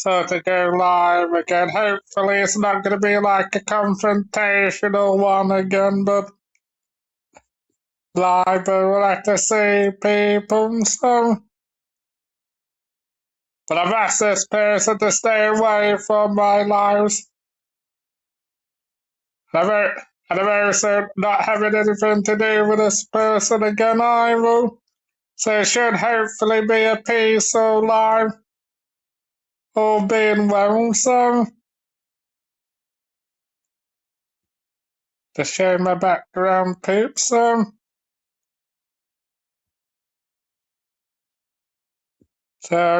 So to go live again. Hopefully it's not going to be like a confrontational one again, but live, but we'll have to see people. So, but I've asked this person to stay away from my lives. And I've also not having anything to do with this person again either. So it should hopefully be a peaceful live, all being well. So, to show my background peeps. So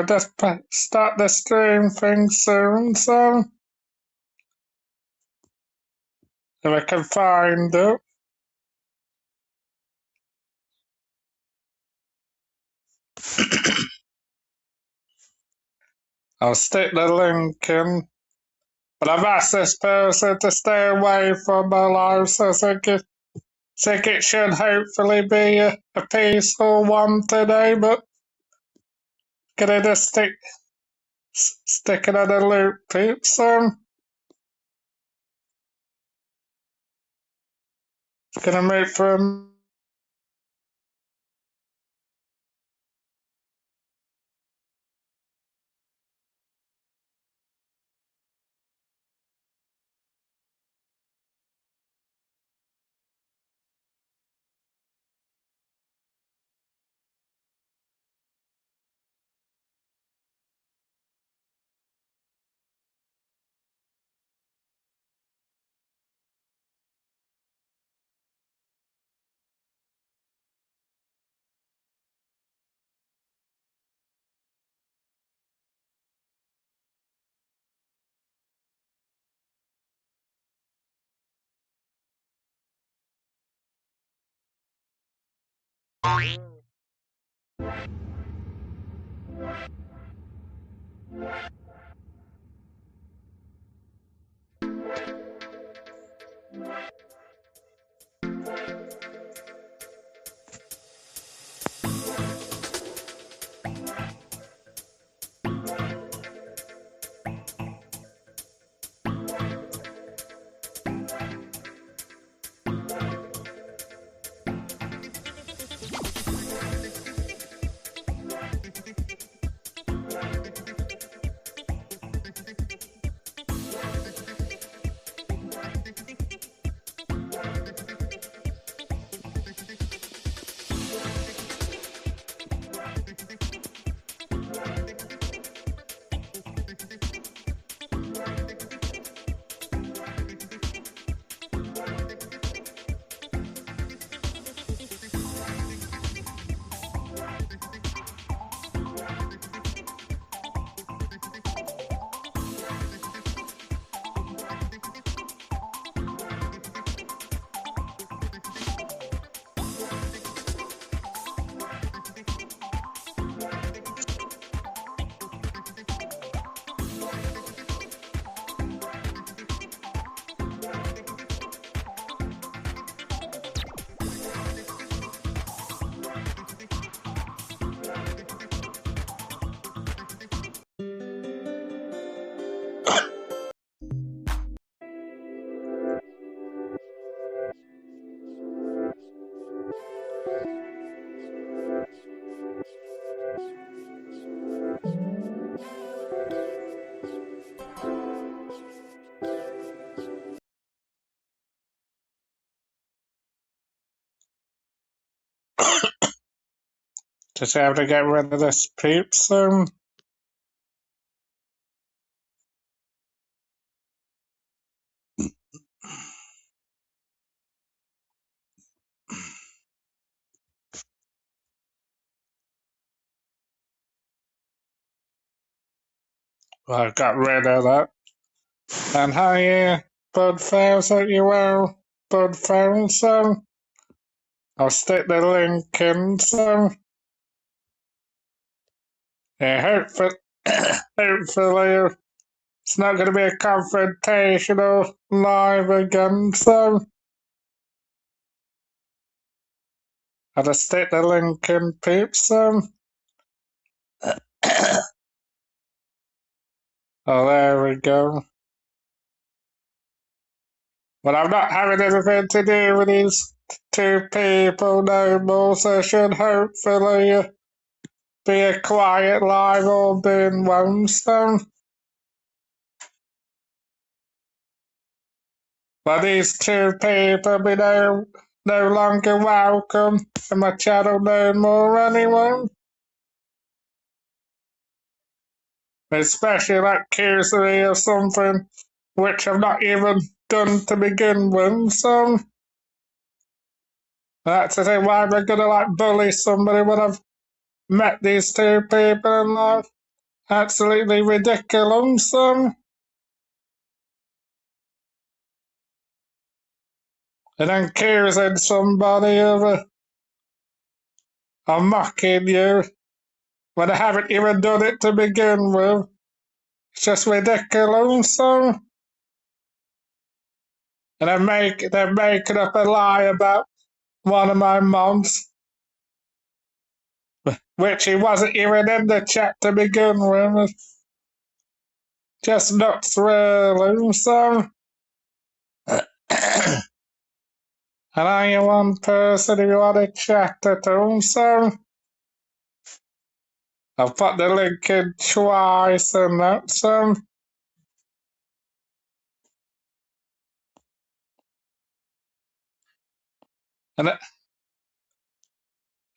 just start the stream thing soon, so if I can find it. I'll stick the link in. But I've asked this person to stay away from my live, so I think it should hopefully be a peaceful one today, but gonna just stick it in a loop, peeps. Gonna move from. Just have to get rid of this peeps. I got rid of that. And hi, Bud Fails, hope you well, Bud Fails. I'll stick the link in. So, yeah, hopefully it's not going to be a confrontational live again. So, I'll just stick the link in, peeps. Oh, there we go. But I'm not having anything to do with these two people no more, so should hopefully be a quiet live all being one. So, but these two people be no longer welcome in my channel no more anyway. Especially like accusing me of something which I've not even done to begin with. So that's the thing. Why am I gonna like bully somebody when I've met these two people and like absolutely ridiculous? And then accusing somebody of mocking you when I haven't even done it to begin with. It's just ridiculous. And they're making up a lie about one of my moms, which he wasn't even in the chat to begin with. Just nuts, really. And I am one person who want to chat at all, so I've put the link in twice and that, and,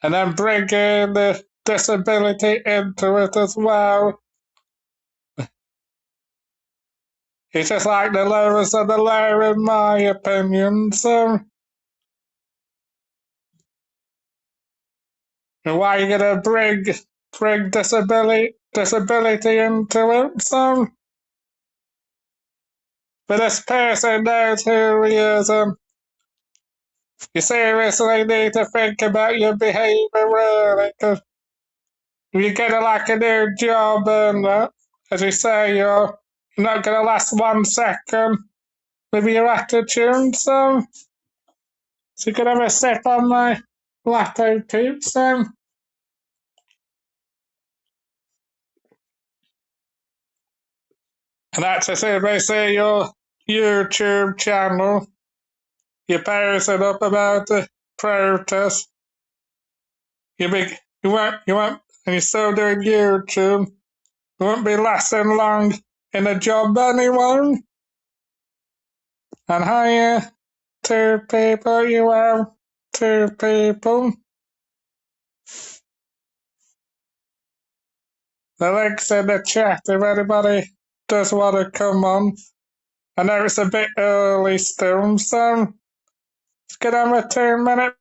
and then bringing the disability into it as well. It's just like the lowest of the low, in my opinion, so. And why are you gonna bring disability into it, so? But this person knows who he is, and you seriously need to think about your behaviour, really, because if you get like a new job and as you say, you're not going to last 1 second with your attitude, so you can have a sip on my latte pizza. And that's as if they say your YouTube channel, you posted up about the protest, you won't, and you're still doing YouTube, you won't be lasting long in a job anyway. And hire two people, you have two people. The link's in the chat if anybody does want to come on. I know it's a bit early still, so let's get on with 2 minutes.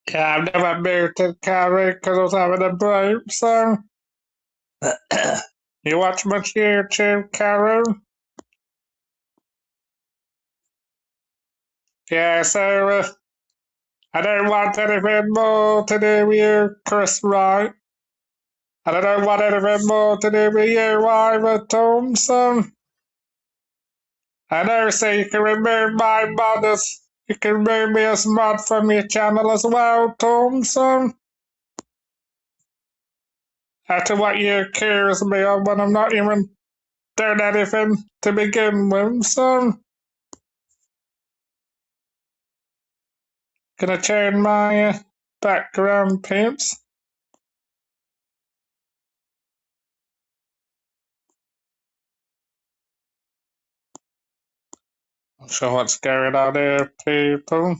Yeah, I've never muted Carrie because I was having a break, so. You watch much YouTube, Carol? Yeah, so I don't want anything more to do with you, Chris Wright. And I don't want anything more to do with you either, Thompson. I know, so you can remove my mod as you can remove me as mod from your channel as well, Thompson. After what you accuse me of when I'm not even doing anything to begin with, so. Gonna change my background, peeps. Not sure what's going on here, people.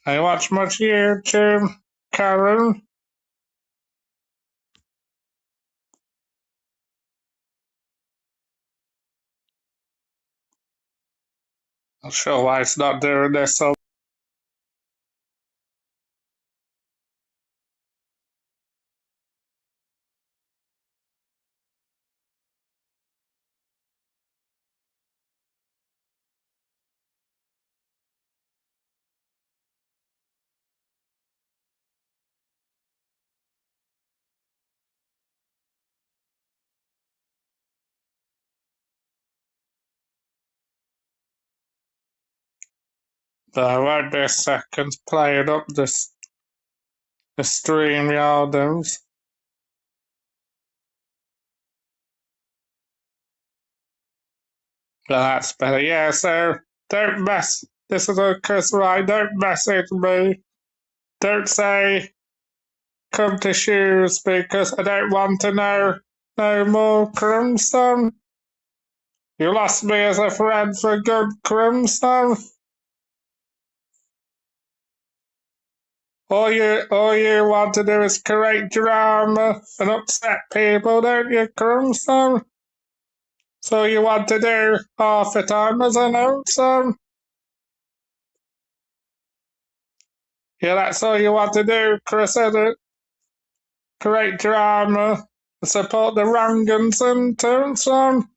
I watch much YouTube, Karen. Not sure why it's not doing this. So there won't be a second playing up this the stream yarders. That's better. Yeah, so don't mess. This is a Chris Wright. Don't message me. Don't say come to shoes because I don't want to know no more, Crimson. You lost me as a friend for good, Crimson. All you want to do is create drama and upset people, don't you, Crimson? So you want to do half the time as an announcer? Yeah, that's all you want to do, Chris, is it? Create drama and support the Rangans and Thompson.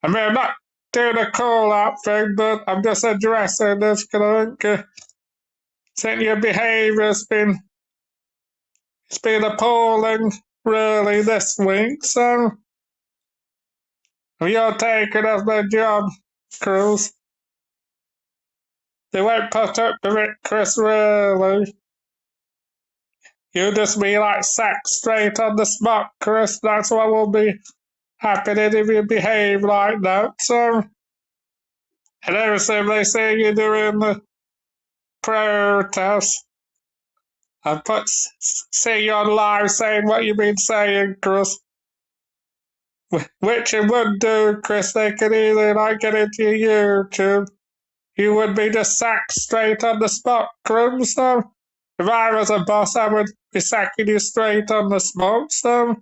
I mean, I'm not doing a call-out thing, but I'm just addressing this because I think since your behaviour's it's been appalling, really, this week, so you're taking as the job, Cruz. They won't put up with it, Chris, really. You'll just be like sacked straight on the spot, Chris. That's what will be happening if you behave like that. So, and everything they say you're doing the protest, and see you on live saying what you've been saying, Chris. Which it would do, Chris. They could either like get into YouTube. You would be just sacked straight on the spot, Chris. So, if I was a boss, I would be sacking you straight on the spot. So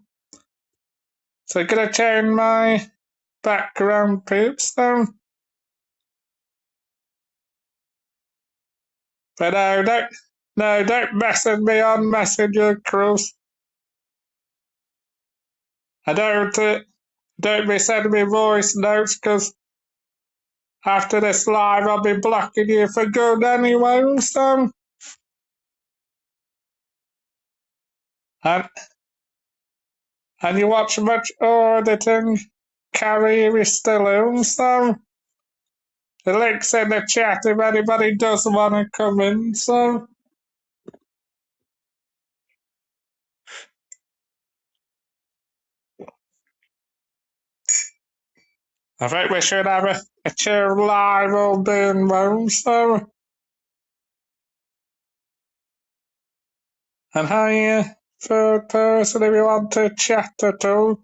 gonna change my background, peeps. So. But don't message me on Messenger, Cruz. I don't be sending me voice notes because after this live I'll be blocking you for good anyway. So, and and you watch much auditing, Carrie is still in. So the link's in the chat if anybody does want to come in. So. I think we should have a chill live all day in one, so. And hi, third person, if you want to chat at all,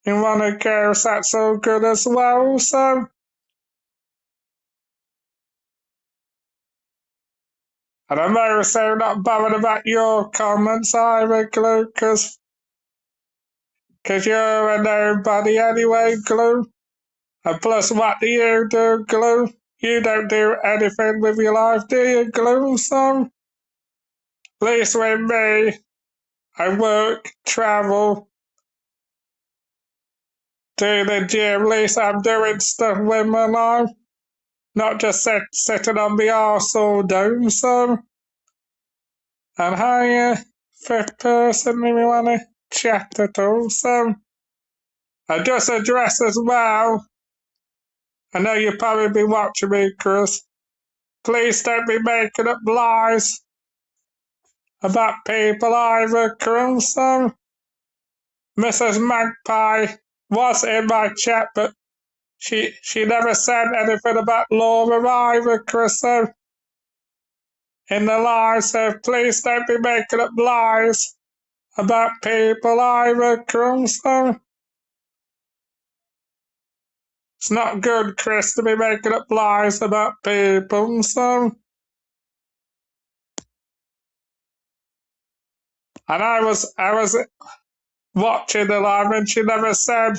you want to go, so that's all good as well, so. And I'm also not bothered about your comments either, Glue, because you're a nobody anyway, Glue. And plus, what do you do, Glue? You don't do anything with your life, do you, Glue? So, at least with me, I work, travel, do the gym. At least I'm doing stuff with my life. Not just sitting on the arse all day, so. And hi, fifth person, if you want to chat at all, so. I just address as well. I know you'll probably be watching me, Chris. Please don't be making up lies about people either, Chris. So. Mrs. Magpie was in my chat, but she never said anything about Laura either, Chris. So. In the lies, so please don't be making up lies about people either, Chris. So. It's not good, Chris, to be making up lies about people, so. And I was watching the live and she never said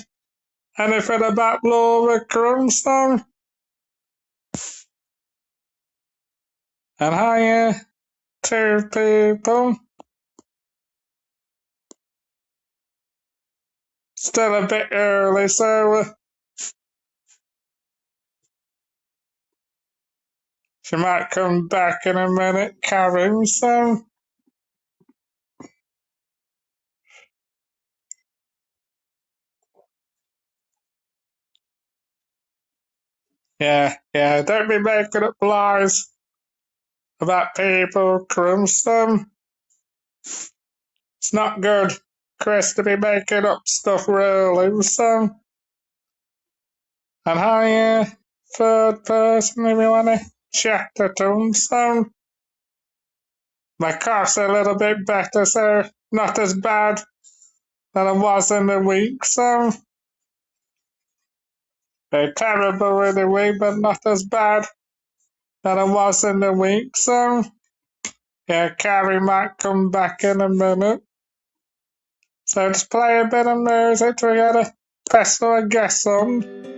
anything about Laura Crimson. And hi, two people. Still a bit early, so she might come back in a minute, Karen, so. Yeah, don't be making up lies about people, Crimson. It's not good, Chris, to be making up stuff really, so. And hi, third person, if you want to check the tombstone. My cough's a little bit better, so not as bad than it was in the week, so. They're terrible in the week, but not as bad than it was in the week, so. Yeah, Carrie might come back in a minute. So just play a bit of music to get a special guest on.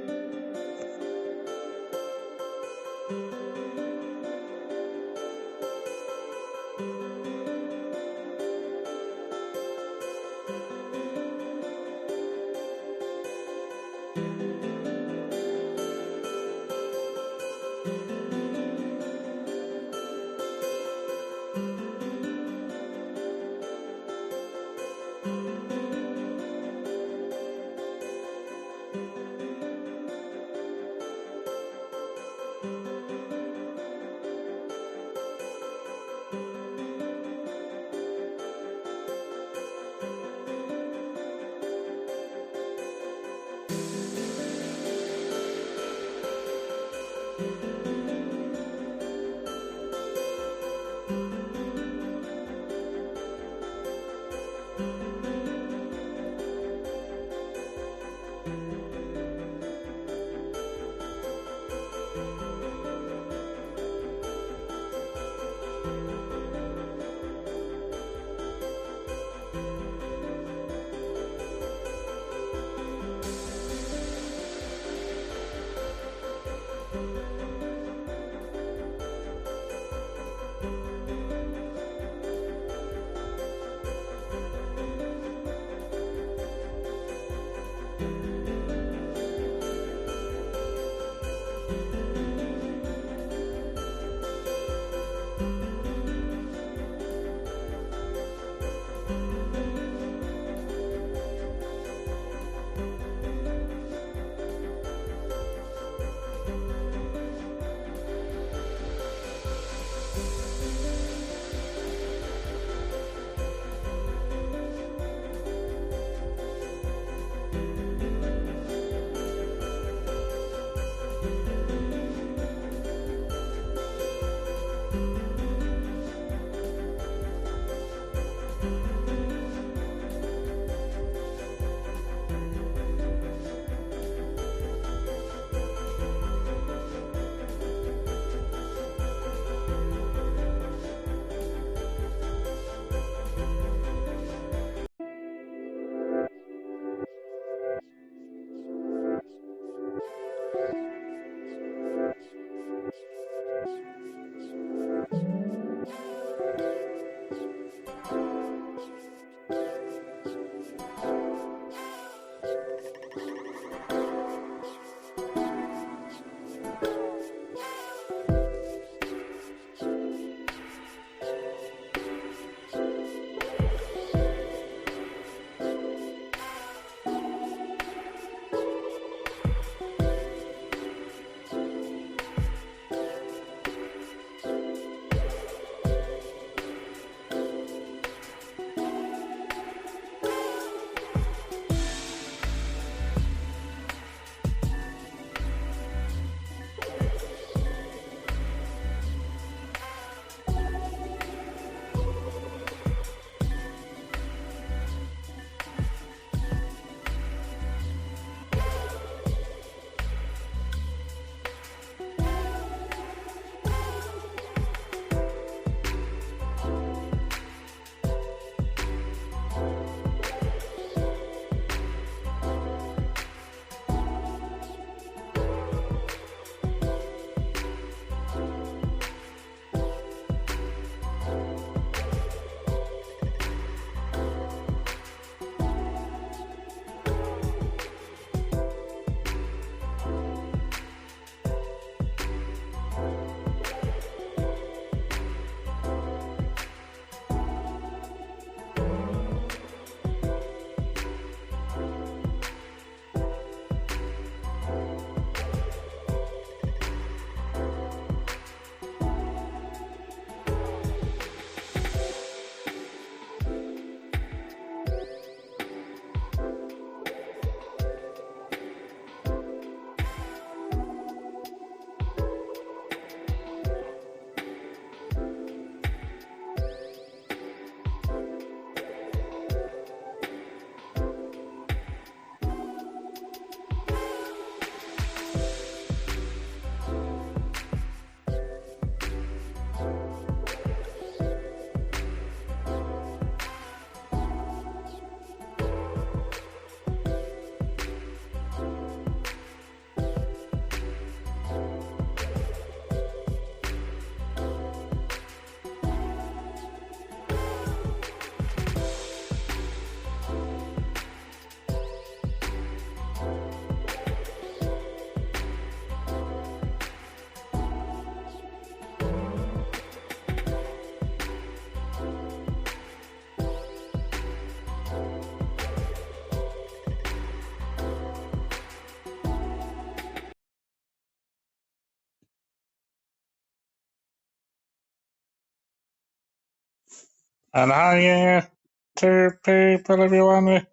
And hiya to people if you want to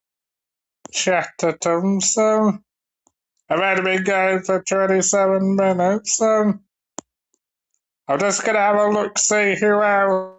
chat at them, so I've already been going for 27 minutes, so I'm just gonna have a look, see who else.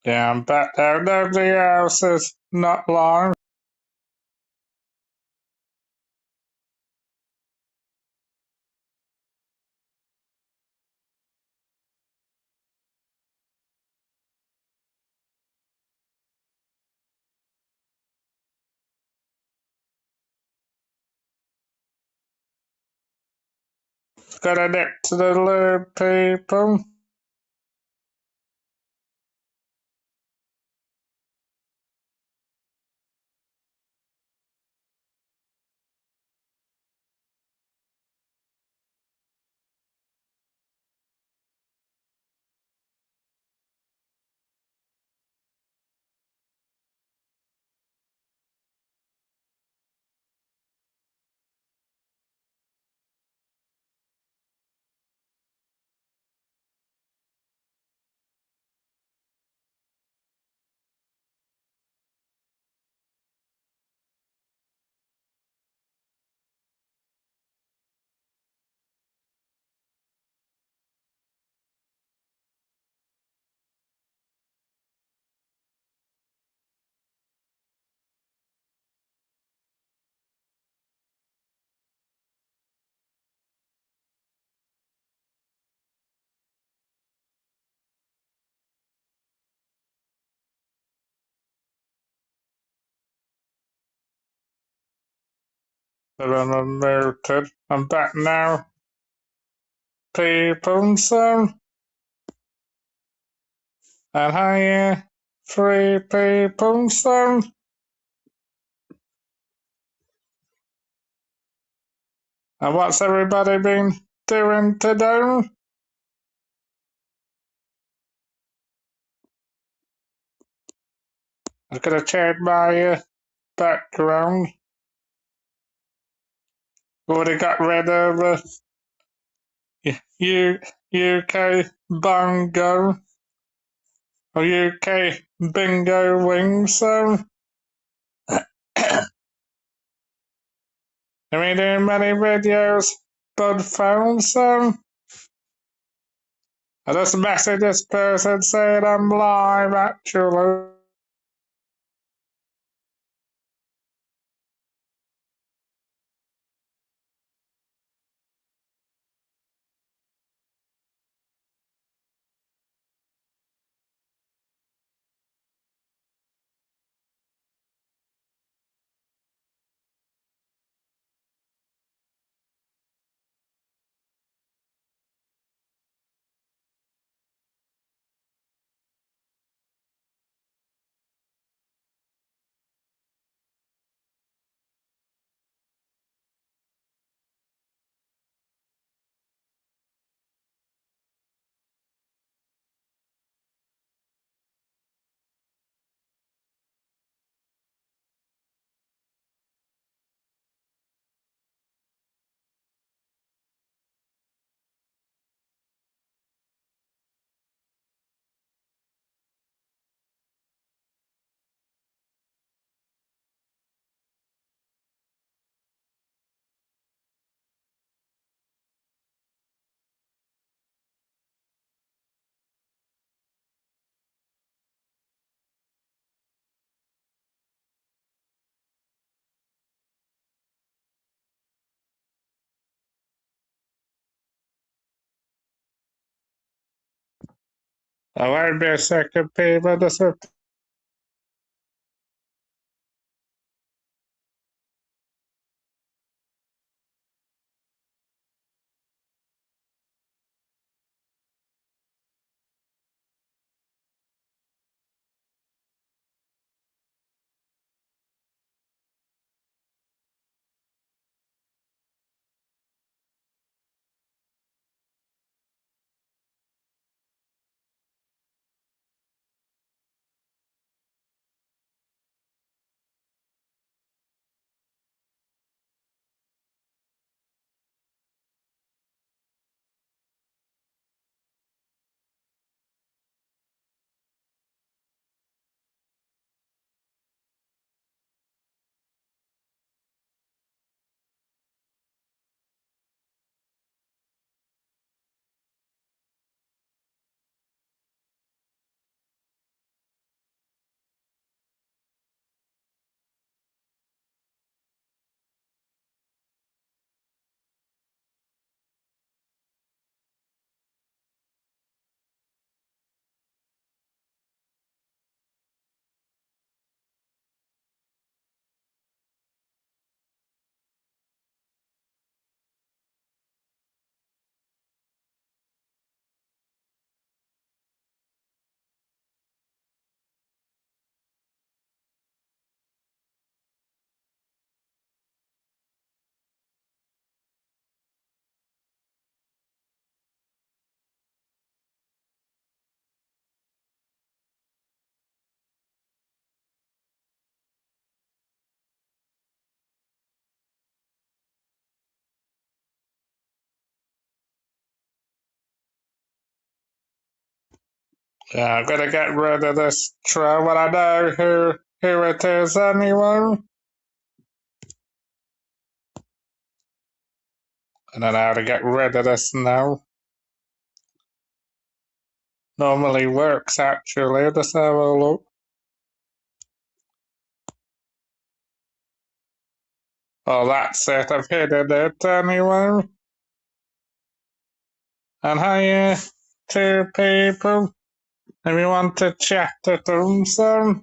Yeah, I'm back there. Nobody else is not live. Gotta nip to the loo, people. But I'm unmuted. I'm back now, people, so. And hiya, three people, so. And what's everybody been doing today? I'm gonna change my background. Already got rid of UK Bongo or UK Bingo Wings, so. Have been doing many videos, Bud found, so. I just messaged this person saying I'm live, actually. I won't be a second people. This is yeah, I'm gonna get rid of this troll. Well, I know who it is anyway. I don't know how to get rid of this now. Normally works actually. Let's have a look. Oh, that's it. I've hidden it anyway. And hiya, two people. If you want to chat to them, so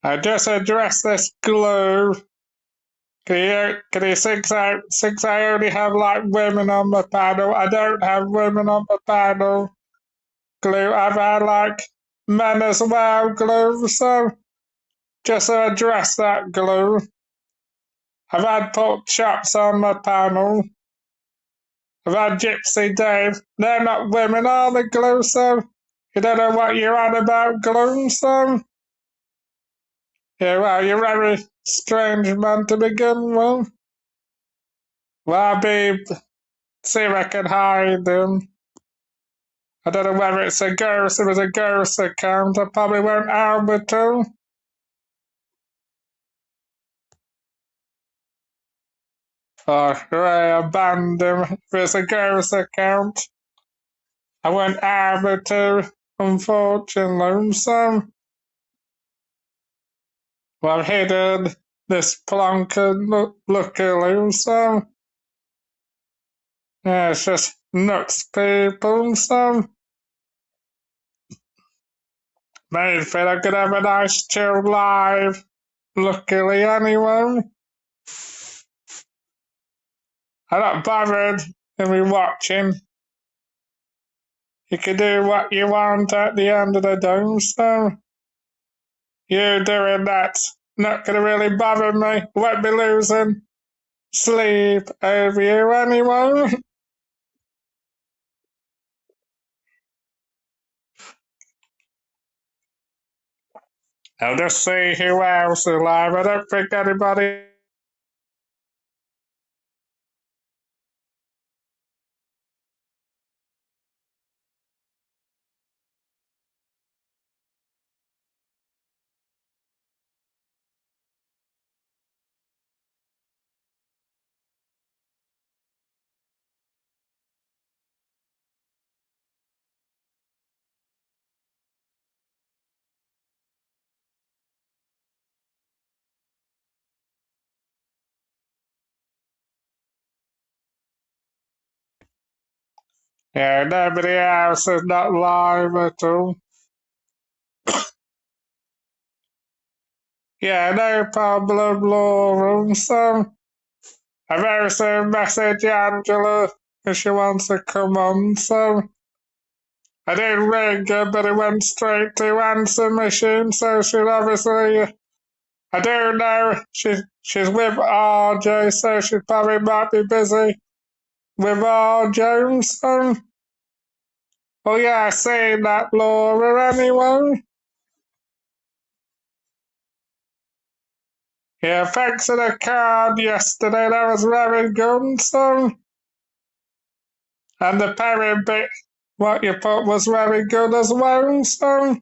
I just addressed this glue. Can you since I only have like women on my panel, I don't have women on my panel. Glue, I've had like men as well, glue, so just to address that glue. I've had pork chops on my panel. I've had Gypsy Dave. They're not women, are they, glue, so you don't know what you're on about, glue, so yeah, well, you're a very strange man to begin with. Well, I'll see if I can hide him. I don't know whether it's a ghost. If it was a ghost account, I probably won't able to. Oh, hooray, I banned him. If it's a ghost account, I won't able to, unfortunately. So, well, I've hidden this plonker luckily, so, yeah, it's just nuts people, so. Maybe I could have a nice chill live, luckily anyway. I'm not bothered if you're watching. You can do what you want at the end of the day, so you doing that's not gonna really bother me. Won't be losing sleep over you anyway. I'll just see who else is alive. I don't think anybody Yeah, nobody else is not live at all. Yeah, no problem, Laura. So, I've also messaged Angela if she wants to come on. So, I didn't ring her, but it went straight to answer machine. So she'll obviously, I don't know. She's with RJ, so she probably might be busy with RJ. So, well, yeah, I seen that, Laura. Anyway. Yeah, thanks for the card yesterday. That was very good. So, and the parry bit, what you put was very good as well. So,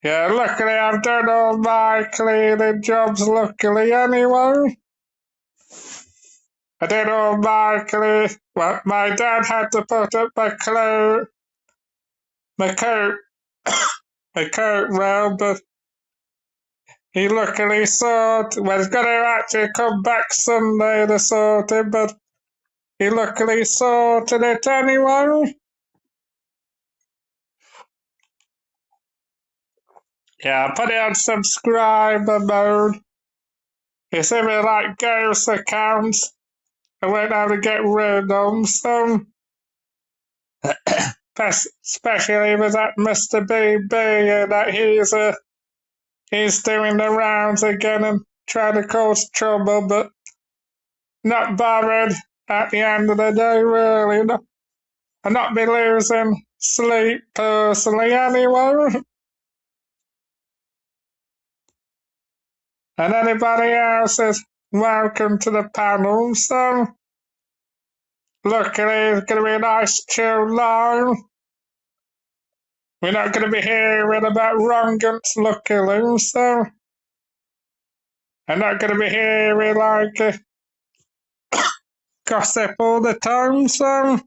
yeah, luckily I've done all my cleaning jobs. Luckily, anyway, I did all my clean. Well, my dad had to put up my my coat, my coat round, but he luckily sorted. Well, he's going to actually come back Sunday to sort it, but he luckily sorted it anyway. Yeah, I put it on subscriber mode. You see me like ghost accounts. I won't have to get rid of them, so especially with that Mr. BB and that he's doing the rounds again and trying to cause trouble, but not bothered at the end of the day, really. No, I'll not be losing sleep personally anyway. And anybody else is welcome to the panel, so luckily it's going to be a nice chill live. We're not going to be hearing about wrong'uns, luckily, so I'm not going to be hearing like gossip all the time, so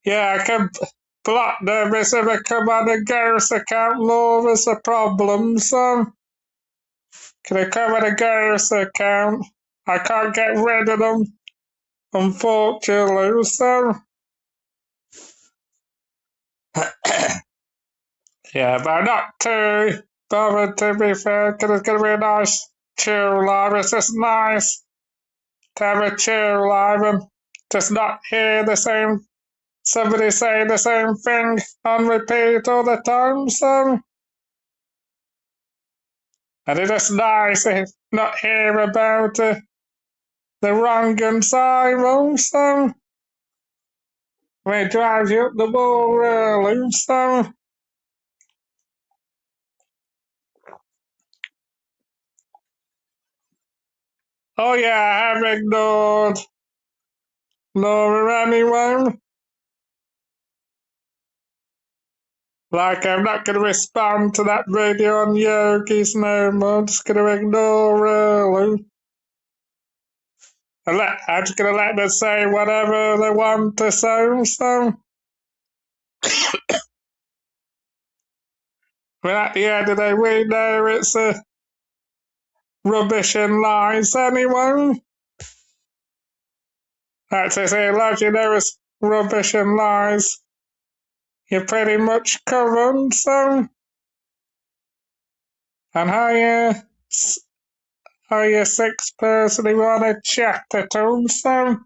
yeah, I can block them if they come on a ghost account. Law is a problem, so can they come on a ghost account? I can't get rid of them, unfortunately, so yeah, but I'm not too bothered to be fair, because it's going to be a nice chill live. It's just nice to have a chill live and just not hear the same somebody say the same thing on repeat all the time. So, and it's just nice to not hear about the wrong and Cyril. So, it drives you up the wall, really. So, oh yeah, I have ignored Laura anyway. Like, I'm not going to respond to that video on Yogi's no more. I'm just going to ignore really. I'm just going to let them say whatever they want to say. So, but at the end of the day, we know it's rubbish and lies anyway. That's to say, as you know it's rubbish and lies, you're pretty much covered. So, and how you six person who want to chat at all. So,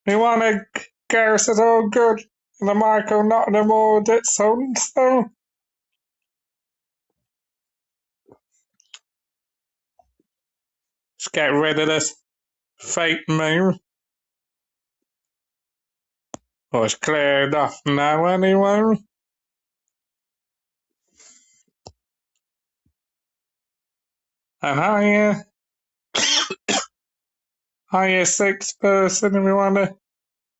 you want to go, so it's all good. The Michael Nottingham audit son. So, let's get rid of this fake meme. Oh, it's cleared off now anyway. And how you six person if you want to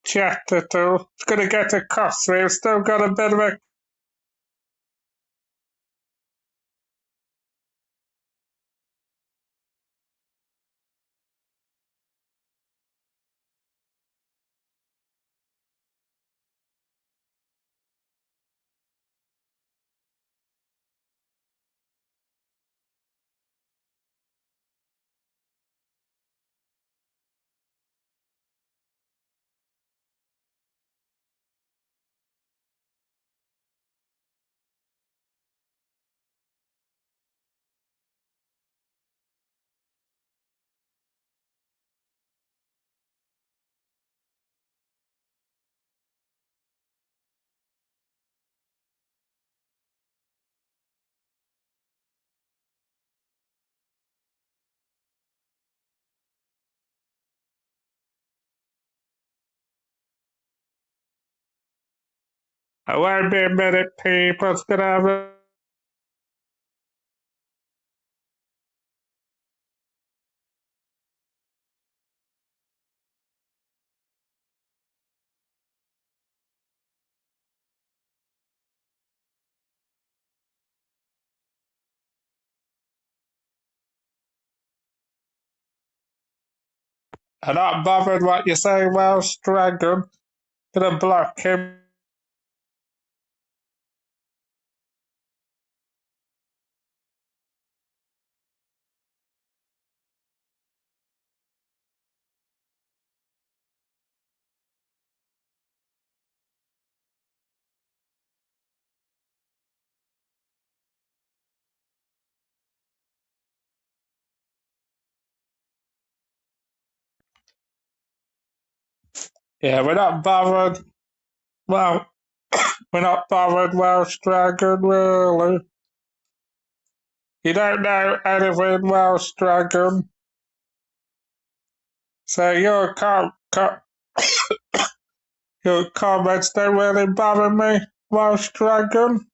chat at all. It's going to get a cost. We've still got a bit of a I won't be a minute, people's gonna have a. I'm not bothered what you say, Welsh Dragon. Gonna block him. Yeah, we're not bothered. Well, we're not bothered, Welsh Dragon, really. You don't know anything, Welsh Dragon. So your comments don't really bother me, Welsh Dragon.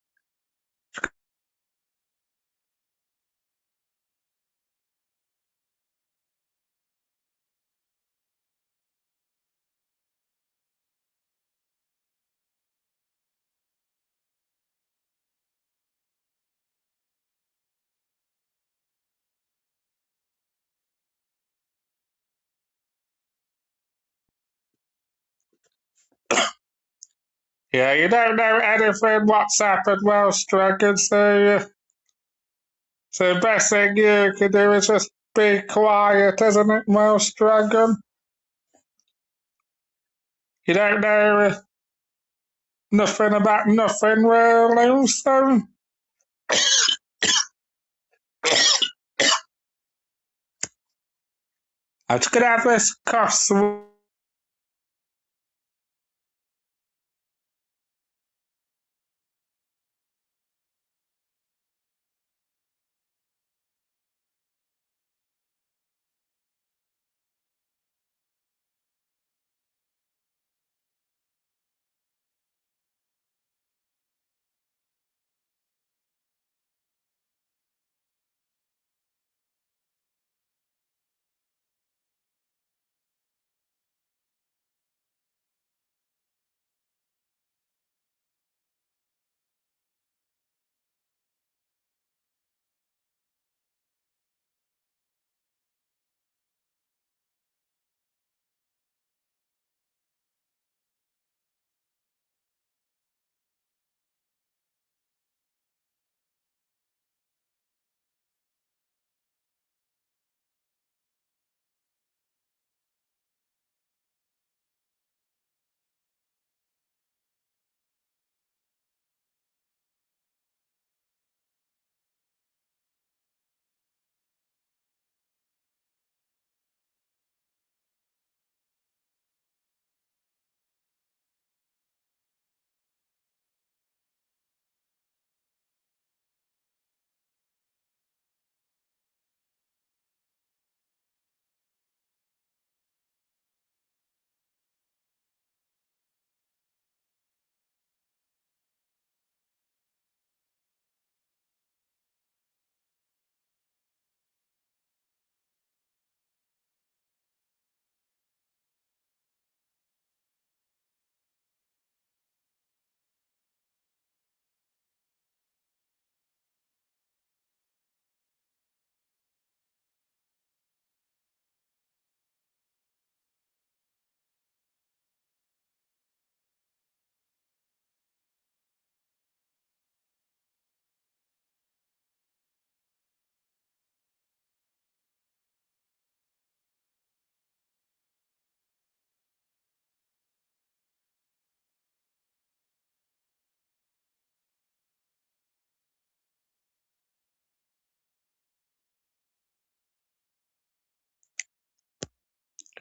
Yeah, you don't know anything what's happened, Welsh Dragon, so the best thing you can do is just be quiet, isn't it, Welsh Dragon? You don't know nothing about nothing, really, so. I'm just gonna have this cough.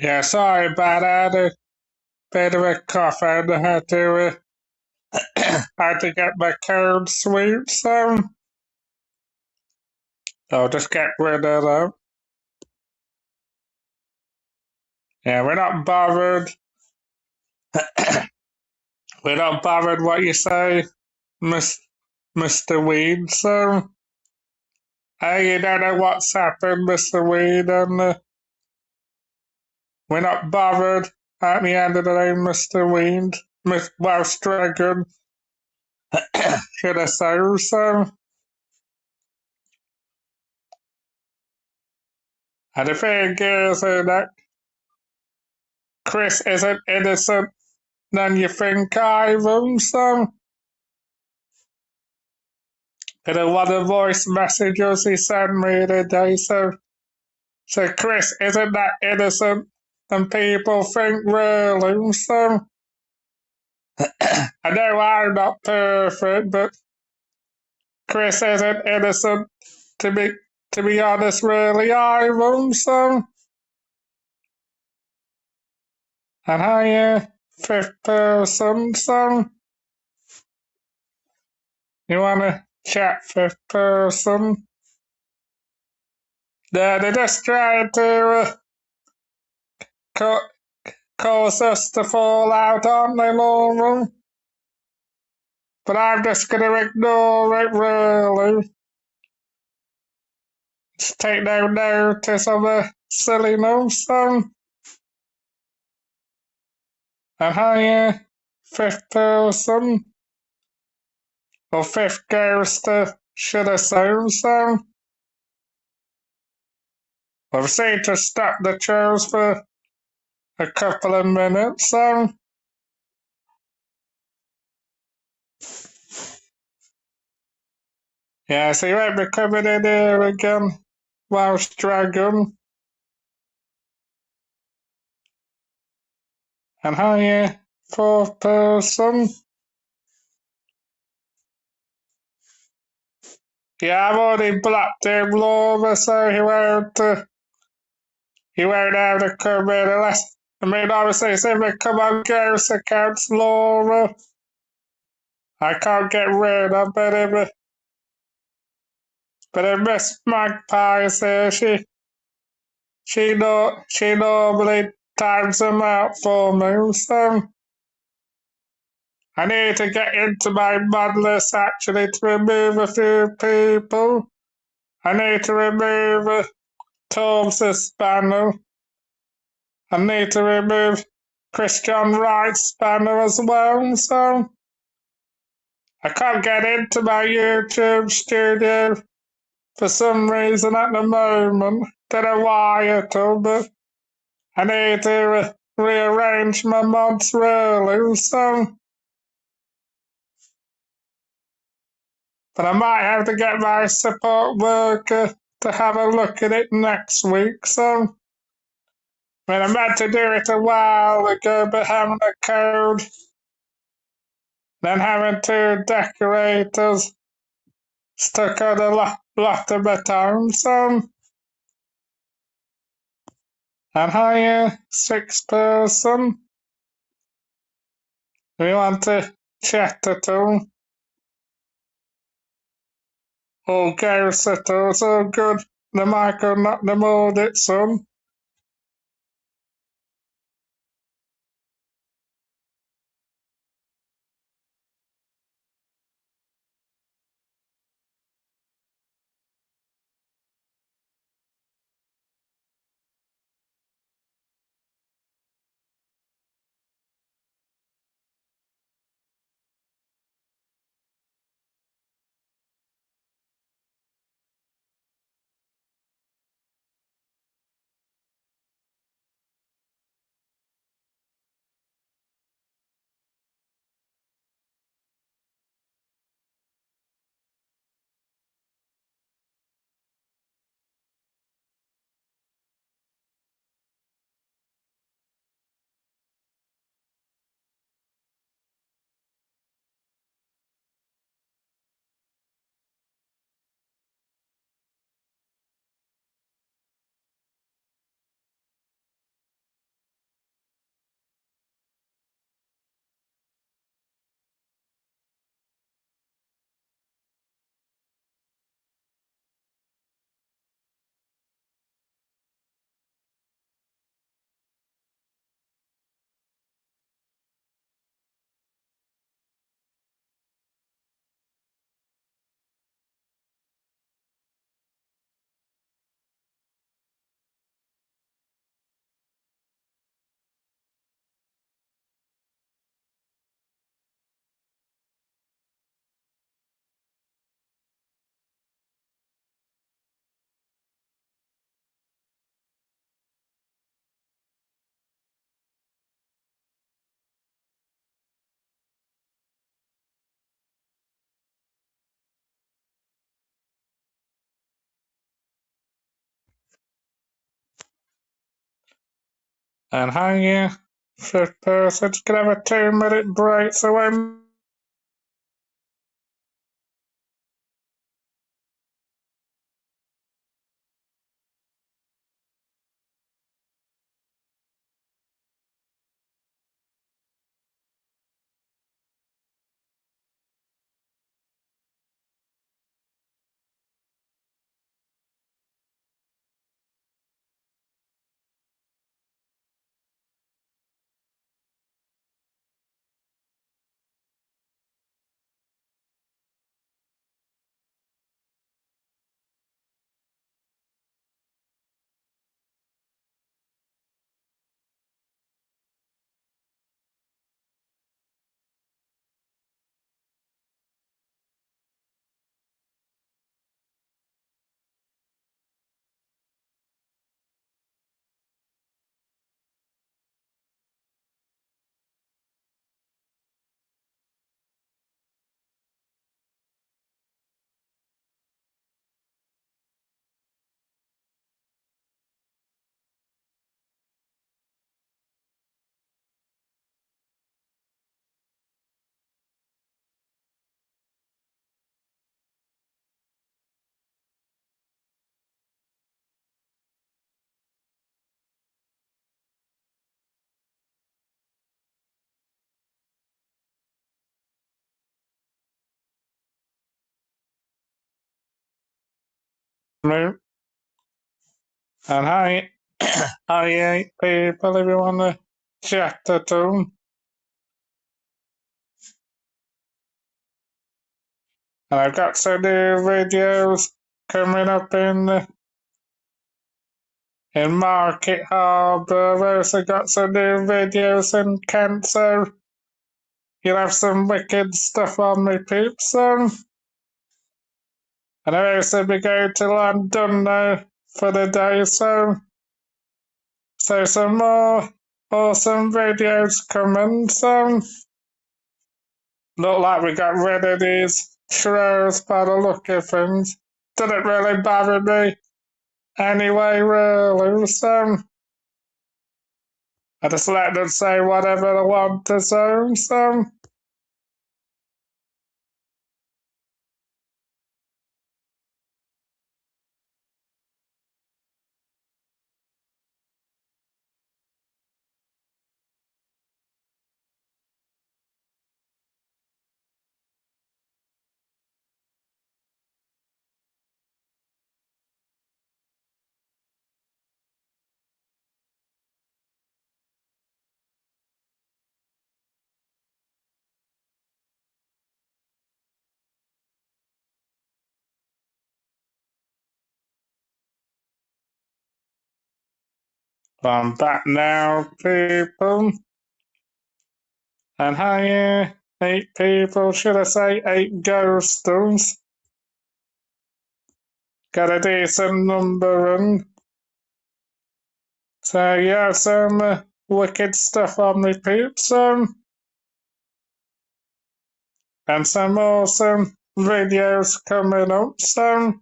Yeah, sorry about that. I had a bit of a cough and I had to get my cold sweet, so I'll just get rid of them. Yeah, we're not bothered We're not bothered what you say, Miss, Mr. Weed, so. Hey, you don't know what's happened, Mr. Weed, and we're not bothered at the end of the day, Mr. Weed. Miss Welsh Dragon, should I say so? And the thing is that Chris isn't innocent than you think either, so. And a lot of voice messages he sent me today, so Chris isn't that innocent than people think really, so. I know I'm not perfect, but Chris isn't innocent to be honest really either, so. And fifth person, so. You wanna chat fifth person? They're just trying to ca- cause us to fall out on the Laura. But I'm just gonna ignore it really. Just take no notice of the silliness, so. And fifth person, or fifth ghost, should I say so? We've seen to stop the shows for a couple of minutes, so. Yeah, so you won't be coming in here again, Welsh Dragon. And fourth person. Yeah, I've already blocked him, Laura, so he won't have to come in unless, I mean, obviously, if we come on ghost accounts, Laura, I can't get rid of, but if Miss Magpie is here, she normally times them out for me, so I need to get into my mod list actually to remove a few people. I need to remove Thomas Spanner. I need to remove Christian Wright's Spanner as well, so I can't get into my YouTube studio for some reason at the moment. Don't know why at all, but I need to rearrange my mods really, so. But I might have to get my support worker to have a look at it next week, so. I mean, I meant to do it a while ago, but having a code, then having two decorators stuck on a lot of my time, so. And sixth person. We want to chat at all. All goes at all, so good. The Michael not the molded son. And how you, fifth person, can have a 2-minute break so I'm move. And hi, hi, 8 people, if you want to chat at all. And I've got some new videos coming up in Market Harbour. I've also got some new videos in Kent, so you'll have some wicked stuff on me, peeps. And I'll also be going to London now for the day, so some more awesome videos coming. So look like we got rid of these shrews by the look of things. Didn't really bother me anyway, really. So I just let them say whatever they want to say. So I'm back now, people. And hi, 8 people, should I say 8 ghosters? Got a decent number in. So yeah, some wicked stuff on me, peeps. And some awesome videos coming up. So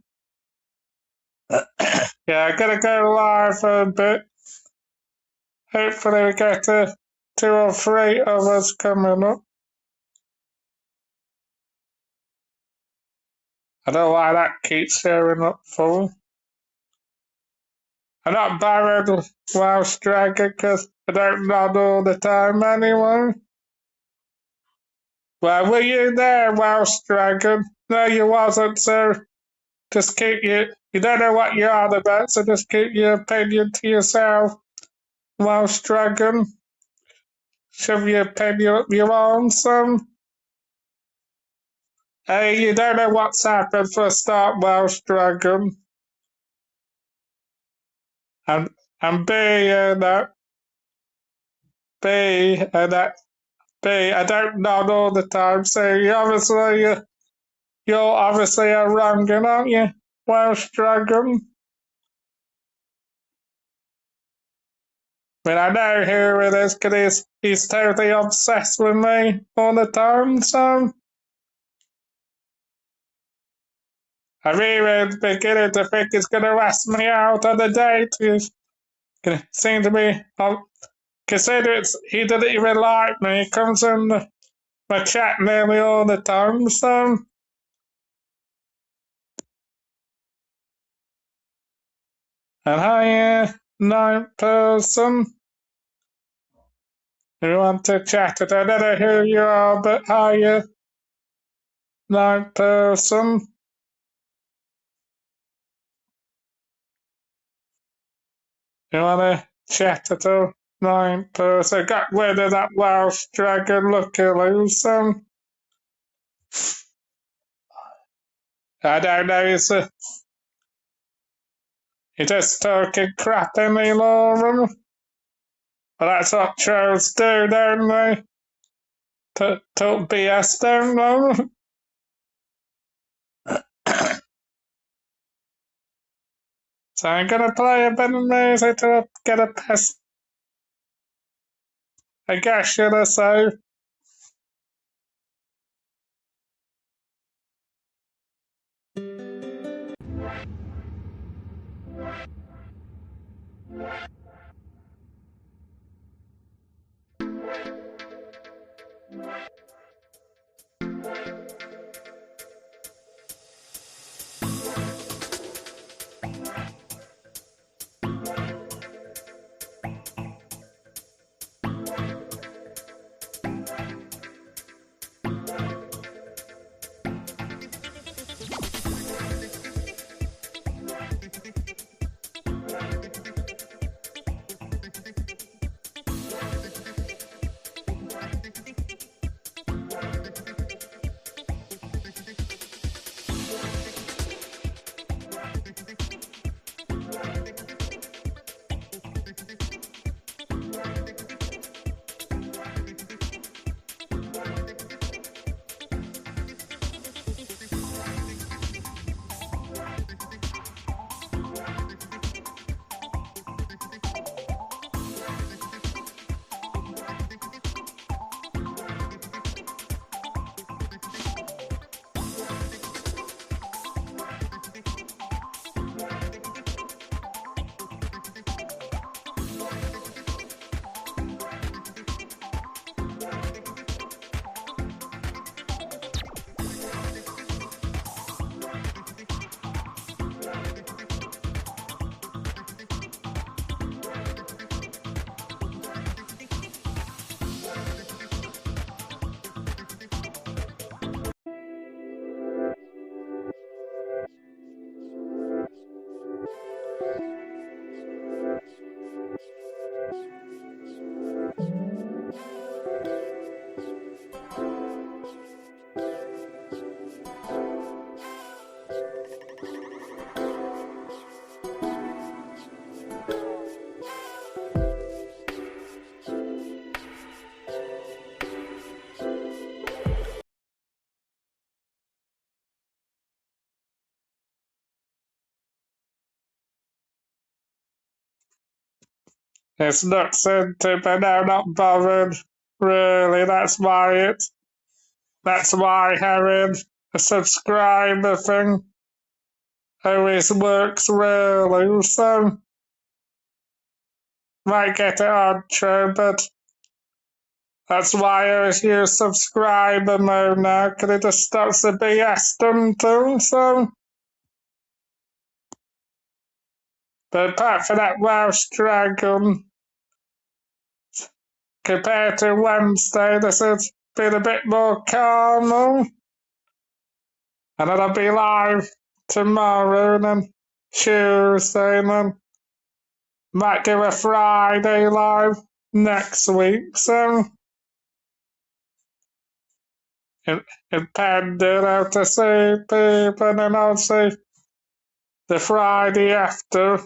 yeah, I gotta go live for a bit. Hopefully we get 2 or 3 others coming up. I don't know why that keeps showing up full. I'm not borrowed Welsh Dragon because I don't nod all the time anyway. Well, were you there, Welsh Dragon? No, you wasn't, so just keep you don't know what you're on about, so just keep your opinion to yourself, Welsh Dragon. Shove your opinion up your own, son. Hey, you don't know what's happened for a start, Welsh Dragon. And, and B, I don't nod all the time, so you're obviously a wrongin', aren't you, Welsh Dragon? I mean, I know who it is because he's totally obsessed with me all the time, so I really beginning to think he's going to ask me out on a date. He's going to seem to be consider he doesn't even like me. He comes in my chat nearly all the time, so. And hi, ninth person. You want to chat it? I don't know who you are, but hi, ninth person. You want to chat at all? Ninth person. Got rid of that Welsh dragon, luckily, so. I don't know, he's just talking crap anymore. But that's what trolls do, don't they? Talk BS, don't they? So I'm gonna play a bit of music to get a piss. I guess, should I say? It's not scented, but no, not bothered. Really, that's why having a subscriber thing always works really, so might get it on true, but that's why I always use subscriber mode now, because it just stops the BS done too, so. But apart from that Welsh dragon, compared to Wednesday, this has been a bit more calm. And then I'll be live tomorrow and then Tuesday and then might do a Friday live next week. So, depending how to see people, and then I'll see the Friday after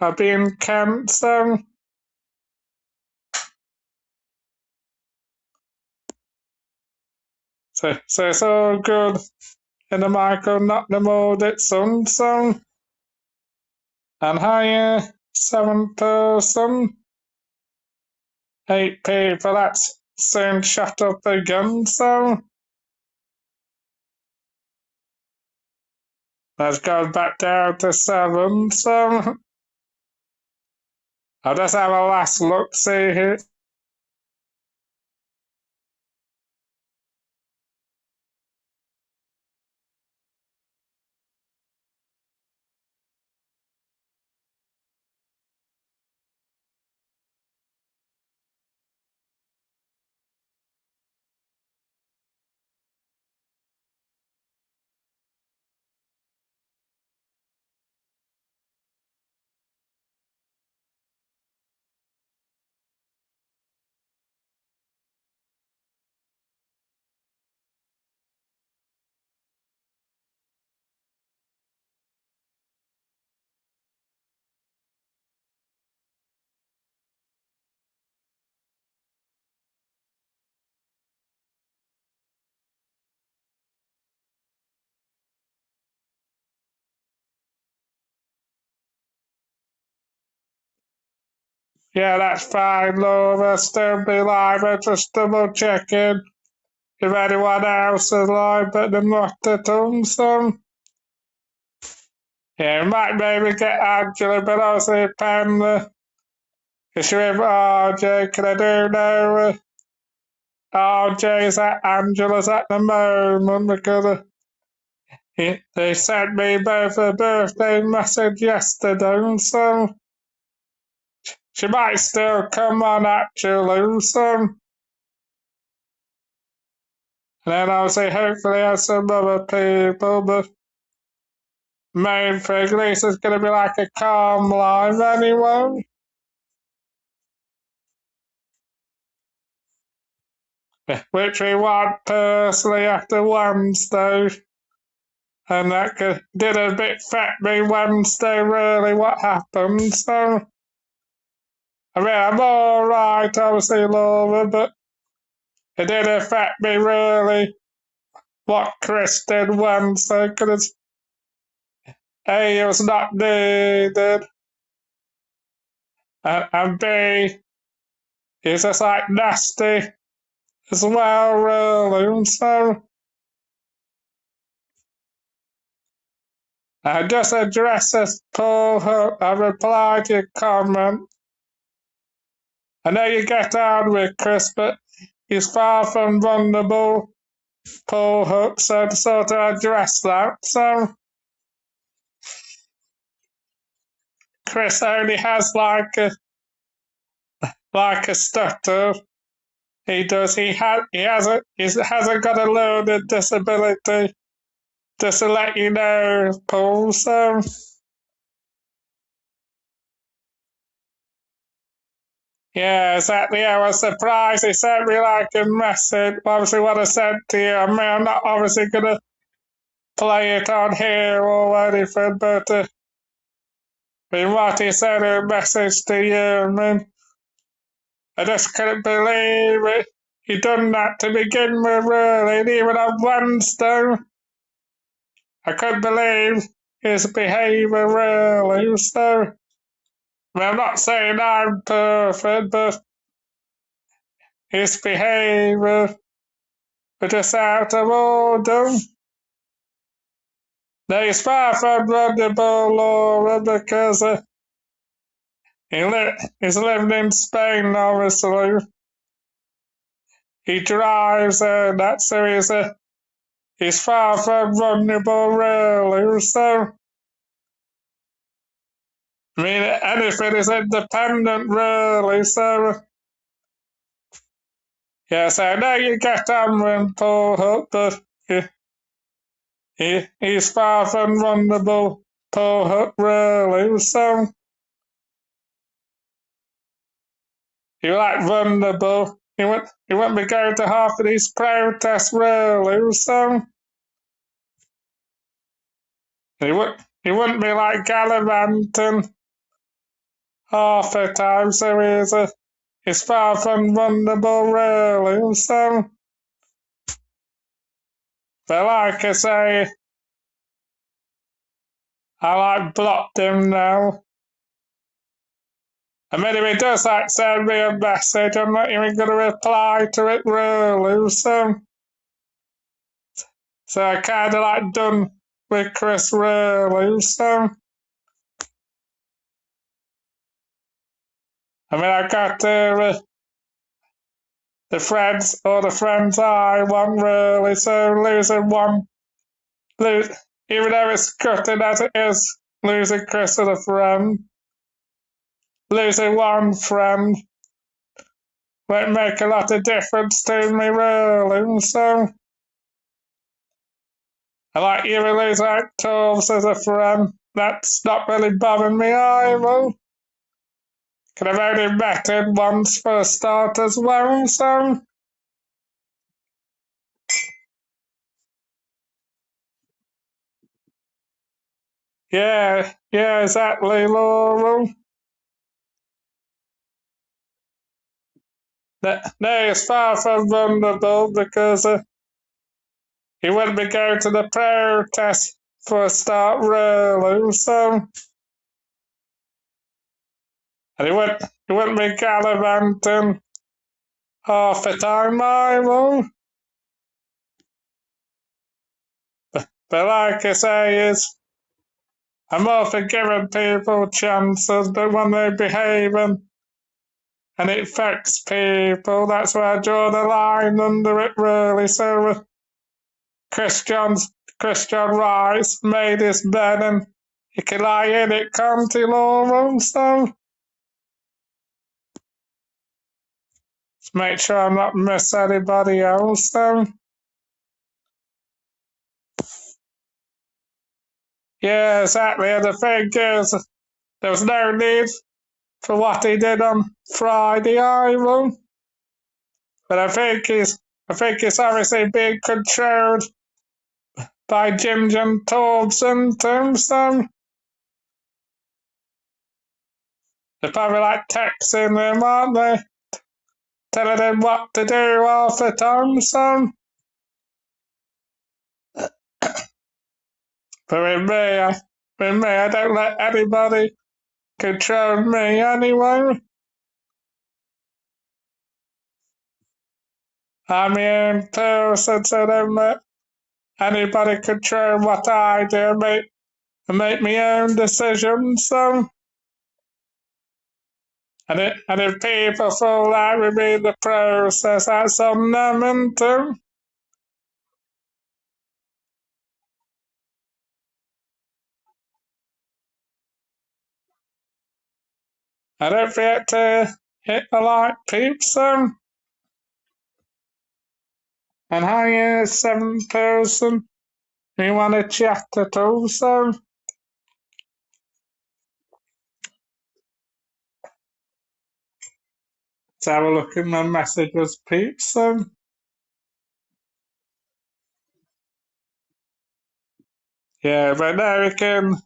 I'll be in Kent. So it's all good in the Michael Not the Mood It's on. So, and hi, 7 person, 8 people, that's soon shut up again. So. Let's go back down to 7. So I'll just have a last look, see here. Yeah, that's fine, Laura. Still be live. I'm just double checking if anyone else is live, but they're not at home, so. Yeah, we might maybe get Angela, but also Pam. Is she with RJ? Can I do know RJ's at Angela's at the moment because they sent me both a birthday message yesterday, so she might still come on actually, so. And then obviously hopefully have some other people, but main thing, at least it's going to be like a calm live anyway. Which we want personally after Wednesday. And that did a bit affect me Wednesday, really, what happened. So, I mean, I'm alright, obviously, Laura, but it did affect me, really, what Chris did Wednesday, because A, it was not needed, and B, it's just like nasty as well, really. So, I just address this, Paul. I replied to your comment. I know you get on with Chris, but he's far from vulnerable, Paul Hook, so to sort of address that. So Chris only has like a stutter. He does. He hasn't got a learning disability. Just to let you know, Paul. So yeah, exactly. I was surprised he sent me like a message. Obviously, what I sent to you. I mean, I'm not obviously gonna play it on here or anything, but I mean, what he sent a message to you. I mean, I just couldn't believe it. He done that to begin with, really, and even on Wednesday. I couldn't believe his behaviour, really. So, I mean, I'm not saying I'm perfect, but his behaviour was just out of order. Now, he's far from vulnerable, Laura, because he's living in Spain, obviously. He drives, and that's so he's far from vulnerable, really. So, I mean, anything is independent, really. So, yes, I know you get on with Paul Hook, but he's far from vulnerable, Paul Hook, really. So, you like vulnerable. He wouldn't be going to half of these protests, really. So, he wouldn't be like gallivanting half the time. So he's far from vulnerable, really. So, but like I say, I like blocked him now. I mean, if he does like send me a message, I'm not even going to reply to it, really. So I kind of like done with Chris, really. So I mean, I got the friends I want really, so losing one, lose, even though it's gutting as it is, losing Chris as a friend, losing one friend won't make a lot of difference to me really, so I like you to lose out Torves as a friend. That's not really bothering me either. Could have only met him once for a start as well, so yeah, exactly, Laurel. No, it's far from vulnerable because he wouldn't be going to the protest for a start, really, so. And he wouldn't be gallivanting half the time either. But like I say, I'm all for giving people chances, but when they behave and it affects people, that's where I draw the line under it, really. So Christian Rice made his bed and he can lie in it, can't he, Laurel? So just make sure I'm not miss anybody else. So yeah, exactly. And the thing is, there was no need for what he did on Friday either. But I think he's obviously being controlled by Jim Thompson too. So they're probably like texting him, aren't they? Telling him what to do half the time. So, but with me, I don't let anybody control me anyway. I'm my own person, so I don't let anybody control what I do. Make my own decisions. So, and if people fall out with me in the process, that's on them and too. I don't forget to hit the like, peeps. And hi, 7 person. We want to chat at all, so let's have a look at my messages, peeps. Yeah, but now we can.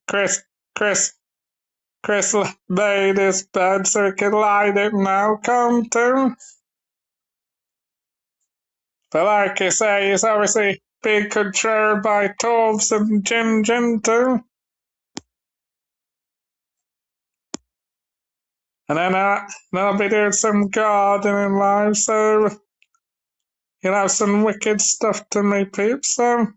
Chris, Chris, Chris made his bed so we can light it now, can't he? But like I say, he's obviously being controlled by Torves and Jim too. And then I'll be doing some gardening live, so you'll have some wicked stuff to me, peeps. So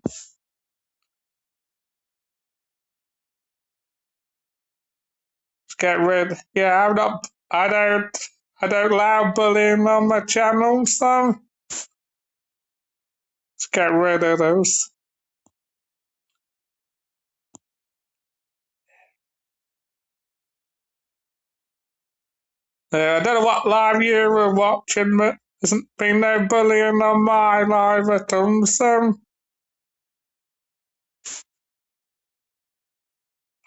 let's get rid. Yeah, I'm not. I don't allow bullying on my channel, so let's get rid of those. I don't know what live you were watching, but there's been no bullying on my live at all, so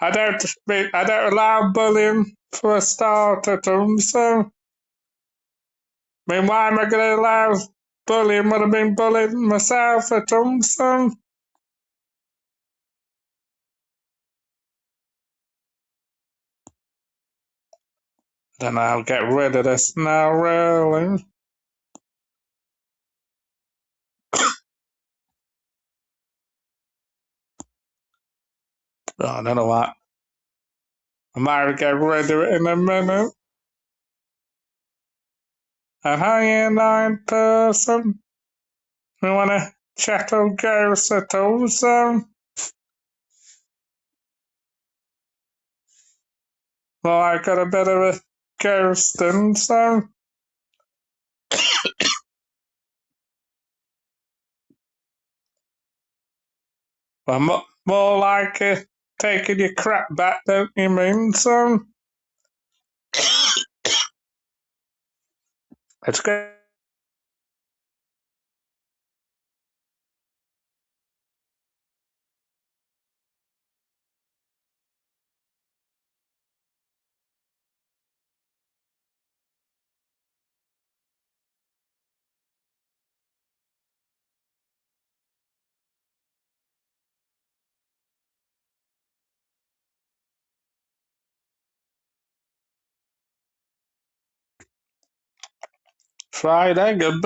I don't allow bullying for a start at all, so I mean, why am I going to allow bullying when I've been bullied myself at all, so then I'll get rid of this now, really. Oh, I don't know what. I might get rid of it in a minute. And hi, 9 person. We want to chat or ghosts at all, so Well, I got a bit of a ghosting, so. Well, more like taking your crap back, don't you mean, son? It's good. Fried egg and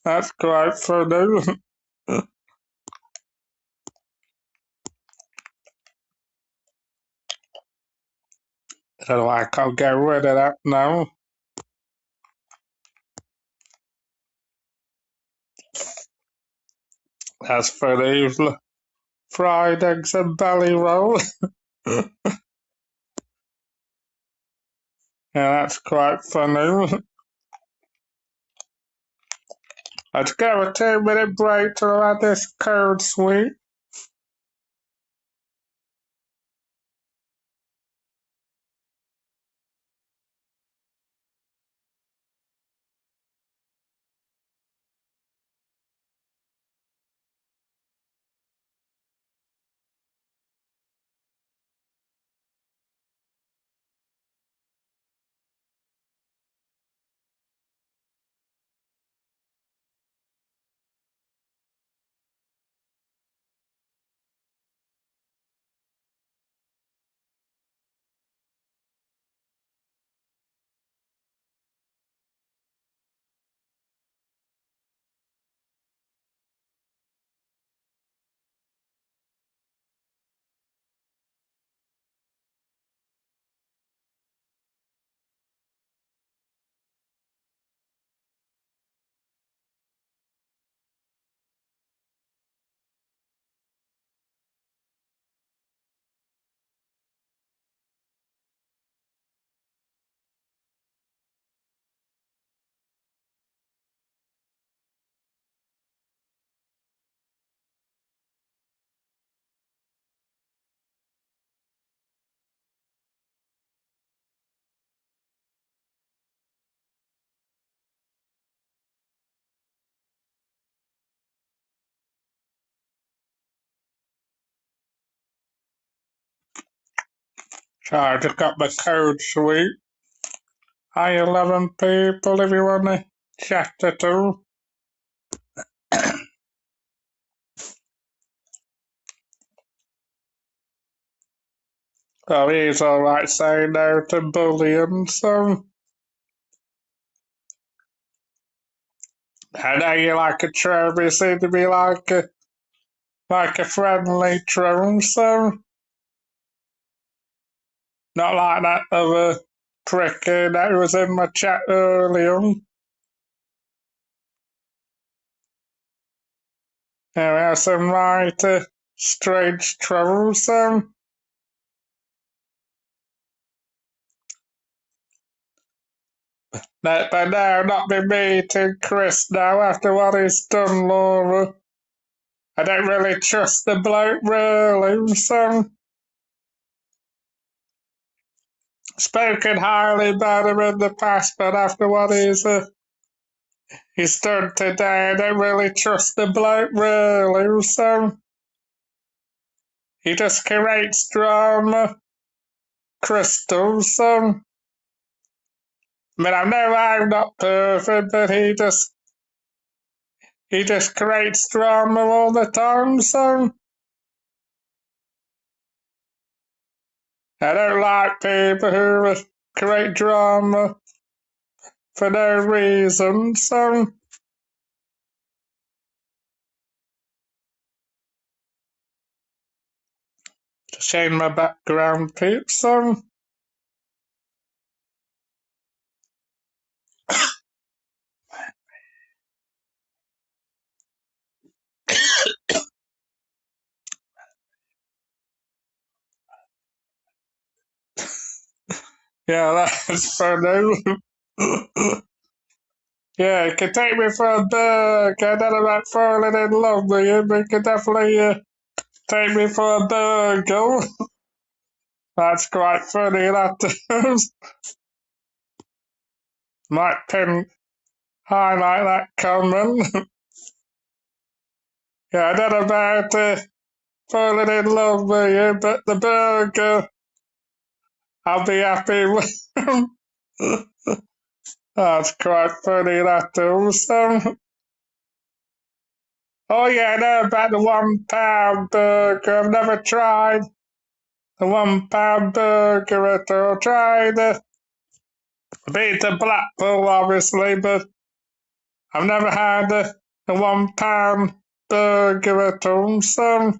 that's quite funny. So I can't get rid of that now. That's funny. Fried eggs and belly roll. Yeah, that's quite funny. Let's go a 2-minute break to have this code sweet. So I just got my code sweet. Hi, 11 people, if you want to chat at all. Oh, he's alright saying no to bullying, so. I know you like a troll, but you seem to be like a friendly troll, so. Not like that other pricker that was in my chat earlier. And we have some right strange trolls, so. No, but no, not be meeting Chris now after what he's done, Laura. I don't really trust the bloke, really, so. Spoken highly about him in the past, but after what he's done today, I don't really trust the bloke, really, so. He just creates drama, Crystal, so. I mean, I know I'm not perfect, but he just creates drama all the time, so. I don't like people who create drama for no reason, so. Just change my background, peeps, so. Yeah, that's funny. Yeah, you can take me for a burger. I don't know about falling in love with you, but you can definitely take me for a burger. That's quite funny, that is. Might pin highlight that comment. Yeah, I don't know about falling in love with you, but the burger, I'll be happy with. That's quite funny, that also. Oh yeah, I know about the £1 burger. I've never tried the £1 burger at all. Tried beat the Blackpool, obviously, but I've never had the £1 burger at all. So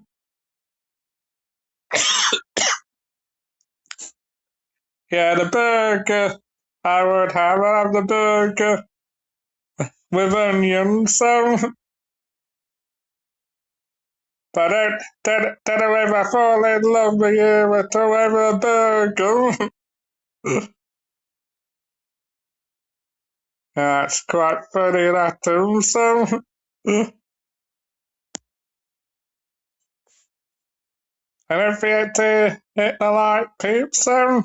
yeah, the burger I would have. I'd have the burger with onions. So, but don't know if I fall in love with you at all over a burger. That's quite funny, that too. So, and if you had to hit the light peeps, so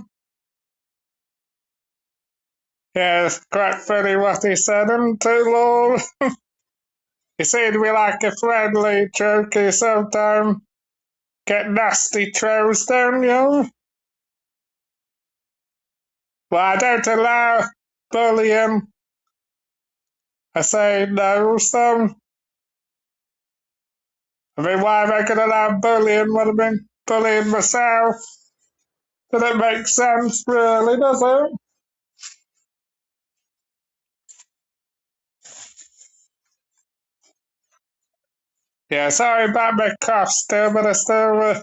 yeah, it's quite funny what he said, and too, Lord. He seemed to be like a friendly jokey sometimes. Get nasty throws, don't you? Well, I don't allow bullying. I say no, so. I mean, why am I going to allow bullying when I've been bullying myself? Doesn't make sense, really, does it? Yeah, sorry about my cough still, but I still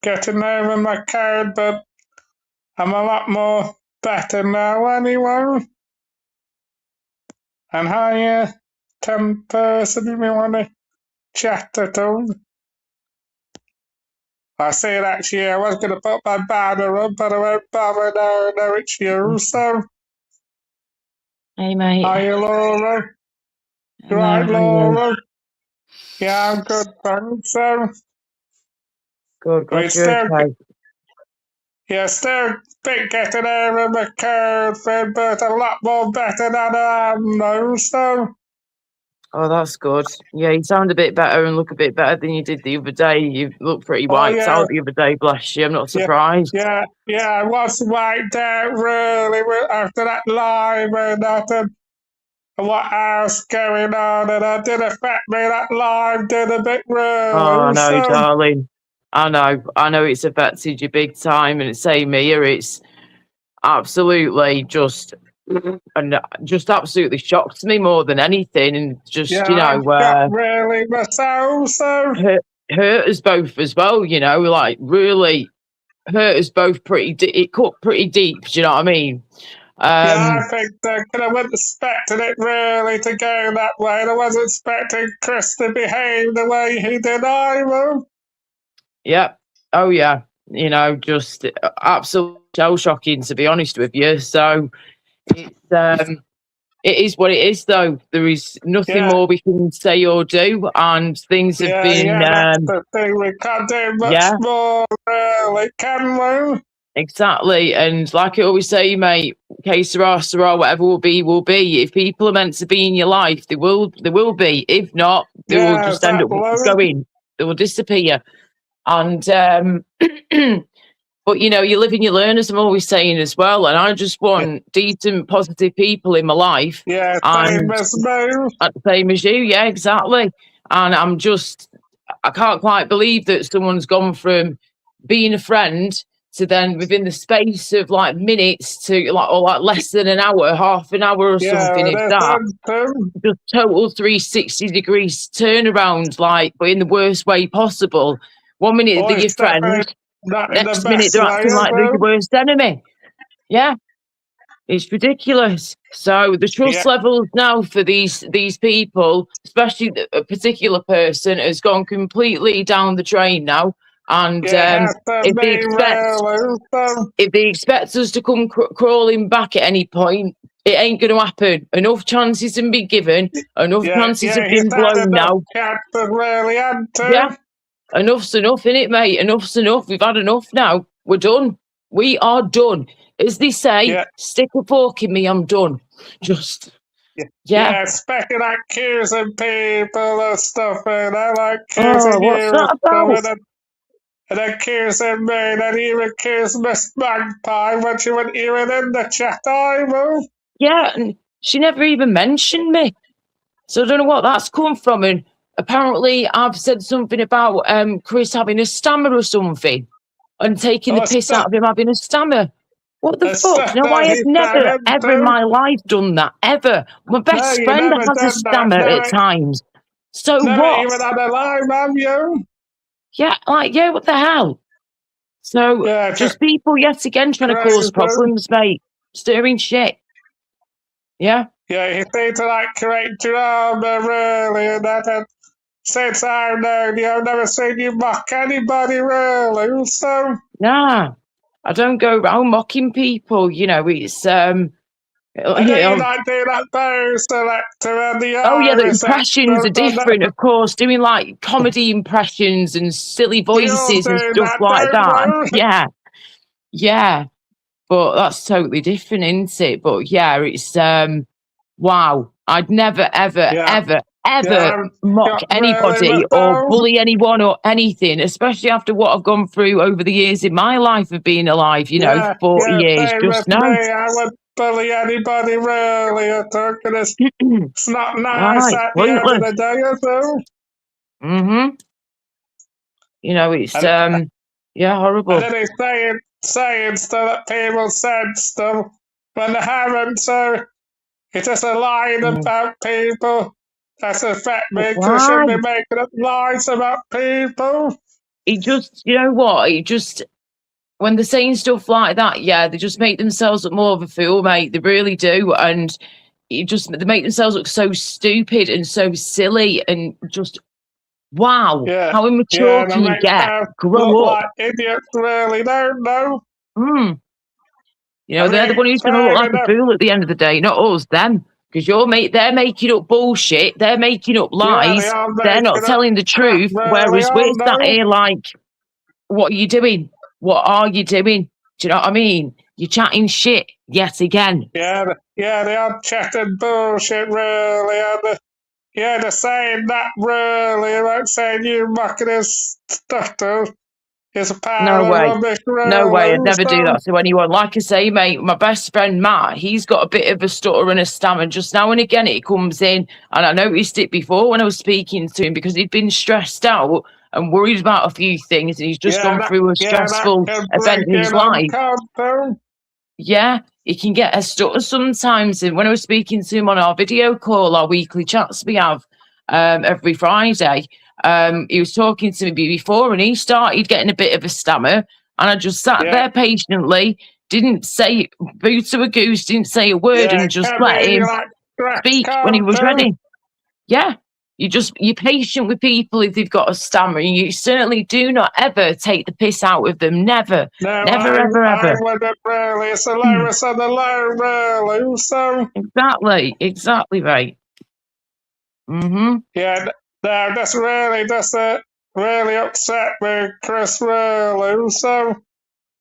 getting over my cold, but I'm a lot more better now anyway. And hi, 10 person, if you want to chat at all. I see it actually, I was going to put my banner up, but I won't bother now, no, it's you, so. Hey, mate. Are you, Laura? You right, Laura? Yeah, I'm good, thanks, so. Good, We glad you're still, okay. yeah, still bit getting over my cold thing, but a lot more better than I am now, so. Oh, that's good. Yeah, you sound a bit better and look a bit better than you did the other day. You looked pretty Oh, wiped yeah, out the other day, bless you. I'm not yeah, surprised. yeah, I was wiped out really after that live and that, and what else going on, and it did affect me, that live did a bit Oh, really, no, so. darling. I know it's affected you big time, and it's same here. It's absolutely just absolutely shocked me more than anything, and just Yeah, I'm shocked really myself, so. hurt us both as well. Like really hurt us both it cut pretty deep. Do you know what I mean? Yeah, I think that I wasn't expecting it really to go that way, and I wasn't expecting Chris to behave the way he did either. Yeah. Oh yeah. Just absolute shell shocking, to be honest with you. So it's it is what it is, though. There is nothing more we can say or do, and things have been That's the thing. We can't do much more, really, can we? Exactly. And like I always say, mate, que sera, whatever will be, will be. If people are meant to be in your life, they will be. If not, they will just end up going. They will disappear. And but you live and you learn, as I'm always saying as well. And I just want decent, positive people in my life. Yeah, same as you. Yeah, exactly. And I can't quite believe that someone's gone from being a friend to then within the space of like minutes to like less than an hour, half an hour or something, if that, just total 360 degrees turnaround, like, but in the worst way possible. 1 minute they're your friend, next minute they're acting like they're your worst enemy. Yeah, it's ridiculous. So the trust levels now for these people, especially a particular person, has gone completely down the drain now. And Yeah, it has to if they be expect really. So, if they expect us to come crawling back at any point, it ain't going to happen. Enough chances have been given. Enough chances have he's been had blown enough now. chances, really, hasn't Yeah, he? enough's enough, innit, mate? Enough's enough. We've had enough now. We're done. We are done. As they say, Yeah. stick a fork in me, I'm done. Just, yeah. Yeah, especially like accusing people and stuff, and I like Oh, accusing what's you that about? and stuff, and accusing me, and you accused Miss Magpie when she wasn't even in the chat either. Yeah, and she never even mentioned me. So I don't know what that's come from. And apparently I've said something about Chris having a stammer or something and taking the piss out of him having a stammer. What the fuck? No, I have never, ever in my life done that. Ever. My best friend has a stammer at times. So Never what? even had a line, have you? Yeah, like, yeah, what the hell? So just people yet again trying to cause problems, mate. Stirring shit. Yeah? Yeah, he seems to like create drama, really, and that. And since I've known you, I've never seen you mock anybody, really, so. Nah, I don't go around mocking people, you know, it's, I know you like doing that very selector and the oh yeah, the impressions are different, of course, doing like comedy impressions and silly voices and stuff like that. Yeah, but that's totally different, isn't it? But yeah, it's wow, I'd never ever mock anybody or bully anyone or anything, especially after what I've gone through over the years in my life of being alive, you know, 40 years. Just now, I would bully anybody, really. I think it's not nice at the end of the day, is it? Mm-hmm. You know, it's yeah, horrible. And then he's saying stuff that people said stuff when they haven't, so it's just a line about people. That's affect me because I shouldn't be making up lies about people. It just, you know what? It just, when they're saying stuff like that, yeah, they just make themselves look more of a fool, mate. They really do. And they make themselves look so stupid and so silly and just, wow. How immature can you get? Grow up. Like idiots really don't know. You know, they're the one who's going to look like a fool at the end of the day, not us, them. Because they're making up bullshit, they're making up lies, they're not telling the truth, whereas we're sat here like, what are you doing? What are you doing? Do you know what I mean? You're chatting shit yet again. Yeah, they are chatting bullshit, really. They're saying that, really, like saying you mocking his stuff, too. No way. No way. I'd never do that to anyone. Like I say, mate, my best friend Matt, he's got a bit of a stutter and a stammer. Just now and again it comes in. And I noticed it before when I was speaking to him because he'd been stressed out and worried about a few things. And he's just gone through a stressful event in his life. Yeah, he can get a stutter sometimes. And when I was speaking to him on our video call, our weekly chats we have every Friday, he was talking to me before and he started getting a bit of a stammer, and I just sat there patiently, didn't say boo to a goose, didn't say a word, and just let him speak when he was ready. Yeah, you're patient with people if they've got a stammer, and you certainly do not ever take the piss out of them. Never. Never, ever. I wouldn't really. It's the lowest of the low, really. So exactly right. Yeah, no, that's really upset me, Chris, really. So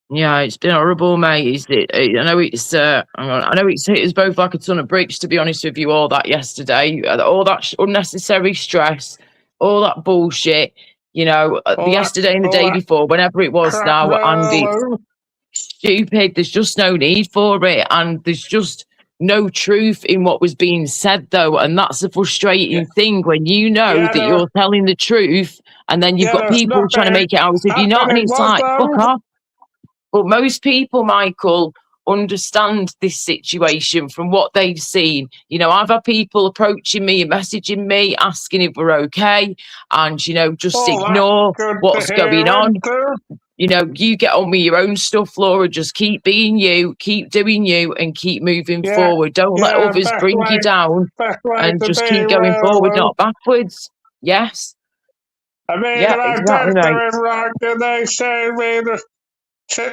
yeah, it's been horrible, mate. I know it's hit us both like a ton of bricks, to be honest with you. All that yesterday, all that unnecessary stress, all that bullshit. You know, yesterday and the day before, whenever it was now, and it's stupid. There's just no need for it, and there's just no truth in what was being said, though, and that's a frustrating thing when you know that you're telling the truth, and then you've got people trying to make it out as if you're not, and it's like, fuck off. But most people, Michael, understand this situation from what they've seen. You know, I've had people approaching me and messaging me, asking if we're okay, and, you know, just ignore what's going on. You know, you get on with your own stuff, Laura. Just keep being you, keep doing you, and keep moving forward. Don't let others bring you down, and just keep going forward, not backwards. Yes. I mean, Yeah, if I exactly, did do mate. it wrong, and they show me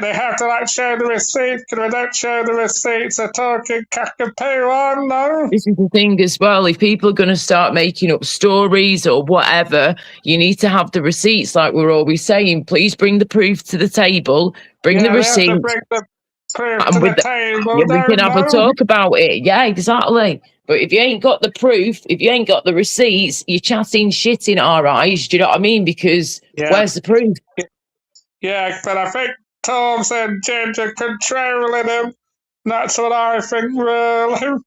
they have to like show the receipt, because if they don't show the receipts, they're talking cockapoo on, no? This is the thing as well. If people are going to start making up stories or whatever, you need to have the receipts, like we're always saying. Please bring the proof to the table, bring the Yeah, they have to receipts, bring the proof to and the with the, table, yeah, we can don't have a know? talk about it. Yeah, exactly. But if you ain't got the proof, if you ain't got the receipts, you're chatting shit in our eyes. Do you know what I mean? Because Yeah, where's the proof? yeah, but I think Tom's and Ginger controlling him. That's what I think, really.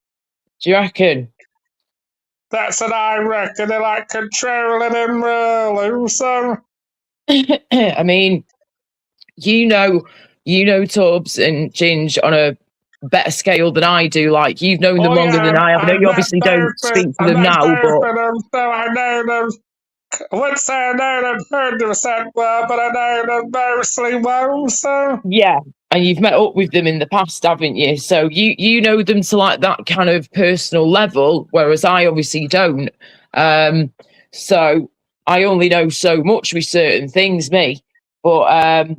Do you reckon? That's what I reckon. They're like controlling him, really. So, I mean, you know Tubbs and Ginge on a better scale than I do. Like, you've known them oh longer than yeah, I have. I know I've you met obviously don't both. speak to I've them met now, both but of them, so I know them. I wouldn't say I know them 100% well, but I know them mostly well. So, yeah. And you've met up with them in the past, haven't you? So you know them to like that kind of personal level, whereas I obviously don't. So I only know so much with certain things, me. But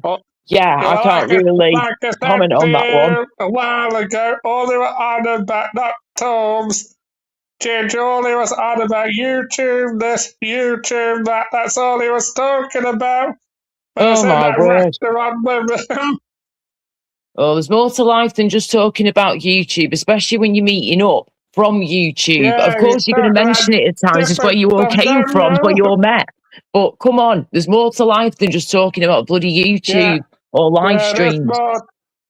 oh, yeah, I yeah, can't really like I said comment to on that one. you a while ago, all they were on about, not Tom's. Ginger, all he was on about YouTube, this, YouTube, that. That's all he was talking about. When I was Oh in my that word. restaurant with him. Oh, there's more to life than just talking about YouTube, especially when you're meeting up from YouTube. Of Yeah, he's course, you're going to talking about mention it at times. It's where different you all stuff, came don't from, where you? you all met. But come on, there's more to life than just talking about bloody Yeah, YouTube or live yeah, there's streams.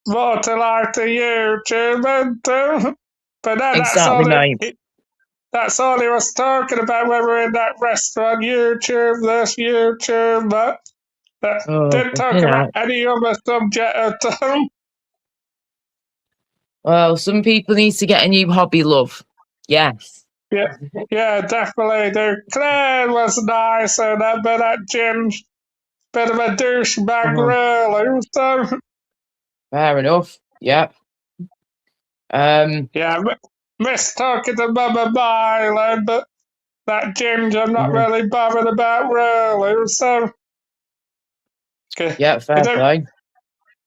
more to life to YouTube, and but no, Exactly, mate. that's all he was talking about when we were in that restaurant. YouTube, this, YouTube, that. That Oh, didn't talk flipping about out. any other subject at all. Well, some people need to get a new hobby, love. Yes. Yeah, yeah, definitely. The Claire was nice, and but that Jim's bit of a douchebag, Oh, really. So, fair enough. Yep. yeah, miss talking to Mama Mylan, but that Jim's I'm not Mhm. really bothered about, really. So, Yeah, fair play.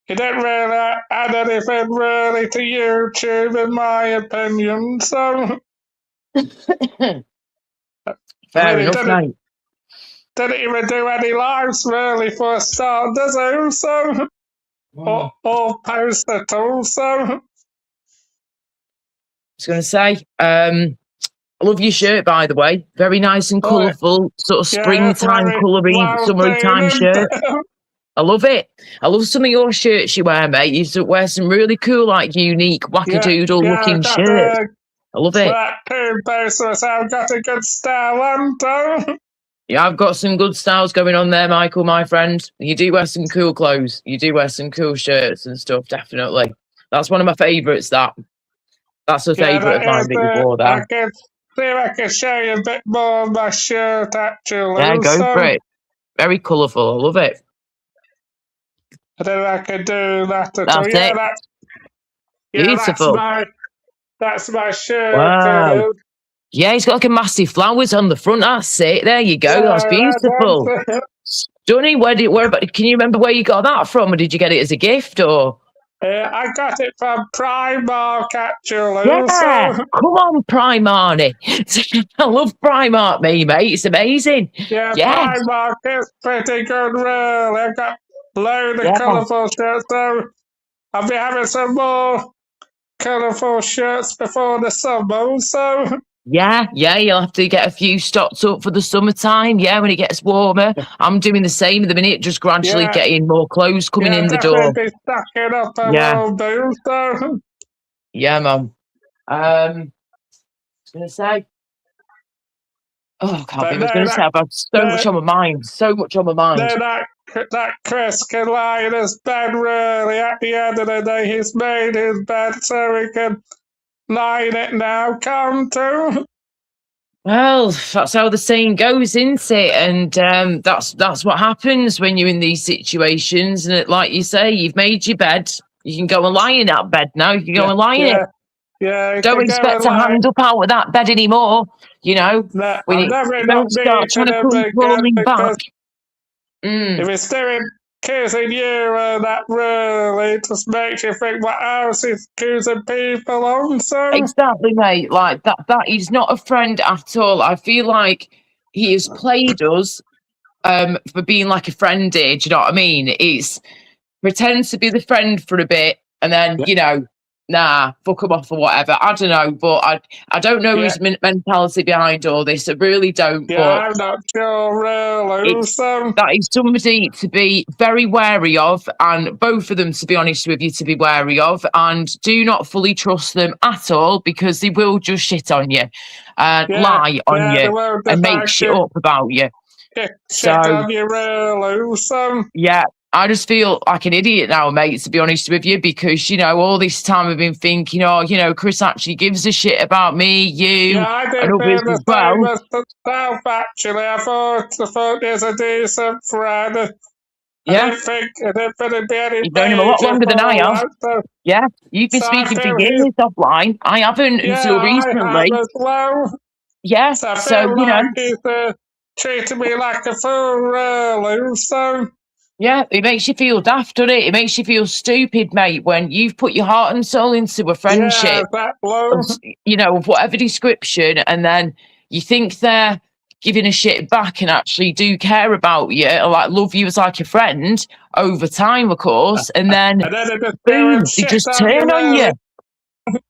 he didn't really add anything really to YouTube, in my opinion. So, I Fair mean, he enough, mate. didn't even do any lives really for a start, does he? So, Mm. or post at all. So, I was going to say, I love your shirt, by the way. Very nice and oh, colourful, sort of yeah, it's springtime, very coloury, well summery time seen. shirt. I love it. I love some of your shirts you wear, mate. You used to wear some really cool, like unique, yeah, wackadoodle yeah, looking I've got shirts. I love it. that too, basically, so I've got a good style on, too. Yeah, I've got some good styles going on there, Michael, my friend. You do wear some cool clothes. You do wear some cool shirts and stuff, definitely. That's one of my favourites, that. That's a Yeah, favourite of that mine is that you wore I there. can see if I can show you a bit more of my shirt, actually. Yeah, go So, for it. Very colourful. I love it. I don't know if I can do that at all. That's it. Yeah, Beautiful. that's my shirt. Wow. Yeah, he's got like a massive flowers on the front. That's it. There you go. Yeah, That's beautiful. Stunning. Where can you remember where you got that from? Or did you get it as a gift or? I got it from Primark, actually. Yeah, So, come on, Primark. I love Primark, mate. It's amazing. yeah, Yes. Primark is pretty good, really. I've got a load of Yeah. colourful shirts, so I'll be having some more colourful shirts before the summer. So, Yeah, you'll have to get a few stocked up for the summertime. Yeah, when it gets warmer. I'm doing the same at the minute, just gradually yeah, getting more clothes coming in the door. definitely be stocking up a Yeah. little bit. So, Yeah, man. I was gonna say. Oh, I can't think. I was going to say I've had so much on my mind. So much on my mind. that Chris can lie in his bed, really. At the end of the day, he's made his bed so he can lie in it now. Come to. Well, that's how the saying goes, isn't it? And that's what happens when you're in these situations. And like you say, you've made your bed. You can go and lie in that bed now. You can go and lie in it. Yeah, Don't expect to hand up out of that bed anymore. You know, No, when I'm never don't not start trying to meeting come him again crawling back. If it's doing accusing you that really just makes you think what else is accusing people on, so Exactly, mate. Like that is not a friend at all. I feel like he has played us for being like a friend here. Do you know what I mean? It's pretend to be the friend for a bit and then, you know, nah, fuck him off or whatever. I don't know, but I don't know his mentality behind all this. I really don't. yeah, But I'm not sure really, so that is somebody to be very wary of, and both of them, to be honest with you, to be wary of, and do not fully trust them at all, because they will just shit on you and lie on you and make shit up about you. Shit on you really, so yeah, I just feel like an idiot now, mate, to be honest with you, because, you know, all this time I've been thinking, oh, you know, Chris actually gives a shit about me, you, I did and others the as well. myself, actually. I thought he was a decent friend. Yeah. I didn't think it'd be any You've known him a lot longer than I have. so, yeah, you've been speaking for years offline. I haven't until recently. I have as well. Yeah, so I so, feel you like know. he's treating me like a fool, really, so yeah, it makes you feel daft, doesn't it? It makes you feel stupid, mate, when you've put your heart and soul into a friendship, you know, of whatever description, and then you think they're giving a shit back and actually do care about you, or like love you as like a friend over time, of course, and then boom, they just turn on you.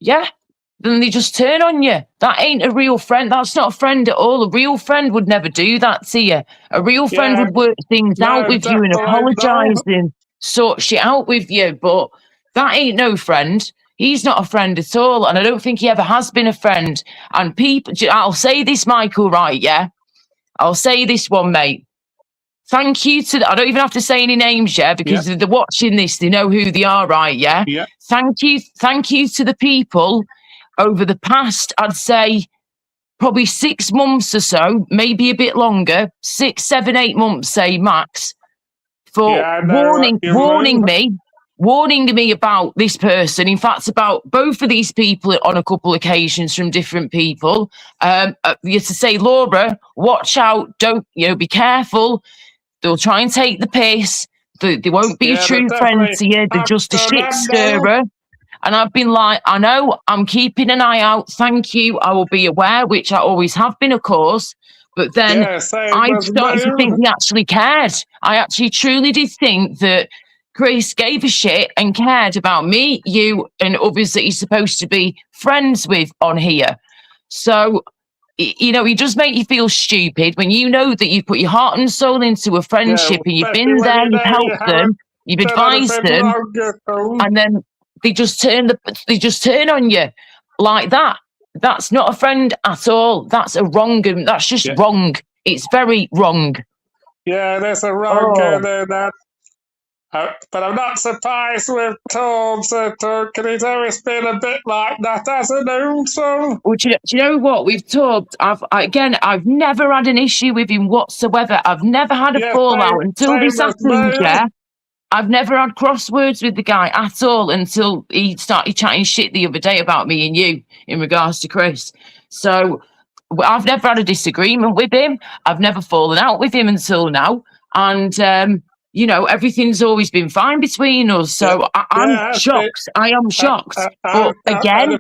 Yeah. Then they just turn on you. That ain't a real friend. That's not a friend at all. A real friend would never do that to you. A real friend would work things out with you and apologise and sort shit out with you. But that ain't no friend. He's not a friend at all. And I don't think he ever has been a friend. And people, I'll say this, Michael, right? Yeah. I'll say this one, mate. Thank you to, I don't even have to say any names, yeah, because if they're watching this, they know who they are, right? Yeah. Thank you to the people over the past, I'd say, probably 6 months or so, maybe a bit longer, 6, 7, 8 months, say max, for warning me about this person. In fact, about both of these people on a couple of occasions from different people. You to say, Laura, watch out, don't, you know, be careful. They'll try and take the piss. They won't be a true friend to you. They're just a shit stirrer. And I've been like, I know, I'm keeping an eye out. Thank you. I will be aware, which I always have been, of course. But then I started to think he actually cared. I actually truly did think that Chris gave a shit and cared about me, you, and others that he's supposed to be friends with on here. So, you know, he does make you feel stupid when you know that you've put your heart and soul into a friendship and you've been there, you've helped them, you've advised them, and then they just turn on you like that. That's not a friend at all. That's a wrong. That's just wrong. It's very wrong. Yeah, there's a wrong there. That. But I'm not surprised with Tom, because he's always been a bit like that, hasn't he? So. Well, do you know what? We've talked. I've never had an issue with him whatsoever. I've never had a fallout until this happened. Yeah. I've never had crosswords with the guy at all until he started chatting shit the other day about me and you in regards to Chris. So I've never had a disagreement with him. I've never fallen out with him until now. And, you know, everything's always been fine between us. So I'm shocked. I am shocked. But again,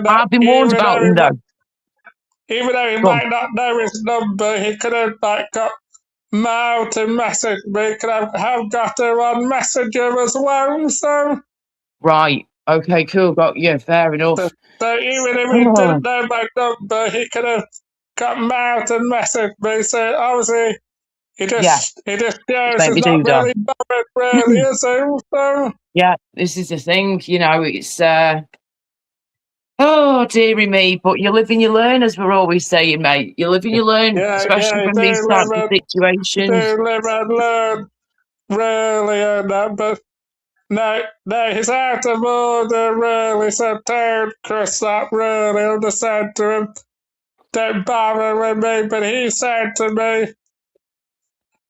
I've been warned about him, though. Even though he might not know his number, he could have got Mal to message me, could have got her on Messenger as well, so. Right, okay, cool, got you, fair enough. So even if he didn't know my number, he could have got Mal to message me, so obviously he just shows he's not really bothered, really, is he? So. Yeah, this is the thing, you know, it's, oh, dearie me, but you live and you learn, as we're always saying, mate. You live and you learn, especially from these types of situations. You live and learn, really, and that, but no, he's out of order, really, so tell Chris that, really, understand to him. Don't bother with me, but he said to me,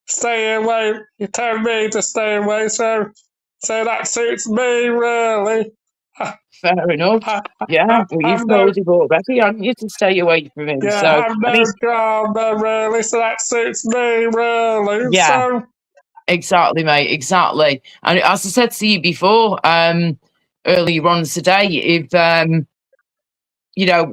stay away. He told me to stay away, so that suits me, really. Fair enough. Yeah, well, I've you've no, told him already, haven't you, to stay away from him? yeah, So, I've I no mean, drama really, so that suits me really. yeah, So exactly, mate, exactly. And as I said to you before, earlier on today, if you know,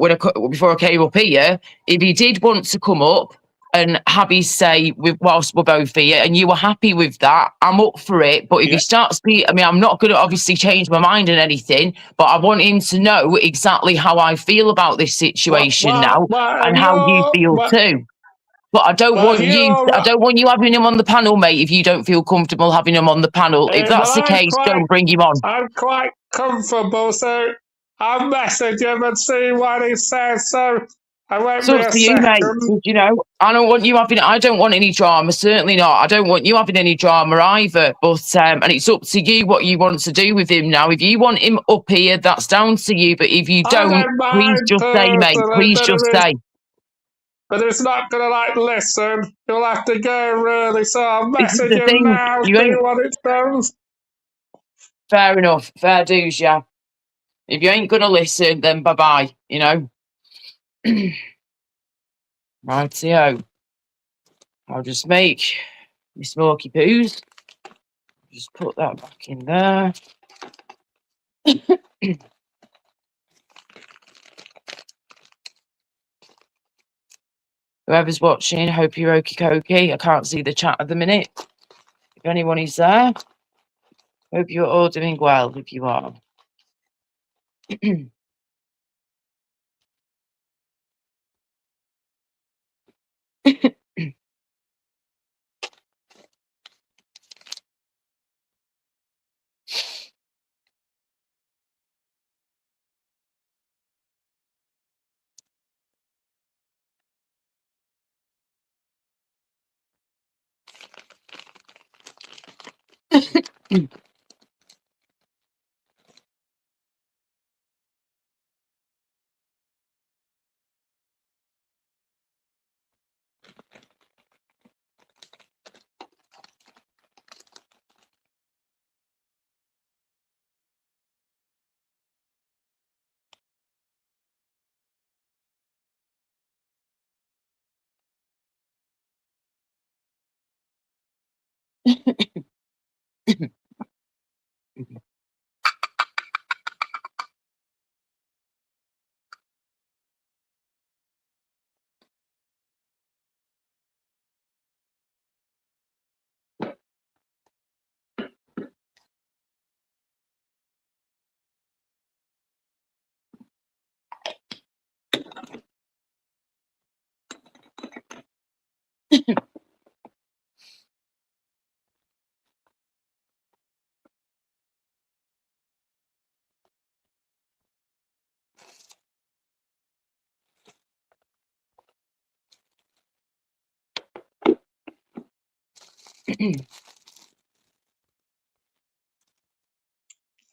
before I came up here, if he did want to come up and have his say with whilst we're both here, and you were happy with that, I'm up for it. But if he yeah, starts I mean, I'm not going to obviously change my mind and anything, but I want him to know exactly how I feel about this situation now and how you feel too. But I don't want you. I don't want you having him on the panel, mate. If you don't feel comfortable having him on the panel, if that's the case, don't bring him on. I'm quite comfortable, so I'll message him and see what he says. So I won't It's up to you, mate. You know, I don't want you having. I don't want any drama. Certainly not. I don't want you having any drama either. But and it's up to you what you want to do with him now. If you want him up here, that's down to you. But if you don't, please just say, mate. Please just say. But it's not going to like listen. You'll have to go really. So I'll message him now. See what it says. Fair enough. Fair dues, yeah. If you ain't gonna listen, then bye bye. You know. Rightio. I'll just make my smoky poos. Just put that back in there. Whoever's watching, hope you're okie-dokie. I can't see the chat at the minute. If anyone is there, hope you're all doing well, if you are.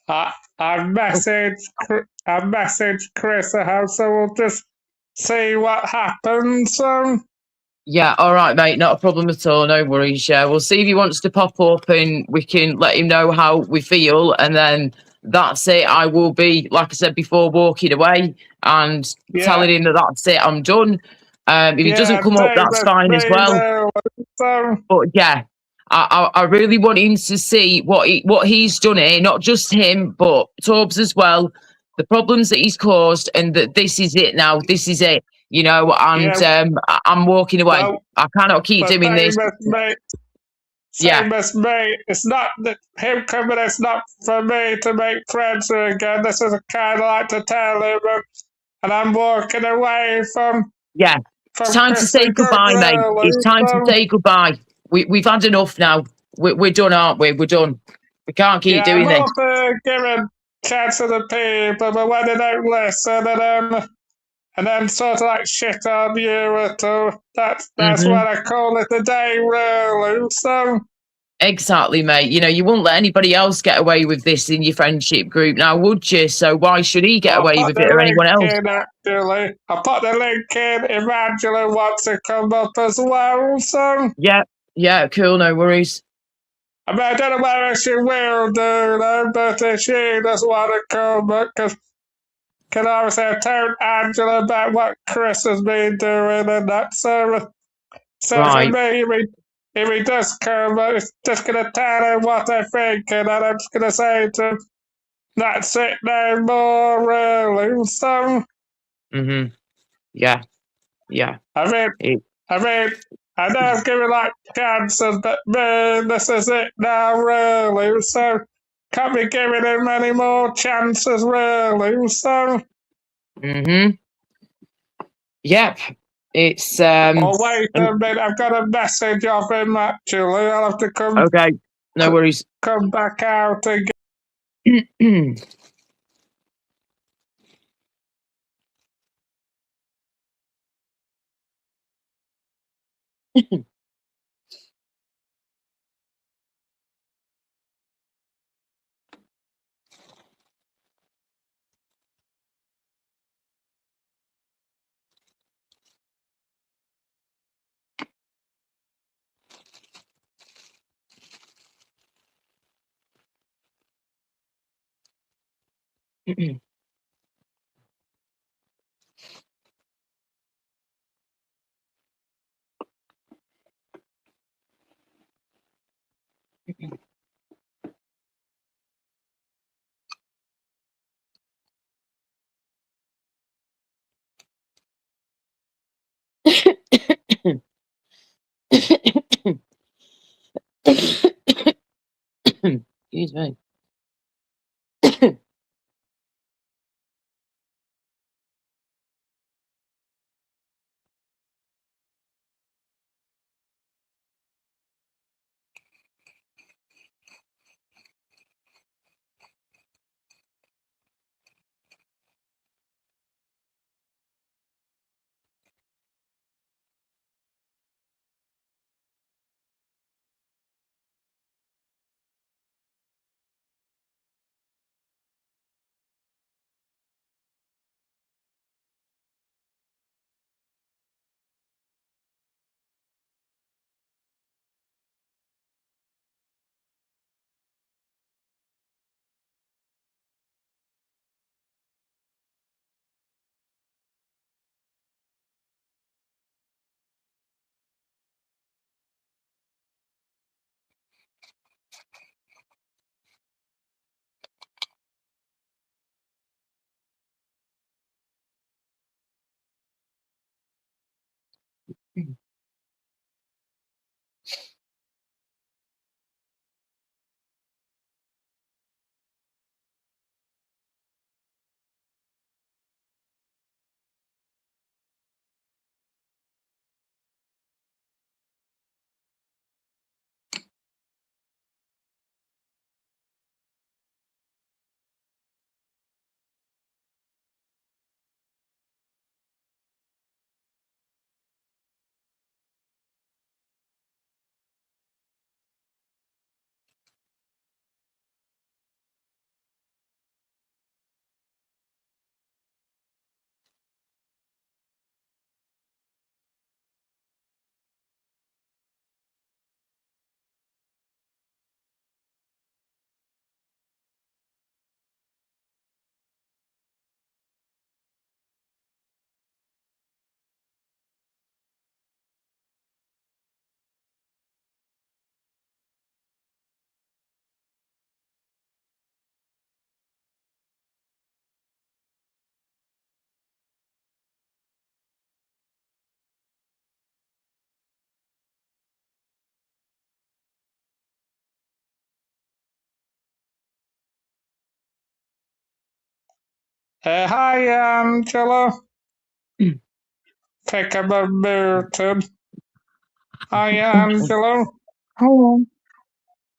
I messaged Chris how, so we'll just see what happens. Yeah, all right, mate. Not a problem at all. No worries. Yeah, we'll see if he wants to pop up and we can let him know how we feel. And then that's it. I will be, like I said before, walking away and telling him that that's it. I'm done. If he doesn't come up, that's fine as well. But yeah, I really want him to see what he's done here, not just him, but Torbs as well. The problems that he's caused, and that this is it now. This is it. You know, and I'm walking away. Well, I cannot keep doing this. Same as me. It's not that him coming. It's not for me to make friends again. This is kind of like to tell him, and I'm walking away from. Yeah, it's time to say goodbye, mate. It's time to say goodbye. We've had enough now. We're done, aren't we? We're done. We can't keep doing this. I'm giving chance to the people, but when they don't listen, and then sort of like shit on you at all. That's what I call it a day, really. So exactly, mate. You know, you wouldn't let anybody else get away with this in your friendship group now, would you? So why should he get away with it or anyone else? Actually, I'll put the link in if Angela wants to come up as well. So yeah, cool, no worries. I mean, I don't know whether she will do, though, but if she doesn't want to come, because obviously I told Angela about what Chris has been doing and that, so for Right. me, if he does come, I'm just going to tell him what I think, and then I'm just going to say to him, that's it no more, really, so... Yeah. Yeah. I mean, It, I know I've given like chances, but man, this is it now, really. So can't be giving him any more chances, really. So. Yep. It's Oh wait a minute, I've got a message of him actually. I'll have to okay. No worries. come back out again. Excuse me. Hi, Angela. Take him muted. Hi, Angela. Hello.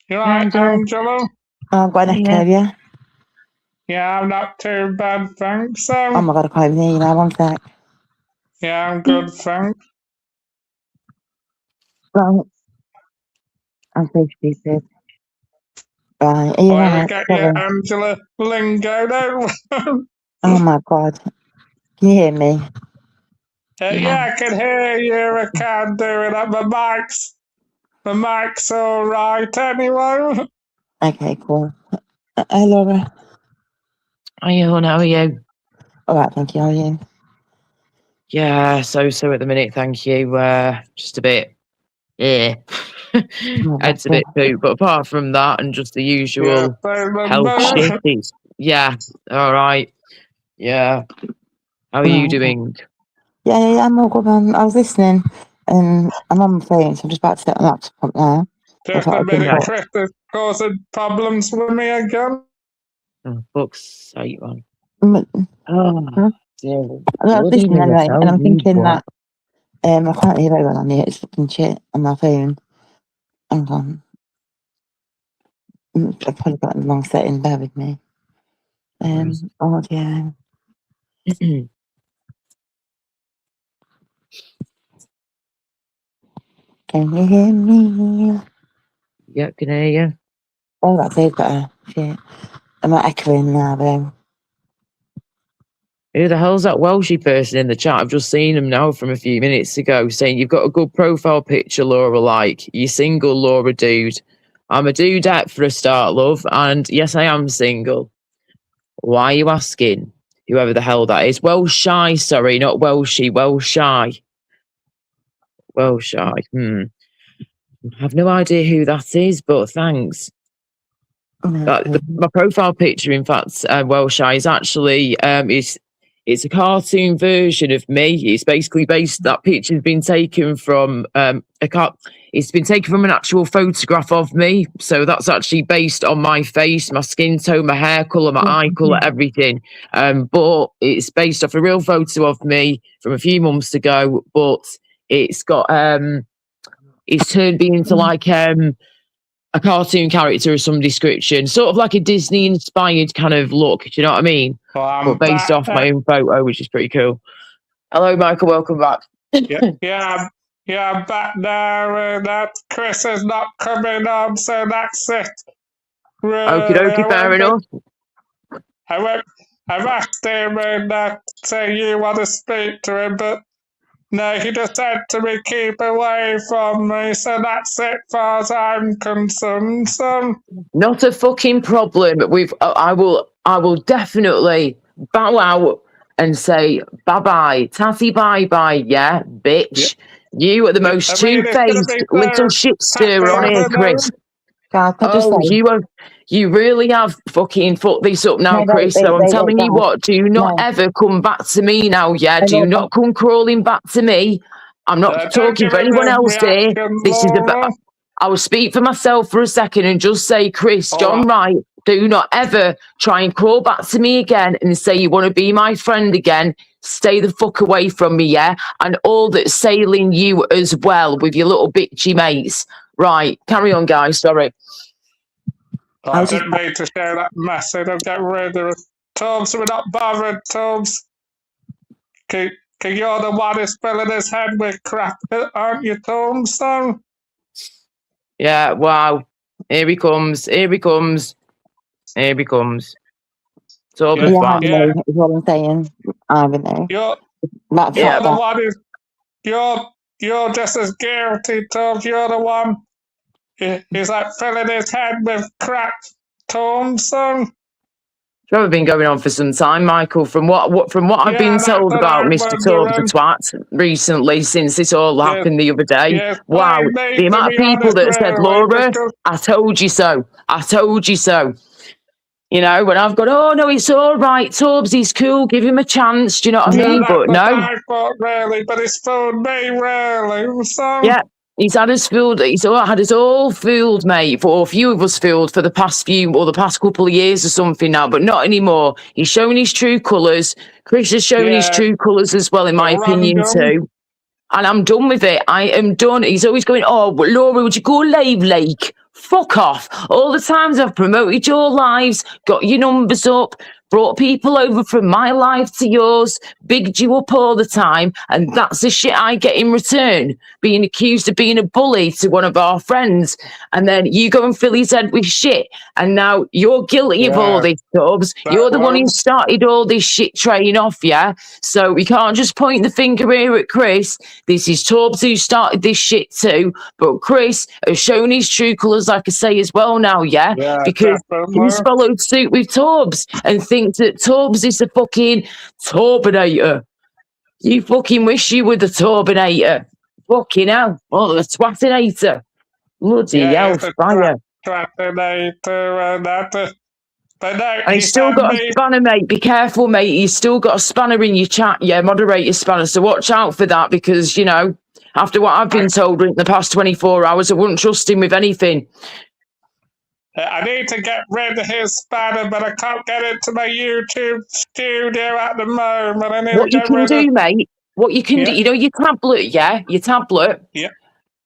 You right, Angela? I've got an echo, Yeah. yeah? Yeah, I'm not too bad, thanks. Oh my god, I can't even hear you now, one sec. Yeah, I'm good, thanks. Right. I'm so stupid. Right, are you Well, we right? get Sorry. your Angela lingo, don't we? Oh my god. Can you hear me? Yeah, I can hear you. I can't do it. My mic's the mic's all right anyway. Okay, cool. Hey, Laura. Hi, hon, how are you? All right, thank you. How are you? Yeah, so at the minute, thank you. Just a bit, yeah, it's a bit too. But apart from that, and just the usual health shit, it's all right. Yeah, how are you doing? Yeah, I'm all good, man. I was listening, and I'm on my phone, so I'm just about to set my laptop up now. Just a minute, Chris is causing problems with me again. Oh, fuck's sake, man. Oh, dear. I was listening anyway, and I'm thinking that I can't hear very well on here. It's fucking shit on my phone. Hang on. I've probably got the wrong setting. Bear with me. Audio. Can you hear me? Yeah, can hear you. Oh, that's way better. Shit. I'm not echoing now, though. Who the hell's that Welshie person in the chat? I've just seen him now from a few minutes ago saying you've got a good profile picture, Laura. Like, you single, Laura, dude. I'm a dudette for a start, love. And yes, I am single. Why are you asking? Whoever the hell that is. Welshie, sorry, not Welshie. Welshie. Welshie. I have no idea who that is, but thanks. My profile picture, in fact, Welshie, is actually it's a cartoon version of me. It's basically that picture's been taken from it's been taken from an actual photograph of me. So that's actually based on my face, my skin tone, my hair colour, my eye colour, everything. But it's based off a real photo of me from a few months ago, but it's got it's turned me into like a cartoon character of some description, sort of like a Disney inspired kind of look. Do you know what I mean? But based off my own photo, which is pretty cool. Hello, Michael. Welcome back. Yeah, I'm back now, and that Chris is not coming on, so that's it. Okie dokie, fair enough. I've asked him and say you want to speak to him, but no, he just said to me, keep away from me, so that's it far as I'm concerned. So not a fucking problem. I will definitely bow out and say bye-bye, tatty bye-bye, yeah, bitch. Yeah. You are the most two-faced little shit stirrer on here, Chris. You really have fucking fucked this up now, Chris. So I'm telling you what, do not ever come back to me now, yeah? Do not come crawling back to me. I'm not talking for anyone else here. This is about. I will speak for myself for a second and just say, Chris, John Wright, do not ever try and crawl back to me again and say you want to be my friend again. Stay the fuck away from me, yeah? And all that's sailing you as well with your little bitchy mates. Right, carry on, guys. Sorry. I didn't mean to share that message. I'll get rid of it. Tubbs, we're not bothered, Tubbs. You're the one who's filling his head with crap, aren't you, Tubbs? So? Yeah, wow. Here he comes. Here he comes. Here he comes. So is what I'm saying. I don't know. You're the one who's you're just as guilty, Tubbs. You're the one. He's like filling his head with crap, Thompson. It's probably been going on for some time, Michael. From what I've been told about Mr. Tubbs the twat recently, since this all happened the other day. Wow, the amount of people that said, Laura, I told you so. I told you so. You know, when I've got, oh no, it's all right, Tubbs, he's cool, give him a chance. Do you know what I mean? But no, I thought really, but it's fooled me really. So yeah. He's had us fooled. He's had us all fooled, mate. Or a few of us fooled for the past couple of years or something now, but not anymore. He's showing his true colours. Chris has shown his true colours as well, in my opinion, too. And I'm done with it. I am done. He's always going, oh, Laura, would you go live, like? Fuck off. All the times I've promoted your lives, got your numbers up, brought people over from my life to yours, bigged you up all the time, and that's the shit I get in return, being accused of being a bully to one of our friends, and then you go and fill his head with shit, and now you're guilty of all this, Tubbs. You're the one who started all this shit train off, yeah? So we can't just point the finger here at Chris. This is Tubbs who started this shit too, but Chris has shown his true colours, like I say, as well now, yeah? Because he's followed suit with Tubbs and thinks that Tubbs is the fucking Turbinator. You fucking wish you were the Turbinator. Fucking hell. Oh, the Twatinator. Bloody hell, fire. And he's still got a spanner, mate. Be careful, mate. He's still got a spanner in your chat. Yeah, moderator spanner. So watch out for that because, you know, after what I've been told in the past 24 hours, I wouldn't trust him with anything. I need to get rid of his spanner, but I can't get into my YouTube studio at the moment. What you can do, mate, what you can do, you know your tablet, yeah? Your tablet? Yeah.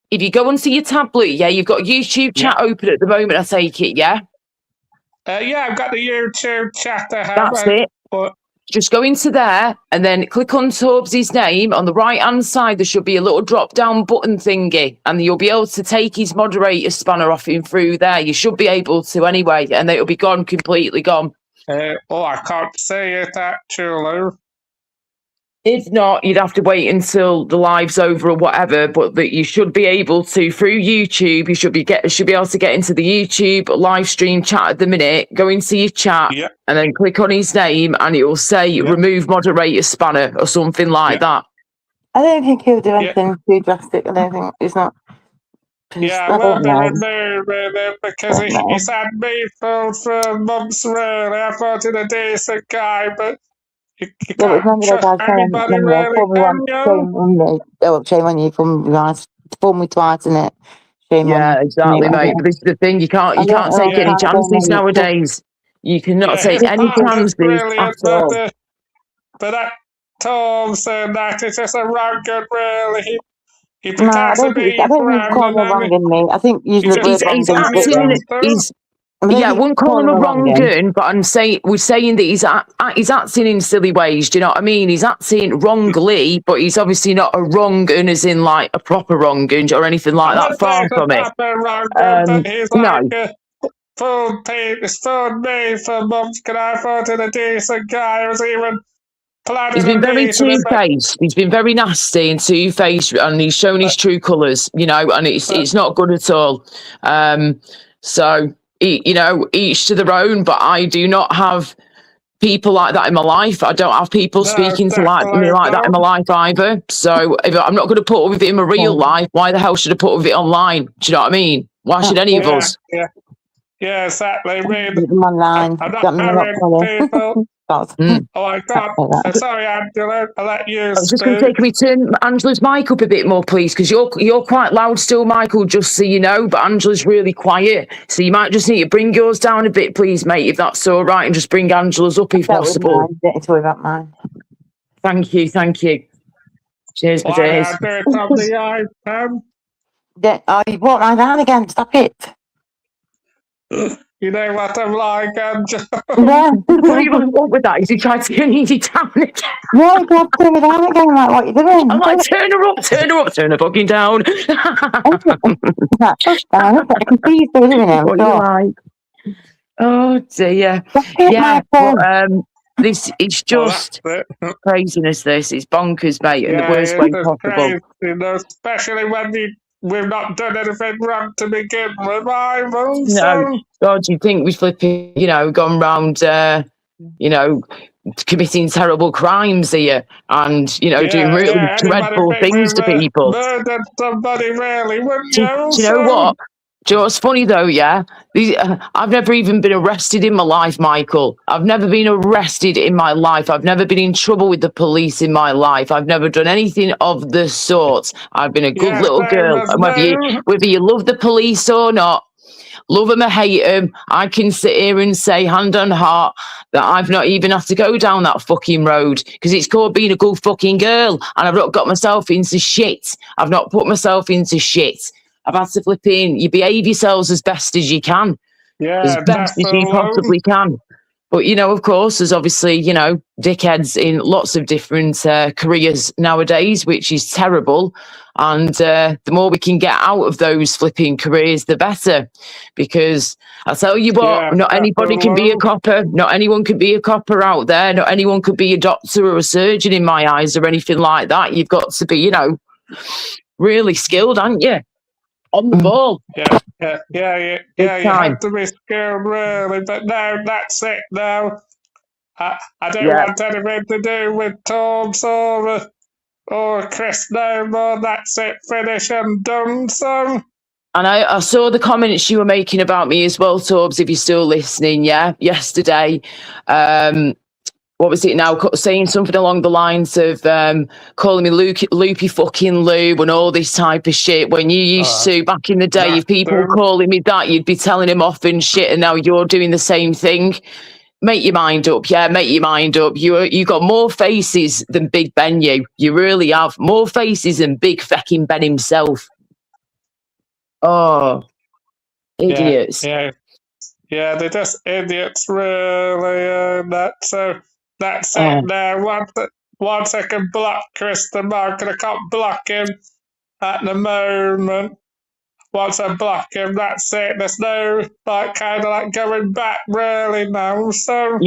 If you go onto your tablet, yeah, you've got YouTube chat open at the moment, I take it, yeah? Yeah, I've got the YouTube chat. That's it. Just go into there and then click on Tubbs' name. On the right-hand side, there should be a little drop-down button thingy, and you'll be able to take his moderator spanner off him through there. You should be able to anyway, and it'll be gone, completely gone. I can't see it, actually. If not, you'd have to wait until the live's over or whatever, but that you should be able to, through YouTube, you should be able to get into the YouTube live stream chat at the minute, go into your chat, and then click on his name, and it will say remove moderator spanner or something like that. I don't think he'll do anything too drastic. I don't think it's not. Yeah, I will be removing it because he's had me for months, really. I thought he was a decent guy, but you can't trust anybody, really, shame on you, fooled me twice, isn't it? Exactly, mate. But this is the thing, you can't take any chances nowadays. You cannot take any chances at all. But that Tubbs and that is just a wrong good, really. He I don't think he's calling him wronging me. I think using the word I wouldn't call him a wrong gun, but we're saying that he's acting in silly ways. Do you know what I mean? He's acting wrongly, but he's obviously not a wrong gun, as in like a proper wrong gun or anything like that. Far from it. He's like he's fooled me for months. Can I thought him a decent guy? I was even. He's been very two-faced. He's been very nasty and two-faced, and he's shown his true colours. You know, and it's not good at all. So. You know, each to their own, but I do not have people like that in my life. I don't have people speaking to me like that in my life either. So if I'm not going to put up with it in my real life, why the hell should I put up with it online? Do you know what I mean? Why should any of us? Yeah, exactly. I'm not people. Oh my God! Sorry, Angela. I'll let you. I was just going to take me turn Angela's mic up a bit more, please, because you're quite loud still, Michael. Just so you know, but Angela's really quiet, so you might just need to bring yours down a bit, please, mate, if that's all right, and just bring Angela's up if possible. Don't need to worry about mine. Thank you. Cheers, for days. I do it on the iPad. You brought mine down again. Stop it. You know what I'm like, Angela. Yeah. What are you want with that? Is he trying to get you down again? Yeah, you have to turn me down again. Like, what are you doing? I'm like, turn her fucking down. I can see you doing it. What you like? Oh dear. Yeah, but this it's just craziness. This is bonkers, mate, in the worst way possible. Crazy, you know, especially when we've not done anything wrong to begin with, either. No, God, you think we've flipping, gone round, committing terrible crimes here and, doing really dreadful things to people. Murdered somebody, really, wouldn't you? Do you know what? Do you know what's funny, though, yeah? I've never even been arrested in my life, Michael. I've never been arrested in my life. I've never been in trouble with the police in my life. I've never done anything of the sort. I've been a good little girl. And whether you love the police or not, love them or hate them, I can sit here and say, hand on heart, that I've not even had to go down that fucking road because it's called being a good fucking girl. And I've not got myself into shit. I've not put myself into shit. I've had to flip in. You behave yourselves as best as you can. Yeah, as best as you possibly can. But, you know, of course, there's obviously, you know, dickheads in lots of different careers nowadays, which is terrible. And the more we can get out of those flipping careers, the better. Because I'll tell you what, not anybody can be a copper. Not anyone can be a copper out there. Not anyone could be a doctor or a surgeon in my eyes or anything like that. You've got to be, you know, really skilled, aren't you? On the ball. Yeah, you have to be skilled, really. But no, that's it now. I don't want anything to do with Torbs or Chris no more. That's it, finish and done, so. And I saw the comments you were making about me as well, Torbs, if you're still listening, yesterday. What was it now? Saying something along the lines of calling me loopy fucking Lou and all this type of shit. When you used to, back in the day, if people were calling me that, you'd be telling him off and shit, and now you're doing the same thing. Make your mind up, make your mind up. You got more faces than Big Ben, you really have. More faces than Big fucking Ben himself. Oh, idiots. Yeah, they're just idiots, really. That's it now. Once I can block Chris the Market, I can't block him at the moment. Once I block him, that's it. There's no kind of going back really now. So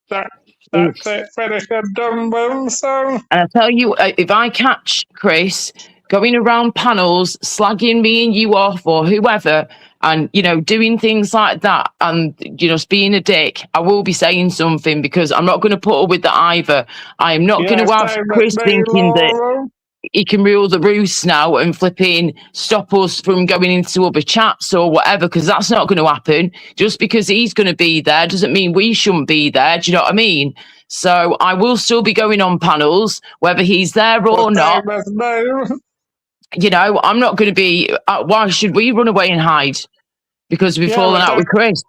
that's it. Finished and done with. So. And I tell you, if I catch Chris going around panels, slagging me and you off or whoever, and, you know, doing things like that and, you know, being a dick, I will be saying something because I'm not going to put up with that either. I am not going to have Chris thinking that he can rule the roost now and flipping stop us from going into other chats or whatever, because that's not going to happen. Just because he's going to be there doesn't mean we shouldn't be there. Do you know what I mean? So I will still be going on panels, whether he's there or not. You know, I'm not going to be. Why should we run away and hide? Because we've fallen out with Chris.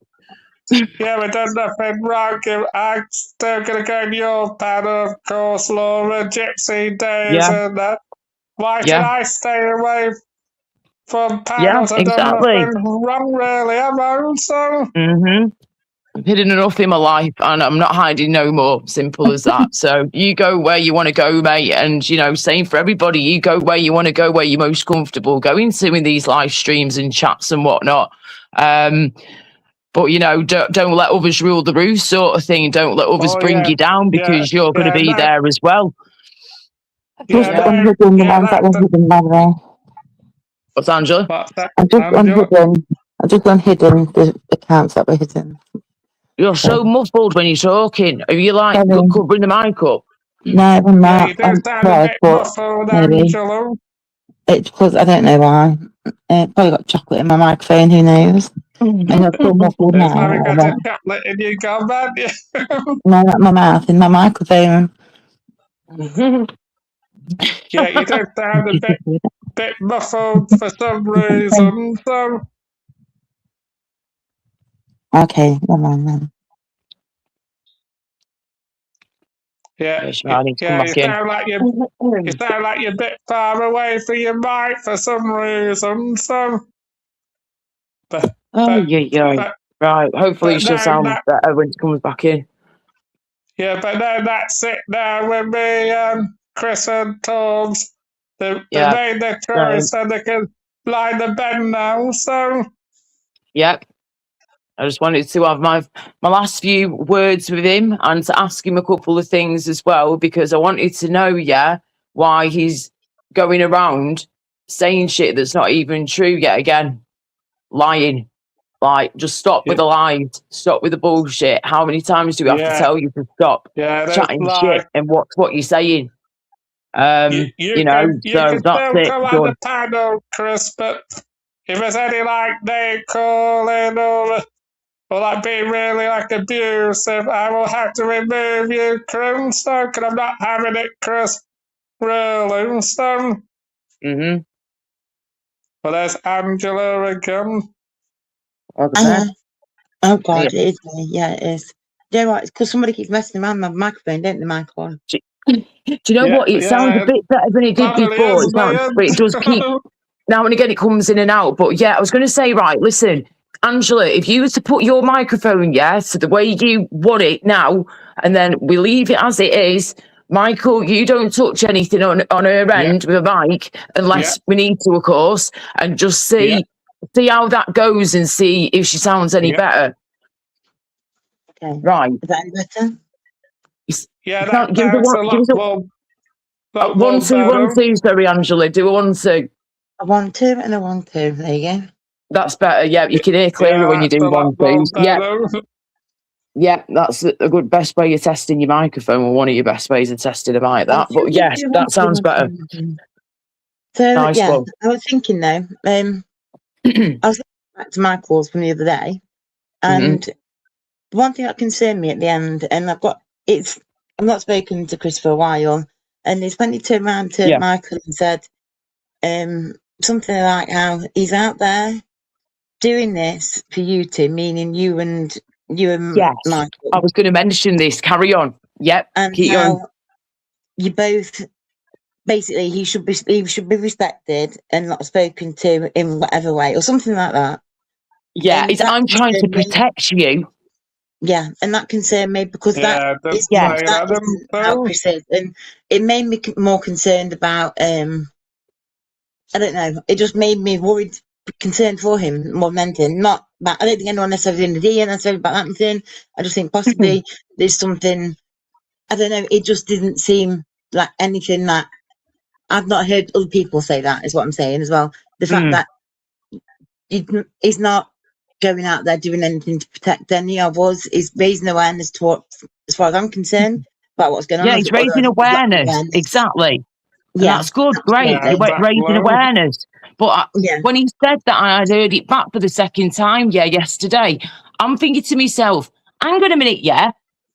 Yeah, we done nothing wrong. I'm still going to go on your panel, of course, Laura, Gypsy Days and that. Why should I stay away from panels? I've done nothing wrong, really, am I? So. I've hidden enough in my life and I'm not hiding no more. Simple as that. So you go where you want to go, mate. And, you know, same for everybody. You go where you want to go, where you're most comfortable going to in these live streams and chats and whatnot. But, you know, don't let others rule the roost sort of thing. Don't let others bring you down because you're going to be there as well. Just unhidden the ones that were hidden, by the way. What's Angela? I just unhidden the accounts that were hidden. You're so muffled when you're talking. Are you like covering the mic up? No, I'm not. I'm sorry, but maybe. It's because I don't know why. Probably got chocolate in my microphone, who knows? And I feel muffled now. Chocolate in your gum, haven't you? No, not my mouth, in my microphone. Yeah, you do sound a bit muffled for some reason, so. Okay, never mind then. Yeah, you sound like you're a bit far away from your mic for some reason, so. Right, hopefully it should sound better when it comes back in. Yeah, but no, that's it now with me, Chris and Torbs. They made their choice and they can lie the bed now, so. Yep. I just wanted to have my last few words with him and to ask him a couple of things as well, because I wanted to know, why he's going around saying shit that's not even true yet again. Lying. Like, just stop with the lies. Stop with the bullshit. How many times do we have to tell you to stop chatting shit and what you're saying? You know, so that's it. Come on the panel, Chris, but if there's any name calling or being really abusive, I will have to remove you, Chris, because I'm not having it, Chris. Really, so. Well, there's Angela again. Okay. Oh, God, it is me. Yeah, it is. Yeah, right, it's because somebody keeps messing around my microphone, don't they, Michael? Do you know what? It sounds a bit better than it did before. But it does keep... Now and again, it comes in and out. But, I was going to say, right, listen... Angela, if you were to put your microphone, to the way you want it now, and then we leave it as it is, Michael, you don't touch anything on her end with a mic, unless we need to, of course, and just see how that goes and see if she sounds any better. Okay. Right. Is that any better? Yeah, that's a lot more. 1 2 1 2. Sorry, Angela. Do a 1 2. A 1 2 and a 1 2. There you go. That's better. Yeah, you can hear clearer when you do 1 2. Yeah, that's a good best way of testing your microphone, or one of your best ways of testing a mic. That, but yes, that sounds better. So nice one. I was thinking though. I was listening back to my calls from the other day, and one thing that concerned me at the end, and I've not spoken to Chris for a while, and he's when he turned around to Michael and said something like how he's out there doing this for you two, meaning you and Michael. I was going to mention this. Carry on. Yep. And keep how going. You both basically he should be respected and not spoken to in whatever way or something like that. Yeah, I'm trying to protect you. Yeah, and that concerned me because that isn't how Chris is, and it made me more concerned about. I don't know. It just made me worried, concerned for him more than anything. Not about. I don't think anyone necessarily in the DM necessarily about that thing. I just think possibly there's something. I don't know. It just didn't seem like anything that I've not heard other people say. That is what I'm saying as well. The fact that he's not going out there doing anything to protect any of us, is raising awareness to what, as far as I'm concerned, about what's going on. Yeah, he's raising awareness. Exactly. And that's good, great. Raising awareness. But when he said that, I heard it back for the second time, yesterday. I'm thinking to myself, hang on a minute,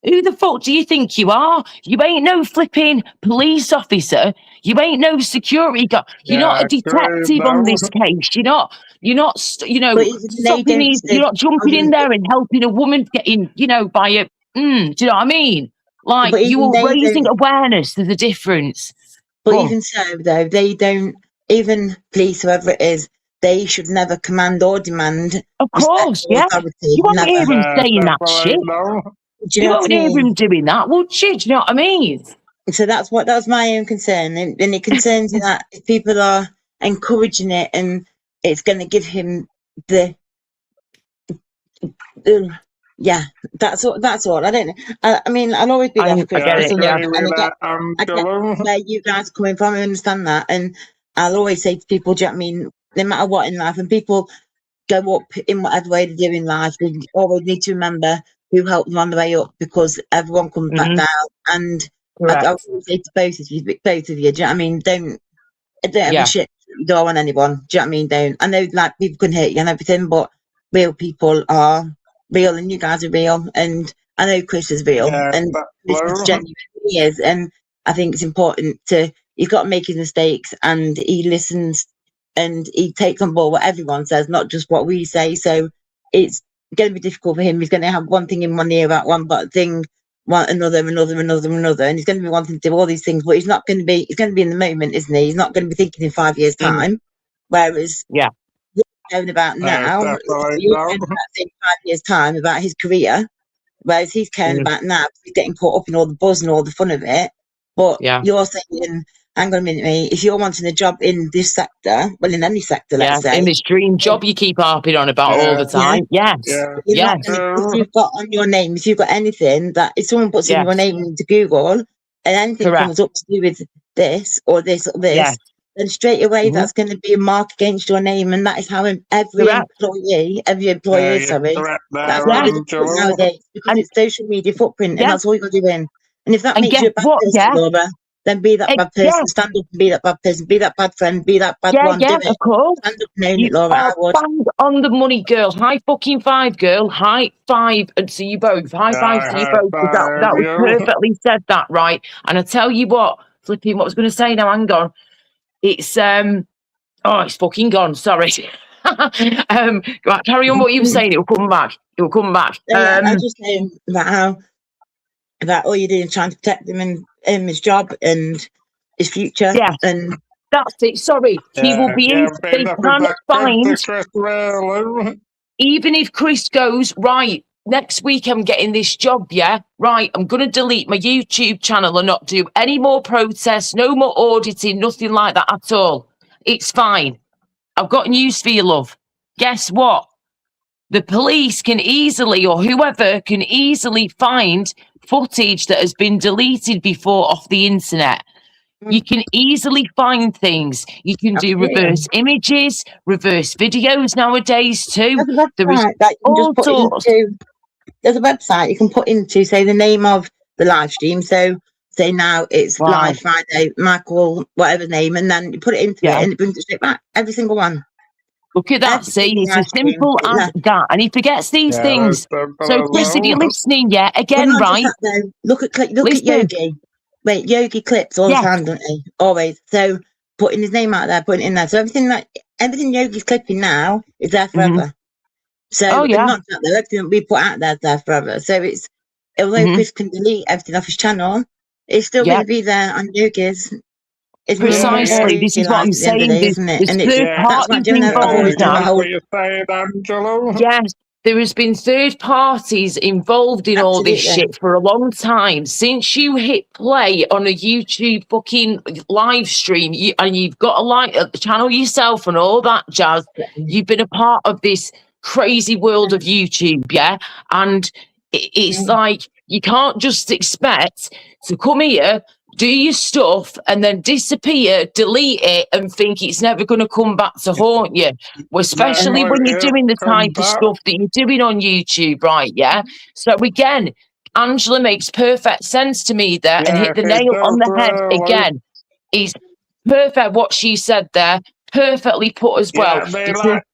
who the fuck do you think you are? You ain't no flipping police officer. You ain't no security guard. You're not a detective on this case. You're not, stopping these. You're not jumping in there and helping a woman getting, by a. Do you know what I mean? Like, you are raising awareness. There's a difference. But even so, though, they don't. Even police, whoever it is, they should never command or demand. Of course, authority. You won't hear him saying that shit. You won't hear him doing that, would you? Do you know what I mean? So that was my own concern, and it concerns me that if people are encouraging it, and it's going to give him the that's all. I don't know. I mean, I'll always be there for Chris. I get where you guys are coming from. I understand that, and I'll always say to people, do you know what I mean? No matter what in life, and people go up in whatever way they do in life, we always need to remember who helped them on the way up, because everyone comes back down. And I would say to both of you, do you know what I mean? Don't have a shit door on anyone. Do you know what I mean? Don't. I know like people can hurt you and everything, but real people are real, and you guys are real, and I know Chris is real, and this is genuine. He is, and I think it's important he's got to make his mistakes, and he listens and he takes on board what everyone says, not just what we say. So it's going to be difficult for him. He's going to have one thing in one ear about one thing, another, and he's going to be wanting to do all these things, but he's going to be in the moment, isn't he? He's not going to be thinking in 5 years' time. Whereas you're knowing about now, you're knowing about in 5 years' time about his career, whereas he's caring about now. He's getting caught up in all the buzz and all the fun of it. But you're saying, hang on a minute, mate, if you're wanting a job in this sector, well, in any sector, let's say. In this dream job you keep harping on about all the time. If you've got on your name, if you've got anything that, if someone puts in your name into Google and anything comes up to do with this or this or this, then straight away that's going to be a mark against your name. And that is how every employer, that's what they do nowadays, because it's social media footprint, and that's all you're doing. And if that makes you a bad person, Laura, then be that bad person. Stand up and be that bad person. Be that bad friend. Be that bad one. Yeah, of course. Stand up and own it, Laura. I would. Bang on the money, girl. High fucking five, girl. High five, and to you both. High five to you both. That was perfectly said. That right. And I tell you what, flipping. What I was going to say now. Hang on. It's it's fucking gone. Sorry. Right, carry on what you were saying. It will come back. I was just saying about all you're doing, trying to protect him and his job and his future. And that's it. Sorry, he will be in. They cannot find. even if Chris goes, right, next week I'm getting this job, yeah? Right, I'm going to delete my YouTube channel and not do any more protests, no more auditing, nothing like that at all. It's fine. I've got news for you, love. Guess what? The police can easily, or whoever can easily find footage that has been deleted before off the internet. You can easily find things. You can do reverse images, reverse videos nowadays too. There is all sorts. There's a website you can put into, say, the name of the live stream. So say now it's Live Friday, Michael, whatever name, and then you put it into it and it brings it straight back. Every single one. Look at that. See, it's as simple as that. And he forgets these things. So, Chris, if you're listening, again, right? Look at Yogi. Wait, Yogi clips all the time, don't he? Always. So putting his name out there, putting it in there. So everything Yogi's clipping now is there forever. So not out there, everything we put out there is there forever. So it's, although Chris can delete everything off his channel, it's still going to be there on Yogi's. Precisely, this is what I'm saying. There's third parties involved now. Yes, there has been third parties involved in all this shit for a long time. Since you hit play on a YouTube fucking live stream, and you've got a channel yourself and all that jazz, you've been a part of this crazy world of YouTube, yeah? And it's like, you can't just expect to come here, do your stuff, and then disappear, delete it, and think it's never going to come back to haunt you. Especially when you're doing the type of stuff that you're doing on YouTube, right? Yeah. So again, Angela makes perfect sense to me there, and hit the nail on the head again. It's perfect what she said there. Perfectly put as well.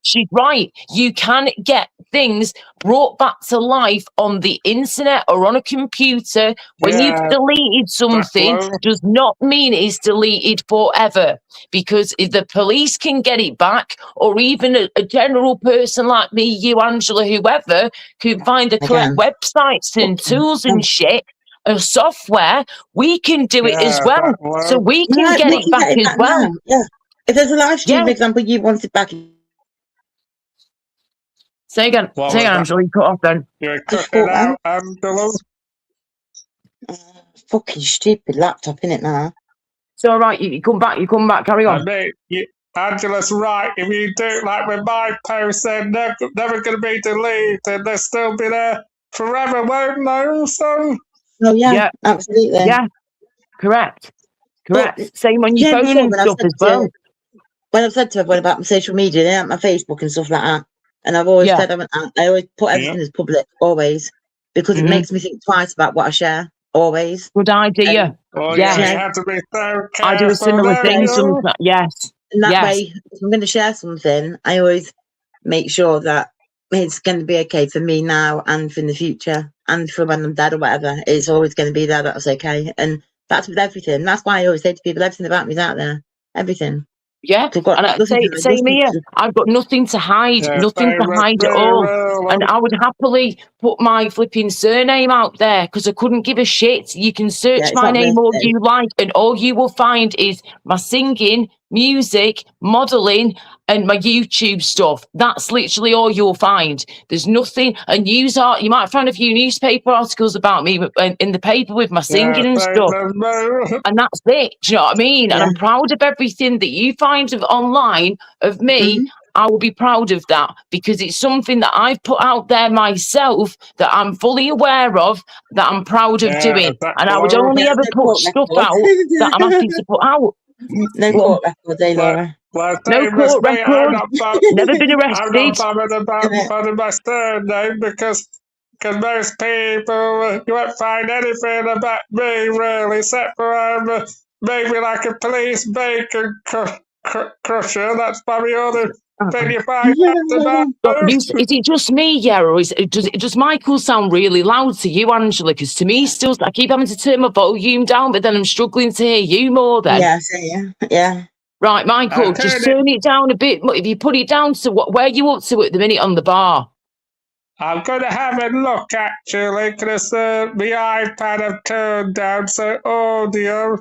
She's right. You can get things brought back to life on the internet or on a computer. When you've deleted something, does not mean it's deleted forever, because if the police can get it back, or even a general person like me, you, Angela, whoever, can find the correct websites and tools and shit, and software, we can do it as well. So we can get it back as well. Yeah. If there's a live stream, for example, you want it back. Say again, Angela, you cut off then. Fucking stupid laptop, innit now? It's all right, you come back, carry on. Angela's right. If you do it like with my posts, they're never going to be deleted. They'll still be there forever, won't they? So. Oh, yeah, absolutely. Yeah, correct. Same on your phone and stuff as well. When I've said to everyone about my social media, my Facebook and stuff like that, and I've always said I always put everything as public, always, because it makes me think twice about what I share, always. Good idea. You have to be so careful. I do a similar thing sometimes. Yes. And that way, if I'm going to share something, I always make sure that it's going to be okay for me now and for in the future, and for when I'm dead or whatever. It's always going to be there. That's okay. And that's with everything. That's why I always say to people, everything about me is out there. Everything. Yeah, and same here. I've got nothing to hide, nothing to hide at all. And I would happily put my flipping surname out there, because I couldn't give a shit. You can search my name all you like, and all you will find is my singing, music, modelling, and my YouTube stuff. That's literally all you'll find. There's nothing. And you might find a few newspaper articles about me in the paper with my singing and stuff. And that's it. Do you know what I mean? Yeah. And I'm proud of everything that you find online of me. I will be proud of that, because it's something that I've put out there myself, that I'm fully aware of, that I'm proud of doing. And I would only ever put stuff out that I'm happy to put out. No court record, Laura. No court record. Never been arrested. I'm not about my surname, because most people, you won't find anything about me really, except for maybe like a police bacon crusher. That's probably all the thing you find out about. Is it just me, or does Michael sound really loud to you, Angela? Because to me, still, I keep having to turn my volume down, but then I'm struggling to hear you more then. Yeah. Right, Michael, just turn it down a bit. If you put it down to where you up to at the minute on the bar? I'm going to have a look, actually, because my iPad I've turned down, so audio.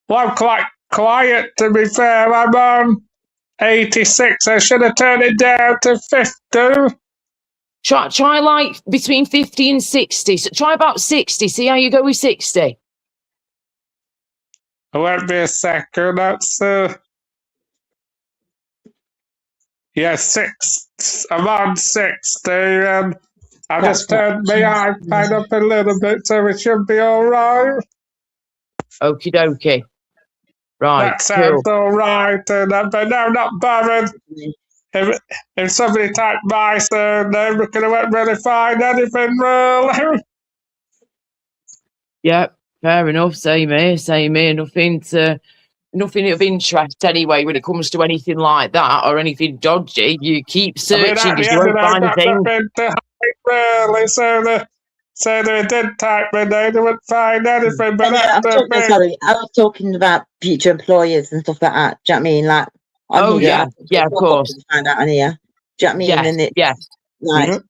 Well, I'm quite quiet, to be fair. I'm 86. I should have turned it down to 50. Try like between 50 and 60. So try about 60. See how you go with 60. It won't be a second. That's yeah, I'm on 60, and I just turned my iPad up a little bit, so it should be all right. Okie dokie. Right. That sounds all right, but no, I'm not bothered. If somebody typed my surname, we could have really find anything, really. Yep, fair enough. Same here. Nothing of interest anyway when it comes to anything like that or anything dodgy. You keep searching because you won't find a thing. Really, so they did type my name, they wouldn't find anything. But sorry, I was talking about future employers and stuff like that. Do you know what I mean? Like, of course. Find out on here. Do you know what I mean? Yes, like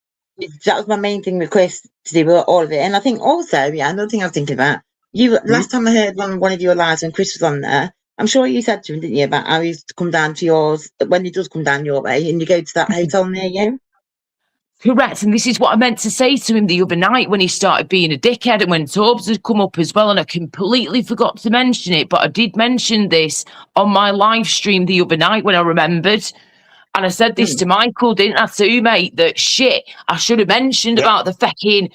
that was my main thing with Chris to do with all of it. And I think also, another thing I was thinking about. Last time I heard one of your lives when Chris was on there, I'm sure you said to him, didn't you, about how he used to come down to yours when he does come down your way and you go to that hotel near you? Correct. And this is what I meant to say to him the other night when he started being a dickhead and when Torbs had come up as well. And I completely forgot to mention it, but I did mention this on my live stream the other night when I remembered. And I said this to Michael, didn't I, too, mate? That shit, I should have mentioned about the fucking,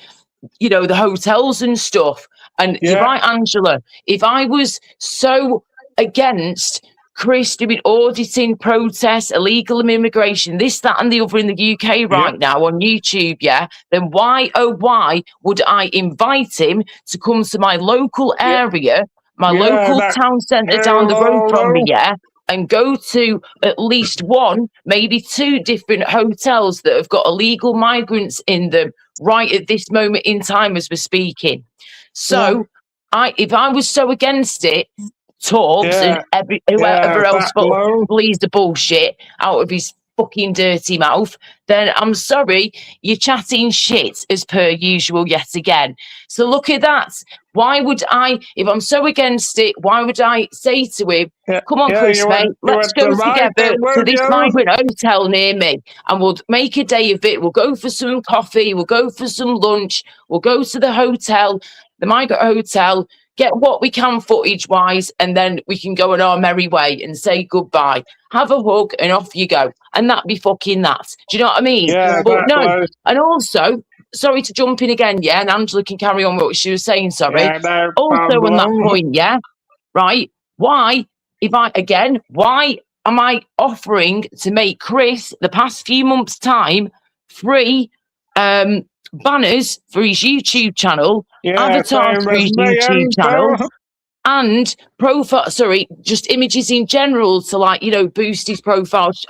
the hotels and stuff. And you're right, Angela. If I was so against Chris doing auditing, protests, illegal immigration, this, that, and the other in the UK right now on YouTube, then why, oh, why would I invite him to come to my local area, my local town centre down the road from me, and go to at least one, maybe two different hotels that have got illegal migrants in them right at this moment in time as we're speaking. So if I was so against it, Torbs and whoever else believes the bullshit out of his fucking dirty mouth, then I'm sorry, you're chatting shit as per usual yet again. So look at that. Why would I, if I'm so against it, why would I say to him, come on, Chris, mate, let's go together to this migrant hotel near me and we'll make a day of it. We'll go for some coffee, we'll go for some lunch, we'll go to the hotel, the migrant hotel, get what we can footage-wise, and then we can go on our merry way and say goodbye. Have a hug, and off you go. And that be fucking that. Do you know what I mean? Yeah, but no. And also, sorry to jump in again, and Angela can carry on what she was saying, sorry. Also on that point, right? Why am I offering to make Chris, the past few months' time, free banners for his YouTube channel, avatars for his YouTube channel, and just images in general to boost his profile, his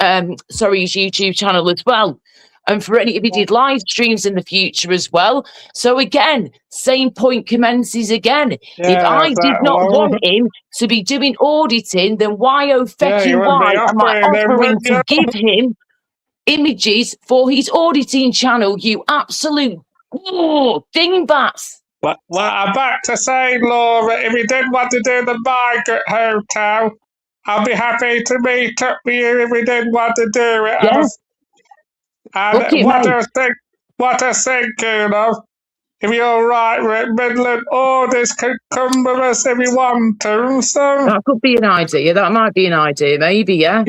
YouTube channel as well. And for any, if he did live streams in the future as well. So again, same point commences again. If I did not want him to be doing auditing, then why am I offering to give him images for his auditing channel, you absolute dingbats. Well, I'm about to say, Laura, if you did want to do the migrant hotel, I'll be happy to meet up with you if we did want to do it. Yes. And what I think, if you're all right with Midland Orders, can come with us if you want to. So that could be an idea. That might be an idea, maybe. Yeah,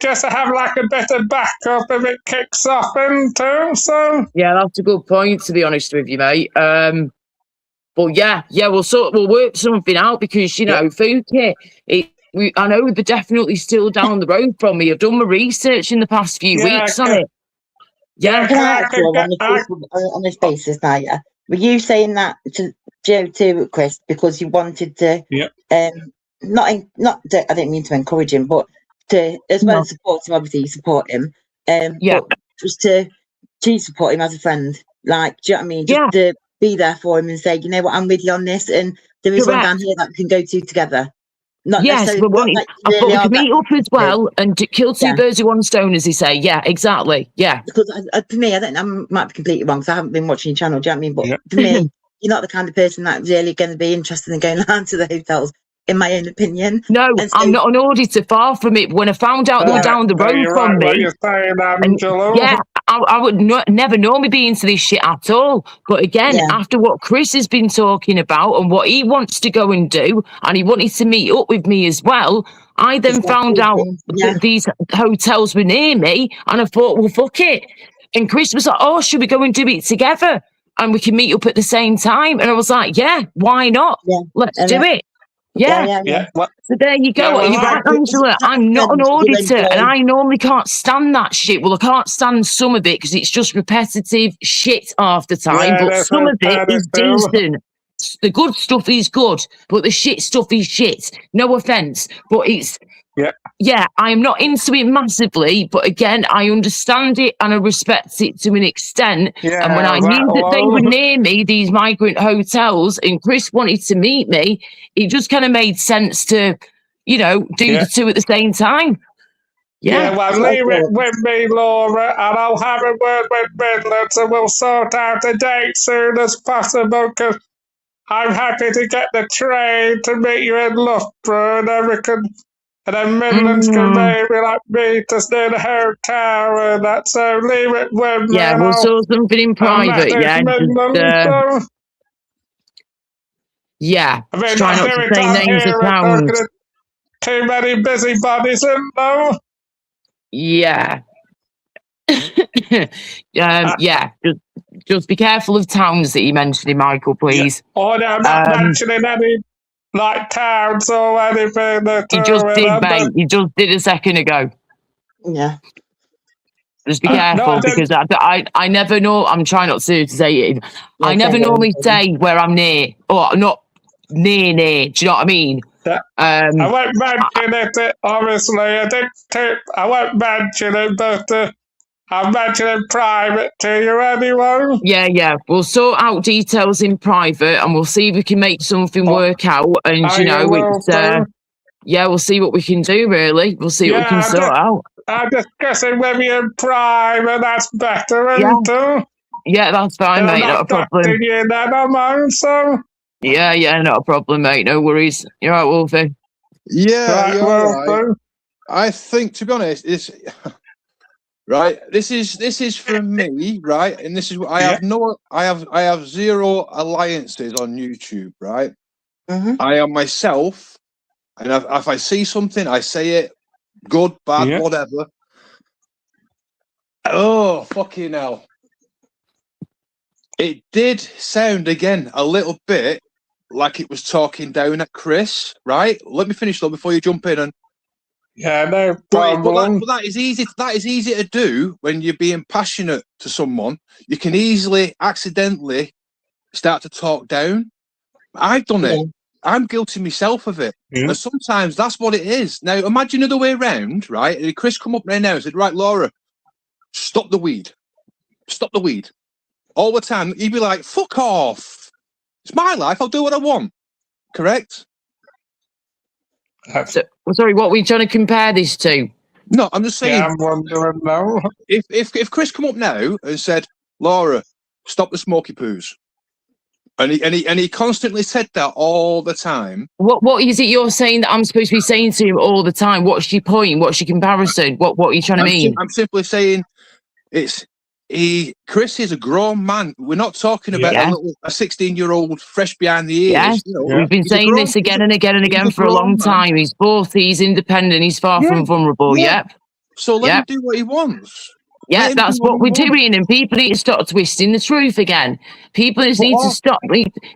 just to have like a bit of backup if it kicks off into. So that's a good point, to be honest with you, mate. But we'll work something out because food kit. I know they're definitely still down the road from me. I've done my research in the past few weeks on it. Yeah, can I ask you on this basis now? Yeah, were you saying that to Joe too, Chris, because you wanted to? Not. I didn't mean to encourage him, but to as well as support him. Obviously, you support him. But just to support him as a friend. Like, do you know what I mean? Just to be there for him and say, you know what, I'm with you on this, and there is one down here that we can go to together. But we can meet up as well and kill two birds with one stone, as they say. Yeah, exactly. Yeah. Because for me, I might be completely wrong because I haven't been watching your channel. Do you know what I mean? But for me, you're not the kind of person that's really going to be interested in going down to the hotels in my own opinion. No, so, I'm not an auditor, far from it. When I found out they were down the road from me, yeah, I would never normally be into this shit at all. But again, after what Chris has been talking about and what he wants to go and do, and he wanted to meet up with me as well, I then found out that these hotels were near me, and I thought, well, fuck it. And Chris was like, oh, should we go and do it together? And we can meet up at the same time. And I was like, yeah, why not? Let's do it. Yeah. So there you go. You're right, Angela. I'm not an auditor, and I normally can't stand that shit. Well, I can't stand some of it because it's just repetitive shit half the time. But some of it is decent. The good stuff is good, but the shit stuff is shit. No offense, but it's I'm not into it massively, but again, I understand it and I respect it to an extent. And when I knew that they were near me, these migrant hotels, and Chris wanted to meet me, it just kind of made sense to, do the two at the same time. Well, leave it with me, Laura, and I'll have a word with Midlands, and we'll sort out a date soon as possible, because I'm happy to get the train to meet you in Loughborough, and then we can... And then Midlands can maybe meet us near the hotel and that. So leave it with me. Yeah, we'll sort something in private. I mean, try not to say names of towns. Too many busybodies in though. Just be careful of towns that you're mentioning, Michael, please. Oh, no, I'm not mentioning any. Like towns or anything. You just did, mate. You just did a second ago. Yeah. Just be careful because I never know. I'm trying not to say it. I never normally say where I'm near or not near. Do you know what I mean? I won't mention it. Obviously, I won't mention it, but I'll mention it private to you anyway. Yeah. We'll sort out details in private and we'll see if we can make something work out. And, we'll see what we can do, really. We'll see what we can sort out. I'm discussing with you in private. That's better, isn't it? Yeah, that's fine, mate. Not a problem. You then, am I, so? Yeah, not a problem, mate. No worries. You're right, Wolfie. Yeah, you're right. I think, to be honest, it's... Right, this is from me, right, and this is I have zero alliances on YouTube, right? I am myself, and if I see something, I say it, good, bad, whatever. Oh, fucking hell! It did sound again a little bit like it was talking down at Chris, right? Let me finish though before you jump in and. Yeah, no problem. But that is easy. That is easy to do when you're being passionate to someone. You can easily, accidentally, start to talk down. I've done it. I'm guilty myself of it. And sometimes that's what it is. Now, imagine the other way around, right? And Chris come up right now and said, "Right, Laura, stop the weed. Stop the weed." All the time, you'd be like, "Fuck off. It's my life. I'll do what I want." Correct? Sorry, what were you trying to compare this to? No, I'm just saying. Yeah, I'm wondering now. If Chris come up now and said, "Laura, stop the smoky poos," and he constantly said that all the time. What is it you're saying that I'm supposed to be saying to him all the time? What's your point? What's your comparison? What are you trying to mean? I'm simply saying Chris is a grown man. We're not talking about a 16-year-old fresh behind the ears. Yes. We've been saying this again and again and again for a long time. He's 40, he's independent, he's far from vulnerable. So let him do what he wants. Yeah, that's what we're doing, and people need to stop twisting the truth again. People need to stop.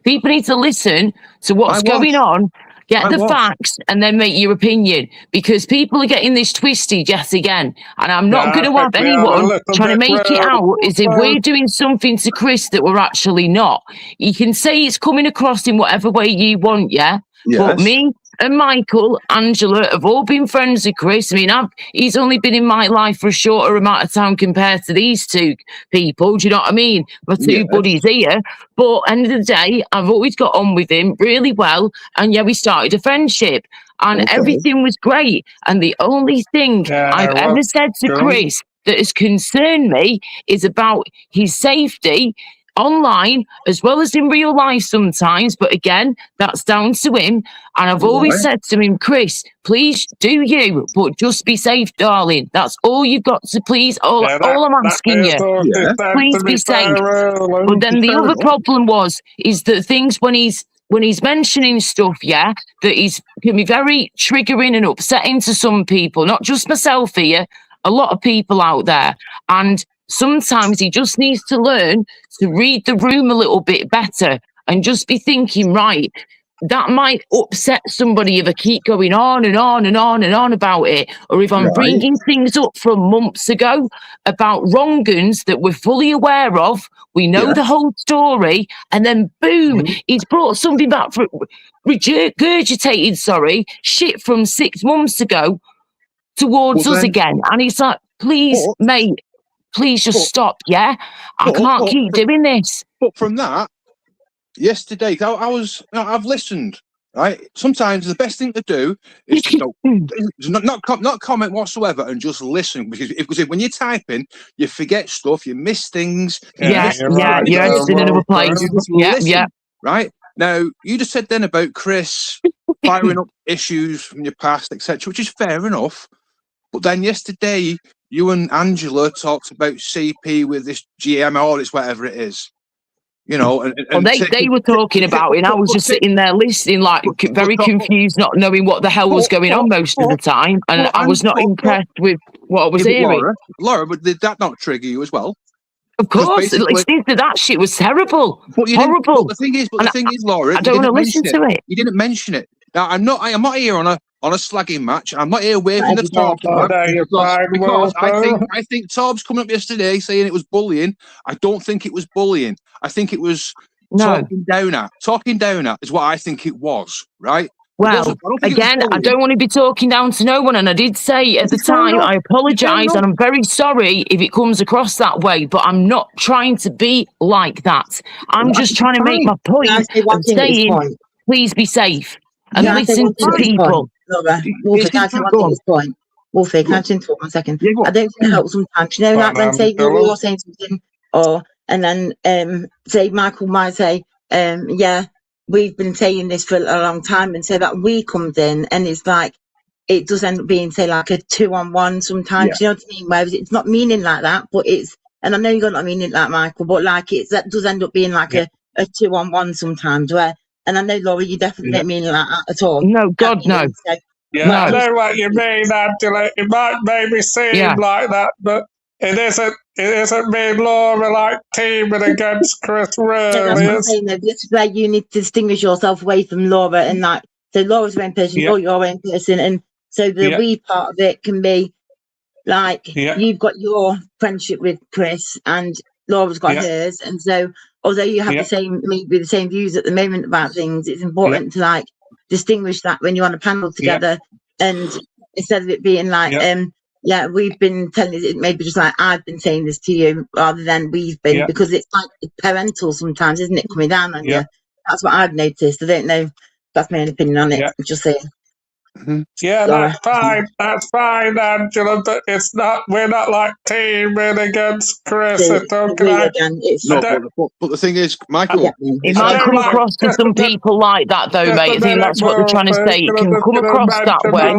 People need to listen to what's going on. Get the facts and then make your opinion, because people are getting this twisted yet again. And I'm not going to have anyone trying to make it out as if we're doing something to Chris that we're actually not. You can say it's coming across in whatever way you want, but me and Michael, Angela have all been friends with Chris. I mean, he's only been in my life for a shorter amount of time compared to these two people. Do you know what I mean? My two buddies here. But end of the day, I've always got on with him really well. And we started a friendship and everything was great. And the only thing I've ever said to Chris that has concerned me is about his safety online as well as in real life sometimes, but again, that's down to him. And I've always said to him, Chris, please do you, but just be safe, darling. That's all you've got to please. All I'm asking you, please be safe. But then the other problem is that things when he's mentioning stuff, that can be very triggering and upsetting to some people, not just myself here, a lot of people out there. And sometimes he just needs to learn to read the room a little bit better and just be thinking, right, that might upset somebody if I keep going on and on and on and on about it, or if I'm bringing things up from months ago about wrong-uns that we're fully aware of, we know the whole story, and then boom, he's brought something back for regurgitated, shit from 6 months ago towards us again. And it's like, please, mate, please just stop, I can't keep doing this. But from that, yesterday, I've listened, right? Sometimes the best thing to do is to not comment whatsoever and just listen, because when you're typing, you forget stuff, you miss things. You're in another place. Right? Now, you just said then about Chris firing up issues from your past, etc., which is fair enough. But then yesterday, you and Angela talked about CP with this GM audits, whatever it is. You know, and they were talking about it, and I was just sitting there listening, like very confused, not knowing what the hell was going on most of the time, and I was not impressed with what I was hearing. Laura, but did that not trigger you as well? Of course, listening to that shit was terrible, horrible. But the thing is, Laura, I don't want to listen to it. You didn't mention it. Now, I'm not here on a slagging match. I'm not here waving the talk because I think Torb's coming up yesterday saying it was bullying. I don't think it was bullying. I think it was talking down at is what I think it was, right? Well, again, I don't want to be talking down to no one, and I did say at the time, I apologise, and I'm very sorry if it comes across that way, but I'm not trying to be like that. I'm just trying to make my point of saying, please be safe and listen to people. Laura, Wolfie, can I say this point? Wolfie, can I talk 1 second? I don't think it helps sometimes. You know, like when say you're saying something, and then say Michael might say, we've been saying this for a long time, and so that we comes in, and it's like it does end up being say like a 2-on-1 sometimes. You know what I mean? Whereas it's not meaning like that, but it's, and I know you're not meaning like Michael, but like that does end up being like a 2-on-1 sometimes where. And I know, Laura, you definitely don't mean like that at all. No, God, no. I know what you mean, Angela. It might maybe seem like that, but it isn't me and Laura like teaming against Chris, really. This is where you need to distinguish yourself away from Laura, and like, so Laura's her own person, you're your own person, and so the we part of it can be like, you've got your friendship with Chris, and Laura's got hers, and so although you have the same views at the moment about things, it's important to like distinguish that when you're on a panel together, and instead of it being like, we've been telling it, maybe just like I've been saying this to you rather than we've been, because it's like parental sometimes, isn't it, coming down on you? That's what I've noticed. I don't know. That's my own opinion on it. I'm just saying. That's fine, Angela, but we're not like teaming against Chris. But the thing is, Michael, it might come across to some people like that, though, mate. I think that's what they're trying to say. It can come across that way.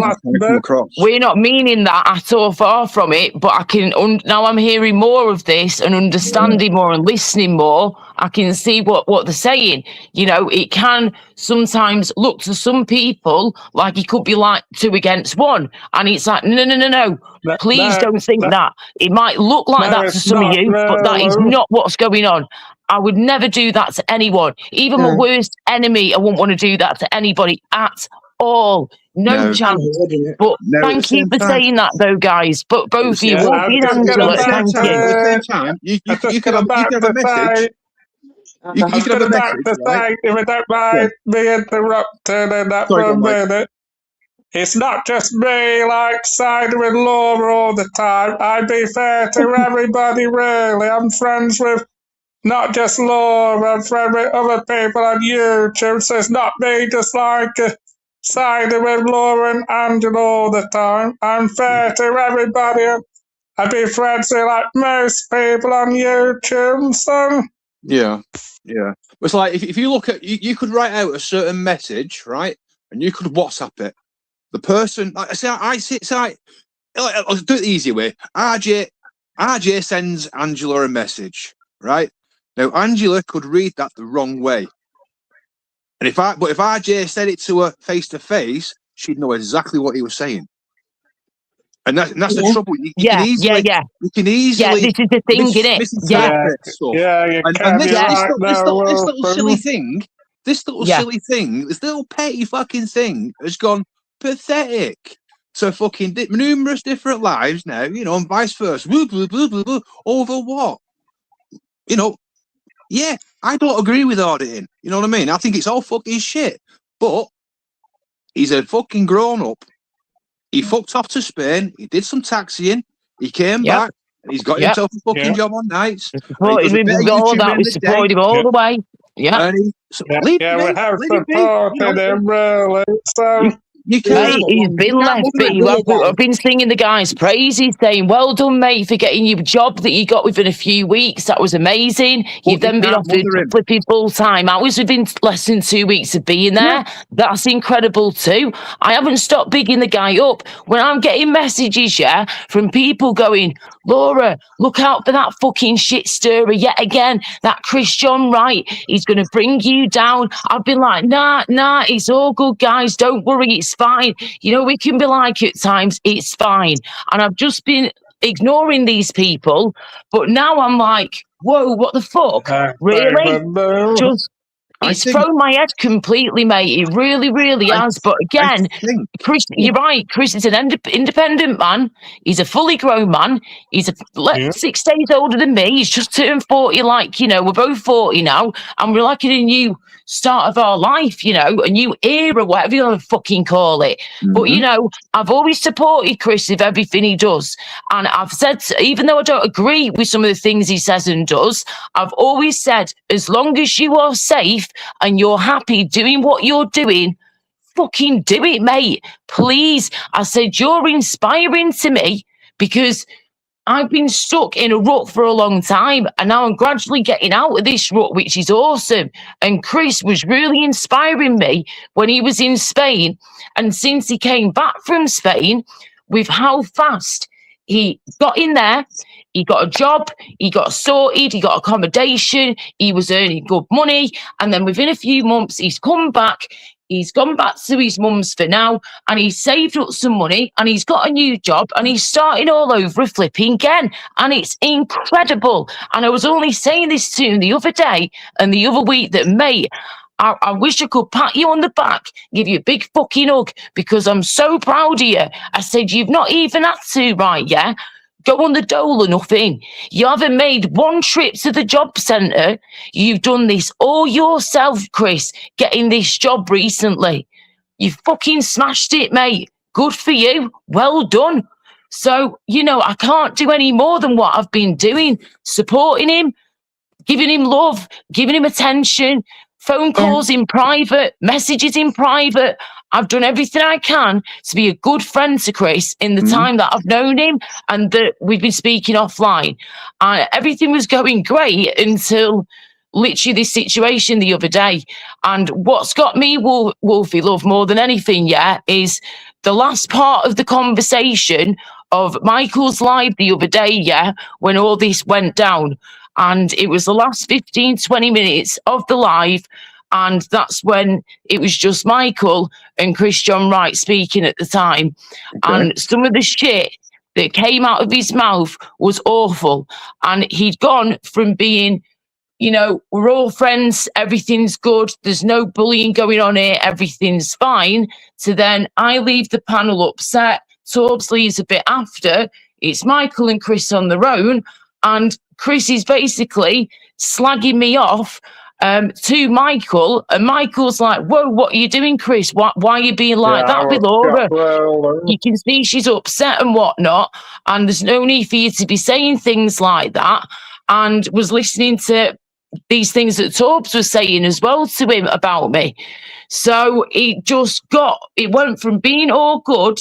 We're not meaning that at all, far from it. But I can now I'm hearing more of this and understanding more and listening more. I can see what they're saying. You know, it can sometimes look to some people like it could be like 2 against 1. And it's like, no. Please don't think that. It might look like that to some of you, but that is not what's going on. I would never do that to anyone. Even my worst enemy, I wouldn't want to do that to anybody at all. No chance. But thank you for saying that, though, guys. But both of you, Wolfie and Angela, thank you. At the same time, you can have a message. You can have a message, right? If you don't mind me interrupting in that for a minute. It's not just me, like, siding with Laura all the time. I be fair to everybody, really. I'm friends with not just Laura, I'm friends with other people on YouTube, so it's not me just, like, siding with Laura and Angela all the time. I'm fair to everybody. I be friends with, like, most people on YouTube, so Yeah. It's like if you look at you could write out a certain message, right, and you could WhatsApp it. The person, like I say, I'll do it the easy way. RJ sends Angela a message, right? Now Angela could read that the wrong way, and if RJ said it to her face to face, she'd know exactly what he was saying. And that's the trouble. You can easily. Yeah, this is the thing, isn't it? Misinterpret stuff. And this little silly thing, this little petty fucking thing has gone pathetic. So fucking numerous different lives now, you know, and vice versa. Over what? You know, yeah, I don't agree with auditing. You know what I mean? I think it's all fucking shit. But he's a fucking grown up. He fucked off to Spain. He did some taxiing. He came back. And he's got himself a fucking job on nights. We supported him all the way. Yeah. We have supported him, really. So. Mate, he's been left be. I've been singing the guy's praises, saying, well done, mate, for getting your job that you got within a few weeks. That was amazing. You've then been offered flipping full-time hours within less than 2 weeks of being there. That's incredible too. I haven't stopped bigging the guy up. When I'm getting messages, from people going, Laura, look out for that fucking shit stirrer yet again. That Chris John Wright, he's going to bring you down. I've been like, nah, it's all good, guys. Don't worry, it's fine. You know, we can be like at times, it's fine. And I've just been ignoring these people, but now I'm like, whoa, what the fuck? Really? It's thrown my head completely, mate. It really, really has. But again, Chris, you're right. Chris is an independent man. He's a fully grown man. He's 6 days older than me. He's just turned 40. Like, you know, we're both 40 now, and we're like in a new start of our life, you know, a new era, whatever you want to fucking call it. But, you know, I've always supported Chris with everything he does. And I've said, even though I don't agree with some of the things he says and does, I've always said, as long as you are safe and you're happy doing what you're doing, fucking do it, mate. Please. I said, you're inspiring to me because I've been stuck in a rut for a long time, and now I'm gradually getting out of this rut, which is awesome. And Chris was really inspiring me when he was in Spain. And since he came back from Spain, with how fast he got in there, he got a job, he got sorted, he got accommodation, he was earning good money. And then within a few months, he's come back. He's gone back to his mum's for now, and he's saved up some money, and he's got a new job, and he's starting all over a flipping again. And it's incredible. And I was only saying this to him the other day and the other week that, mate, I wish I could pat you on the back, give you a big fucking hug, because I'm so proud of you. I said, you've not even had to, right, yeah? Go on the dole or nothing. You haven't made one trip to the job centre. You've done this all yourself, Chris, getting this job recently. You fucking smashed it, mate. Good for you. Well done. So, you know, I can't do any more than what I've been doing, supporting him, giving him love, giving him attention, phone calls in private, messages in private. I've done everything I can to be a good friend to Chris in the time that I've known him and that we've been speaking offline. Everything was going great until literally this situation the other day. And what's got me Wolfie love more than anything, is the last part of the conversation of Michael's live the other day, when all this went down. And it was the last 15, 20 minutes of the live. And that's when it was just Michael and Chris John Wright speaking at the time. Okay. And some of the shit that came out of his mouth was awful. And he'd gone from being, you know, we're all friends, everything's good, there's no bullying going on here, everything's fine, to then I leave the panel upset, Torbs leaves a bit after, it's Michael and Chris on their own, and Chris is basically slagging me off to Michael, and Michael's like, whoa, what are you doing, Chris? Why are you being like that with Laura? You can see she's upset and whatnot, and there's no need for you to be saying things like that. And was listening to these things that Torbs was saying as well to him about me. So it went from being all good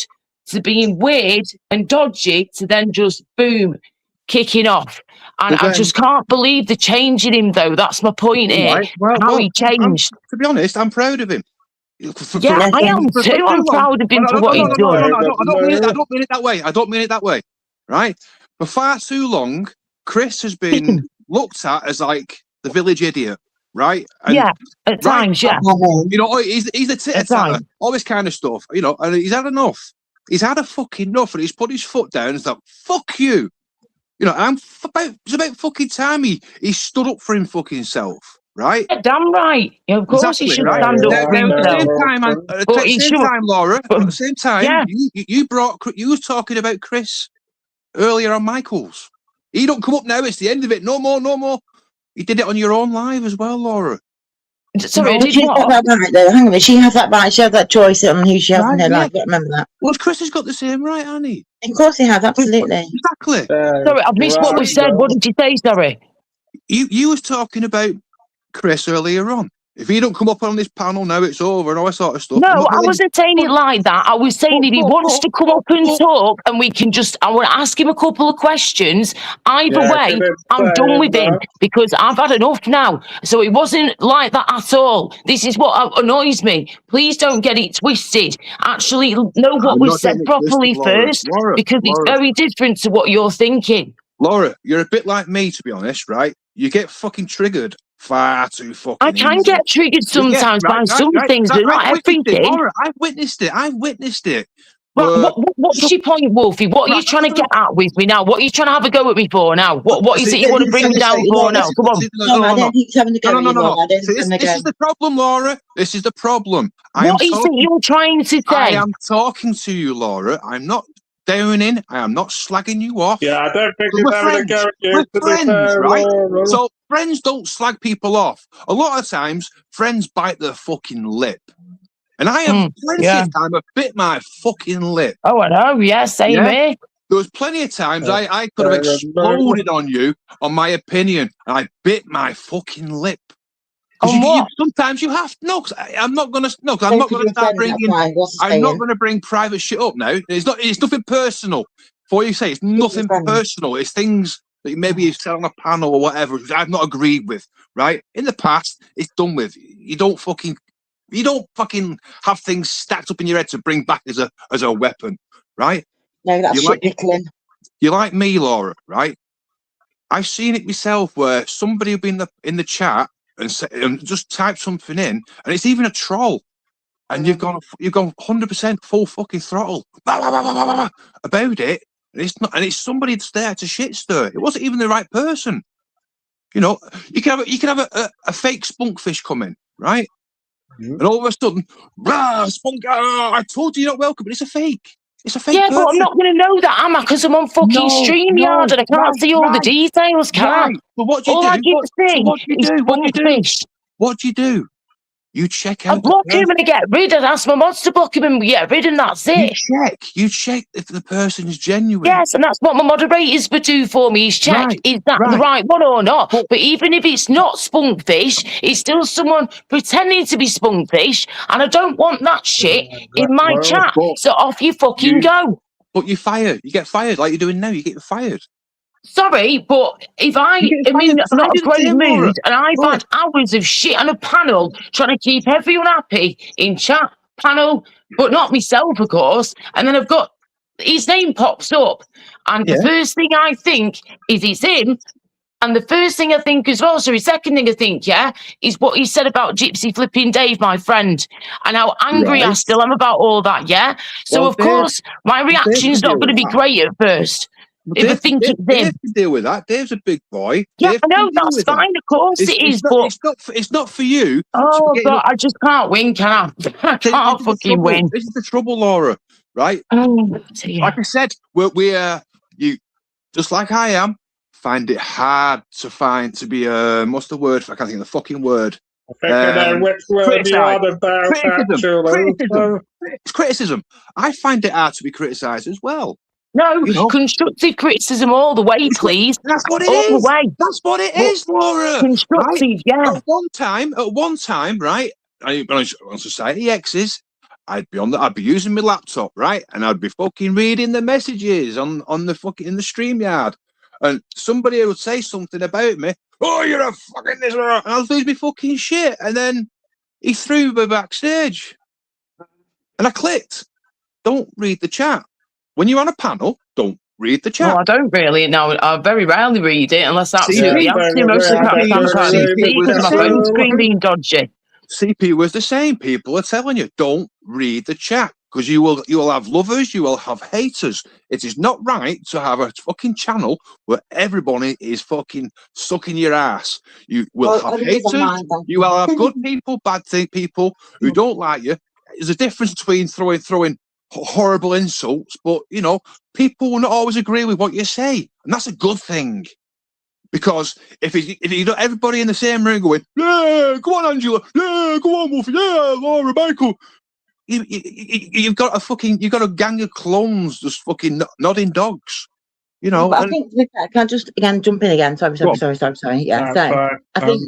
to being weird and dodgy to then just boom, kicking off. And I just can't believe the change in him, though. That's my point here. How he changed. To be honest, I'm proud of him. I am too. I'm proud of him for what he's done. I don't mean it that way. I don't mean it that way. Right? For far too long, Chris has been looked at as like the village idiot. Right? And, at times, yeah. You know, he's a tit-a-tatter, all this kind of stuff. You know, and he's had enough. He's had a fucking enough, and he's put his foot down and said, "Fuck you." You know, it's about fucking time he stood up for him fucking self, right? Yeah, damn right. Yeah, of course he should stand up for himself. At the same time, Laura, at the same time, you was talking about Chris earlier on Michael's. He don't come up now, it's the end of it. No more. You did it on your own live as well, Laura. Sorry, did you have that right though? Hang on a minute, she has that right. She has that choice on who she has in her life. Remember that. Well, Chris has got the same right, hasn't he? Of course he has, absolutely. Exactly. Sorry, I've missed what was said. What did you say, sorry? You was talking about Chris earlier on. If he don't come up on this panel now, it's over and all that sort of stuff. No, I wasn't saying it like that. I was saying if he wants to come up and talk and we can I want to ask him a couple of questions. Either way, I'm done with him because I've had enough now. So it wasn't like that at all. This is what annoys me. Please don't get it twisted. Actually know what was said properly first, because it's very different to what you're thinking. Laura, you're a bit like me, to be honest, right? You get fucking triggered far too fucking I can get triggered sometimes by some things, but not everything. Laura, I've witnessed it. What's your point, Wolfie? What are you trying to get at with me now? What are you trying to have a go at me for now? What is it you want to bring me down for now? Come on. No, I don't think he's having a go at you, Laura. This is the problem, Laura. This is the problem. What is it you're trying to say? I am talking to you, Laura. I'm not downing. I am not slagging you off. Yeah, I don't think he's having a go at you. We're friends, right? So friends don't slag people off. A lot of times, friends bite their fucking lip. And I have plenty of time I bit my fucking lip. Oh, I know. Yeah, same here. There was plenty of times I could have exploded on you on my opinion, and I bit my fucking lip. Sometimes you have I'm not going to start bringing. I'm not going to bring private shit up now. It's nothing personal. Before you say it's nothing personal. It's things that maybe you've said on a panel or whatever, which I've not agreed with. Right? In the past, it's done with. You don't fucking have things stacked up in your head to bring back as a weapon. Right? No, that's shit pickling. You're like me, Laura. Right? I've seen it myself where somebody will be in the chat and just type something in, and it's even a troll, and you've gone 100% full fucking throttle about it, and it's somebody that's there to shit stir. It wasn't even the right person. You know, you can have a fake spunkfish come in, right? And all of a sudden, spunk! I told you you're not welcome, but it's a fake. It's a fake. Yeah, but I'm not going to know that, am I? Because I'm on fucking StreamYard and I can't see all the details, can I? But what do you do? I keep saying is What do you do? You check out. I block him and I get rid. I ask my mods to block him and we get rid, and that's it. You check if the person is genuine. Yes, and that's what my moderators would do for me. Is check is that the right one or not. But even if it's not Spunkfish, it's still someone pretending to be Spunkfish, and I don't want that shit in my chat. So off you fucking go. But you get fired like you're doing now. You get fired. Sorry, but if I am in not a great mood and I've had hours of shit on a panel trying to keep everyone happy in chat panel, but not myself, of course, and then I've got his name pops up, and the first thing I think is it's him, and the first thing I think as well, sorry, second thing I think, is what he said about Gypsy flipping Dave, my friend, and how angry I still am about all that, So, well, of course, my reaction's not going to be great at first. If I think it's Dave can deal with that. Dave's a big boy. Yeah, I know, that's fine, of course it is, but... It's not for you. Oh, God, I just can't win, can I? I can't fucking win. This is the trouble, Laura, right? Oh, like I said, you, just like I am, find it hard to be, what's the word? I can't think of the fucking word. I think I know which word you're on about, criticism. It's criticism. I find it hard to be criticised as well. No, constructive criticism all the way, please. That's what it is. All the way. That's what it is, Laura. Constructive, At one time, right? On Society X's, I'd be using my laptop, right, and I'd be fucking reading the messages on the fucking in the StreamYard, and somebody would say something about me. Oh, you're a fucking this, and I'll lose my fucking shit. And then he threw me backstage, and I clicked. Don't read the chat when you're on a panel. Don't read the chat. No, I don't really. No, I very rarely read it unless I absolutely have to. Most of the time, I'm because my phone screen being dodgy. CP was the same. People are telling you, don't read the chat because you will have lovers, you will have haters. It is not right to have a fucking channel where everybody is fucking sucking your ass. You will have haters. You will have good people, bad people who don't like you. There's a difference between throwing horrible insults, but you know, people will not always agree with what you say, and that's a good thing. Because if you got everybody in the same room going, yeah, go on, Angela, yeah, go on, Wolfie, yeah, Laura, Michael, you've got a gang of clones just fucking nodding dogs, you know. But I think can I just again jump in again? Sorry. Yeah, so I think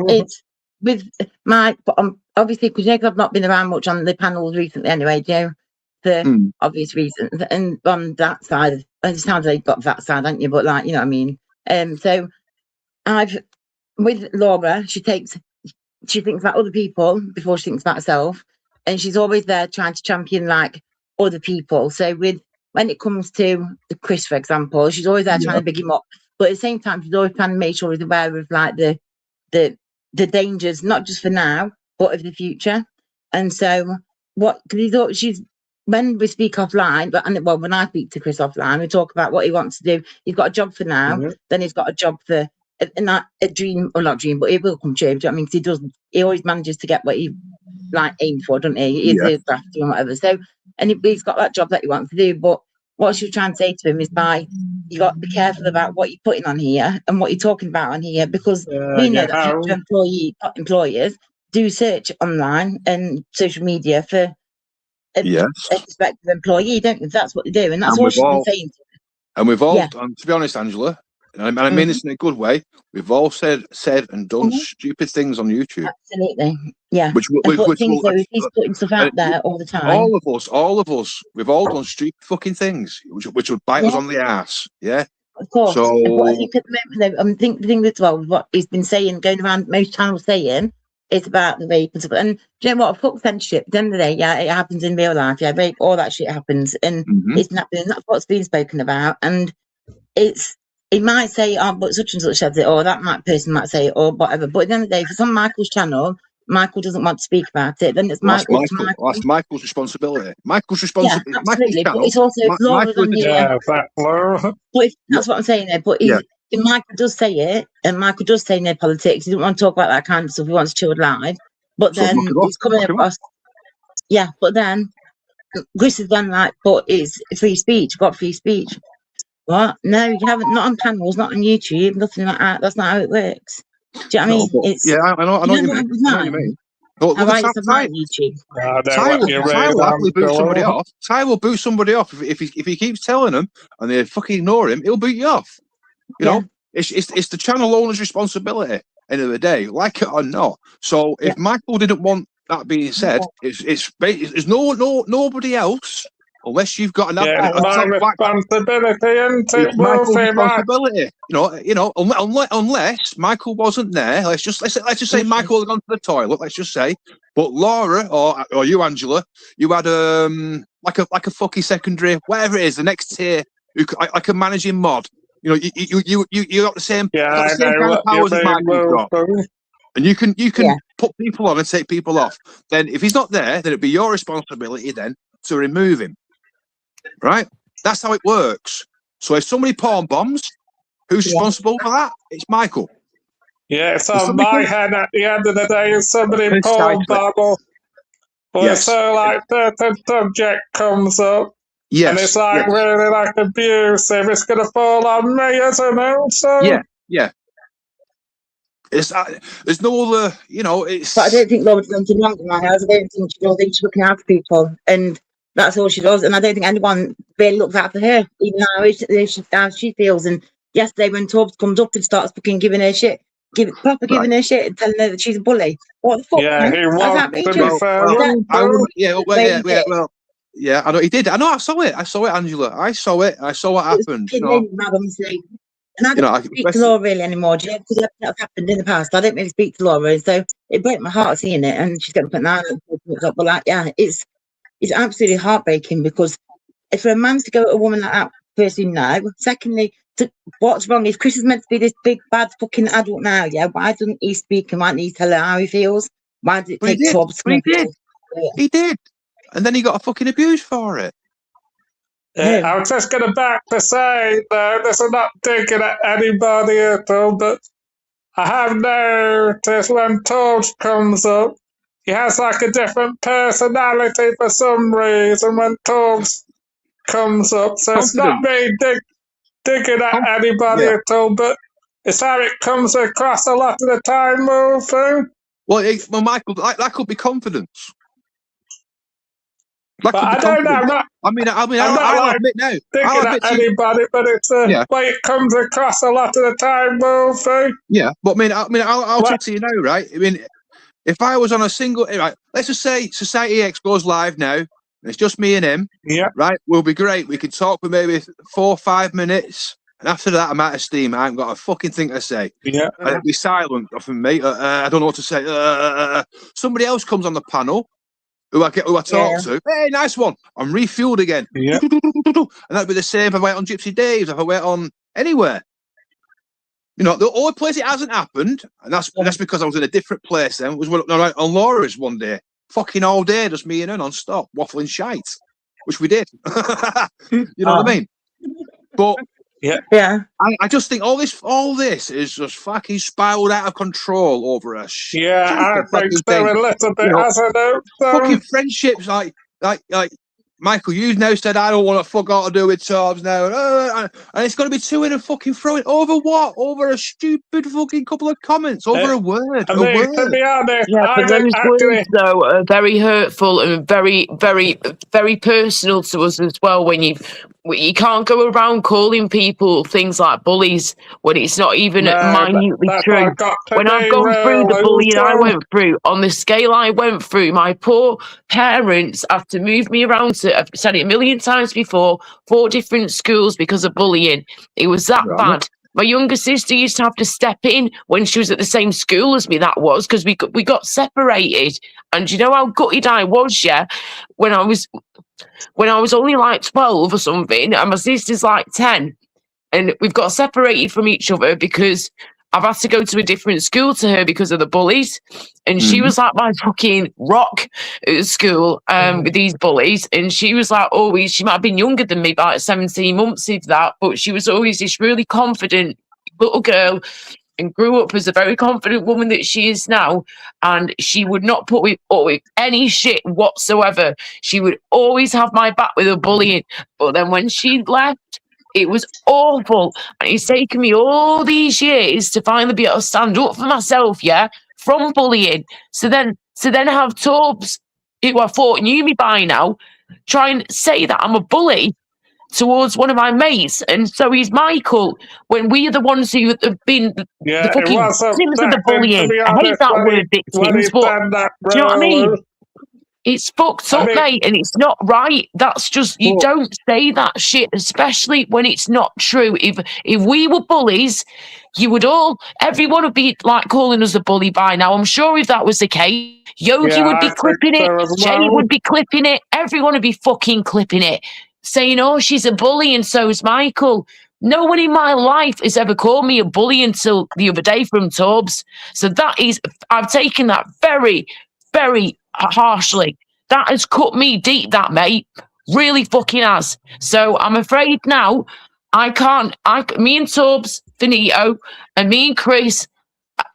it's with my obviously because I've not been around much on the panels recently anyway, Joe, for obvious reasons, and on that side, it sounds like you've got that side, haven't you? But like, you know what I mean. So I've with Laura, she thinks about other people before she thinks about herself, and she's always there trying to champion like other people. So when it comes to Chris, for example, she's always there trying to big him up, but at the same time she's always trying to make sure he's aware of like the dangers, not just for now but of the future. And so she's when we speak offline, when I speak to Chris offline, we talk about what he wants to do. He's got a job for now, then he's got a job for a dream, or not dream, but it will come true. Do you know what I mean? Because he always manages to get what he like aimed for, doesn't he? He's a grafter and whatever. So, and he's got that job that he wants to do. But what she was trying to say to him is, you got to be careful about what you're putting on here and what you're talking about on here, because we know that employers do search online and social media for a prospective employee, don't you? That's what they do, and that's what she's been saying. And we've all, and to be honest, Angela, and I mean this in a good way, we've all said and done stupid things on YouTube. Absolutely, yeah. Which he's putting stuff out there all the time. All of us, we've all done stupid fucking things, which would bite us on the ass. Yeah, of course. So, but I think at the moment, though, the thing as well, what he's been saying, going around most channels saying, it's about the rape and stuff. And do you know what? Fuck censorship. At the end of the day, yeah, it happens in real life. Yeah, rape, all that shit happens, and it's not. That's what's being spoken about. And it might say, oh, but such and such says it, or that person might say it, or whatever. But at the end of the day, if it's on Michael's channel, Michael doesn't want to speak about it, then it's Michael's responsibility. Michael's responsibility. Yeah, absolutely. But it's also Laura's on the. But that's what I'm saying there. But if Michael does say it, and Michael does say no politics, he doesn't want to talk about that kind of stuff. He wants to chill live. But then he's coming across. Yeah, but then Chris is then like, but it's free speech. You've got free speech. What? No, you haven't. Not on panels, not on YouTube, nothing like that. That's not how it works. Do you know what I mean? I know what you mean. But YouTube. Ty will happily boot somebody off. Ty will boot somebody off if he keeps telling them and they fucking ignore him. He'll boot you off. You know, it's the channel owner's responsibility. End of the day, like it or not. So if Michael didn't want that being said, it's nobody else. Unless you've got responsibility, you know, unless Michael wasn't there. Let's just say Michael had gone to the toilet. Let's just say, but Laura or you, Angela, you had like a fucking secondary, whatever it is, the next tier, like a managing mod. You know, you got the same, kind of powers as Michael's got. And you can put people on and take people off. Then if he's not there, then it'd be your responsibility then to remove him. Right? That's how it works. So if somebody porn bombs, who's responsible for that? It's Michael. Yeah, it's on my head at the end of the day. If somebody porn bomb, so like the subject comes up, and it's like really like abusive, it's going to fall on me, isn't it? So yeah. It's there's no other, you know. It's. But I don't think Laura's done anything wrong in my house. I don't think she's looking out for people, and that's all she does. And I don't think anyone really looks out for her, even how she feels. And yesterday, when Torbs comes up and starts fucking giving her shit, giving her shit, and telling her that she's a bully. What the fuck? Yeah, he was. Yeah, I know he did. I know. I saw it, Angela. I saw it. I saw what happened. And I don't speak to Laura really anymore, do you know, because everything that's happened in the past. I don't really speak to Laura, so it broke my heart seeing it. And she's going to put that. But like, yeah, it's absolutely heartbreaking because for a man to go at a woman like that, firstly, no. Secondly, what's wrong? If Chris is meant to be this big bad fucking adult now, yeah, why doesn't he speak and why didn't he tell her how he feels? Why did it take Tobbs to come? He did, and then he got a fucking abuse for it. I was just going to back to say, though, this is not digging at anybody at all, but I have noticed when Tobbs comes up, he has like a different personality for some reason when Tobbs comes up. So it's not me digging at anybody at all, but it's how it comes across a lot of the time, Wolfie. Well, Michael, that could be confidence. But I don't know. I'll admit now. Thinking at anybody, but it's the way it comes across a lot of the time, Wolfie. Yeah, but I'll talk to you now, right? I mean, if I was on a single, right, let's just say Society X goes live now, and it's just me and him. Yeah. Right, we'll be great. We can talk for maybe 4 or 5 minutes, and after that, I'm out of steam. I haven't got a fucking thing to say. Yeah. It'll be silent from me. I don't know what to say. Somebody else comes on the panel. Who I talk to, hey, nice one. I'm refueled again. Yeah. And that'd be the same if I went on Gypsy Dave's, if I went on anywhere. You know, the only place it hasn't happened, and that's because I was in a different place then, was on Laura's one day. Fucking all day, just me and her non-stop, waffling shite. Which we did. You know what I mean? But I just think all this is just fucking spiraled out of control over us. Yeah, I think so a little bit, hasn't it? Fucking friendships, like Michael, you've now said I don't want to fuck all to do with Tobbs now, and it's going to be to and fucking throwing over what? Over a stupid fucking couple of comments, over a word. To be honest, but those words though are very hurtful and very, very, very personal to us as well. When you can't go around calling people things like bullies when it's not even minutely true. When I've gone through the bullying I went through, on the scale I went through, my poor parents have to move me around to, I've said it a million times before, 4 different schools because of bullying. It was that bad. My younger sister used to have to step in when she was at the same school as me, that was, because we got separated. And you know how gutted I was, when I was only like 12 or something, and my sister's like 10, and we've got separated from each other because I've had to go to a different school to her because of the bullies. And she was like my fucking rock at school with these bullies. And she was like always, she might have been younger than me by like 17 months of that, but she was always this really confident little girl and grew up as a very confident woman that she is now. And she would not put up with any shit whatsoever. She would always have my back with her bullying. But then when she left, it was awful. And it's taken me all these years to finally be able to stand up for myself, from bullying. So then have Tobbs, who I thought knew me by now, try and say that I'm a bully towards one of my mates. And so is Michael, when we are the ones who have been the fucking victims of the bullying. I hate that word, victims, but do you know what I mean? It's fucked up, mate, and it's not right. That's just, you don't say that shit, especially when it's not true. If we were bullies, everyone would be like calling us a bully by now. I'm sure if that was the case, Yogi would be clipping it, Jay would be clipping it, everyone would be fucking clipping it, saying, oh, she's a bully, and so is Michael. No one in my life has ever called me a bully until the other day from Tobbs. So I've taken that very, very harshly. That has cut me deep, that, mate. Really fucking has. So I'm afraid now me and Tobbs, finito, and me and Chris,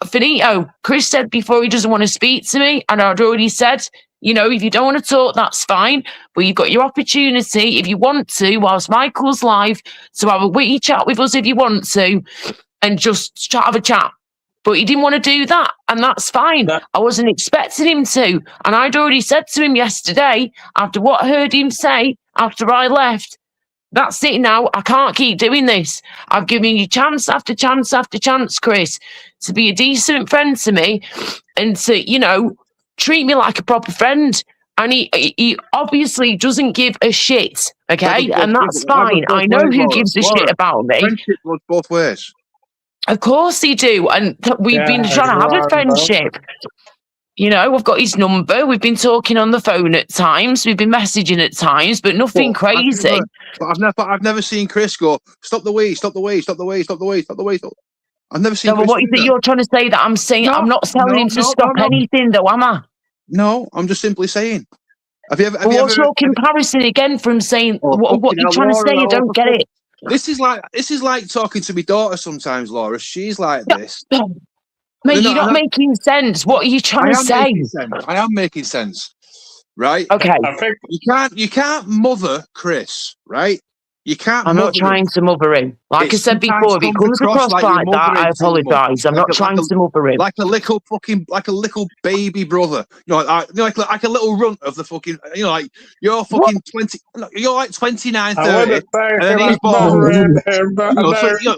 finito. Chris said before he doesn't want to speak to me, and I'd already said, if you don't want to talk, that's fine, but you've got your opportunity, if you want to, whilst Michael's live, to have a witty chat with us if you want to, and just have a chat. But he didn't want to do that, and that's fine. I wasn't expecting him to. And I'd already said to him yesterday, after what I heard him say after I left, that's it now. I can't keep doing this. I've given you chance after chance after chance, Chris, to be a decent friend to me and to, treat me like a proper friend. And he obviously doesn't give a shit, okay? And that's fine. I know who gives a shit about me. Friendship goes both ways. Of course they do. And we've been trying to have a friendship. You know, I've got his number. We've been talking on the phone at times. We've been messaging at times, but nothing crazy. I've never seen Chris go, stop the weed, stop the weed, stop the weed, stop the weed, stop the weed. I've never seen. No, but what is it you're trying to say that I'm saying? I'm not telling him to stop anything, though, am I? No, I'm just simply saying. What's your comparison again from saying what you're trying to say? I don't get it. This is like talking to my daughter sometimes, Laura. She's like this. Mate, you're not making sense. What are you trying to say? I am making sense, right? Okay. You can't mother Chris, right? You can't. I'm not trying to mother him. Like I said before, if it comes across like that, I apologise. I'm not trying to mother him. Like a little baby brother. You know, like a little runt of the fucking. You know, like you're fucking 20. You're like 29, 30, and then he's born.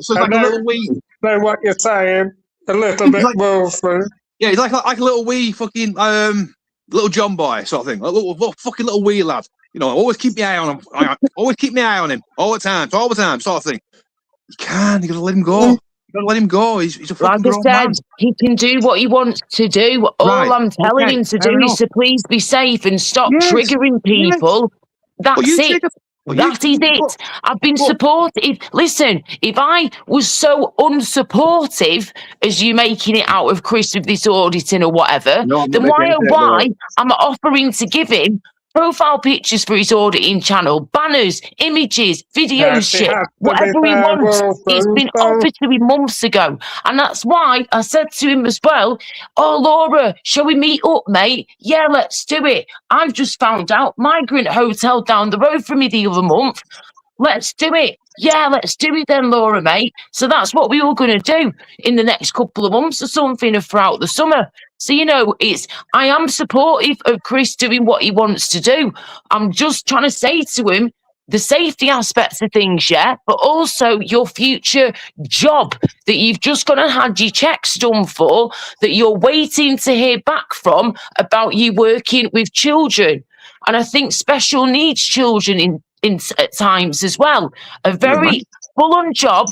So like a little wee. Know what you're saying. A little bit willful. Yeah, he's like a little wee fucking little John boy sort of thing. A little fucking little wee lad. You know, always keep my eye on him. Always keep my eye on him all the time, sort of thing. You can't. You gotta let him go. You gotta let him go. He's a fucking grown man. He can do what he wants to do. All I'm telling him to do is to please be safe and stop triggering people. That's it. That is it. I've been supportive. Listen, if I was so unsupportive as you making it out of Chris with this auditing or whatever, then why am I offering to give him profile pictures for his auditing channel, banners, images, videos, shit, whatever he wants. It's been offered to him months ago. And that's why I said to him as well, oh, Laura, shall we meet up, mate? Yeah, let's do it. I've just found out Migrant Hotel down the road from me the other month. Let's do it. Yeah, let's do it then, Laura, mate. So that's what we were going to do in the next couple of months or something or throughout the summer. So, you know, I am supportive of Chris doing what he wants to do. I'm just trying to say to him the safety aspects of things, yeah, but also your future job that you've just gone and had your checks done for, that you're waiting to hear back from about you working with children. And I think special needs children at times as well, a very full-on job,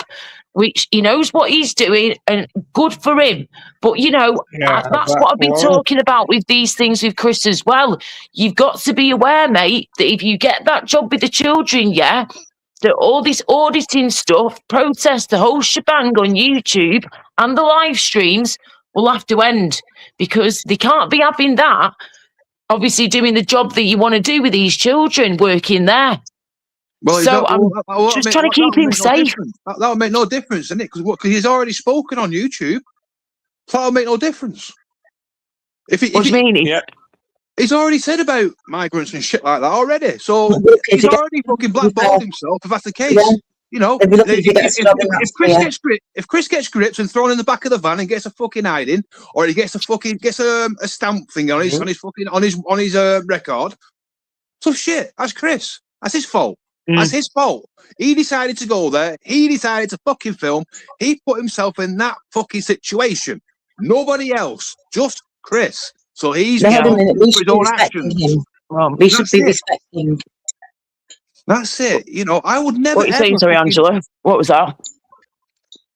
which he knows what he's doing and good for him. But, you know, that's what I've been talking about with these things with Chris as well. You've got to be aware, mate, that if you get that job with the children, that all this auditing stuff, protest, the whole shebang on YouTube and the live streams will have to end, because they can't be having that, obviously doing the job that you want to do with these children working there. Well, so I'm just trying to keep him safe. That would make no difference, isn't it? Because he's already spoken on YouTube. So that would make no difference. What do you mean? He's already said about migrants and shit like that already. So he's already fucking blackballed himself if that's the case. Yeah. You know, if Chris gets gripped and thrown in the back of the van and gets a fucking hiding, or he gets a stamp thing on his record, so shit, that's Chris. That's his fault. That's his fault. He decided to go there. He decided to fucking film. He put himself in that fucking situation. Nobody else. Just Chris. So he's for his own actions. We should be respecting. That's it. You know, I would never. What are you saying, sorry, Angela? What was that?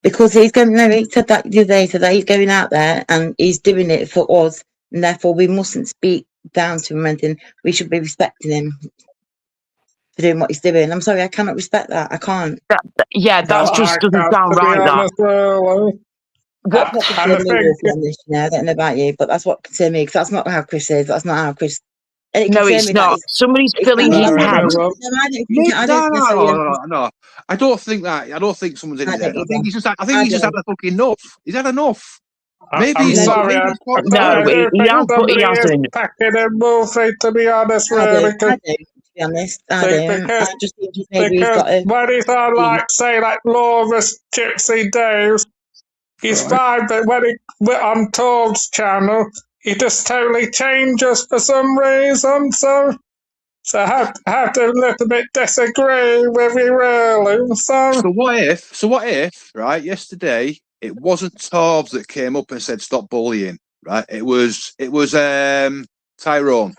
Because he's going. No, he said that the other day. That he's going out there and he's doing it for us, and therefore we mustn't speak down to him. And we should be respecting him for doing what he's doing. I'm sorry, I cannot respect that. I can't. That just doesn't sound right. I don't know about you, but that's what concerns me, because that's not how Chris is. That's not how Chris. No, it's not. Somebody's filling his head. No, I don't think that. I don't think someone's in his head. I think he's just had a fucking enough. He's had enough. Maybe he's sorry. No, he hasn't. Packing and moving, to be honest, really. To be honest, I just think maybe he's got a... when he's on, like, say, like Laura's Gypsy Days, he's fine, but when he went on Toad's channel, he just totally changes for some reason. So I have to a little bit disagree with you, really. So what if, right, yesterday, it wasn't Torbs that came up and said stop bullying, right? It was Tyrone.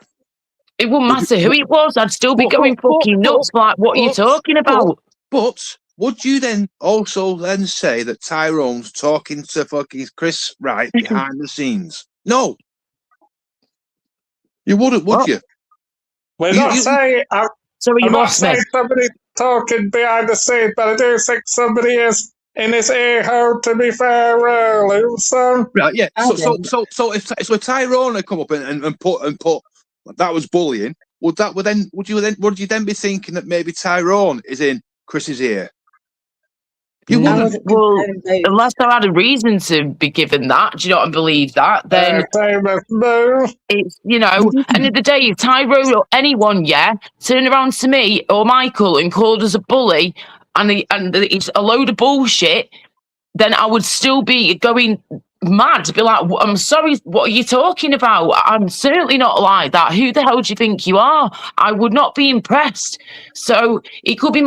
It wouldn't matter who it was. I'd still be going fucking nuts. Like, what are you talking about? But would you then also then say that Tyrone's talking to fucking Chris Wright behind the scenes? No. You wouldn't, would you? We're not saying... I'm not saying somebody talking behind the scenes, but I do think somebody is in his ear hole, to be fair, really. So... Right, yeah. So if Tyrone had come up and put that was bullying, would you then be thinking that maybe Tyrone is in Chris's ear? You wouldn't. Well, unless I had a reason to be given that, do you not believe that? Then it's, you know, end of the day, if Tyrone or anyone, turn around to me or Michael and called us a bully and it's a load of bullshit, then I would still be going mad to be like, I'm sorry, what are you talking about? I'm certainly not like that. Who the hell do you think you are? I would not be impressed. So it could be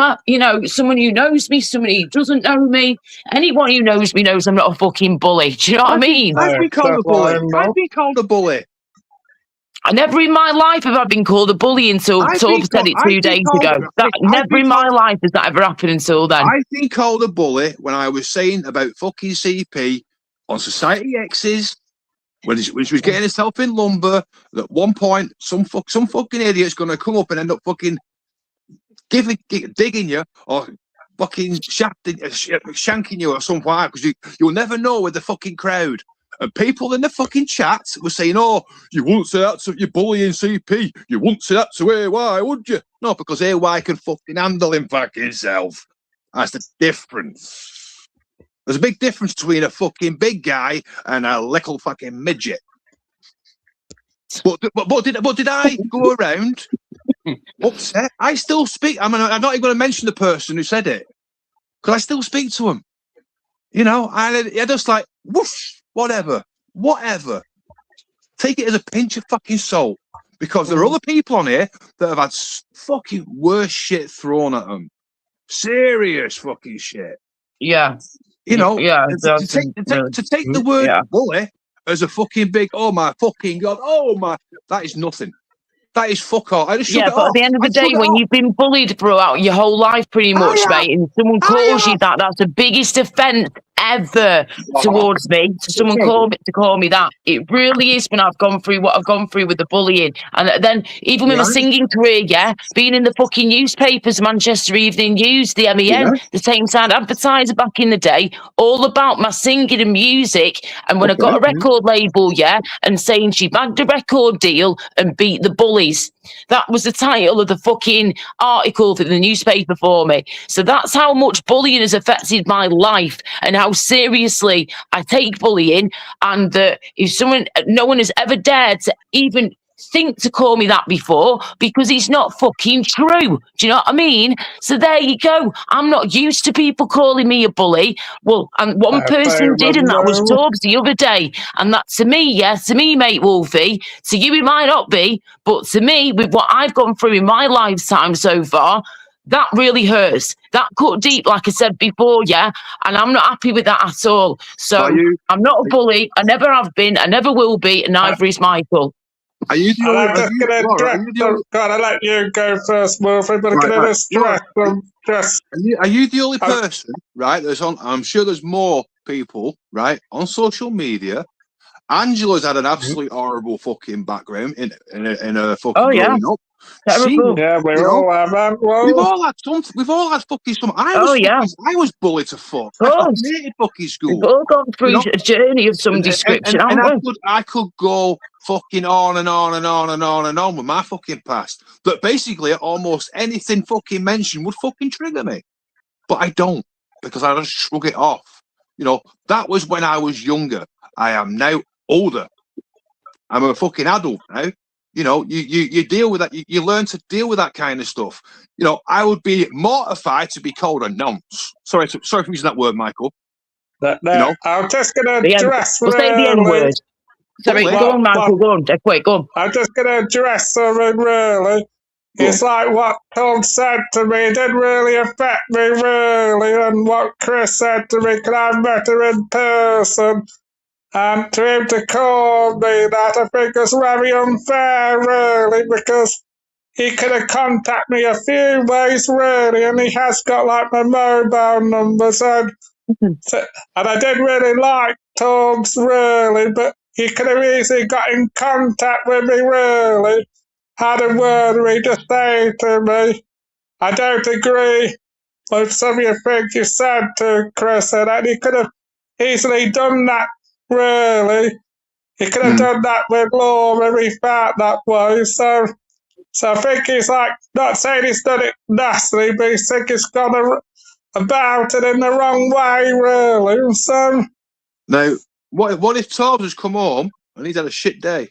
someone who knows me, somebody who doesn't know me. Anyone who knows me knows I'm not a fucking bully. Do you know what I mean? I've been called a bully. I've been called a bully. I never in my life have I been called a bully until Torb said it 2 days ago. Never in my life has that ever happened until then. I've been called a bully when I was saying about fucking CP on Society X's, when she was getting herself in lumber. At one point, some fucking idiot's going to come up and end up fucking digging you or fucking shanking you or something like that, because you'll never know with the fucking crowd. And people in the fucking chat were saying, "Oh, you wouldn't say that to your bullying CP. You wouldn't say that to AY, would you?" No, because AY can fucking handle him fucking himself. That's the difference. There's a big difference between a fucking big guy and a little fucking midget. But did I go around upset? I still speak. I mean, I'm not even going to mention the person who said it, because I still speak to him. You know, and I just like, whoosh, whatever. Take it as a pinch of fucking salt, because there are other people on here that have had fucking worse shit thrown at them. Serious fucking shit. Yeah. You know, to take the word bully as a fucking big, oh my fucking God, oh my, that is nothing. That is fuck all. I just shut it but off. at the end of the day, when you've been bullied throughout your whole life pretty much, mate, and someone calls you that's the biggest offence ever towards me. To someone call me that. It really is, when I've gone through what I've gone through with the bullying. And then even with my singing career, being in the fucking newspapers, Manchester Evening News, the MEN, the Tameside Advertiser back in the day, all about my singing and music. And when I got a record label, and saying she bagged a record deal and beat the bullies. That was the title of the fucking article for the newspaper for me. So that's how much bullying has affected my life and how seriously I take bullying. And that no one has ever dared to even think to call me that before, because it's not fucking true. Do you know what I mean? So there you go. I'm not used to people calling me a bully. Well, and one person did, and that was Torbs the other day. And that to me, mate Wolfie, to you it might not be, but to me, with what I've gone through in my lifetime so far, that really hurts. That cut deep, like I said before, and I'm not happy with that at all. So I'm not a bully. I never have been. I never will be, and neither is Michael. Are you the I'm just going to let you go first, Wolfie, but I'm going to distract them. Are you the only person, right, that's on? I'm sure there's more people, right, on social media. Angela's had an absolutely horrible fucking background in a fucking growing up. We all have that. We've all had something. We've all had fucking something. I was bullied to fuck. I hated fucking school. We've all gone through a journey of some description, haven't we? I could go fucking on and on and on and on and on with my fucking past. That basically almost anything fucking mentioned would fucking trigger me. But I don't, because I just shrug it off. You know, that was when I was younger. I am now older. I'm a fucking adult now. You know, you deal with that. You learn to deal with that kind of stuff. You know, I would be mortified to be called a nonce. Sorry for using that word, Michael. No, I'm just going to address. We'll say the N word. Sorry, go on, Michael. Go on. Quick, go on. I'm just going to address something, really. It's like what Tom said to me. It didn't really affect me, really. And what Chris said to me, because I met her in person. And to him to call me that, I think is very unfair, really, because he could have contacted me a few ways, really, and he has got like my mobile numbers, and I did really like Torbs, really, but he could have easily got in contact with me, really, had a word to say to me. I don't agree with some of the things you said to Chris, and he could have easily done that, really. He could have done that with Laura if he felt that way, so I think he's like, not saying he's done it nastily, but he think he's gone about it in the wrong way, really. So now, what if Torbs has come home and he's had a shit day?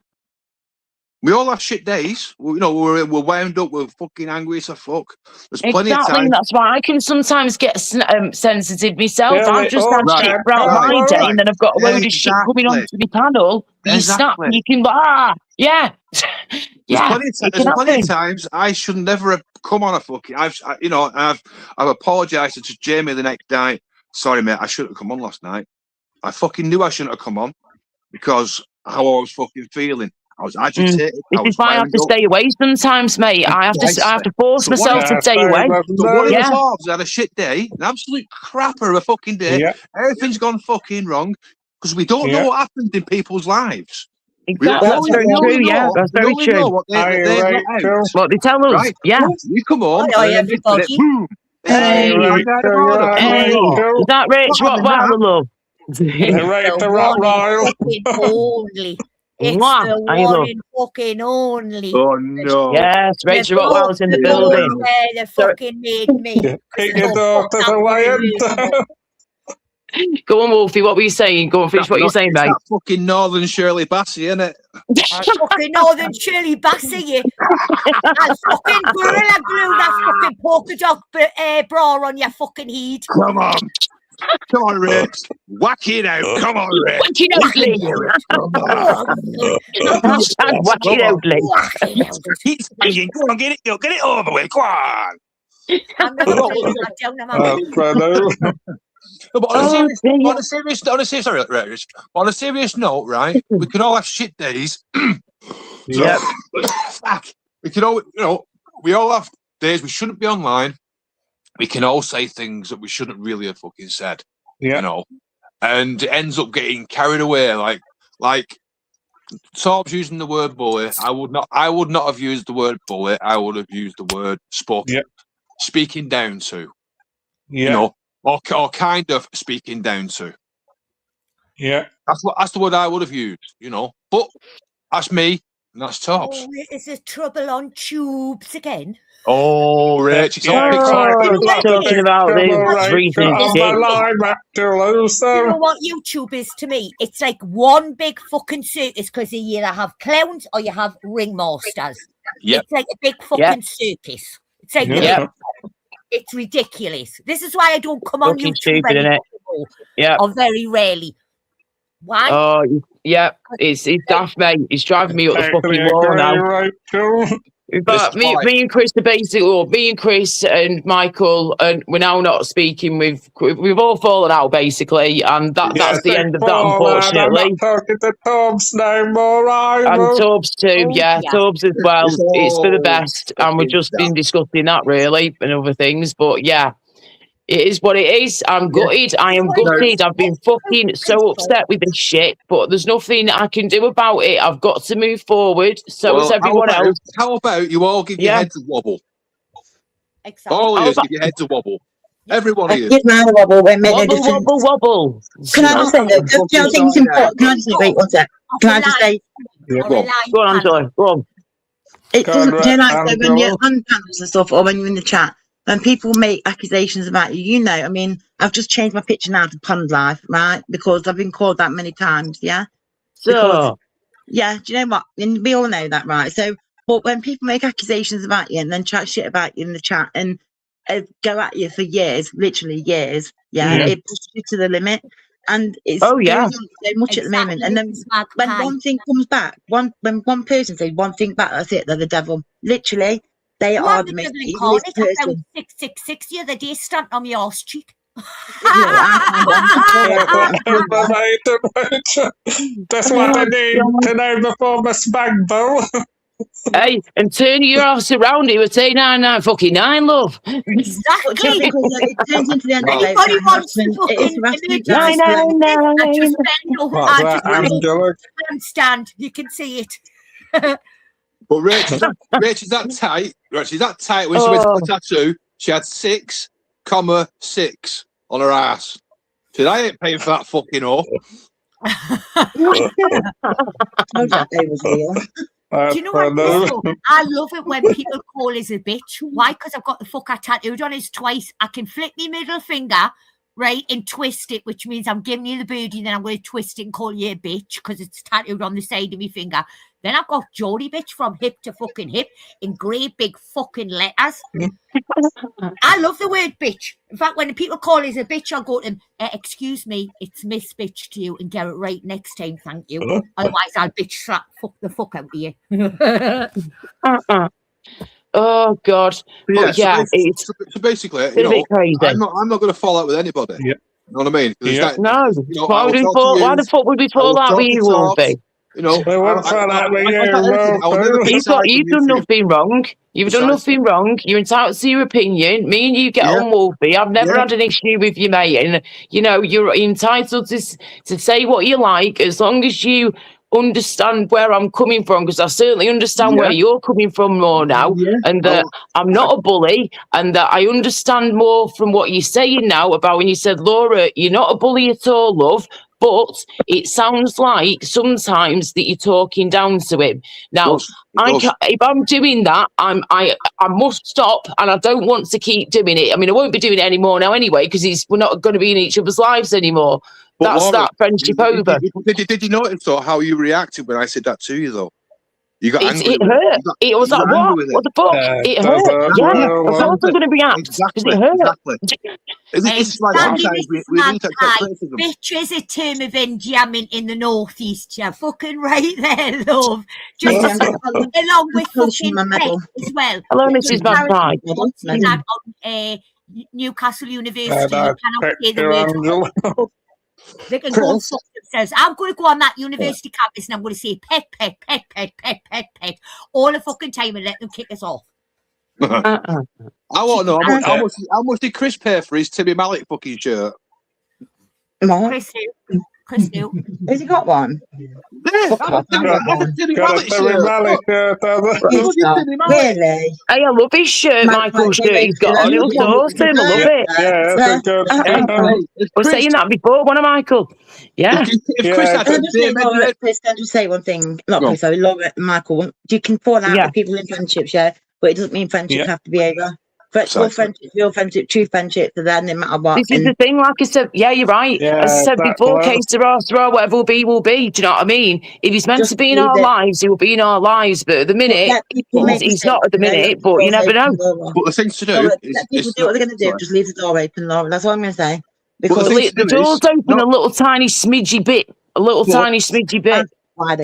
We all have shit days. We're wound up. We're fucking angry as a fuck. There's plenty of time. That's why I can sometimes get sensitive myself. Yeah, I've just had shit throughout my day, and then I've got a load of shit coming onto the panel. You snap, and you can yeah. There's plenty of times I should never have come on a fucking. I've apologised to Jamie the next night. Sorry, mate, I shouldn't have come on last night. I fucking knew I shouldn't have come on because how I was fucking feeling. I was agitated. This is why I have to stay away sometimes, mate. I have to force myself to stay away. So what if Torbs had a shit day, an absolute crapper of a fucking day? Yeah. Everything's gone fucking wrong because we don't know what happens in people's lives. Exactly. That's very true. Yeah, that's very true. What they tell us. Right. Yeah. You come on. Everybody. Hey, is that Rich Rottweiler, love? Only. It's the one in fucking only. Oh no! Yes, Rachel Rottweiler's in the building. Where they fucking made me. Go on, Wolfie. What were you saying? Go on, finish what you're saying, mate. That fucking Northern Shirley Bassey, isn't it? Fucking Northern Shirley Bassey, you. I'll fucking gorilla glue that fucking polka dot bra on your fucking head. Come on. Come on, Rich. Whack it out. Come on, Rich. Whack it out, Lee. Whack it out, Lee. He's singing. Go on, get it over with. Go on. I'm not going to down but on a serious note, right? We can all have shit days. Yeah. We can all, we all have days we shouldn't be online. We can all say things that we shouldn't really have fucking said, and it ends up getting carried away. Like Torbs using the word bully. I would not have used the word bully. I would have used the word speaking down to, or kind of speaking down to. Yeah, that's the word I would have used. But that's me, and that's Torbs. Oh, is there trouble on tubes again? Oh, Rich, it's all talking about this recent shit. You know what YouTube is to me? It's like one big fucking circus because you either have clowns or you have ringmasters. Yep. It's like a big fucking circus. It's like it's ridiculous. This is why I don't come on YouTube stupid, anymore. Or very rarely. Why? Oh, yeah, it's daft, mate. It's driving me up the fucking wall now. But me and Chris are basically, me and Chris and Michael, and we're now not speaking. We've all fallen out basically, and that's the end of that, unfortunately. I'm not talking to Torbs no more either. And Torbs too, Torbs as well. It's for the best, and we've just been discussing that really and other things. But yeah, it is what it is. I'm gutted. I am gutted. I've been fucking so upset with this shit, but there's nothing I can do about it. I've got to move forward. So is everyone else. How about you all give your heads a wobble? Exactly. All of you give your heads a wobble. Everyone here. Give mine a wobble. Wobble. Can I just say that? Can I just say, wait, one sec. Can I just say? Go on, Angela. Go on. It doesn't turn out so when you're on panels and stuff, or when you're in the chat. When people make accusations about you, I mean, I've just changed my picture now to Pond Life, right? Because I've been called that many times, yeah? So, do you know what? And we all know that, right? So, but when people make accusations about you and then chat shit about you in the chat and go at you for years, literally years, it pushes you to the limit. And it's going on so much at the moment. And then when one thing comes back, when one person says one thing back, that's it, they're the devil. Literally. They are the most evilest person. 666 the other day, stamped on my arse cheek. That's what I need to know before my spag bowl. Hey, and turn your ass around, he would say 999, love. Exactly. It turns into the end of Anybody wants to fucking emergency 999. I just bend over. What's I that, just Angela? stand. You can see it. But Rach is that tight. Rach is that tight. When she went to the tattoo, she had 6,6 on her ass. Said, I ain't paying for that fucking whore. Do you know what? I love it when people call us a bitch. Why? Because I've got the fucker tattooed on us twice. I can flick my middle finger, right, and twist it, which means I'm giving you the booty, and then I'm going to twist it and call you a bitch because it's tattooed on the side of my finger. Then I've got Jodie bitch from hip to fucking hip in great big fucking letters. I love the word bitch. In fact, when people call us a bitch, I'll go to them, excuse me, it's Miss Bitch to you, and get it right next time, thank you. Otherwise, I'll bitch slap the fuck out of you. Oh God! But so basically, you know, I'm not going to fall out with anybody. Yeah. You know what I mean? No. Why the fuck would we fall out with you, Wolfie? You know, you've done nothing wrong. You've done nothing wrong. You're entitled to your opinion. Me and you get on, Wolfie. I've never had an issue with you, mate. And you know, you're entitled to say what you like as long as you understand where I'm coming from, because I certainly understand where you're coming from more now, and that I'm not a bully, and that I understand more from what you're saying now about when you said, Laura, you're not a bully at all, love. But it sounds like sometimes that you're talking down to him. Now, if I'm doing that, I must stop, and I don't want to keep doing it. I mean, I won't be doing it anymore now anyway, because we're not going to be in each other's lives anymore. But that's Laura, that friendship over. Did you notice though how you reacted when I said that to you though? You got angry. It hurt. It was like, what? What the fuck? It hurt. Yeah, of course I'm going to react. Exactly. It hurt. It's like sometimes we need to accept criticism. Bitch is a term of endearment in the northeast. You're fucking right there, love. Just along with fucking pet as well. Hello, Mrs. Magpie. On Newcastle University, you cannot say the word. They can go and fuck themselves. I'm going to go on that university campus and I'm going to say pet, all the fucking time and let them kick us off. I want to know how much did Chris pay for his Timmy Malik fucking shirt? Chris knew. Has he got one? Yeah, Timmy Malik shirt. Really? I love his shirt, Michael's shirt. He's got on. It was awesome. I love it. Yeah, I was saying that before, wasn't I, Michael? Yeah. Chris, can I just say one thing? Not Chris, sorry, Laura, Michael. You can fall out with people in friendships, but it doesn't mean friendships have to be over. Real friendship, true friendship, so then no matter what. This is the thing, like I said, you're right. As I said before, case sera, whatever will be, will be. Do you know what I mean? If he's meant to be in our lives, he will be in our lives. But at the minute, he's not at the minute, but you never know. But the thing to do is people do what they're going to do, just leave the door open, Laura. That's what I'm going to say. Because the door's open a little tiny smidgy bit. But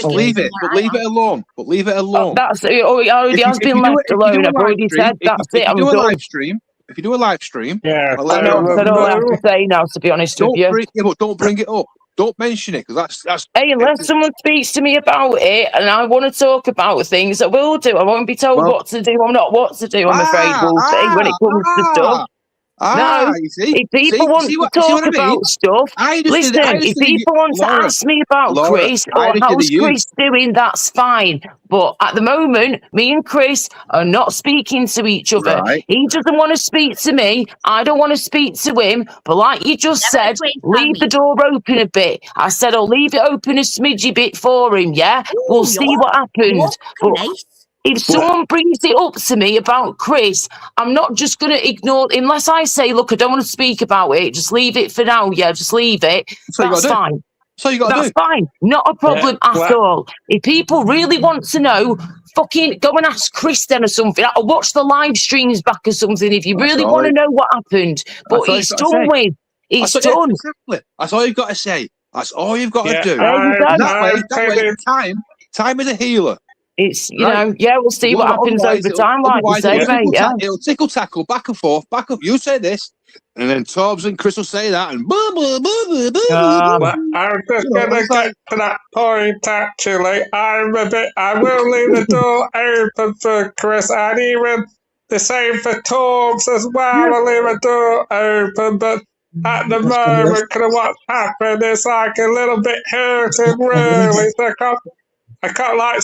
leave it. But leave it alone. That's it. It already has been left alone. I've already said that's it. I'm done. If you do a live stream, I know. I don't have to say now. To be honest with you, but don't bring it up. Don't mention it, because that's. Hey, unless someone speaks to me about it and I want to talk about things, I will do. I won't be told what to do. I'm not what to do. I'm afraid, Wolfie, when it comes to stuff. No, if people want to talk about stuff, listen, if people want to ask me about Chris or how's Chris doing, that's fine. But at the moment, me and Chris are not speaking to each other. Right. He doesn't want to speak to me. I don't want to speak to him. But like you just said, leave the door open a bit. I said I'll leave it open a smidgy bit for him, yeah? We'll see what happens. If someone brings it up to me about Chris, I'm not just going to ignore it unless I say, look, I don't want to speak about it. Just leave it for now. Yeah, just leave it. That's fine. So you got That's fine. Not a problem at all. If people really want to know, fucking go and ask Chris then or something. I'll watch the live streams back or something if you really want to know what happened. But it's done with. It's done. That's all you've got to say. That's all you've got to do. That way, time is a healer. It's, you know, we'll see what happens over time, like you say, mate. It'll tickle tackle, back and forth, back up. You say this, And then Torbs and Chris will say that, and Well, I'm just gonna get to that point. Actually, I will leave the door open for Chris, and even the same for Torbs as well. I'll leave the door open, but at the moment, what's happened is like a little bit hurting, really. So I can't like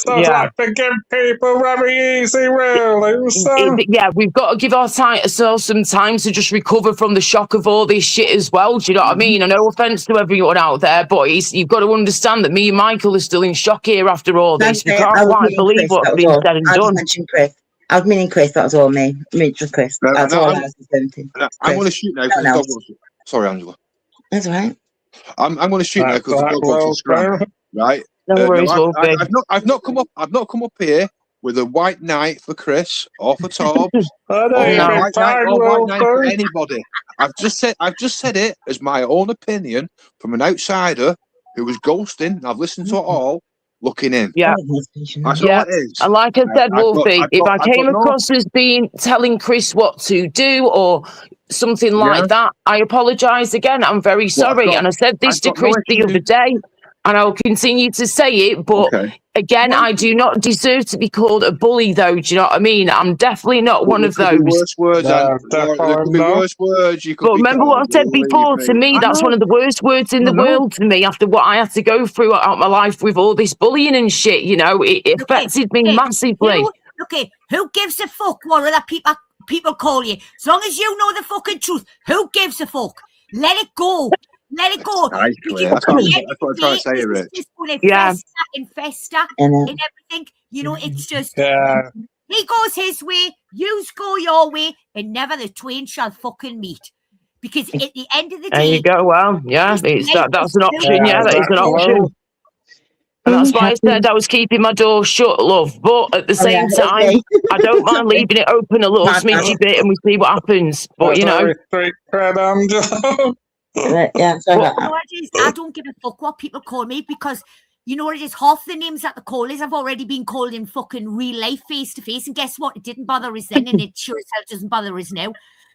forgive people very easy, really. So we've got to give ourselves some time to just recover from the shock of all this shit as well. Do you know what I mean? And no offense to everyone out there, boys, you've got to understand that me and Michael are still in shock here after all this. We can't quite believe what's been said and done. Chris. I was meaning Chris. That was all me. I mean, just Chris. That's all I was attempting. I'm going to shoot now. Sorry, Angela. That's all right. I'm going to shoot now because the dog wants to scram. Right. No worries, I've not come up here with a white knight for Chris or for Torbs or white knight for anybody. I've just said it as my own opinion from an outsider who was ghosting. I've listened to it all, looking in. Yeah, that's all it is. And like I said, Wolfie, if I came across as telling Chris what to do or something like that, I apologise again. I'm very sorry, and I said this to Chris the other day. And I'll continue to say it, but again, I do not deserve to be called a bully, though. Do you know what I mean? I'm definitely not one of those. Worst words, worst words. But remember what I said before? To me, that's one of the worst words in the world to me after what I had to go through out my life with all this bullying and shit. You know, it affected me massively. Who gives a fuck what other people call you? As long as you know the fucking truth, who gives a fuck? Let it go. Let it go. That's what I'm trying to say, Rich. It's going to fester and everything. You know, it's just he goes his way, you go your way, and never the twain shall fucking meet. Because at the end of the day, there you go. Well, that's an option. Yeah, that is an option. And that's why I said I was keeping my door shut, love. But at the same time, I don't mind leaving it open a little smidgy bit, and we see what happens. But you know. I don't give a fuck what people call me because you know what it is. Half the names that the call is I've already been called in fucking real life face to face, and guess what? It didn't bother us then, and it sure as hell doesn't bother us now.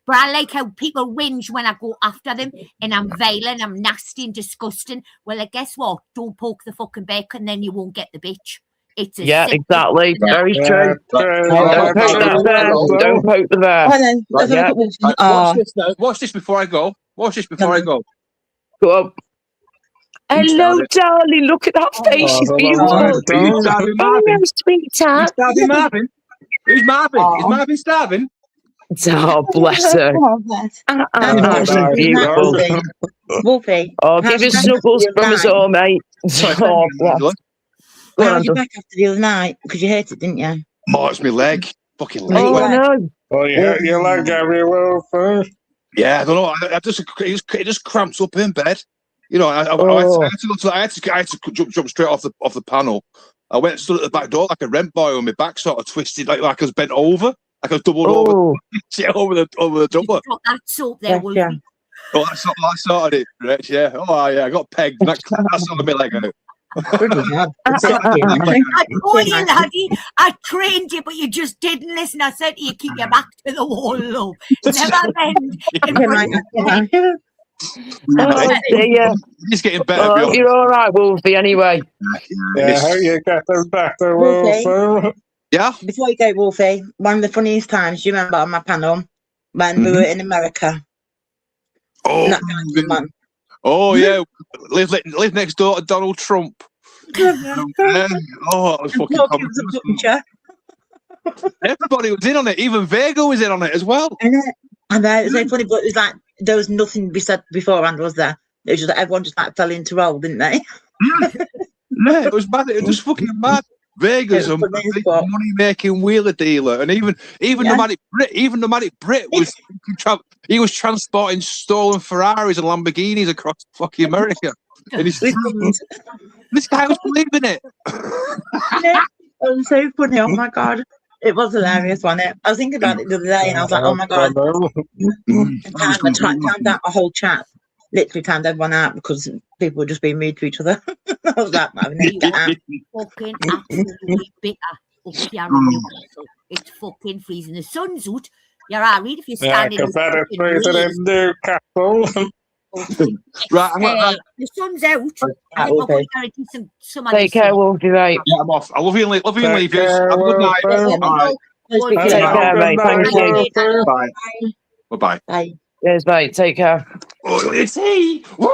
But I like how people whinge when I go after them, and I'm violent, I'm nasty and disgusting. Well, guess what? Don't poke the fucking bear, and then you won't get the bitch. It's exactly. Very true. Don't poke that bear. Don't poke the bear. Watch this before I go. I go. Go up. Hello, darling. Look at that face. She's beautiful. Oh, sweetheart. Who's Marvin? Is Marvin starving? Oh, bless her. She's beautiful. Wolfie. Oh, give us snuggles from us all, mate. Oh, bless. How did you back after the other night? Because you hurt it, didn't you? Oh, it's my leg. Fucking leg. Oh, no. Oh, you hurt your leg everywhere first. Yeah, I don't know. It just cramps up in bed. You know, I had to jump straight off the panel. I went and stood at the back door like a rent boy with my back sort of twisted, like I was bent over, like I was doubled over the jumper. That soap there, Wolfie. Oh, that's sorted it, Rich. Yeah. Oh, yeah. I got pegged. That's sorted my leg out. I told you, laddie, I trained you, but you just didn't listen. I said to you, keep your back to the wall, love. Never bend. He's getting better. Oh, you're all right, Wolfie, anyway. Yeah, how you getting better, Wolfie? Yeah. Before you go, Wolfie, one of the funniest times, do you remember on my panel when we were in America? Oh, yeah. Live next door to Donald Trump. Oh, that was fucking common. Everybody was in on it. Even Vega was in on it as well. I know. It's so funny, but it was like there was nothing to be said beforehand, was there? It was just like everyone just like fell into role, didn't they? Yeah, it was mad. It was fucking mad. Vegas a money-making wheeler dealer, and even Nomadic Brit was he was transporting stolen Ferraris and Lamborghinis across fucking America. And this guy was believing it. Yeah, it was so funny. Oh my god, it was hilarious, wasn't it? I was thinking about it the other day, and I was like, oh my god. I timed out a whole chat. Literally timed everyone out because people were just being rude to each other. I was like, fucking absolutely bitter up here in Newcastle. It's fucking freezing. The sun's out, You're all right if you're standing. Yeah, because in Newcastle. Right, the sun's out. I think we're going to get some Take care, Wolfie, mate. Yeah, I'm off. I love you and leave you. Have a good night. Bye. Take care, mate. Thank you. Bye. Bye-bye. Bye. Yes, mate. Take care. Oh, it's he. Woo,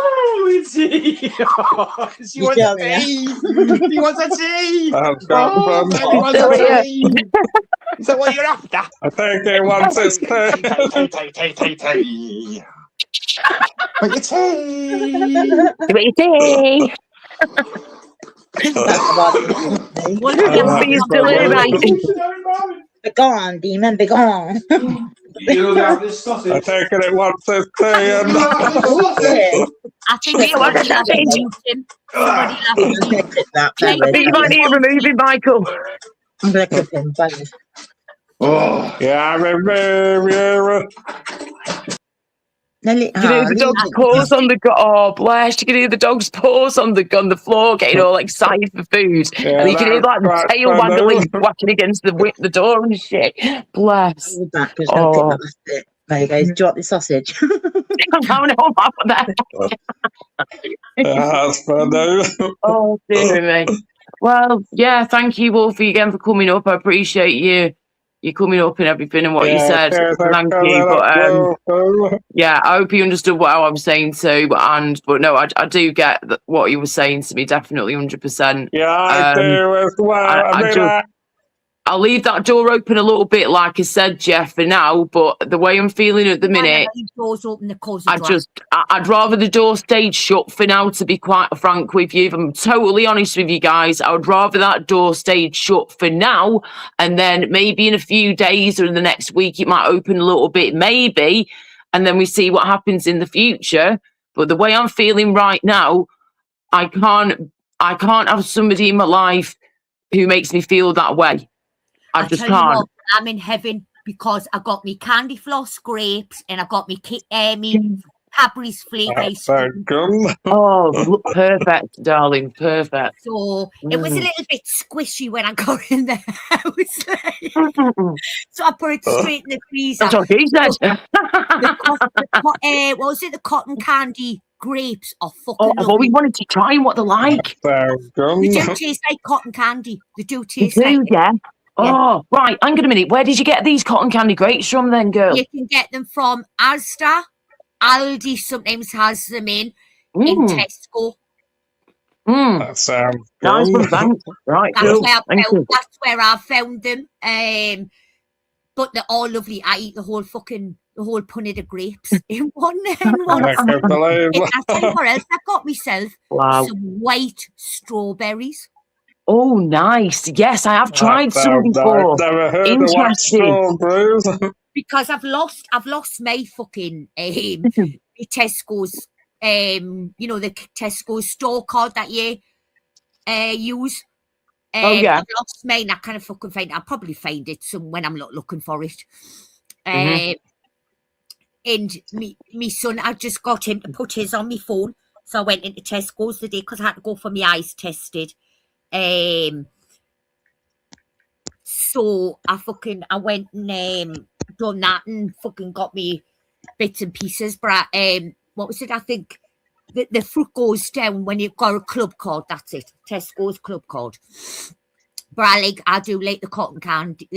it's he. She wants a tea. He wants a tea. He wants a tea. Is that what you're after? I think he wants his tea. Tea. Want your tea? Give me tea. You're still here, mate. Be gone, demon, be gone. I take it wants his tea. I think it wants sausage. You might need to remove him, Michael. I'm going to clip him. Oh. Yeah, I remember. You can hear the dog's paws on the bless! You can hear the dog's paws on the floor, getting all excited for food, and you can hear like the tail waggling, whacking against the door and shit. Bless. Oh, there you go. Do you want the sausage? No, That's funny. Oh dear me. Well, yeah. Thank you, Wolfie, again for coming up. I appreciate you coming up and everything and what you said. Thank you. But yeah, I hope you understood what I was saying too. But no, I do get what you were saying to me, definitely 100%. Yeah, I do as well. I'll leave that door open a little bit, like I said, Jeff, for now. But the way I'm feeling at the minute, I'd rather the door stayed shut for now, to be quite frank with you. If I'm totally honest with you guys, I would rather that door stayed shut for now. And then maybe in a few days or in the next week, it might open a little bit, maybe. And then we see what happens in the future. But the way I'm feeling right now, I can't have somebody in my life who makes me feel that way. I just can't. What, I'm in heaven because I got me candy floss grapes and I got me Cadbury's flake ice cream. Oh, perfect, darling, perfect. So it was a little bit squishy when I got in the house. So I put it straight in the freezer. That's what he said. What was it? The cotton candy grapes are fucking I've always wanted to try what they're like. They do taste like cotton candy. They do taste like yeah. Oh, right. Hang on a minute. Where did you get these cotton candy grapes from then, girl? You can get them from Asda. Aldi sometimes has them in Tesco. That sounds nice one, thanks. Right, that's where I found them. But they're all lovely. I eat the whole punnet of grapes in one. I can't believe it. I'll tell you what else I got myself. Some white strawberries. Oh, nice. Yes, I have tried some before. I've never heard of white strawberries. Because I've lost my fucking Tesco's the Tesco's store card that you use. I've lost mine. I kind of fucking find it. I'll probably find it when I'm not looking for it. And me son, I just got him to put his on my phone. So I went into Tesco's the day because I had to go for my eyes tested. So I went and done that and fucking got me bits and pieces. But what was it? I think the fruit goes down when you've got a club card. That's it. Tesco's club card. But I do like the cotton candy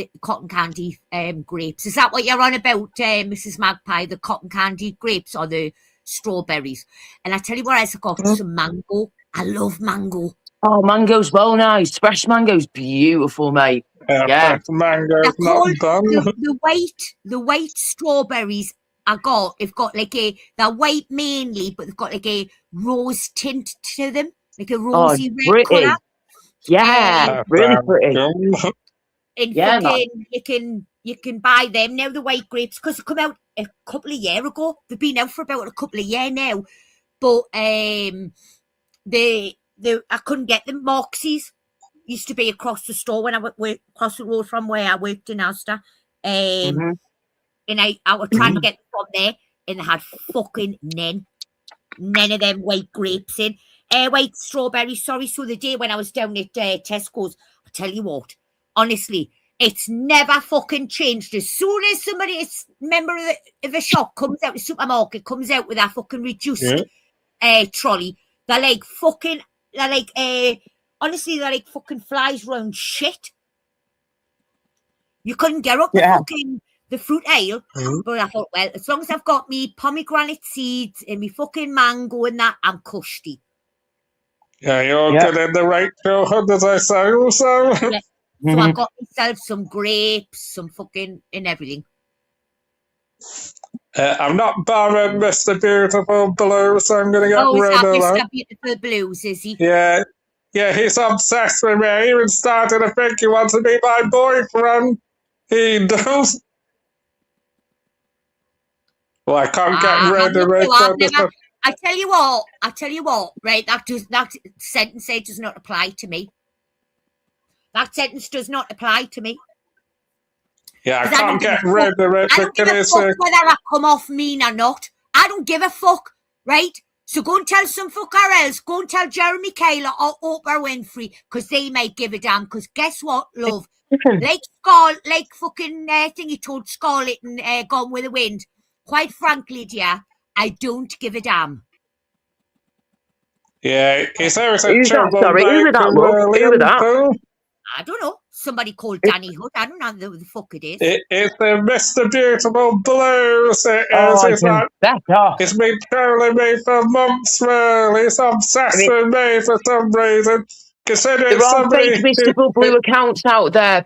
grapes. Is that what you're on about, Mrs. Magpie? The cotton candy grapes or the strawberries? And I tell you what else I got, some mango. I love mango. Oh, mango's well nice. Fresh mango's beautiful, mate. Yeah. Mango's not done. The white strawberries I got, they've got they're white mainly, but they've got like a rose tint to them, like a rosy red colour. Yeah, really pretty. And you can buy them now, the white grapes, because they come out a couple of years ago. They've been out for about a couple of years now, but I couldn't get them. Moxie's used to be across the store when I went across the road from where I worked in Asda. And I was trying to get them from there, and they had fucking none of them white grapes in. White strawberries, sorry. So the day when I was down at Tesco's, I tell you what, honestly, It's never fucking changed. As soon as somebody, member of the shop comes out, the supermarket comes out with that fucking reduced trolley, they're like fucking, honestly, they're like fucking flies round shit. You couldn't get up the fruit aisle, but I thought, well, as long as I've got me pomegranate seeds and me fucking mango and that, I'm cushy. Yeah, you're getting the right neighborhood, as I say, also. Yeah. So I got myself some grapes, some fucking and everything. I'm not borrowing Mr. Beautiful Blue, so I'm going to get rid of that. Mr. Beautiful Blues, is he? Yeah, he's obsessed with me. He even started to think he wants to be my boyfriend. He does. Well, I can't get rid of it. I tell you what, right, that sentence does not apply to me. That sentence does not apply to me. Yeah, I can't get rid of it. I don't give a fuck whether I come off mean or not. I don't give a fuck, right? So go and tell some fucker else. Go and tell Jeremy Kayla or Oprah Winfrey, because they might give a damn. Because guess what, love? like fucking thing you told Scarlett and Gone with the Wind. Quite frankly, dear, I don't give a damn. Yeah, is there a Who's that? Sorry, who was that, love? Who was that? I don't know. Somebody called Danny Hood. I don't know who the fuck it is. It's the Mr. Beautiful Blues. It's been trolling me for months, really. It's obsessed with me for some reason. There are fake Mr. Blue accounts out there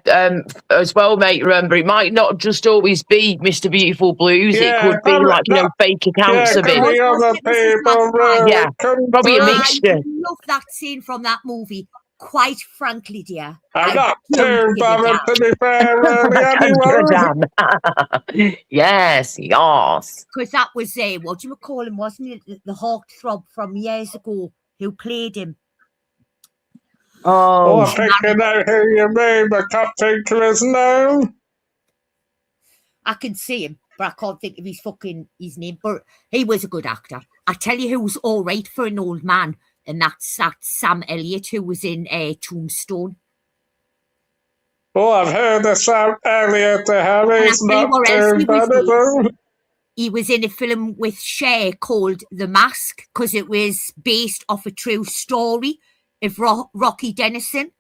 as well, mate. Remember, it might not just always be Mr. Beautiful Blues. It could be fake accounts of him. Other people, really. Probably a mixture. I love that scene from that movie. Quite frankly, dear, I'm not too bothered, to be fair, really, Yes. Because that was, what do you call him, wasn't it? The heartthrob from years ago who played him. I think I know who you mean, but I can't think of his name. I can see him, but I can't think of his name. But he was a good actor. I tell you who was all right for an old man. And that's Sam Elliott, who was in Tombstone. Oh, I've heard of Sam Elliott. He's not too bad. He was in a film with Cher called The Mask, because it was based off a true story of Rocky Denison.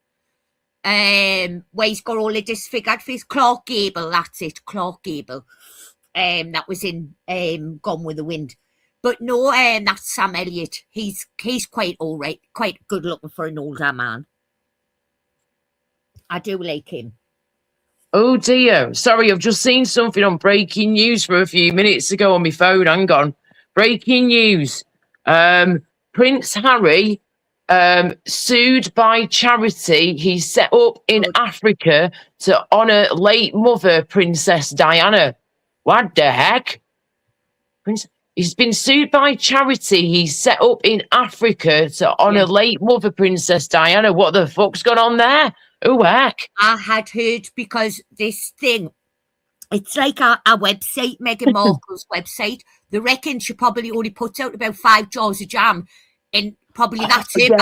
Where he's got all the disfigured face. Clark Gable, that's it, Clark Gable. That was in Gone with the Wind. But no, that's Sam Elliott. He's quite all right, quite good looking for an older man. I do like him. Oh dear. Sorry, I've just seen something on breaking news from a few minutes ago on my phone. Hang on. Breaking news. Prince Harry sued by charity he set up in Africa to honour late mother Princess Diana. What the heck? He's been sued by charity he set up in Africa to honour late mother Princess Diana. What the fuck's gone on there? Oh, heck. I had heard, because this thing, it's like a website, Meghan Markle's website. They reckon she probably only puts out about 5 jars of jam, and probably that's it.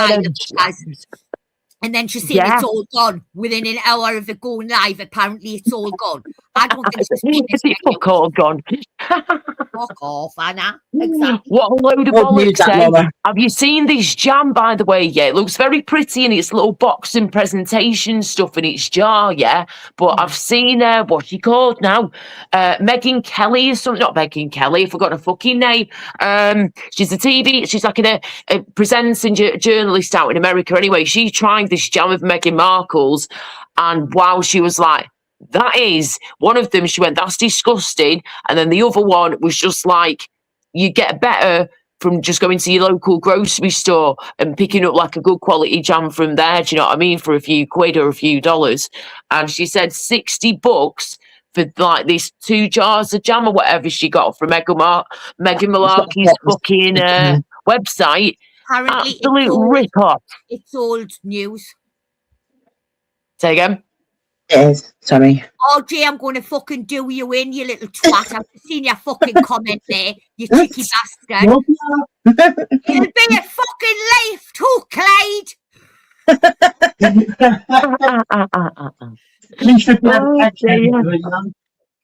And then she said it's all gone. Within an hour of it going live, apparently it's all gone. I don't think it's all gone. Fuck off, Anna. Exactly. What a load of bollocks. Have you seen this jam, by the way? Yeah, it looks very pretty in its little box and presentation stuff in its jar, yeah. But I've seen what's she called now? Megyn Kelly or something. Not Megyn Kelly, I forgot her fucking name. She's she's like a presenting journalist out in America anyway. She tried this jam of Meghan Markle's, and wow, she was like, that is one of them. She went, that's disgusting. And then the other one was just like, you get better from just going to your local grocery store and picking up like a good quality jam from there. Do you know what I mean? For a few quid or a few dollars. And she said $60 for like these 2 jars of jam or whatever she got from Meghan Malarkey's fucking website. Apparently absolute rip-off. It's old news. Say again? Yes, sorry. Oh, Jay, I'm going to fucking do you in, you little twat. I've seen your fucking comment there, you cheeky bastard. It'll be a fucking left hook, Clyde.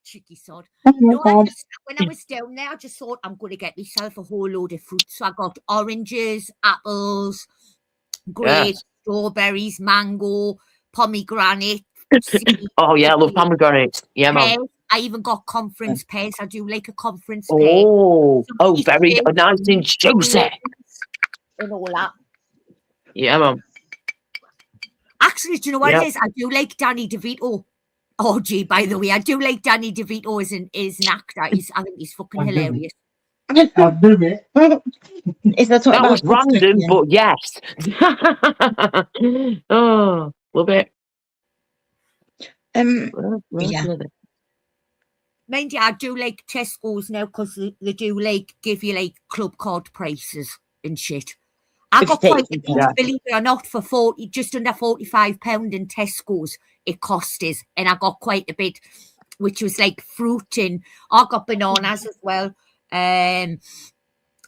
Cheeky sod. No, when I was down there, I just thought I'm going to get myself a whole load of fruit. So I got oranges, apples, grapes, strawberries, mango, pomegranate. Oh yeah, I love pomegranates. Yeah, man. I even got conference pears. I do like a conference pear. Oh, very nice and juicy. And all that. Yeah, man. Actually, do you know what it is? I do like Danny DeVito. Oh, gee, by the way, I do like Danny DeVito as an actor. I think he's fucking hilarious. Is that was random, but yes. Oh, love it. Yeah. Mind you, I do like Tesco's now because they do like give you like club card prices and shit. I got quite a bit, believe it or not, for just under £45 in Tesco's it cost us, and I got quite a bit, which was like fruit, and I got bananas as well. And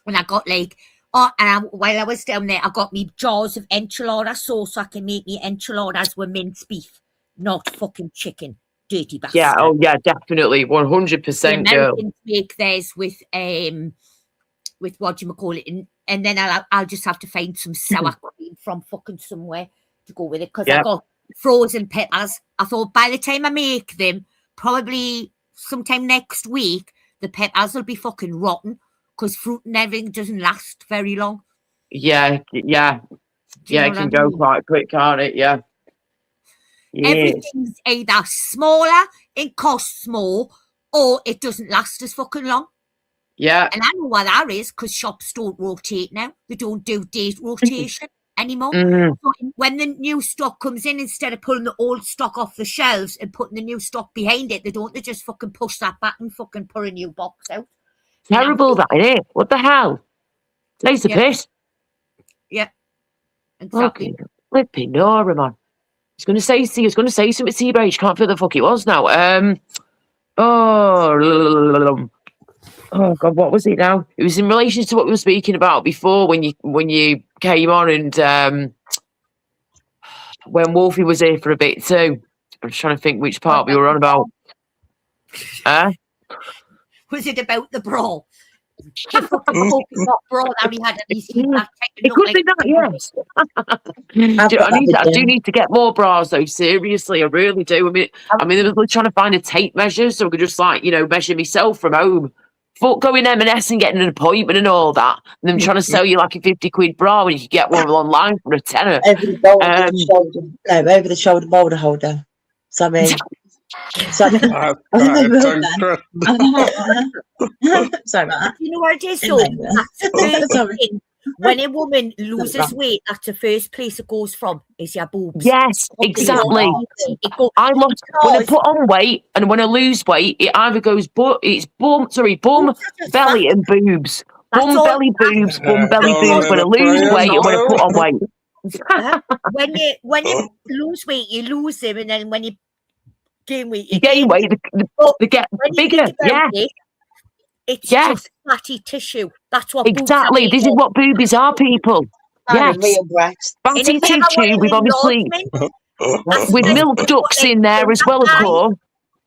I got like while I was down there, I got me jars of enchilada sauce so I can make me enchiladas with minced beef, not fucking chicken. Dirty bastard. Yeah, oh yeah, definitely, 100%. Americans make theirs with what do you call it, and then I'll just have to find some sour cream from fucking somewhere to go with it because I got frozen peppers. I thought by the time I make them, probably sometime next week, the peppers will be fucking rotten because fruit and everything doesn't last very long. Yeah, it can go quite quick, can't it? Yeah. Everything's either smaller, it costs more, or it doesn't last as fucking long. Yeah. And I know what that is because shops don't rotate now. They don't do date rotation anymore. So when the new stock comes in, instead of pulling the old stock off the shelves and putting the new stock behind it, they just fucking push that button, fucking pull a new box out. Terrible, that, isn't it? What the hell? Takes the piss. Yeah. Exactly. Flipping Nora, man. I was going to say something to you, but you can't feel the fuck it was now. Oh God, what was it now? It was in relation to what we were speaking about before when you came on and when Wolfie was here for a bit too. I'm just trying to think which part we were on about. Was it about the brawl? It could be that, yes. I do need to get more bras though. Seriously, I really do. I mean, I was trying to find a tape measure so I could just measure myself from home. Fuck going M&S and getting an appointment and all that, and then trying to sell you like a 50 quid bra when you could get one online for a tenner. Over the shoulder boulder holder. So I mean. Sorry about that. You know what it is, so when a woman loses weight, that's the first place it goes from is your boobs. Yes, exactly. When I put on weight and when I lose weight, it either goes bum, belly and boobs. Bum, belly, boobs, bum, belly, boobs. When I lose weight and when I put on weight. When you lose weight, you lose them, and then when you gain weight, they get bigger. It's just fatty tissue. That's what exactly. This is what boobies are, people. Yes, fatty tissue with obviously with milk ducts in there as well, of course.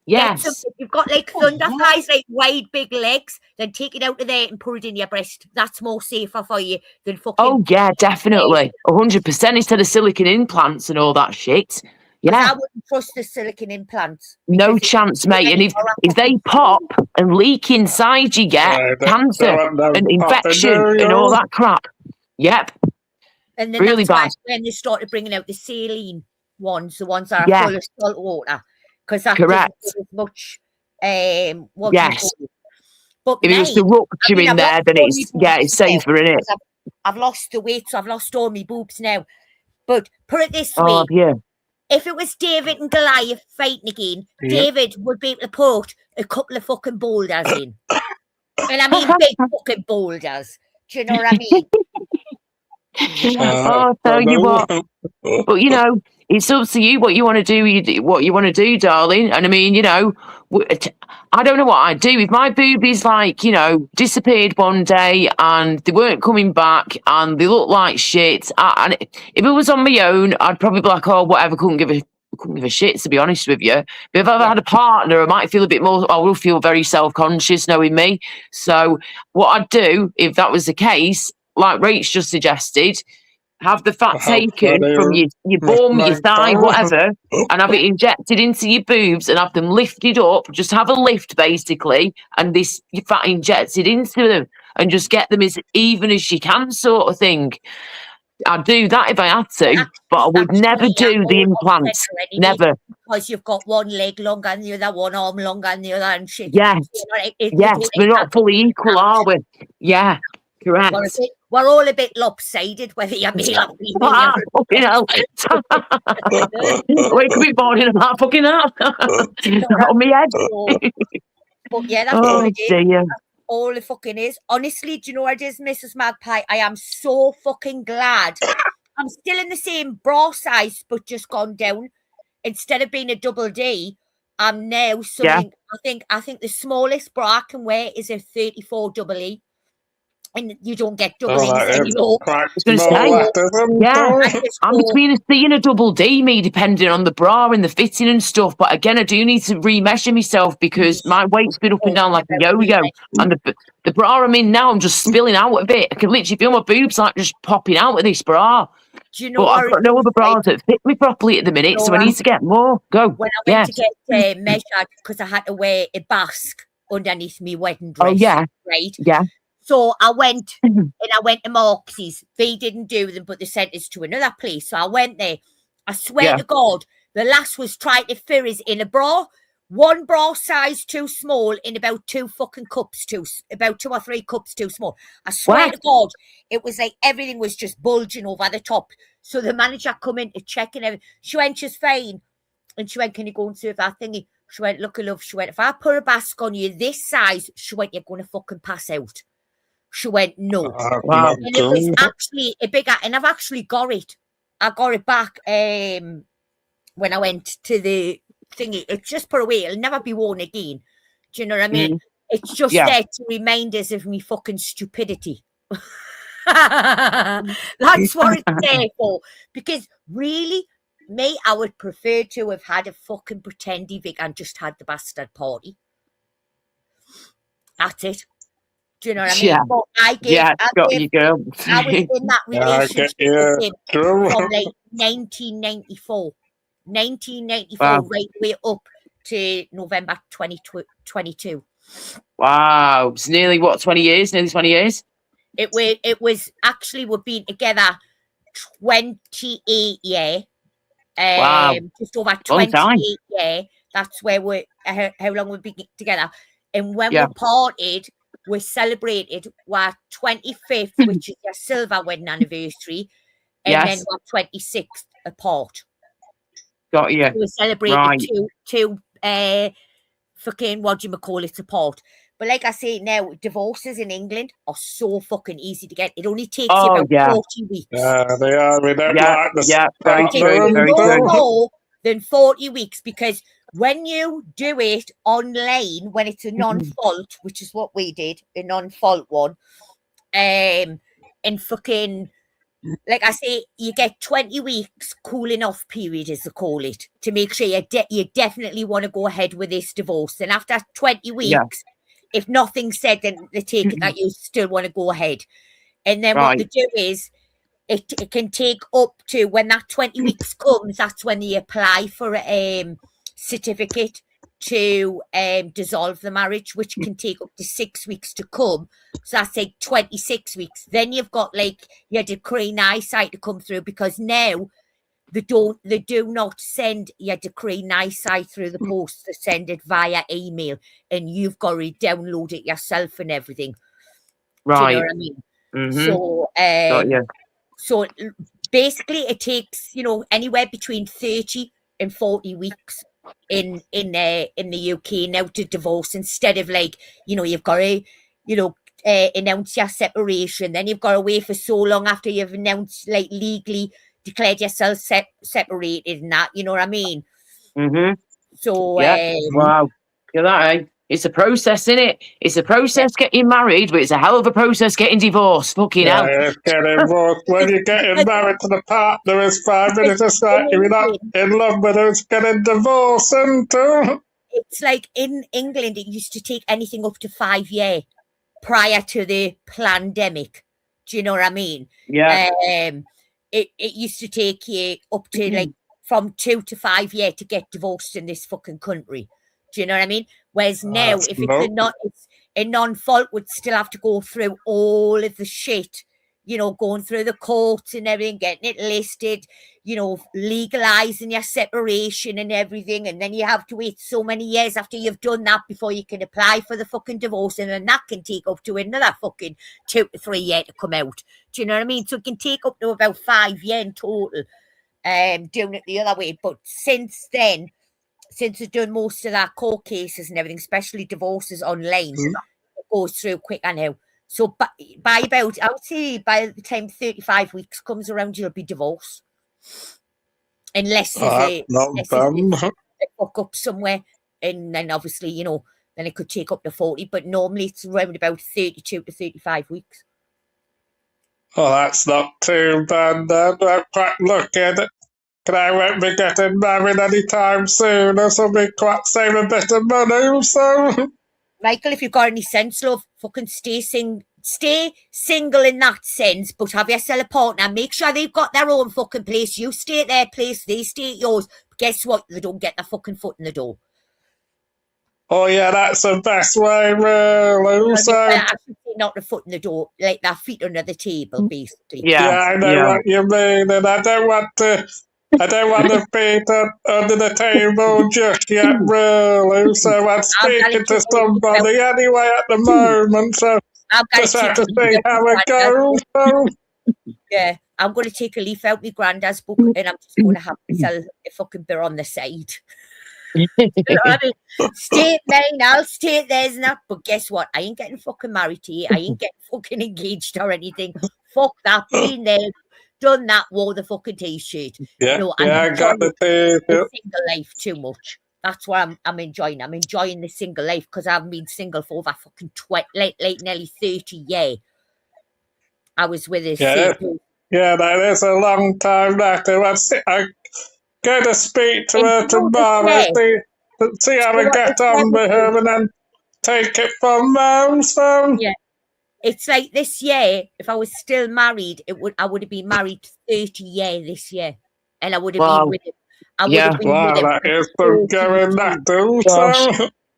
Yes, you've got like thunder thighs, like wide, big legs. Then take it out of there and put it in your breast. That's more safer for you than fucking. Oh yeah, definitely, 100% instead of silicone implants and all that shit. Yeah, I wouldn't trust the silicone implants. No chance, mate. And if they pop and leak inside, you get cancer and infection and all that crap. Yep. And then really bad. When they started bringing out the saline ones, the ones that are full of salt water, because that's correct. As much. Yes. But if it was the rupture in there, then it's safer, isn't it? I've lost the weight, so I've lost all my boobs now. But put it this way. Yeah. If it was David and Goliath fighting again, David would be able to put a couple of fucking boulders in. And I mean big fucking boulders. Do you know what I mean? I'll tell you what. But it's up to you what you want to do, darling. And I mean, I don't know what I'd do if my boobies disappeared one day and they weren't coming back and they looked like shit. And if it was on my own, I'd probably be like, oh, whatever, couldn't give a couldn't give a shit, to be honest with you. But if I've had a partner, I might feel a bit more, I will feel very self-conscious knowing me. So what I'd do, if that was the case, like Rach just suggested, have the fat taken from your bum, your thigh, whatever, and have it injected into your boobs and have them lifted up. Just have a lift, basically, and this fat injected into them and just get them as even as you can, sort of thing. I'd do that if I had to, but I would never do the implants. Never. Because you've got one leg longer than the other, one arm longer than the other, and shit. Yes. Yes, we're not fully equal, are we? Yeah, correct. We're all a bit lopsided, whether you're male or female. Fucking hell. We could be born in about fucking hell. On my head. But yeah, that's all it is. Dear. All it fucking is. Honestly, do you know what it is, Mrs. Magpie? I am so fucking glad. I'm still in the same bra size, but just gone down. Instead of being a double D, I'm now something. Yeah. I think the smallest bra I can wear is a 34 double E. And you don't get double E's anymore. Yeah, I'm between a C and a double D, me, depending on the bra and the fitting and stuff. But again, I do need to remeasure myself because my weight's been up and down like a yo-yo. And the bra I'm in now, I'm just spilling out of it. I can literally feel my boobs like just popping out of this bra. Do you know, but I've got no other bras that fit me properly at the minute, so I need to get more. Go. When I went to get measured, because I had to wear a basque underneath my wedding dress. Oh, yeah. Right? Yeah. So I went and I went to Marx's. They didn't do them, but they sent us to another place. So I went there. I swear to God, the lass was trying to fit us in a bra. One bra size too small in about two fucking cups about 2 or 3 cups too small. I swear to God, it was like everything was just bulging over the top. So the manager come in to check and everything. She went, she's fine. And she went, can you go and serve that thingy? She went, look, love. She went, if I put a basque on you this size, she went, you're going to fucking pass out. She went, no. Wow. And it was actually a bigger, and I've actually got it. I got it back when I went to the thingy. It's just put away. It'll never be worn again. Do you know what I mean? It's just there to remind us of me fucking stupidity. That's what it's there for. Because really, me, I would prefer to have had a fucking pretendy Vic and just had the bastard party. That's it. Do you know what I mean? Yeah. But I was in that relationship with him from like 1994. 1994, right way up to November 2022. Wow. It's nearly, 20 years? Nearly 20 years? It was actually, we've been together 28 years. Wow. Just over 28 years. That's where how long we've been together. And when we parted, we celebrated our 25th, which is our silver wedding anniversary, and then our 26th apart. Got you. So we celebrated two fucking, what do you call it, apart. But like I say now, divorces in England are so fucking easy to get. It only takes you about 40 weeks. Yeah, they are. We don't like the very true. Very true. More than 40 weeks because when you do it online, when it's a non-fault, which is what we did, a non-fault one, and fucking, like I say, you get 20 weeks cooling off period, as they call it, to make sure you definitely want to go ahead with this divorce. And after 20 weeks, if nothing's said, then they take it that you still want to go ahead. And then what they do is, it can take up to, when that 20 weeks comes, that's when they apply for a certificate to dissolve the marriage, which can take up to 6 weeks to come. So that's like 26 weeks. Then you've got like your decree nisi to come through, because now they do not send your decree nisi through the post. They send it via email, and you've got to download it yourself and everything. Right. Do you know what I mean? So basically it takes, anywhere between 30 and 40 weeks in the UK now to divorce, instead of like, you've got to, announce your separation, then you've got to wait for so long after you've announced, like, legally declared yourself separated and that, you know what I mean? Mm-hmm. So wow, you're that, eh? It's a process, isn't it? It's a process getting married, but it's a hell of a process getting divorced. Fucking hell. It's getting divorced. When you're getting married to the partner, it's fine, but it's just like if you're not in love with her, it's getting divorced, isn't it? It's like in England, it used to take anything up to 5 years prior to the pandemic. Do you know what I mean? Yeah. It used to take you up to like from 2 to 5 years to get divorced in this fucking country. Do you know what I mean? Whereas now, if it's a non-fault, would still have to go through all of the shit, you know, going through the courts and everything, getting it listed, you know, legalizing your separation and everything. And then you have to wait so many years after you've done that before you can apply for the fucking divorce. And then that can take up to another fucking 2 to 3 years to come out. Do you know what I mean? So it can take up to about 5 years in total, doing it the other way. But since then, since we've done most of that court cases and everything, especially divorces online, it goes through quicker now. So by about, I would say by the time 35 weeks comes around, you'll be divorced. Unless there's a fuck up somewhere. And then obviously, you know, then it could take up to 40. But normally it's around about 32 to 35 weeks. Oh, that's not too bad then. I'm quite lucky. I won't be getting married anytime soon, or something quite save a bit of money, so. Michael, if you've got any sense, love, fucking stay single in that sense, but have yourself a partner. Make sure they've got their own fucking place. You stay at their place, they stay at yours. But guess what? They don't get their fucking foot in the door. Oh yeah, that's the best way, really. So not the foot in the door, like their feet under the table, basically. Yeah, I know what you mean, and I don't want to feet under the table just yet, really. So I'm speaking to somebody anyway at the moment, so just have to see how it goes. So. Yeah, I'm going to take a leaf out my granddad's book and I'm just going to have to sell a fucking beer on the side. You know what I mean? Stay at mine, I'll stay at theirs and that, but guess what? I ain't getting fucking married to you. I ain't getting fucking engaged or anything. Fuck that. Been there, done that, wore the fucking t-shirt. Yeah, no, I got the single life too much. That's what I'm enjoying. I'm enjoying the single life because I've been single for over fucking nearly 30 years. I was with a Yeah, that is a long time back. I'm going to speak to her tomorrow, see how I get on with her, and then take it from there. So. Yeah. It's like this year, if I was still married, I would have been married 30 years this year. And I would have been with him. That is some going that too.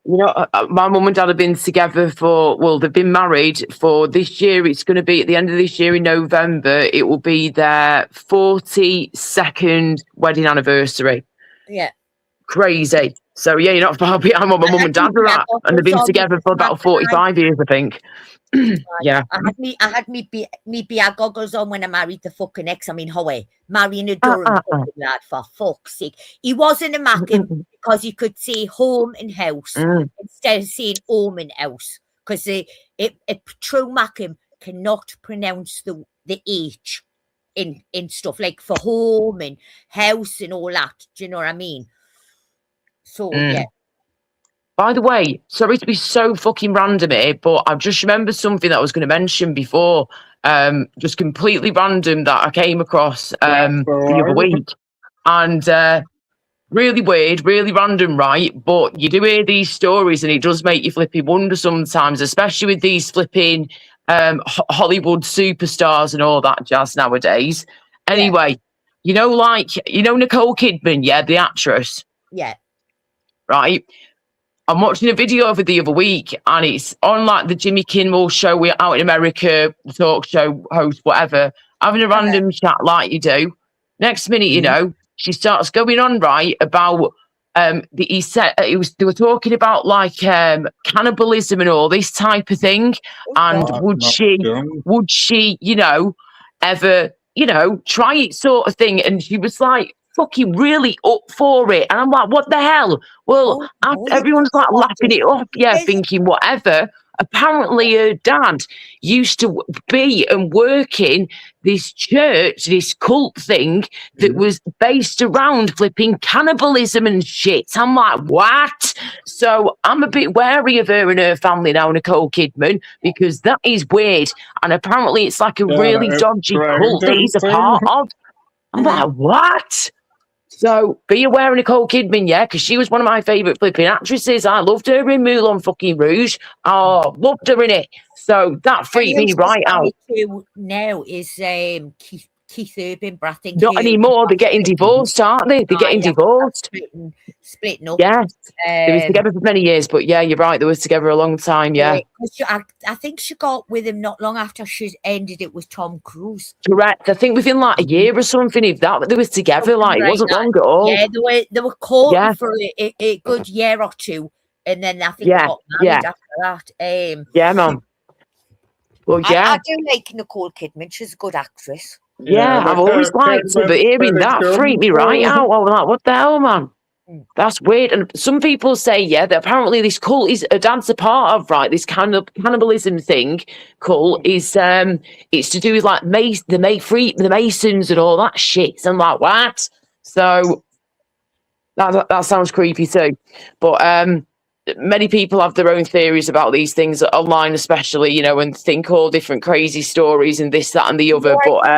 You know, my mum and dad have been together they've been married for this year. It's going to be at the end of this year in November. It will be their 42nd wedding anniversary. Yeah. Crazy. So, yeah, you're not far behind what my mum and dad are at. And they've been together for about 45 years, I think. Yeah. I had me beer goggles on when I married the fucking ex. I mean, Howie, marrying a Durham fucking lad, for fuck's sake. He wasn't a Mackin because he could say home and house instead of saying home and house. Because a true Mackin cannot pronounce the H in stuff like for home and house and all that. Do you know what I mean? So, yeah. By the way, sorry to be so fucking random here, but I've just remembered something that I was going to mention before. Just completely random that I came across the other week. And really weird, really random, right? But you do hear these stories and it does make you flipping wonder sometimes, especially with these flipping Hollywood superstars and all that jazz nowadays. Anyway, you know Nicole Kidman, the actress? Yeah. Right? I'm watching a video of it the other week and it's on like the Jimmy Kimmel show. We're out in America, the talk show host, whatever, having a random chat like you do. Next minute, you know, she starts going on right about they were talking about like cannibalism and all this type of thing. And would she, you know, ever, you know, try it sort of thing? And she was like, fucking really up for it. And I'm like, what the hell? Well, everyone's like laughing it up, thinking whatever. apparently her dad used to be and work in this church, this cult thing that was based around flipping cannibalism and shit. I'm like, what? So I'm a bit wary of her and her family now, Nicole Kidman, because that is weird. And apparently it's like a really dodgy cult that he's a part of. I'm like, what? So be aware of Nicole Kidman, yeah, because she was one of my favourite flipping actresses. I loved her in Moulin fucking Rouge. Oh, loved her in it. So that freaked me right out. Now is Keith Urban, but I think not anymore. They're getting divorced, aren't they? They're getting divorced. Splitting up. Yeah. They was together for many years, but yeah, you're right. They was together a long time. Yeah. I think she got with him not long after she ended it with Tom Cruise. Correct. I think within like a year or something, if that they was together, like it wasn't long at all. Yeah, they were caught for a good year or two, and then I think they got married after that. Yeah, man. Well, yeah. I do like Nicole Kidman. She's a good actress. Yeah, I've always liked her, but hearing that freaked me right out. I was like, what the hell, man? That's weird. And some people say, that apparently this cult is a dance a part of, right? This cannibalism thing, cult is it's to do with like the Masons and all that shit. So I'm like, what? So that sounds creepy too. But many people have their own theories about these things online, especially, and think all different crazy stories and this, that, and the other. But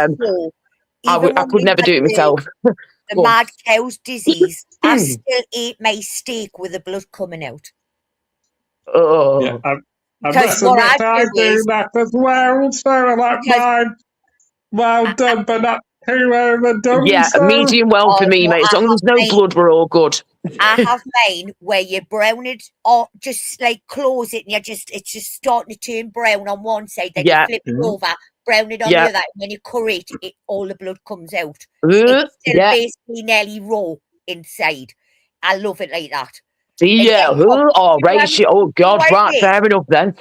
I could never do it myself. The mad cow's disease. I still eat my steak with the blood coming out. Oh, yeah, because what I do that as well. So I like mine well done, but not too overdone. Yeah, medium well for me, mate. As long as there's no blood, we're all good. I have mine where you brown it or just like close it and it's just starting to turn brown on one side, then you flip it over, brown it on the other, and when you curry it, all the blood comes out. It's still basically nearly raw inside. I love it like that. Yeah, right. Oh, God, right, fair enough then.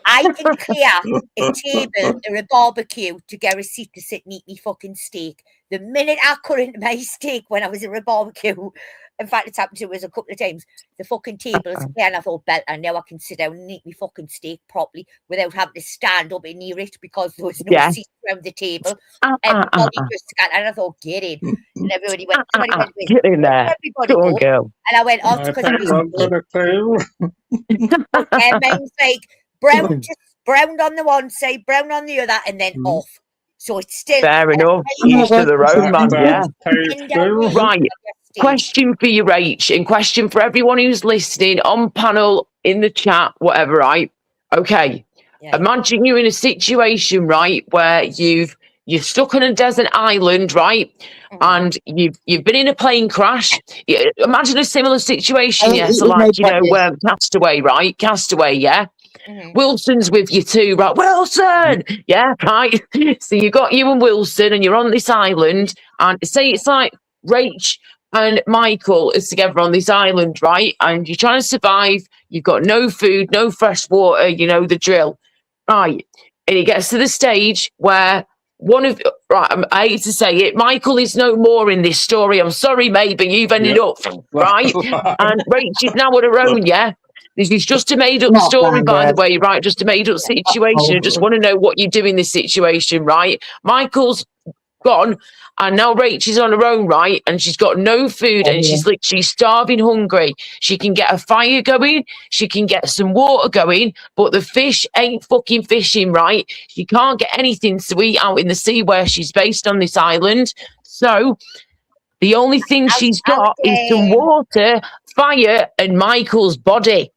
I can clear a table or a barbecue to get a seat to sit and eat me fucking steak. The minute I cut into my steak when I was at a barbecue, in fact, it's happened to us a couple of times, the fucking table is clear, and I thought, I now I can sit down and eat me fucking steak properly without having to stand up and near it because there was no seat around the table. Everybody just got, and I thought, get in. And everybody went, get in there. Everybody go on, girl. And I went off because it was mine's like just browned on the one side, brown on the other, and then off. So it's still fair enough. Each to their own, man. Yeah. Right. Question for you, Rach, and question for everyone who's listening on panel, in the chat, whatever, right? Okay. Yeah. Imagine you're in a situation, right, where you're stuck on a desert island, right? And you've been in a plane crash. Imagine a similar situation, so like, Castaway, right? Castaway, yeah? Wilson's with you too, right? Wilson! Yeah, right? So you and Wilson and you're on this island, and say it's like Rach and Michael is together on this island, right? And you're trying to survive. You've got no food, no fresh water, the drill. Right. And it gets to the stage where I hate to say it, Michael is no more in this story. I'm sorry, mate, but you've ended up, right? And Rach is now on her own, yeah? This is just a made-up story, by the way, right? Just a made-up situation. I just want to know what you do in this situation, right? Michael's gone, and now Rach is on her own, right? And she's got no food, and she's literally starving hungry. She can get a fire going, she can get some water going, but the fish ain't fucking fishing, right? She can't get anything to eat out in the sea where she's based on this island. So the only thing she's got is some water, fire, and Michael's body.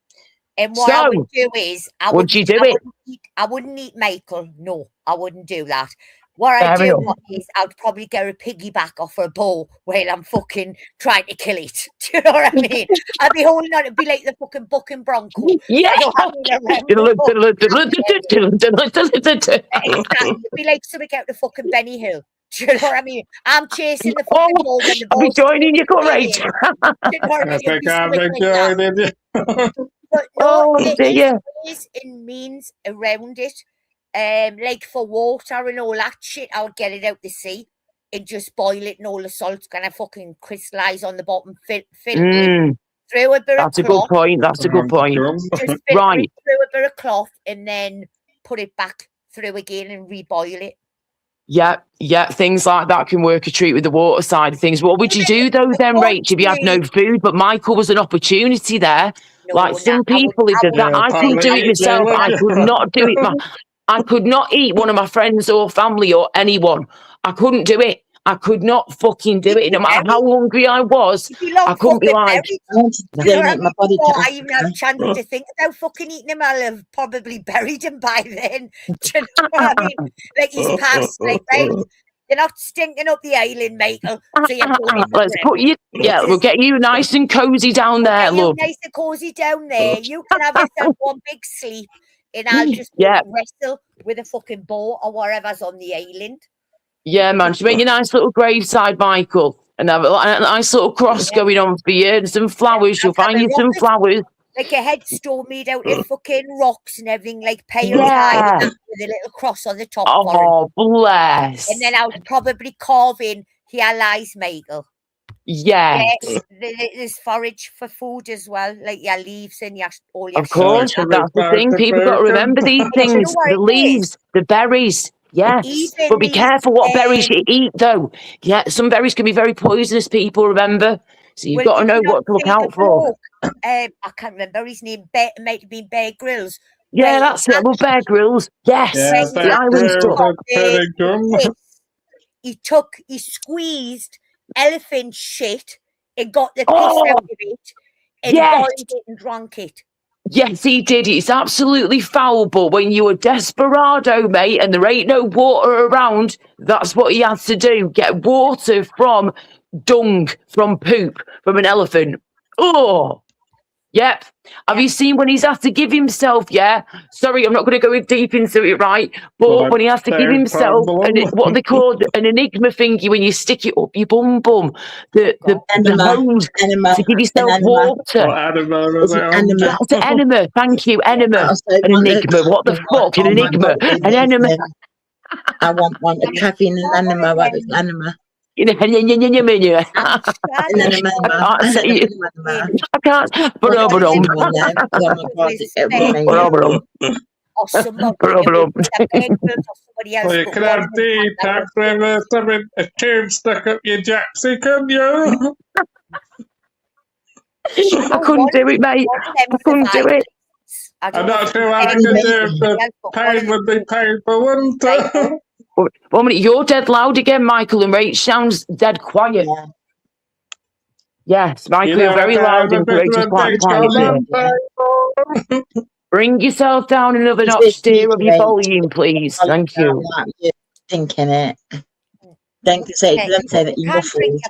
And what I would do is, I wouldn't eat Michael. No, I wouldn't do that. What I do is I'd probably get a piggyback off a bow while I'm fucking trying to kill it. Do you know what I mean? I'd be holding on, it'd be like the fucking Buck and Bronco. Yeah. It'd be like something out the fucking Benny Hill. Do you know what I mean? I'm chasing the fucking ball. I'll be joining you, great. I think I'm joining you. But no, there is in means around it. Like for water and all that shit, I would get it out the sea and just boil it, and all the salt's gonna fucking crystallize on the bottom, fill it. Through a bit That's of a good point. That's a good point. Just Right. through a bit of cloth and then put it back through again and reboil it. Yeah, things like that can work a treat with the water side of things. What would you do though then, Rach, if you had no food? But Michael was an opportunity there. No, like some people, I couldn't do it myself. I could not do it. I could not eat one of my friends or family or anyone. I couldn't do it. I could not fucking do it. No matter how hungry I was, I couldn't be like. I even had a chance to think about fucking eating him. I'll have probably buried him by then. Do you know what I mean? Like he's passed, like, right? You're not stinking up the island, Michael. So you're going Let's put you. Yeah, we'll get you nice and cozy down there, love. Nice and cozy down there. You can have yourself one big sleep, and I'll just wrestle with a fucking boat or whatever's on the island. Yeah, man. Should make you a nice little graveside, Michael, and have a nice little cross going on for you, and some flowers. You'll find you some flowers. Like a headstone made out of fucking rocks and everything, like pale tide with a little cross on the top. Oh, bless. And then I'll probably carve in, here lies Michael. Yes. There's forage for food as well, like your leaves and all your. Of course, that's the thing. People got to remember these things. The leaves, the berries. Yes, but be careful what berries you eat, though. Yeah, some berries can be very poisonous, people, remember. So you've got to know what to look out for. I can't remember his name. It might have been Bear Grylls. Yeah, that's it. I love Bear Grylls. Yes. The island stuff. He squeezed elephant shit and got the piss out of it and boiled it and drank it. Yes, he did. It's absolutely foul, but when you're a desperado, mate, and there ain't no water around, that's what he had to do. Get water from dung, from poop, from an elephant. Oh, yep. Have you seen when he's had to give himself, sorry, I'm not going to go deep into it, right? But when he has to give himself what they call an enigma thingy, when you stick it up your bum, the hose to give yourself water. That's an enema. Thank you, enema. An enigma. What the fuck? An enigma. An enema. I want one. A caffeine and enema. What is enema? I can't. You could have detox with a tube stuck up your jacksie, couldn't you? I couldn't do it, mate. I couldn't do it. I'm not sure I could do it, but pain would be painful, wouldn't it? One minute, you're dead loud again, Michael, and Rach sounds dead quiet. Yeah. Yes, Michael, you're very loud and Rach is quite quiet. Bring yourself down another notch, dear, of your volume, please. Thank you. Thinking it. Don't say that you're muffled.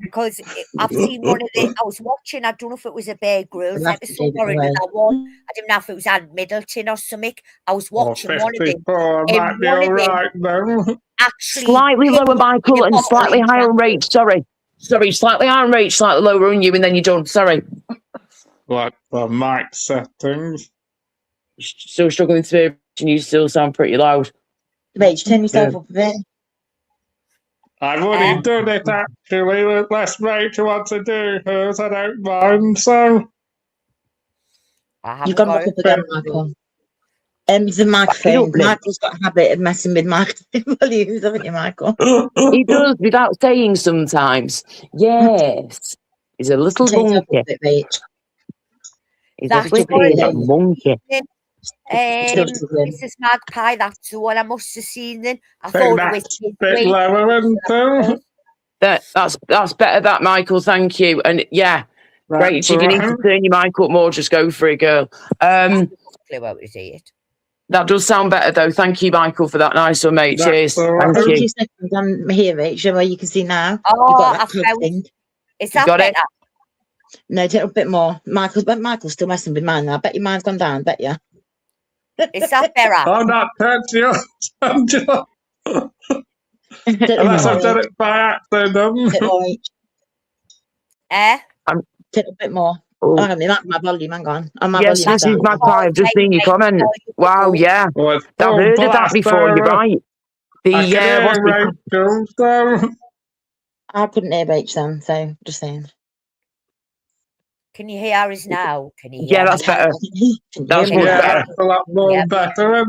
Because I've seen one of the. I was watching. I don't know if it was a Bear Grylls episode or another one. I didn't know if it was Ann Middleton or something. I was watching one of them. Actually, slightly lower, Michael, and slightly higher Rach. Sorry, slightly higher Rach, slightly lower on you, and then you're done. Sorry. Like the mic settings. Still struggling to hear, and you still sound pretty loud. Rach, turn yourself up a bit. I've already done it, actually. Unless Rachel wants to do hers, I don't mind, so... You've got to look up again, Michael. The microphone. Michael's got a habit of messing with microphone volumes, haven't you, Michael? He does, without saying sometimes. Yes. He's a little monkey. He's a little monkey. Mrs. Magpie, that's the one I must have seen then. I thought it was a bit lower, that's better, that, Michael, thank you. And great. If you need to turn your mic up more, just go for it, girl. That does sound better, though. Thank you, Michael, for that nice one, mate. Cheers. Thank you. I'm here, Rachel, where you can see now. Oh, is that better? No, take a bit more. Michael's still messing with mine now. I bet your mine's gone down, bet you. Is that better? I'm not touching you. Unless I've done it by accident. Take a bit more. Hang on, my volume, hang on. Yes, this is Magpie. I've just seen your comment. Wow, yeah. I've heard of that before, you're right. I couldn't hear Rach then, so just saying. Can you hear us now? Can you hear Yeah, that's better. That's much better. A lot more better.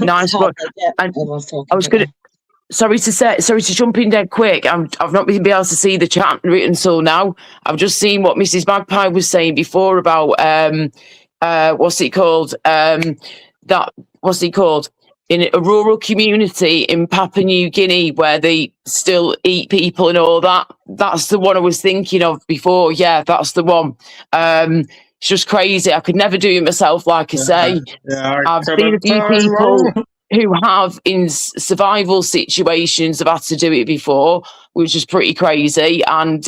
Nice one. And I was going to. Sorry to jump in dead quick. I've not been able to see the chat written till now. I've just seen what Mrs. Magpie was saying before about what's it called? In a rural community in Papua New Guinea where they still eat people and all that. That's the one I was thinking of before. Yeah, that's the one. It's just crazy. I could never do it myself, like I say. I've seen a few people who have in survival situations have had to do it before, which is pretty crazy. And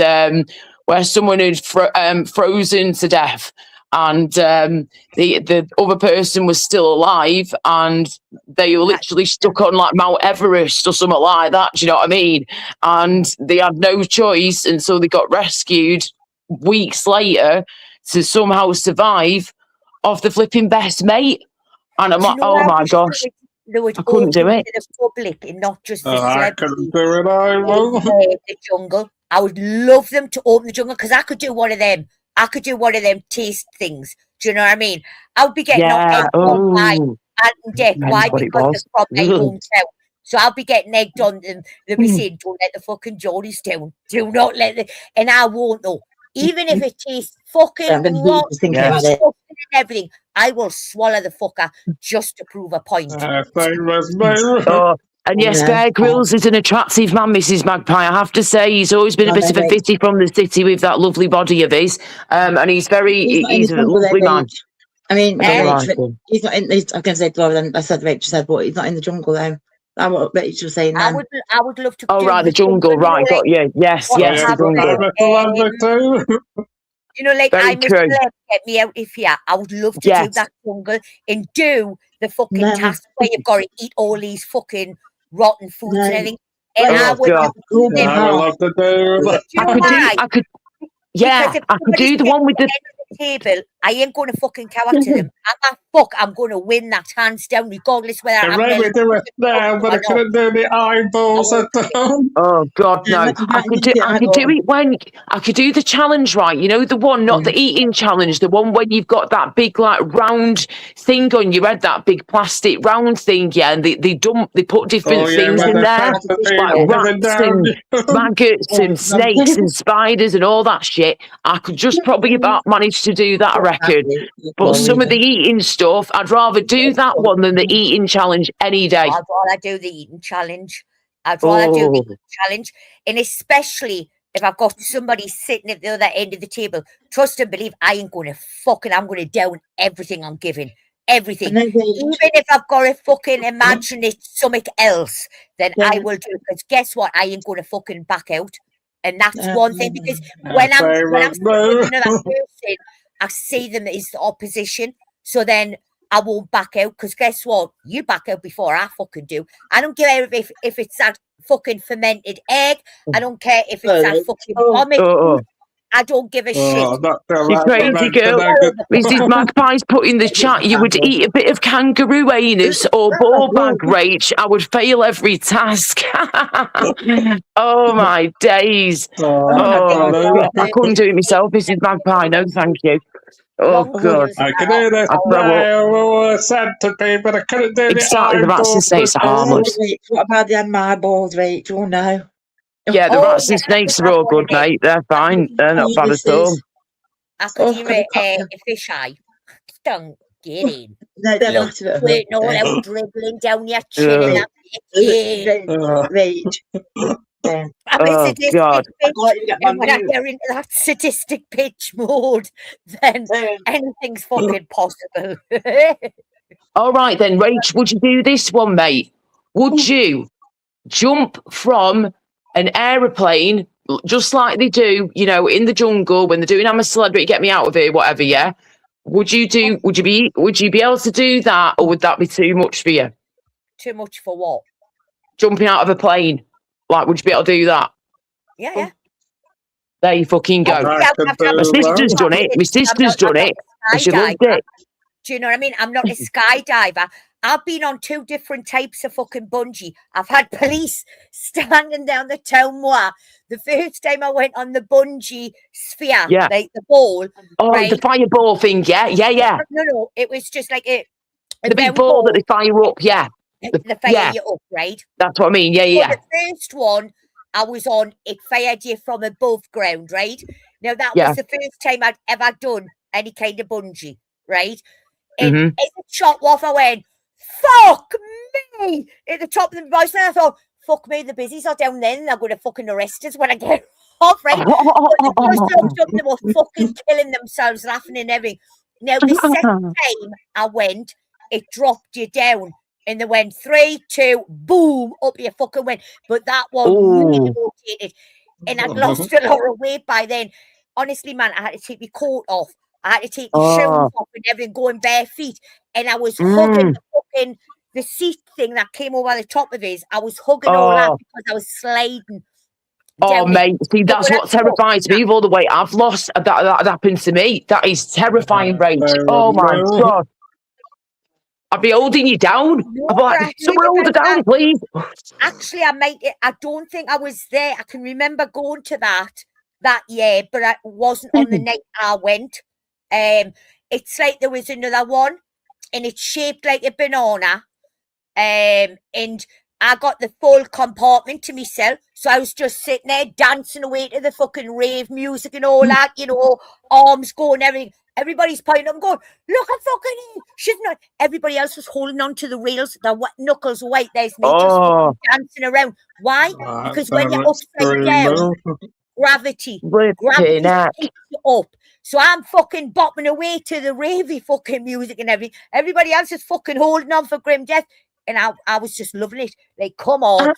where someone had frozen to death and the other person was still alive and they were literally stuck on like Mount Everest or something like that. Do you know what I mean? And they had no choice. And so they got rescued weeks later to somehow survive off the flipping best mate. And I'm like, oh my gosh. I couldn't do it. The public and not just the I couldn't do it the jungle. I would love them to open the jungle because I could do one of them. I could do one of them taste things. Do you know what I mean? I would be getting egged on by and Dick. Why? Because they're from my hometown. So I'll be getting egged on them. They'll be saying, don't let the fucking Geordies down. Do not let the... And I won't though. Even if it tastes fucking rotten and everything, I will swallow the fucker just to prove a point. And yes, Bear Grylls is an attractive man, Mrs. Magpie. I have to say, he's always been a bit of a fitty from the city with that lovely body of his. And he's he's a lovely man. I mean, he's not in. I was going to say, I said Rachel said, but he's not in the jungle then. That's what Rachel was saying. I would love to. Oh right, the jungle, right? Got you. Yes, the jungle. You know, like I'm get me out of here. I would love to do that jungle and do the fucking task where you've got to eat all these fucking rotten foods and everything. And I would love to do. I could do the one with the table. I ain't going to fucking cower to them. I'm going to win that hands down, regardless whether I'm going to do it now, but I couldn't do the eyeballs at home. Oh God, no! I could do it when I could do the challenge, right? You know, the one, not the eating challenge, the one when you've got that big like round thing on your head, that big plastic round thing, and they put different things in there, like rats and maggots and snakes and spiders and all that shit. I could just probably about manage to do that, I reckon. But some of the eating stuff, I'd rather do that one than the eating challenge any day. I'd rather do the eating challenge. And especially if I've got somebody sitting at the other end of the table, trust and believe I'm going to down everything I'm giving. Everything. Even if I've got to fucking imagine it's something else, then I will do it. Because guess what? I ain't going to fucking back out. And that's one thing, because when I'm sitting with another person, I see them as the opposition. So then I won't back out, because guess what? You back out before I fucking do. I don't care if it's that fucking fermented egg. I don't care if it's that fucking vomit. I don't give a shit. You crazy girl. Mrs. Magpie's put in the chat, you would eat a bit of kangaroo anus or ball bag, Rach. I would fail every task. Oh, my days. I couldn't do it myself, Mrs. Magpie. No, thank you. Oh, God. I could do this now. Sad to be, but I couldn't do it. Exactly, the rats and snakes are harmless. What about the eyeballs, Rachel? No. Yeah, the rats and snakes are all good, mate. They're fine. They're not bad at all. I could hear a fish eye. Don't get in. No, don't matter. No, they're dribbling down your chin. Rage. Oh, God. And when I get into that sadistic pitch mode, then anything's fucking possible. All right, then, Rach, would you do this one, mate? Would you jump from an aeroplane, just like they do, you know, in the jungle when they're doing I'm a Celebrity, Get Me Out of Here, whatever, yeah? Would you be able to do that, or would that be too much for you? Too much for what? Jumping out of a plane. Like, would you be able to do that? Yeah. There you fucking go. My sister's done it. And she loved it. Do you know what I mean? I'm not a skydiver. I've been on 2 different types of fucking bungee. I've had police standing down the town moor. The first time I went on the bungee sphere, like the ball. Oh, right? The fireball thing, yeah. No, it was just like the big ball that they fire up, They fire you up, right? That's what I mean, yeah. The first one I was on, it fired you from above ground, right? Now, that was the first time I'd ever done any kind of bungee, right? And as it shot off, I went, fuck me! At the top of the voice, and I thought, fuck me, the busies are down there and they're going to fucking arrest us when I get off, right? They were fucking killing themselves, laughing and everything. Now, the second time I went, it dropped you down. And they went 3, 2, boom, up you fucking went. But that one really rotated. And I'd lost a lot of weight by then. Honestly, man, I had to take my coat off. I had to take my shoes off and everything, going bare feet. And I was hugging the seat thing that came over the top of his. I was hugging all that because I was sliding. Oh, mate, see, that's what terrifies me with all the weight I've lost. That happens to me. That is terrifying, Rach. Oh, my God. I'd be holding you down. I'd be like, someone hold her down, please. Actually, I don't think I was there. I can remember going to that year, but I wasn't on the night I went. It's like there was another one, and it's shaped like a banana. And I got the full compartment to myself, so I was just sitting there dancing away to the fucking rave music and all that, you know, arms going, everything. Everybody's pointing up and going, look at fucking him. She's not. Everybody else was holding on to the rails. Their knuckles white. There's me just dancing around. Why? Because when you're upside down, gravity picks you up. So I'm fucking bopping away to the ravey fucking music and everything. Everybody else is fucking holding on for grim death. And I was just loving it. Like, come on.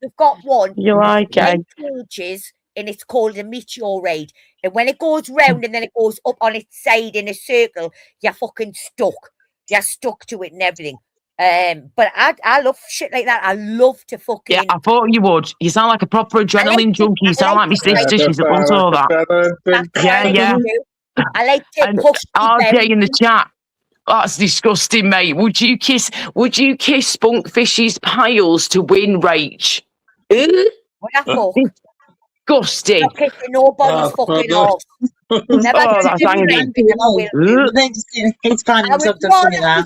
We've got one. You like it. Stages, and it's called a meteorite. And when it goes round and then it goes up on its side in a circle, you're fucking stuck. You're stuck to it and everything. But I love shit like that. I love to fucking... Yeah, I thought you would. You sound like a proper adrenaline junkie. You sound like my sister. She's a bunch of that. Yeah. I like to push RJ in the chat. That's disgusting, mate. Would you kiss Spunkfish's piles to win, Rach? What I thought? Disgusting. Not kissing nobody's fucking off. That's angry.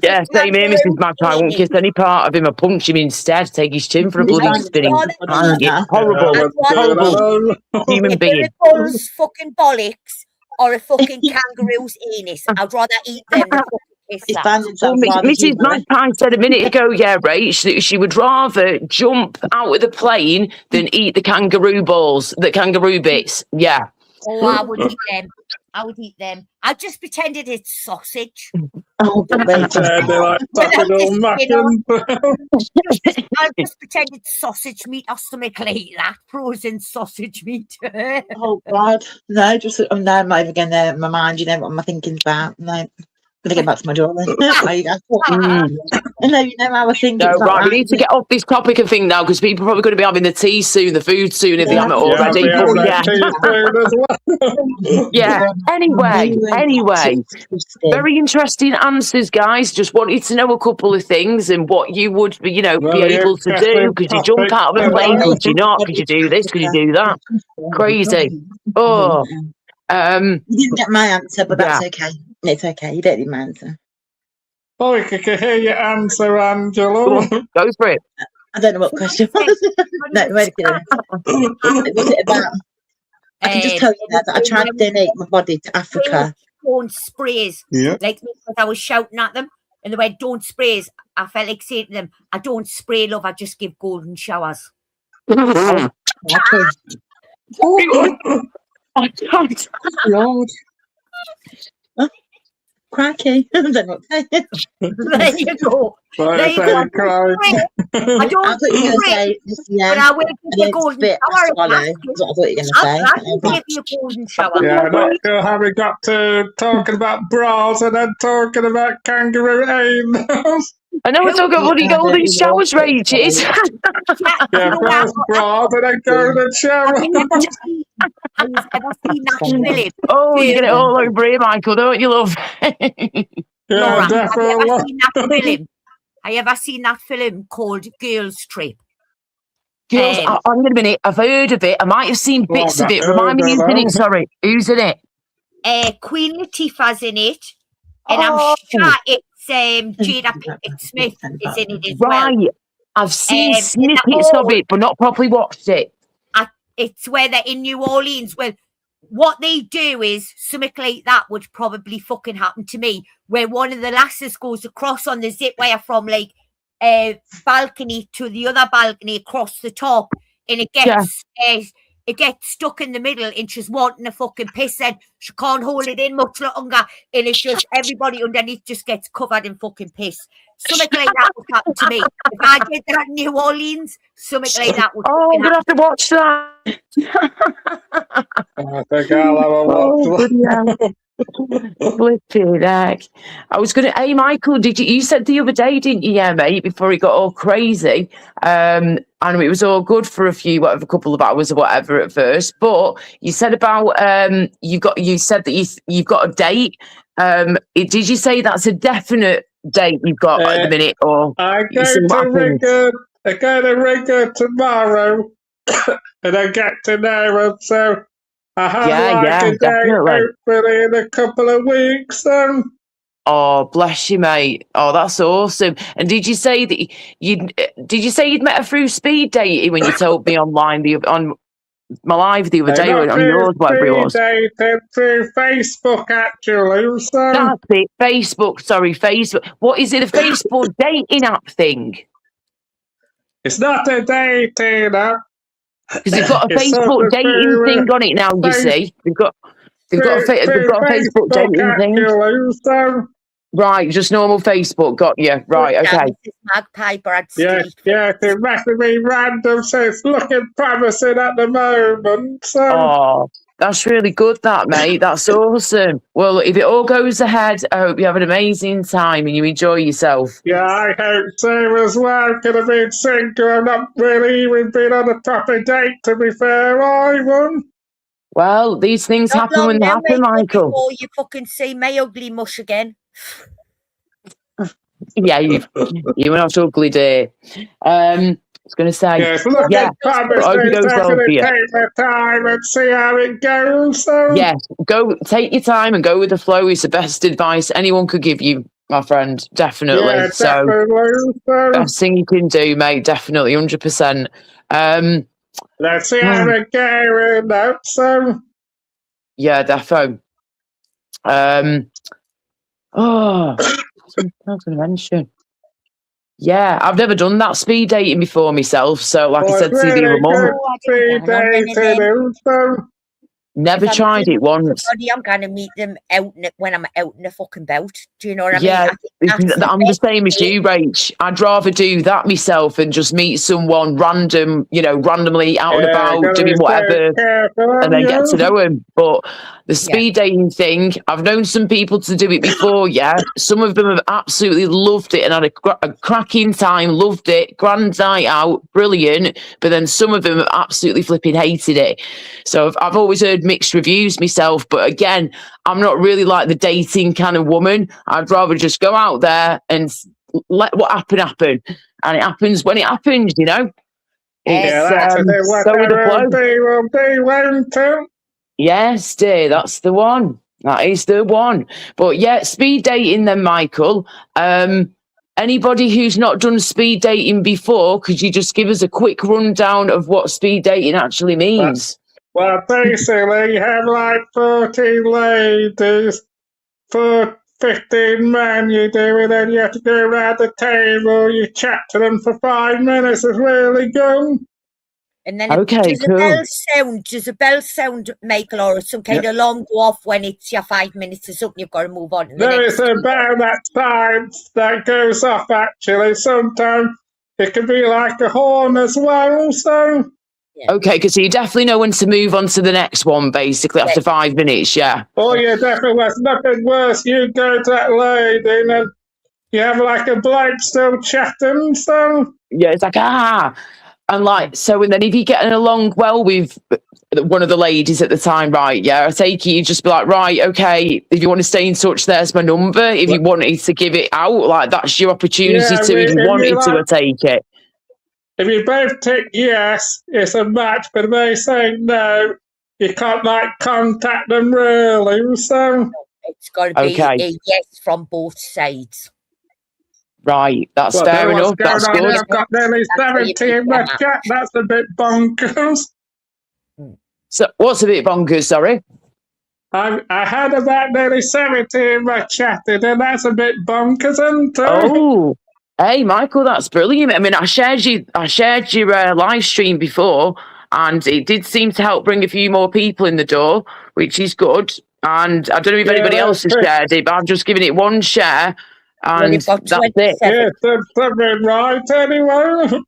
Yeah, same here, Mrs. Match. I won't kiss any part of him. I punch him instead. Take his chin for a bloody spinning. Horrible human being. If a bull's fucking bollocks or a fucking kangaroo's anus, I'd rather eat them than Mrs. Magpie said a minute ago, Rach, that she would rather jump out of the plane than eat the kangaroo balls, the kangaroo bits. Yeah. Oh, I would eat them. I just pretended it's sausage. I just pretended sausage meat or something like that. Frozen sausage meat. Oh, God. No, I'm not even getting there in my mind. You know what I'm thinking about? No. I'm going to get back to my darling. No, you know how I think. No, right, we need to get off this topic of thing now because people are probably going to be having the tea soon, the food soon if they haven't already. Yeah. Anyway. Very interesting answers, guys. Just wanted to know a couple of things and what you would, be able to do. Could you jump out of a plane? Could you not? Could you do this? Could you do that? Crazy. Oh. You didn't get my answer, but that's okay. It's okay. You don't need my answer. Oh, I can hear your answer, Angela. Go for it. I don't know what question was. No, wait a minute. What's it about? I can just tell you that I tried to donate my body to Africa. Don't sprays. Yeah. Like I was shouting at them and they went, don't sprays. I felt like saying to them, I don't spray, love. I just give golden showers. Okay. Lord. Cracky. I don't know what to say. There you go. There you go. I don't spray, but I will give you a golden shower. That's what I thought you were going to say. I will give you a golden shower. Yeah, I'm not sure how we got to talking about bras and then talking about kangaroo anus. I know we're talking about bloody golden showers, Rages. Yeah, first bras and then golden shower. I've ever seen that in Village. Oh, you get it all over here, Michael, don't you, love? Yeah, Laura, definitely. have you ever seen that film? Have you ever seen that film called Girls Trip? Girls, hang on a minute. I've heard of it. I might have seen bits of it. Remind me who's in it. Sorry, who's in it? Queen Latifah's in it, and I'm sure it's Jada Pinkett Smith is in it as well. Right, I've seen snippets of it, but not properly watched it. It's where they're in New Orleans. Well, what they do is something like that would probably fucking happen to me, where one of the lasses goes across on the zip wire from like a balcony to the other balcony across the top, and it gets stuck in the middle, and she's wanting a fucking piss, and she can't hold it in much longer, and it's just everybody underneath just gets covered in fucking piss. Something like that would happen to me if I did that in New Orleans. Something like that would. Oh, I'm gonna have to watch that. I think I'll have a watch. Flipping heck. I was gonna. Hey, Michael, you said the other day, didn't you, yeah, mate, before he got all crazy? And it was all good for a couple of hours or whatever at first. But you said about you said that you've got a date. Did you say that's a definite date you've got at the minute, or I go to Rigger tomorrow, and I get to know him, so I have a date hopefully in a couple of weeks. Oh, bless you, mate. Oh, that's awesome. And did you say that you'd met her through speed dating when you told me online on my live the other day, or on yours, whatever it was? Through Facebook, actually. So. That's it. Facebook. Sorry, Facebook. What is it? A Facebook dating app thing? It's not a dating app. Because they've got a Facebook dating thing on it now. You see, they've got a Facebook dating thing. So. Right, just normal Facebook. Got you. Right, okay. Magpie Brad. Yes, it must be random, so it's looking promising at the moment. So. Oh, that's really good, that, mate. That's awesome. Well, if it all goes ahead, I hope you have an amazing time and you enjoy yourself. Yeah, I hope so as well. Could have been single. I've not really even been on a proper date, to be fair, Ivan. Well, these things happen when they happen, Michael. Before you fucking see my ugly mush again. Yeah, you're not ugly, dear. I was going to say, I hope it goes well for you. Take my time and see how it goes. So. Yes, take your time and go with the flow is the best advice anyone could give you, my friend. Definitely. Yeah, definitely. Best thing you can do, mate. Definitely, 100%. Let's see how it goes. So. Yeah, defo. I was going to mention. Yeah, I've never done that speed dating before myself. So, like I said to the other mum, never tried it once. I'm going to meet them when I'm out in the fucking boat. Do you know what I mean? Yeah, I'm the same as you, Rach. I'd rather do that myself and just meet someone randomly out and about, doing whatever, and then get to know them. But the speed dating thing, I've known some people to do it before, Some of them have absolutely loved it and had a cracking time, loved it, grand night out, brilliant. But then some of them have absolutely flipping hated it. So I've always heard mixed reviews myself, but again, I'm not really like the dating kind of woman. I'd rather just go out there and let what happen, and it happens when it happens, you know. Yes, dear, that's the one. That is the one. But yeah, speed dating then, Michael. Anybody who's not done speed dating before, could you just give us a quick rundown of what speed dating actually means? Well, basically, you have like 14 ladies for 15 men, you do, and then you have to go around the table, you chat to them for 5 minutes, it's really good. And then does a bell sound, Michael, or some kind of alarm go off when it's your 5 minutes or something, you've got to move on? There is a bell that time that goes off, actually. Sometimes it can be like a horn as well, so... Yeah. Okay, because you definitely know when to move on to the next one, basically, after 5 minutes, yeah. Oh, yeah, definitely. There's nothing worse. You go to that lady and you have like a bloke still chatting, so... Yeah, it's like, and like, so and then if you're getting along well with one of the ladies at the time, right? Yeah, I take it you just be like, right, okay, if you want to stay in touch, there's my number. If you wanted to give it out, like that's your opportunity if you wanted to take it. If you both tick yes, it's a match, but if they say no, you can't like contact them really. So it's got to be a yes from both sides. Right, that's fair enough. That's good. I've got nearly 70 in my chat. That's a bit bonkers. So, what's a bit bonkers? Sorry. I had about nearly 70 in my chat, and that's a bit bonkers, isn't it? Oh, hey, Michael, that's brilliant. I mean, I shared your live stream before, and it did seem to help bring a few more people in the door, which is good. And I don't know if anybody else has shared it, but I've just given it one share. And that's it. Yeah, that's something right anyway.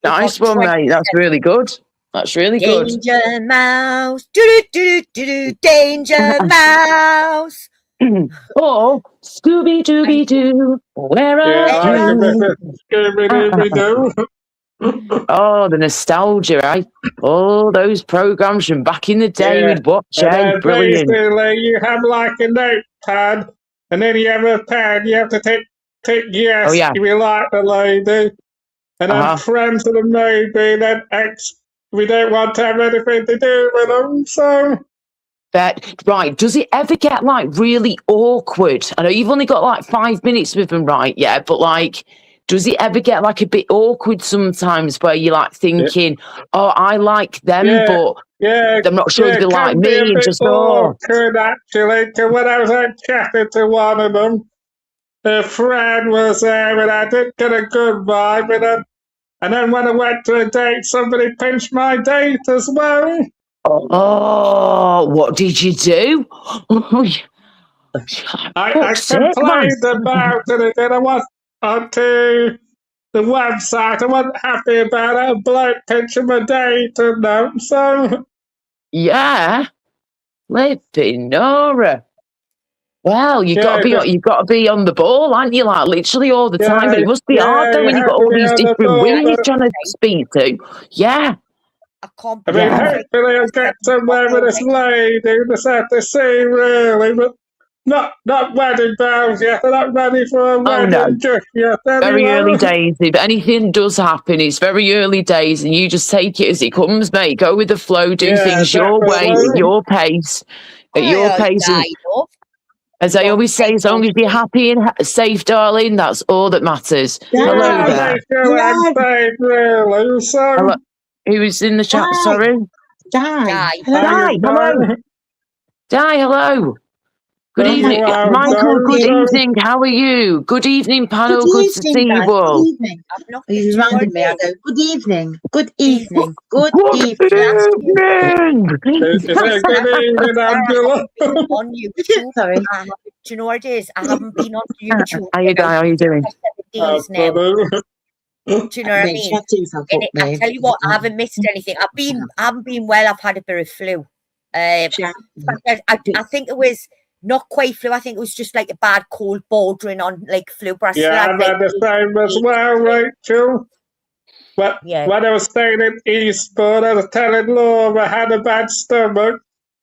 Nice one, mate. That's really good. That's really good. Danger Mouse. Do-do-do-do-do. Danger Mouse. Oh, Scooby-Dooby-Doo. Where are you? Scooby-Dooby-Doo. Oh, the nostalgia, right? All those programs from back in the day we'd watch. Brilliant. Basically, you have like a notepad. And then you have a pad, you have to tick yes if you like the lady. And then friends of the maybe, then X, we don't want to have anything to do with them, so. Right, does it ever get like really awkward? I know you've only got like 5 minutes with them, right? Yeah, but like, does it ever get like a bit awkward sometimes where you're like thinking, oh, I like them, but I'm not sure if they like me, and just awkward, actually, because when I was chatting to one of them, their friend was there, and I didn't get a good vibe, and then when I went to a date, somebody pinched my date as well. Oh, what did you do? I complained about it, and I was onto the website. I wasn't happy about it. A bloke pinching my date and them, so. Yeah, flipping Nora. Well, you've got to be on the ball, aren't you? Like literally all the time. But it must be hard though when you've got all these different women you're trying to speak to. Yeah. Hopefully I'll get somewhere with this lady. Just have to see, really, but not wedding bells yet. They're not ready for a wedding just yet. Very early days. If anything does happen, it's very early days, and you just take it as it comes, mate. Go with the flow, do things your way, at your pace, As I always say, as long as you're happy and safe, darling, that's all that matters. Hello there. Hello. Who was in the chat? Sorry. Di. Hello. Di, hello. Good evening, Michael. Good evening. How are you? Good evening, panel. Good to see you all. He's reminding me. I go, good evening. Good evening. Good evening. Good evening, Angela. On YouTube. Sorry. Do you know what it is? I haven't been on YouTube. How are you doing? Do you know what I mean? I tell you what, I haven't missed anything. I haven't been well. I've had a bit of flu. I think it was not quite flu. I think it was just like a bad cold bordering on like flu. Yeah, I've had the same as well, Rachel. But when I was staying in Eastbourne, I was telling Laura I had a bad stomach,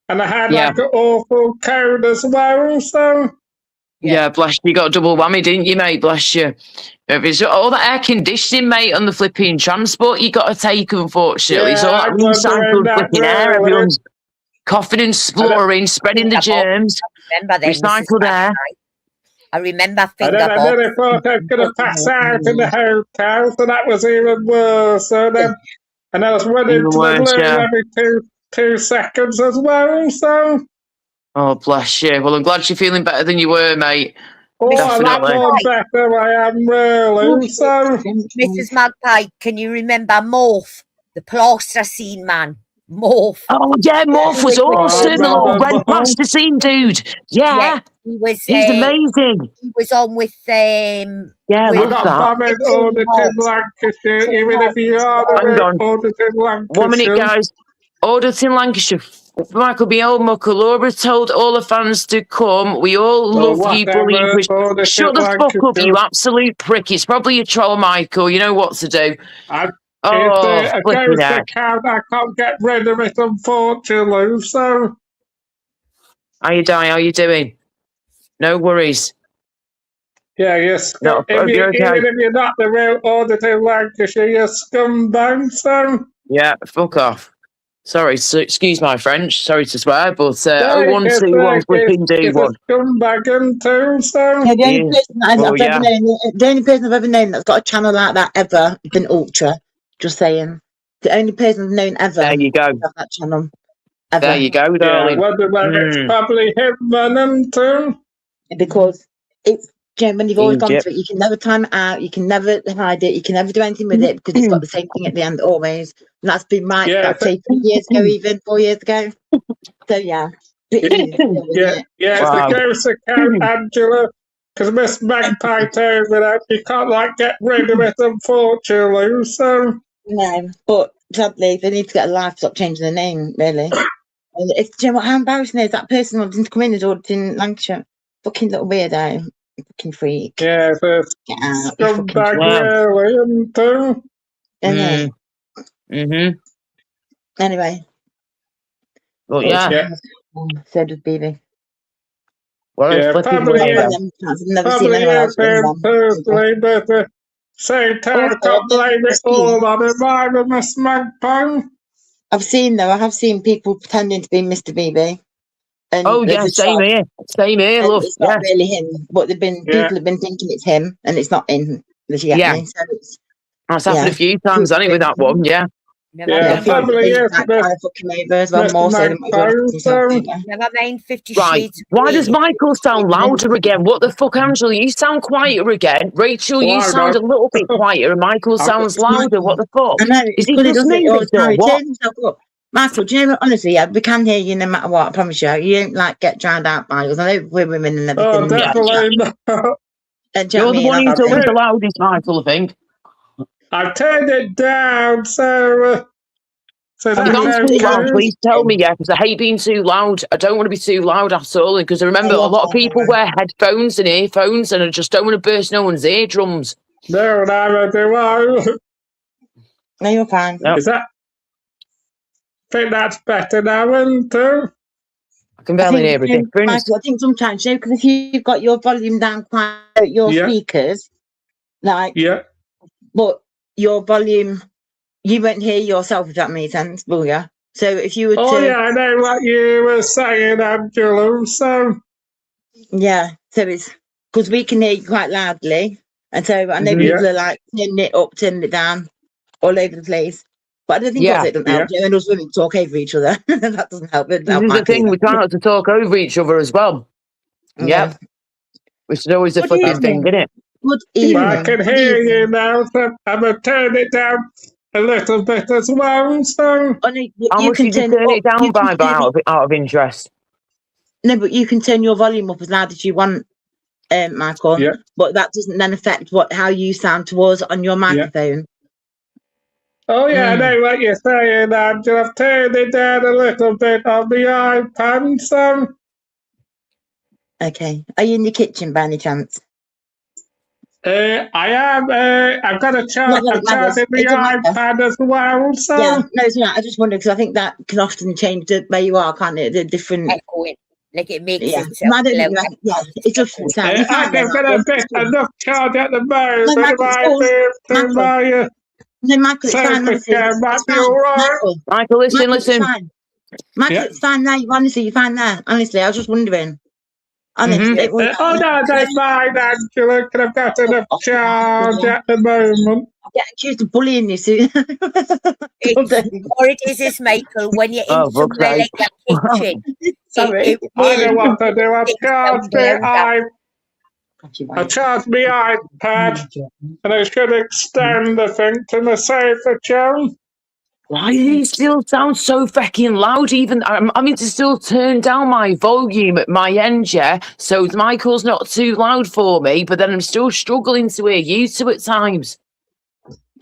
and I had like an awful cold as well. So. Yeah, bless you. You got a double whammy, didn't you, mate? Bless you. If it's all that air conditioning, mate, on the flipping transport you got to take, unfortunately. It's all that recycled flipping air. Everyone's coughing and spluttering, spreading the germs. Recycled air. I remember finger bob. I nearly thought I was going to pass out in the hotel, so that was even worse. And I was running to the loo every 2 seconds as well, so... Oh, bless you. Well, I'm glad you're feeling better than you were, mate. Oh, definitely. A lot better I am, really. So, Mrs. Magpie, can you remember Morph, the plasticine man? Morph. Oh, yeah, Morph was awesome. The little red plasticine dude. Yeah. He's amazing. He was on with I love that. Audited Lancashire, even if you are Audited Lancashire. 1 minute, guys. Audited Lancashire. Michael B. Old Mucker, Laura told all the fans to come. We all love you, bully. Shut the fuck up, you absolute prick. It's probably a troll, Michael. You know what to do. it's a ghost account. I can't get rid of it, unfortunately. So, how you doing? No worries. Yeah, yes. No, even okay. if you're not the real auditor Lancashire, you're scumbag. So, yeah, fuck off. Sorry, excuse my French. Sorry to swear, but 0121 flipping D1. Scumbag too. So, the only person I've ever known that's got a channel like that ever has been Ultra. Just saying, the only person I've known ever. There you go. That channel. Ever. There you go, darling. It's probably him and too. Because it's when you've always gone through it, you can never time it out, you can never hide it, you can never do anything with it because it's got the same thing at the end always. And that's been my 3 years ago, even 4 years ago. So yeah. It's the ghost account, Angela. Because Miss Magpie told me that you can't get rid of it, unfortunately. So no, but sadly, they need to get a life. Stop changing the name, really. And it's, do you know what? How embarrassing is that person wanting to come in as auditing Lancashire? Fucking little weirdo. Fucking freak. Yeah, get out. Scumbag, really, Anyway. Well, yeah. So does BB. Well, probably is him personally, but same time, I can't blame it all on him either, Miss Magpie. I have seen people pretending to be Mr. BB. And same here, love. It's not really him, but people have been thinking it's him, and it's not him. So that's happened a few times, hasn't it, with that one? Yeah. Probably is. Never mind 50 Shades. Why does Michael sound louder again? What the fuck, Angela? You sound quieter again. Rachel, you sound a little bit quieter, and Michael sounds louder. What the fuck? I know. Is he just me? Michael, do you know, honestly, we can hear you no matter what, I promise you. You don't get drowned out by us. I know we're women and everything. Oh, definitely not. You're the one who's always the loudest, Michael, I think. I've turned it down, so please tell me, because I hate being too loud. I don't want to be too loud at all, because I remember a lot of people wear headphones and earphones, and I just don't want to burst no one's eardrums. No, never do I. No, you're fine. Nope. Is that? I think that's better now, isn't it? I can barely hear a difference. Michael, I think sometimes, because if you've got your volume down quite, your speakers, but your volume, you won't hear yourself, if that makes sense, will you? So if you were I know what you were saying, Angela, so... Yeah, so it's... Because we can hear you quite loudly, and so I know people are turning it up, turning it down, all over the place. But I don't think it doesn't help. And us women talk over each other. That doesn't help. This is the thing, we try not to talk over each other as well. Yeah. Which is always a fucking thing, isn't it? Good evening. I can hear you now, so I'm going to turn it down a little bit as well, so... How much did you turn it down by out of interest? No, but you can turn your volume up as loud as you want, Michael. Yeah. But that doesn't then affect how you sound to us on your microphone. Oh, I know what you're saying, Angela. I've turned it down a little bit on the iPad, so... Okay. Are you in your kitchen by any chance? I am. I've got a chart in the iPad as well, so... Yeah, no, it's not. I just wondered, because I think that can often change where you are, can't it? The different... Echoing. Like it makes it it's just sound. I can get a bit enough charge at the moment. No, Michael, it's fine. Michael, listen. Michael, it's fine now. Honestly, you're fine there. Honestly, I was just wondering. Honestly, no, that's fine, Angela. I've got enough charge at the moment. I get accused of bullying you soon. Or it is, Michael, when you're in somewhere like your kitchen. Sorry. I know what to do. I've charged my iPad, and I should extend the thing to the safer channel. Why do you still sound so fucking loud? Even I mean to still turn down my volume at my end, so Michael's not too loud for me, but then I'm still struggling to hear you two at times.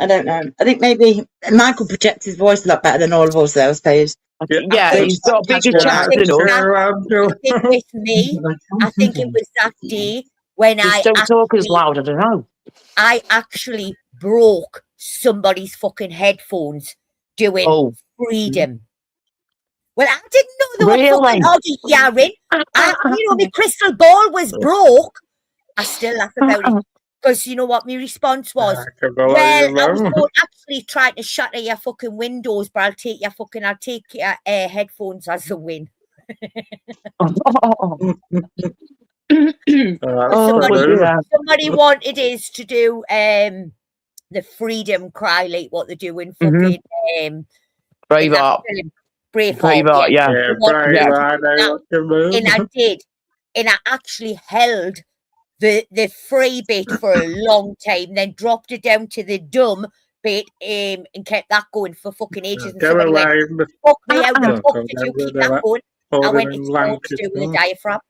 I don't know. I think maybe Michael projects his voice a lot better than all of us, though, I suppose. Yeah, he's got a bigger chest than us. With me, I think it was that day when I don't talk as loud. I don't know. I actually broke somebody's fucking headphones doing Freedom. Well, I didn't know they were fucking audio hearing. My crystal ball was broke. I still laugh about it. Because you know what my response was? Well, I was actually trying to shatter your fucking windows, but I'll take your headphones as a win. Somebody wanted us to do the Freedom cry, like what they're doing fucking Braveheart. Braveheart, yeah. And I did. And I actually held the free bit for a long time, then dropped it down to the dumb bit and kept that going for fucking ages. And somebody went, fuck me, how the fuck did you keep that going? I went, it's all to do with the diaphragm.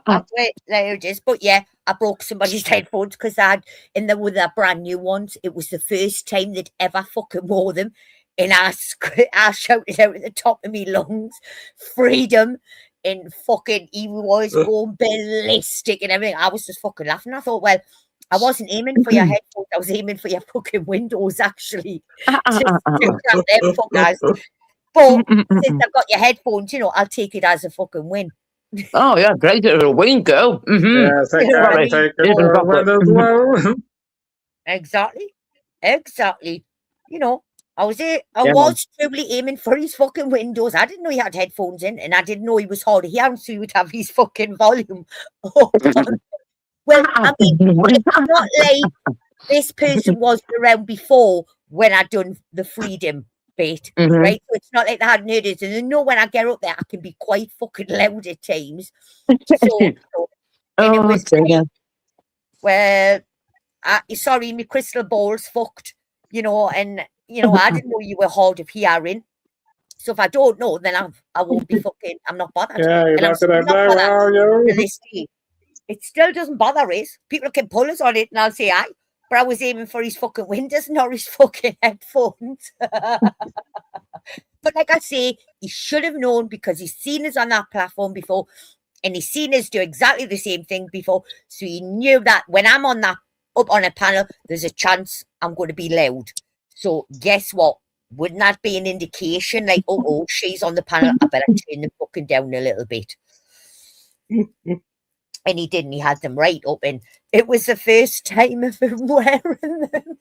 That's it, there it is. But yeah, I broke somebody's headphones because they were the brand new ones. It was the first time they'd ever fucking wore them. And I shouted out at the top of me lungs, Freedom. And fucking, he was going ballistic and everything. I was just fucking laughing. I thought, well, I wasn't aiming for your headphones. I was aiming for your fucking windows, actually. Them fuckers. But since I've got your headphones, I'll take it as a fucking win. Oh, yeah, great. A win, girl. Exactly. I was truly aiming for his fucking windows. I didn't know he had headphones in, and I didn't know he was hard of hearing, so he would have his fucking volume up. Well, I mean, it's not like this person wasn't around before when I done the Freedom bit, right? So it's not like they hadn't heard it. And they know when I get up there, I can be quite fucking loud at times. Well, sorry, my crystal ball's fucked, and I didn't know you were hard of hearing. So if I don't know, then I won't be fucking, I'm not bothered. Yeah, you're not going to know. It still doesn't bother us. People can pull us on it and I'll say aye. But I was aiming for his fucking windows, not his fucking headphones. But like I say, he should have known because he's seen us on that platform before and he's seen us do exactly the same thing before. So he knew that when I'm up on a panel, there's a chance I'm going to be loud. So guess what? Wouldn't that be an indication like, oh, she's on the panel, I better turn them fucking down a little bit. And he didn't. He had them right up, and it was the first time of him wearing them.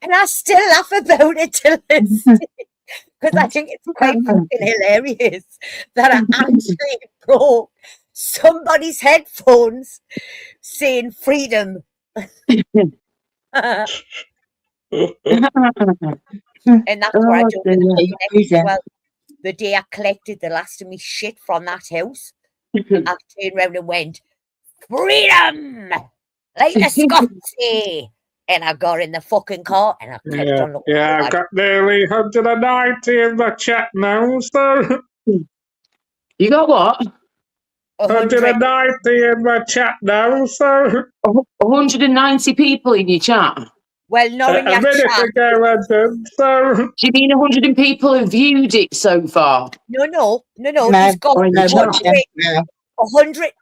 And I still laugh about it till this day, because I think it's quite fucking hilarious that I actually broke somebody's headphones saying Freedom. And that's what I do. Well, the day I collected the last of me shit from that house, I turned around and went, Freedom! Like the Scots say. And I got in the fucking car and I kept on looking. Yeah, I've got nearly 190 in the chat now, so. You got what? 190 in the chat now, so. 190 people in your chat? Well, not in your chat. Ago I did, so. Do you mean 100 people have viewed it so far? No. He's got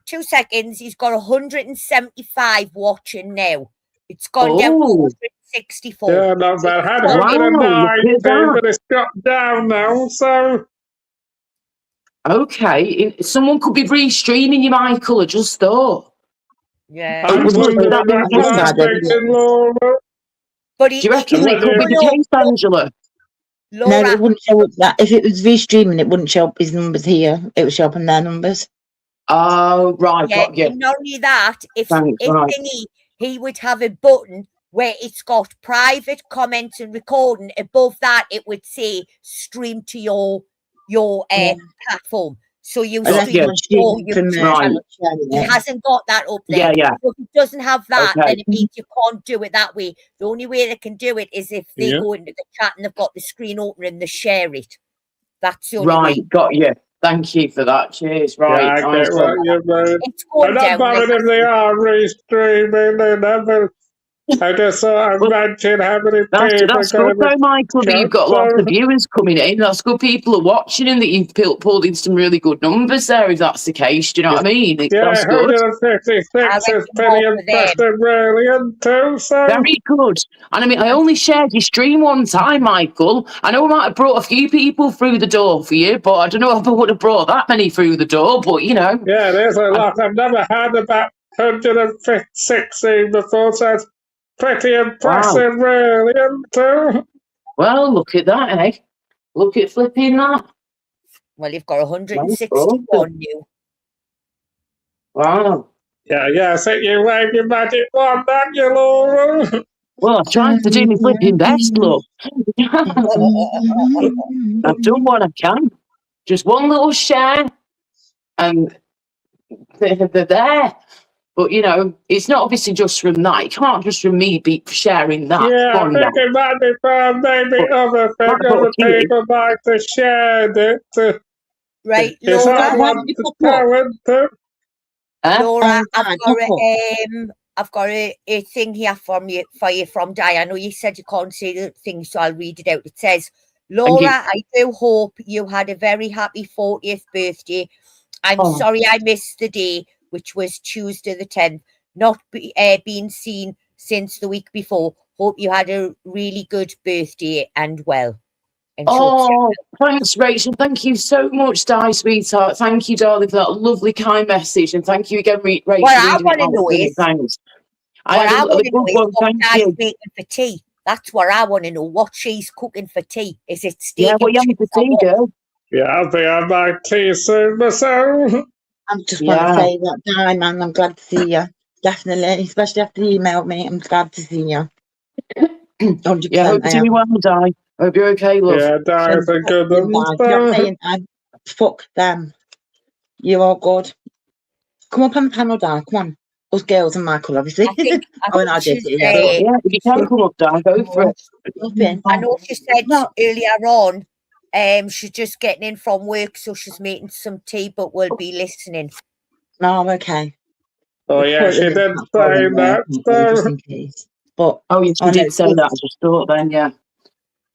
2 seconds. He's got 175 watching now. It's gone down to 164. Yeah, not bad. Had 109, but it's got down now, so. Okay, someone could be restreaming you, Michael. I just thought. Yeah. But do you reckon it could be the case, Angela? No, it wouldn't show up that. If it was restreaming, it wouldn't show up his numbers here. It would show up on their numbers. Oh, right. Yeah, not only that, if he would have a button where it's got private comments and recording. Above that, it would say stream to your platform. So you stream all your channel. He hasn't got that up there. Yeah. So if he doesn't have that, then it means you can't do it that way. The only way they can do it is if they go into the chat and they've got the screen open and they share it. That's the only way. Got you. Thank you for that. Cheers. Right. Yeah, I get what you mean. It's going down. I'm not bothered if they are restreaming. They never I just thought I'd mention how many people that's good though, Michael, that you've got lots of viewers coming in. That's good people are watching and that you've pulled in some really good numbers there, if that's the case. Do you know what I mean? That's good. 156 is pretty impressive, really, and too, so... Very good. And I mean, I only shared your stream one time, Michael. I know I might have brought a few people through the door for you, but I don't know if I would have brought that many through the door, but, you know. Yeah, there's a lot. I've never had about 160 before, so it's pretty impressive, really, and too. Well, look at that, eh? Look at flipping that. Well, you've got 161 new. Wow. Yeah, I think you wave your magic wand, don't you, Laura? Well, I've tried to do my flipping best, look. I've done what I can. Just one little share, and they're there. But, you know, it's not obviously just from that. It can't just from me be sharing that. Yeah, I think it might be from maybe other people might have shared it. Right, Laura, I've got a thing here for you from Di. I know you said you can't say the thing, so I'll read it out. It says, Laura, I do hope you had a very happy 40th birthday. I'm sorry I missed the day, which was Tuesday the 10th, not being seen since the week before. Hope you had a really good birthday and well. Thanks, Rachel. Thank you so much, Di, sweetheart. Thank you, darling, for that lovely, kind message. And thank you again, Rachel. What I want to know is, what Di's making for tea. That's what I want to know. What she's cooking for tea. Is it steak? Yeah, what you having for tea, girl? Yeah, I'll be on my tea soon myself. I just want to say that, Di, man, I'm glad to see you. Definitely, especially after you emailed me. I'm glad to see you. 100%. Yeah, hope you're doing well, Di. Hope you're okay, love. Yeah, Di's a good one. Fuck them. You're all good. Come up on the panel, Di. Come on. Us girls and Michael, obviously. I did. Yeah, if you can come up, Di, go for it. I know she said earlier on, she's just getting in from work, so she's making some tea, but we'll be listening. Oh, okay. Oh, yeah, she did say that. But yes, she did say that. I just thought then, yeah.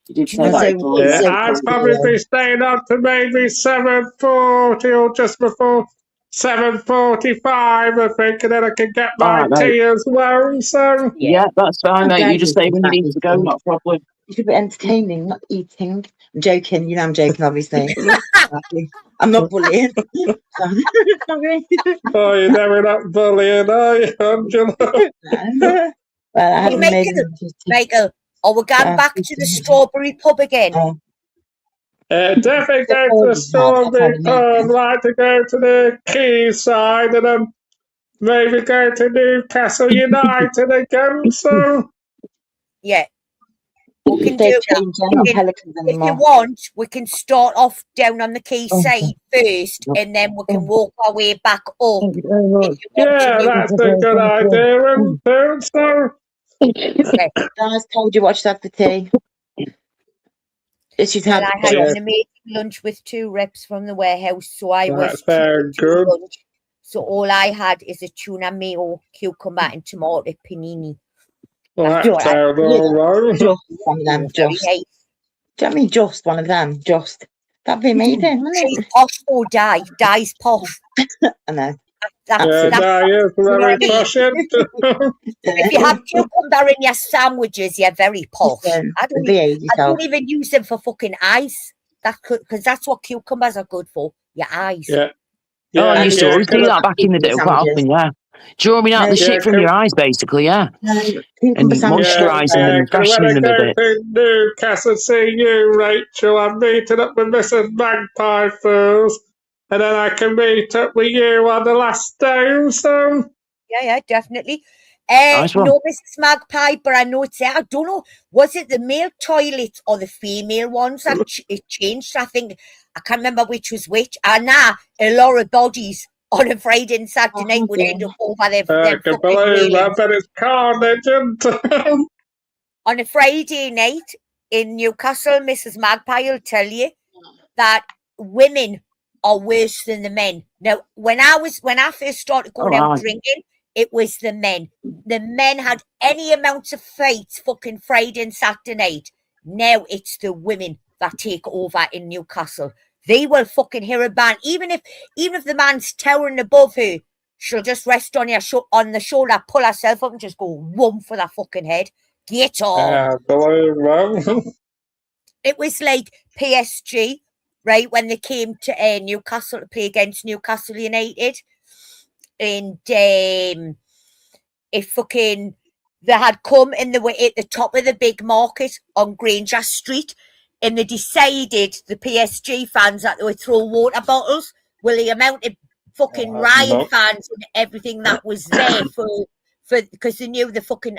You did say that. I'd probably be staying up to maybe 7:40 or just before 7:45, I think, and then I can get my tea as well. So yeah, that's fine, mate. You just say when you need to go, not a problem. You should be entertaining, not eating. I'm joking. You know I'm joking, obviously. I'm not bullying. Oh, you're never not bullying, are you, Angela? Well, I haven't Michael, are we going back to the Strawberry Pub again? Definitely go to the Strawberry Pub. I'd like to go to the Quayside and then maybe go to Newcastle United again. So yeah. We can do that. If you want, we can start off down on the Quayside first, and then we can walk our way back up. Yeah, that's a good idea. So, Guys, told you what she's had for tea. She's had. I had an amazing lunch with 2 reps from the warehouse, so I was very good. Lunch. So all I had is a tuna mayo, cucumber, and tomato panini. Well, that's all right. Just one of them, just. Do you know what I mean? Just one of them, just. That'd be amazing, wouldn't it? She's posh or die. Die's posh. I know. That's is very posh. If you have cucumber in your sandwiches, you're very posh. I don't even use them for fucking eyes. Because that's what cucumbers are good for, your eyes. Yeah. I used to always do that back in the day quite often, yeah. Drawing out the shit from your eyes, basically, yeah. And moisturising them and freshening them a bit. When I go to Newcastle see you, Rachel, I'm meeting up with Mrs. Magpie first, and then I can meet up with you on the last day, so... Yeah, definitely. No, Mrs. Magpie, but I know it's there. I don't know, was it the male toilets or the female ones that it changed? I think, I can't remember which was which. And now, a lot of bodies on a Friday and Saturday night would end up over there. I can believe that, but it's carnage, isn't it? On a Friday night in Newcastle, Mrs. Magpie will tell you that women are worse than the men. Now, when I first started going out drinking, it was the men. The men had any amount of fights fucking Friday and Saturday night. Now it's the women that take over in Newcastle. They will fucking hear a band. Even if the man's towering above her, she'll just rest on on the shoulder, pull herself up and just go whum for that fucking head. Get on. Yeah, believe that. It was like PSG, right, when they came to Newcastle to play against Newcastle United. And if fucking they had come and they were at the top of the big market on Granger Street, and they decided, the PSG fans, that they would throw water bottles. Well, the amount of fucking riot fans and everything that was there for because they knew the fucking,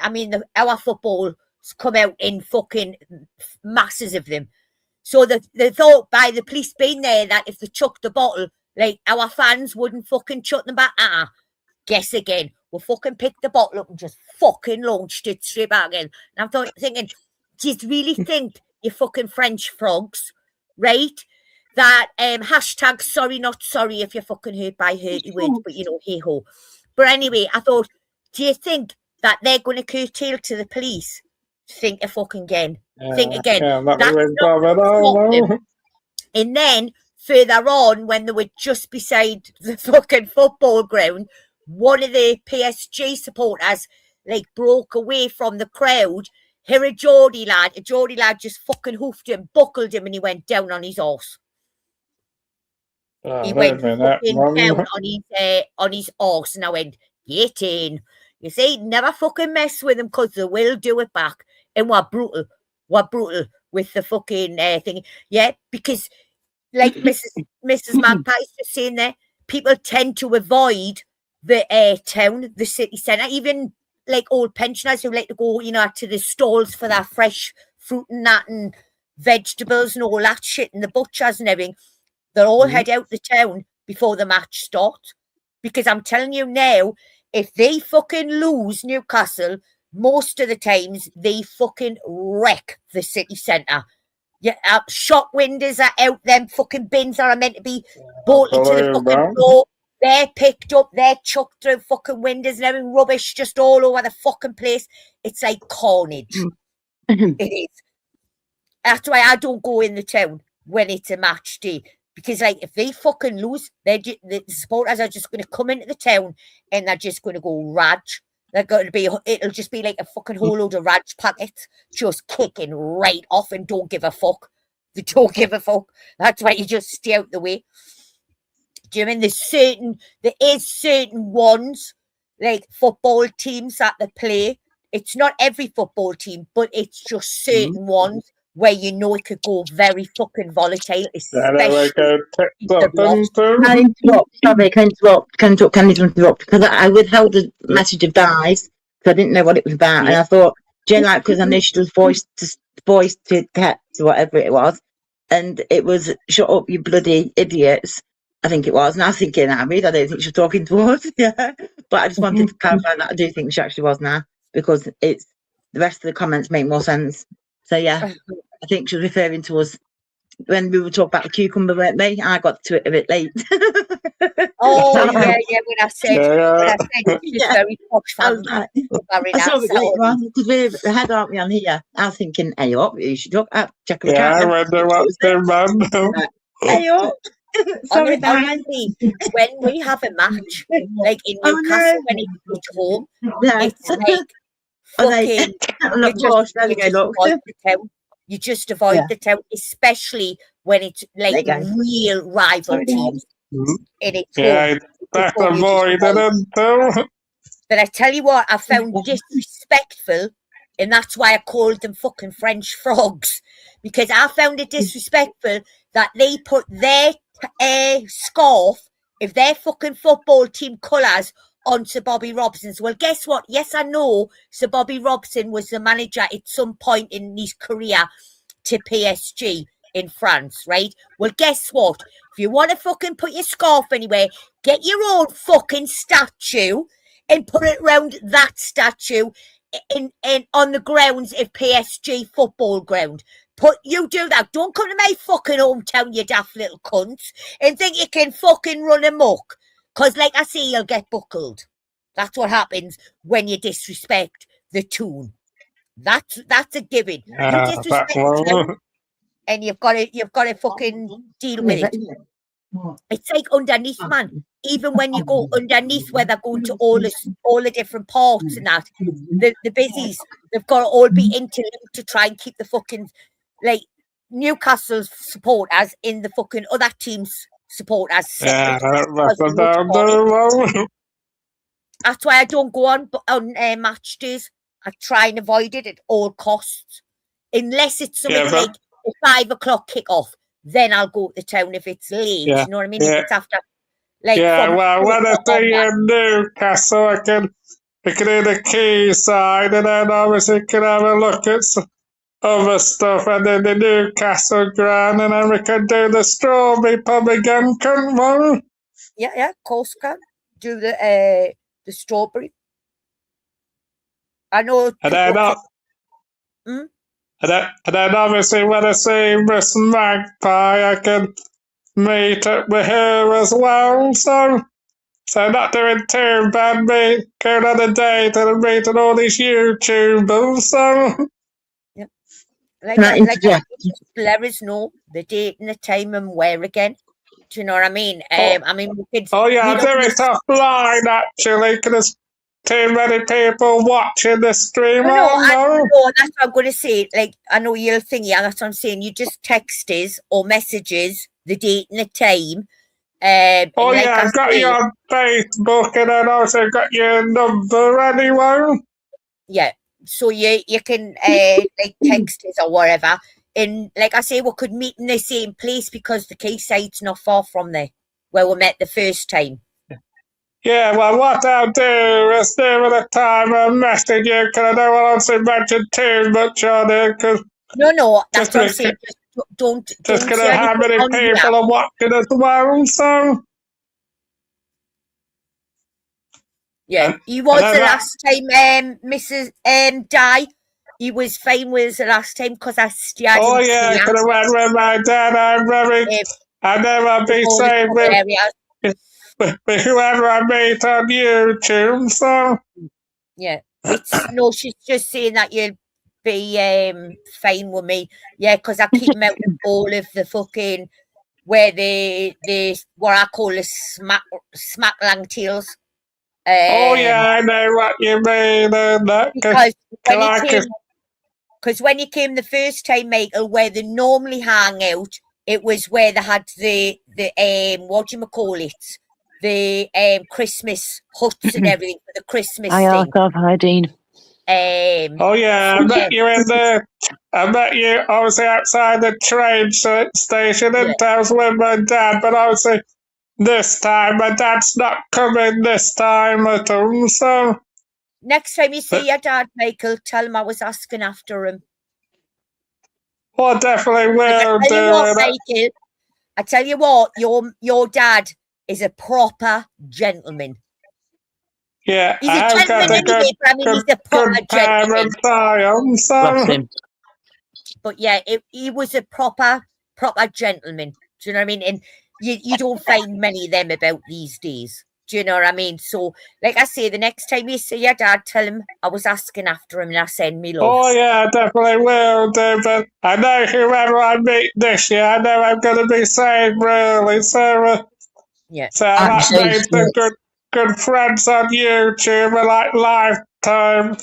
our football's come out in fucking masses of them. So they thought by the police being there that if they chucked the bottle, like, our fans wouldn't fucking chuck them back. Guess again. We'll fucking pick the bottle up and just fucking launched it straight back again. And I'm thinking, do you really think, you fucking French frogs, right, that hashtag sorry not sorry if you're fucking hurt by hurty words, but hey ho. But anyway, I thought, do you think that they're going to curtail to the police? Think a fucking again. Think again. Yeah, and then further on, when they were just beside the fucking football ground, one of the PSG supporters broke away from the crowd. Here a Geordie lad just fucking hoofed him, buckled him, and he went down on his horse. He went fucking down on his horse, and I went, get in. You see, never fucking mess with them, because they will do it back. And what brutal with the fucking thing. Yeah, because like Mrs. Magpie's just saying there, people tend to avoid the town, the city centre, even like old pensioners who like to go, to the stalls for their fresh fruit and that and vegetables and all that shit, and the butchers and everything. They'll all head out the town before the match starts. Because I'm telling you now, if they fucking lose Newcastle, most of the times they fucking wreck the city centre. Yeah, shop windows are out, them fucking bins are meant to be bolted to the fucking floor. They're picked up, they're chucked through fucking windows and everything, rubbish just all over the fucking place. It's like carnage. It is. That's why I don't go in the town when it's a match day. Because, if they fucking lose, the supporters are just going to come into the town and they're just going to go rage. It'll just be like a fucking whole load of rage packets just kicking right off and don't give a fuck. They don't give a fuck. That's why you just stay out the way. Do you mean there is certain ones, like football teams that they play. It's not every football team, but it's just certain ones where it could go very fucking volatile, especially Can interrupt? Because I withheld the message of Di's because I didn't know what it was about, and I thought, because I knew she was voiced to text or whatever it was, and it was shut up, you bloody idiots. I think it was, and I was thinking, I don't think she was talking to us, yeah. But I just wanted to clarify that I do think she actually was now, because the rest of the comments make more sense. So yeah, I think she was referring to us when we were talking about the cucumber, weren't we? I got to it a bit late. Oh yeah, when I said she's very posh fan. I saw it later on because we had, aren't we, on here? I was thinking, hey up, you should look at check the I wonder what's their man. Hey up. Sorry, honestly, when we have a match, like in Newcastle, when it's at home, it's like fucking, you just avoid the town, especially when it's like real rival teams. And it's but I tell you what, I found disrespectful, and that's why I called them fucking French frogs, because I found it disrespectful that they put their scarf of their fucking football team colours onto Bobby Robson's. Well, guess what? Yes, I know Sir Bobby Robson was the manager at some point in his career to PSG in France, right? Well, guess what? If you want to fucking put your scarf anywhere, get your own fucking statue and put it round that statue in on the grounds of PSG football ground. You do that. Don't come to my fucking hometown, you daft little cunts, and think you can fucking run amok. Because, like I say, you'll get buckled. That's what happens when you disrespect the tune. That's a given. You disrespect the tune, and you've got to fucking deal with it. It's like underneath, man. Even when you go underneath, where they're going to all the different parts and that, the busies, they've got to all be interlinked to try and keep the fucking, like, Newcastle's supporters in the fucking other team's supporters. Yeah, that's why I don't go on match days. I try and avoid it at all costs, unless it's something like a 5 o'clock kickoff. Then I'll go to the town if it's late. You know what I mean? If it's after, like, well, when I see in Newcastle, I can hear the Quayside, and then obviously can have a look at some other stuff, and then the Newcastle ground, and then we can do the Strawberry Pub again, can't we? Yeah, of course we can do the Strawberry. I know. And then obviously when I see Miss Magpie, I can meet up with her as well. So not doing too bad, me going on a date and meeting all these YouTubers. So just let us know the date and the time and where again. Do you know what I mean? I mean, we could. Oh yeah, do it offline actually, because too many people watching the stream. No, that's what I'm going to say. Like, I know you're thinking, that's what I'm saying. You just text us or messages the date and the time. I've got you on Facebook, and then also got your number anyway. Yeah, so you can like text us or whatever. And like I say, we could meet in the same place because the Quayside's not far from there where we met the first time. Yeah, well, what I'll do is near the time I message you, because I don't want to mention too much on it. No, that's what I'm saying. Don't because of how many people are watching as well, so. Yeah, he was the last time, Mrs. Di. He was fine with us the last time because I still. Oh, yeah, because I went with my dad. I never be safe with whoever I meet on YouTube, so. Yeah, she's just saying that you'll be fine with me. Yeah, because I keep them out of all of the fucking, where the what I call the smack lang tails. Oh, yeah, I know what you mean. Because when you came the first time, Michael, where they normally hang out, it was where they had the what do you call it? The Christmas huts and everything for the Christmas thing. Hi, Dean. Oh yeah, I met you obviously outside the train station, and I was with my dad, but obviously this time my dad's not coming this time at all, so. Next time you see your dad, Michael, tell him I was asking after him. Well, definitely will do. Michael, I tell you what, your dad is a proper gentleman. Yeah, he's a gentleman anyway, but I mean, he's a proper gentleman. But yeah, he was a proper gentleman. Do you know what I mean? And you don't find many of them about these days. Do you know what I mean? So, like I say, the next time you see your dad, tell him I was asking after him and I send me love. Oh, yeah, definitely will do. But I know whoever I meet this year, I know I'm going to be safe, really. So, so I've made some good friends on YouTube, like lifetime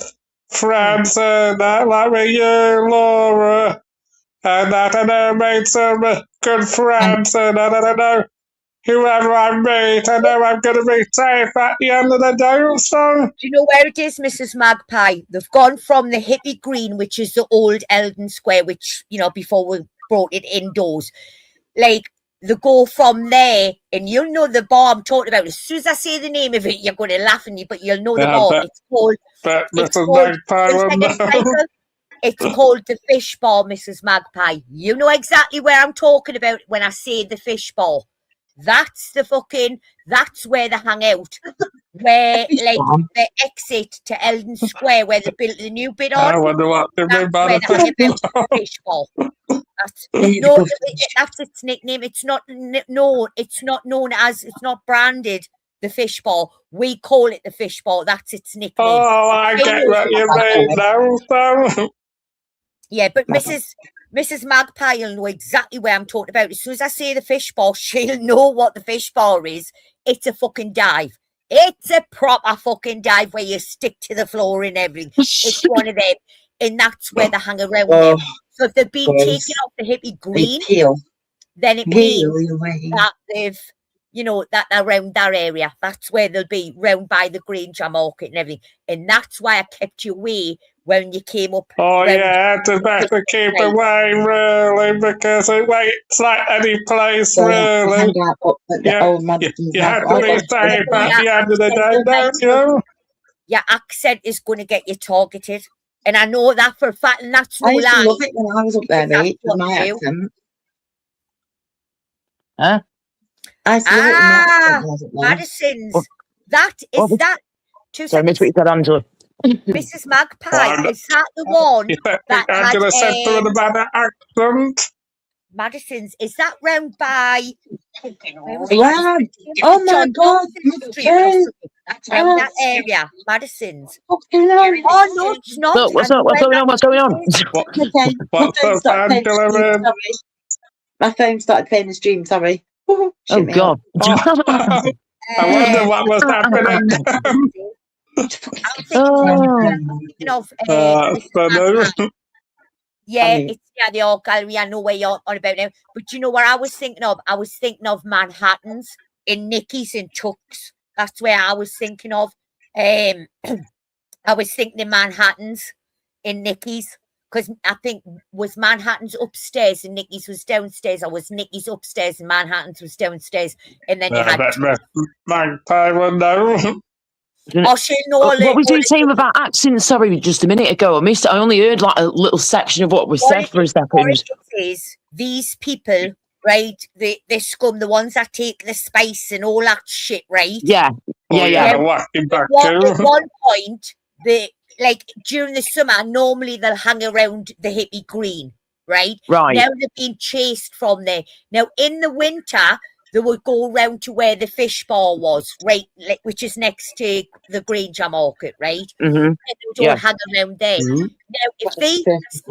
friends, and like with you, Laura, and that. I know I made some good friends, and I don't know. Whoever I meet, I know I'm going to be safe at the end of the day. So. Do you know where it is, Mrs. Magpie? They've gone from the Hippie Green, which is the old Eldon Square, which, you know, before we brought it indoors. Like, they go from there, and you'll know the bar I'm talking about. As soon as I say the name of it, you're going to laugh at me, but you'll know the bar. It's called the Fish Bar, Mrs. Magpie. You know exactly where I'm talking about when I say the Fish Bar. That's where they hang out. Where, like, the exit to Eldon Square, where they built the new bit on. I wonder what they mean by the Fish Bar. That's its nickname. It's not branded the fishbowl. We call it the fishbowl. That's its nickname. Oh, I get what you mean now, so. Yeah, but Mrs. Magpie will know exactly where I'm talking about. As soon as I say the fishbowl, she'll know what the fishbowl is. It's a fucking dive. It's a proper fucking dive where you stick to the floor and everything. It's one of them. And that's where they hang around now. So if they've been taken off the hippie green, then it means that they've, you know, that they're around that area. That's where they'll be, round by the Granger Market and everything. And that's why I kept you away when you came up. Oh, yeah, it's better keep away, really, because it's like any place, really. Yeah, you have to be safe at the end of the day, don't you? Your accent is going to get you targeted. And I know that for a fact, and that's no lie. I used to love it when I was up there, mate, with my accent. Huh? I used to love it when my accent was up there. Madison's. That is that. Sorry, miss what you said, Angela. Mrs. Magpie, is that the one that Angela said to the bad accent? Madison's, is that round by? Yeah. Oh my God! Around that area, Madison's. What's going on? Oh no, it's not. Look, what's up? What's going on? What's going on? What's up, Angela? My phone started playing the stream. Sorry. Oh God! I wonder what was happening. It's the art gallery. I know where you're on about now. But you know what I was thinking of? I was thinking of Manhattan's in Nicky's and Chuck's. That's where I was thinking of. I was thinking of Manhattan's in Nicky's. Because I think was Manhattan's upstairs and Nicky's was downstairs, or was Nicky's upstairs and Manhattan's was downstairs, and then you had Magpie window. Oh, she'll know what was you saying about accents? Sorry, just a minute ago. I missed it. I only heard like a little section of what was said for a second. What it is, these people, right? The scum, the ones that take the spice and all that shit, right? Yeah. At one point, like during the summer, normally they'll hang around the hippie green, right? Right. Now they've been chased from there. Now in the winter, they would go round to where the fish bar was, right, which is next to the Granger Market, right? Mm-hmm. And they would all hang around there. Mm-hmm. Now, if they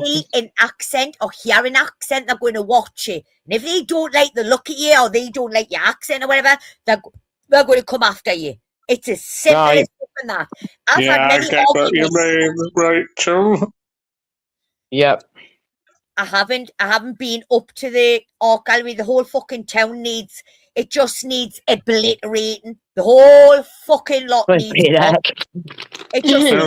see an accent or hear an accent, they're going to watch it. And if they don't like the look at you or they don't like your accent or whatever, they're going to come after you. It's as simple as that. I get what you mean, Rachel. Yep. I haven't been up to the art gallery. The whole fucking town just needs obliterating. The whole fucking lot needs it just needs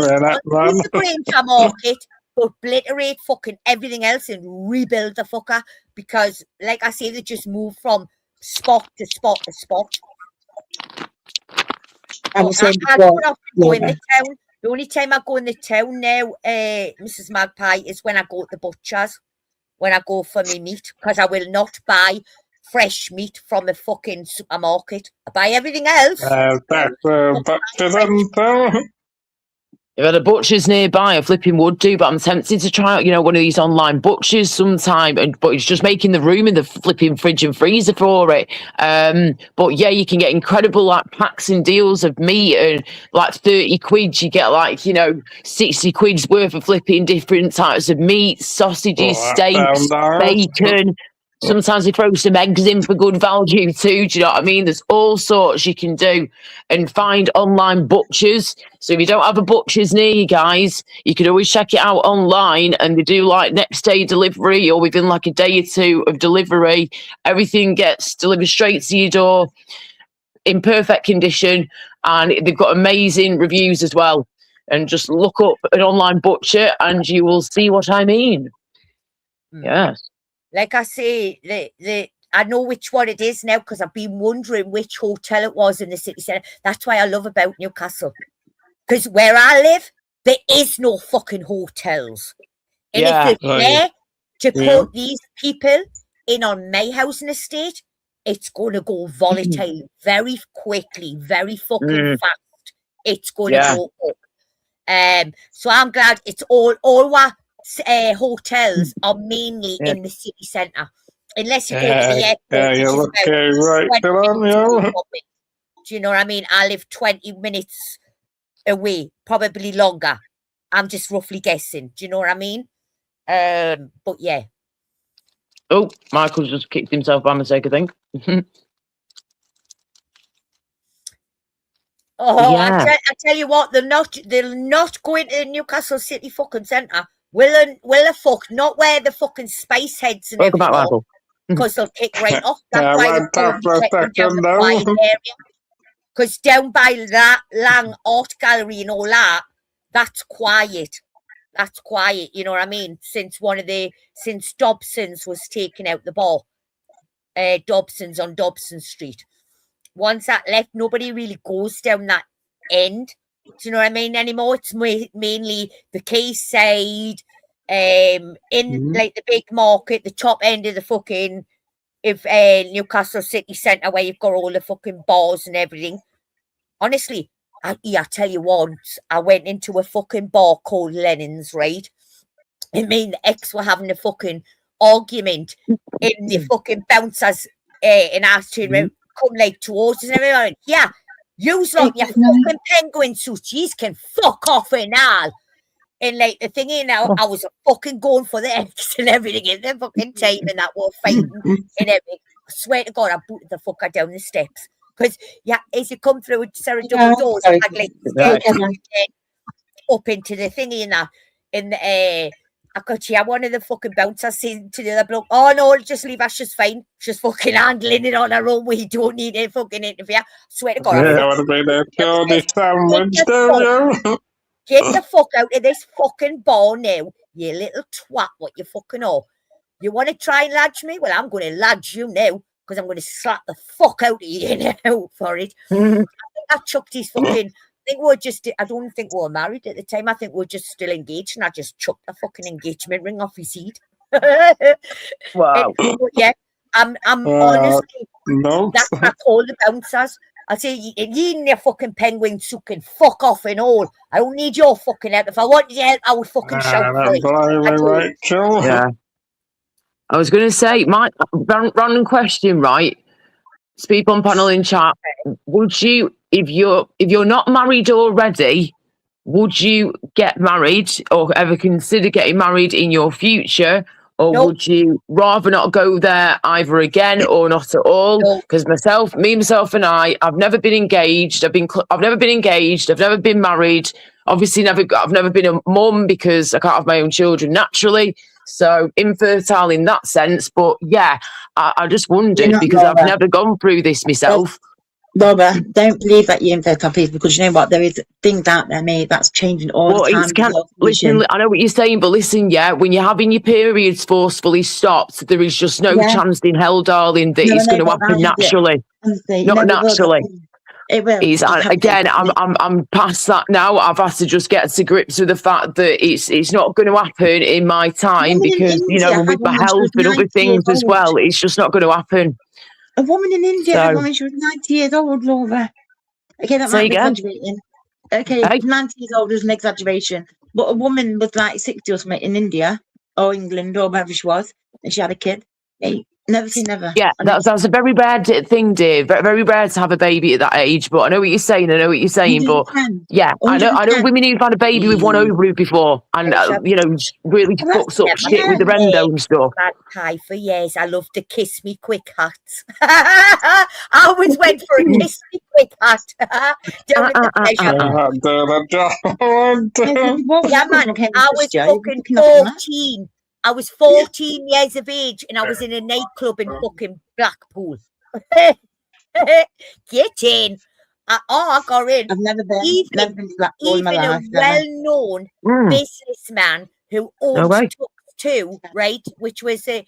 the Granger Market, obliterate fucking everything else and rebuild the fucker, because like I say, they just move from spot to spot to spot. I go in the town. The only time I go in the town now, Mrs. Magpie, is when I go to the butcher's, when I go for my meat, because I will not buy fresh meat from a fucking supermarket. I buy everything else. If I had a butcher's nearby, I flipping would do, but I'm tempted to try out, one of these online butchers sometime, but it's just making the room in the flipping fridge and freezer for it. But yeah, you can get incredible like packs and deals of meat, and like 30 quid, you get like, 60 quid's worth of flipping different types of meat, sausages, steaks, bacon. Sometimes they throw some eggs in for good value too. Do you know what I mean? There's all sorts you can do and find online butchers. So if you don't have a butcher's near you guys, you can always check it out online, and they do like next day delivery or within like a day or two of delivery. Everything gets delivered straight to your door in perfect condition, and they've got amazing reviews as well. And just look up an online butcher and you will see what I mean. Yes. Like I say, I know which one it is now, because I've been wondering which hotel it was in the city centre. That's why I love about Newcastle. Because where I live, there is no fucking hotels. And if it's there to put these people in on my housing estate, it's going to go volatile very quickly, very fucking fast. It's going to go up. So I'm glad it's all what hotels are mainly in the city centre, unless you go to the airport. You're looking right, do Do you know what I mean? I live 20 minutes away, probably longer. I'm just roughly guessing. Do you know what I mean? But yeah. Oh, Michael's just kicked himself by mistake, I think. Oh, yeah. I tell you what, they're not going to Newcastle City fucking centre. Will the fuck not where the fucking space heads and everything are, because they'll kick right off. That's why they're down the quiet area. Because down by that Lang Art Gallery and all that, that's quiet. That's quiet, you know what I mean? Since Dobson's was taking out the ball. Dobson's on Dobson Street. Once that left, nobody really goes down that end. Do you know what I mean anymore? It's mainly the quayside, like the big market, the top end of the fucking Newcastle City Centre, where you've got all the fucking bars and everything. Honestly, I tell you once, I went into a fucking bar called Lennon's, right? I mean, the ex were having a fucking argument in the fucking bouncers in our turn come like towards us and everyone. Yeah, you's like your fucking penguin suits, you can fuck off and all. And like the thing is now, I was fucking going for the ex and everything in the fucking time and that were fighting and everything. I swear to God, I booted the fucker down the steps. Because as you come through Sarah double doors, I had like up into the thingy and that. And I got one of the fucking bouncers saying to the other bloke, "Oh no, just leave her, she's fine. She's fucking handling it on her own. We don't need any fucking interview." I swear to God. Get the fuck out of this fucking bar now, you little twat, what you fucking are. You want to try and lodge me? Well, I'm going to lodge you now, because I'm going to slap the fuck out of you now for it. I think I chucked his fucking... I don't think we were married at the time. I think we were just still engaged, and I just chucked the fucking engagement ring off his head. Wow. But yeah, I'm honestly, that's what I call the bouncers. I say, you and your fucking penguin suit can fuck off and all. I don't need your fucking help. If I wanted your help, I would fucking shout for it. Yeah. I was going to say, my random question, right? Speak on panel in chat. Would you, if you're not married already, would you get married or ever consider getting married in your future? Or would you rather not go there either again or not at all? Because myself and I, I've never been engaged. I've never been engaged. I've never been married. Obviously, I've never been a mum because I can't have my own children naturally. So infertile in that sense. But yeah, I just wondered because I've never gone through this myself. Barbara, don't believe that you're infertile, please, because you know what? There is things out there, mate, that's changing all the time. Listen, I know what you're saying, but listen, when you're having your periods forcefully stopped, there is just no chance in hell, darling, that it's going to happen naturally. Not naturally. It will. Again, I'm past that now. I've had to just get to grips with the fact that it's not going to happen in my time because, with my health and other things as well, it's just not going to happen. A woman in India, she was 90 years old, Laura. Okay, that might be exaggerating. Okay, 90 years old is an exaggeration. But a woman was like 60 or something in India or England or wherever she was, and she had a kid. Hey, never say never. Yeah, that's a very rare thing, dear. Very rare to have a baby at that age. But I know what you're saying. But yeah, I know women who've had a baby with one ovary before, and really fucks up shit with the endo and stuff. Hi for years. I love to kiss me quick hat. I always went for a kiss me quick hat. Yeah, man. I was fucking 14. I was 14 years of age and I was in a nightclub in fucking Blackpool. Get in. I got in. I've never been to Blackpool in my life. Even a well-known businessman who owned Tux 2, right, which was the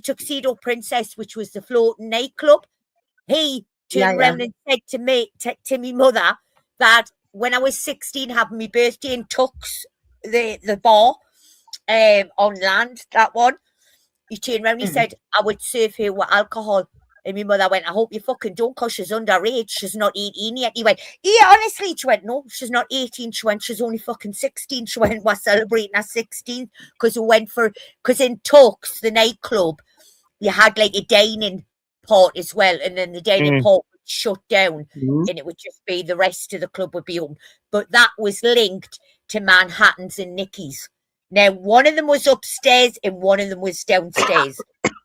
Tuxedo Princess, which was the floating nightclub. He turned around and said to me, to me mother, that when I was 16, having my birthday in Tux, the bar, on land, that one, he turned around and he said, I would serve her with alcohol. And my mother went, I hope you fucking don't, because she's underage. She's not 18 yet. He went, yeah, honestly. She went, no, she's not 18. She went, she's only fucking 16. She went, we're celebrating her 16th because in Tux, the nightclub, you had like a dining part as well. And then the dining part shut down, and it would just be the rest of the club would be open. But that was linked to Manhattan's and Nicky's. Now, one of them was upstairs and one of them was downstairs.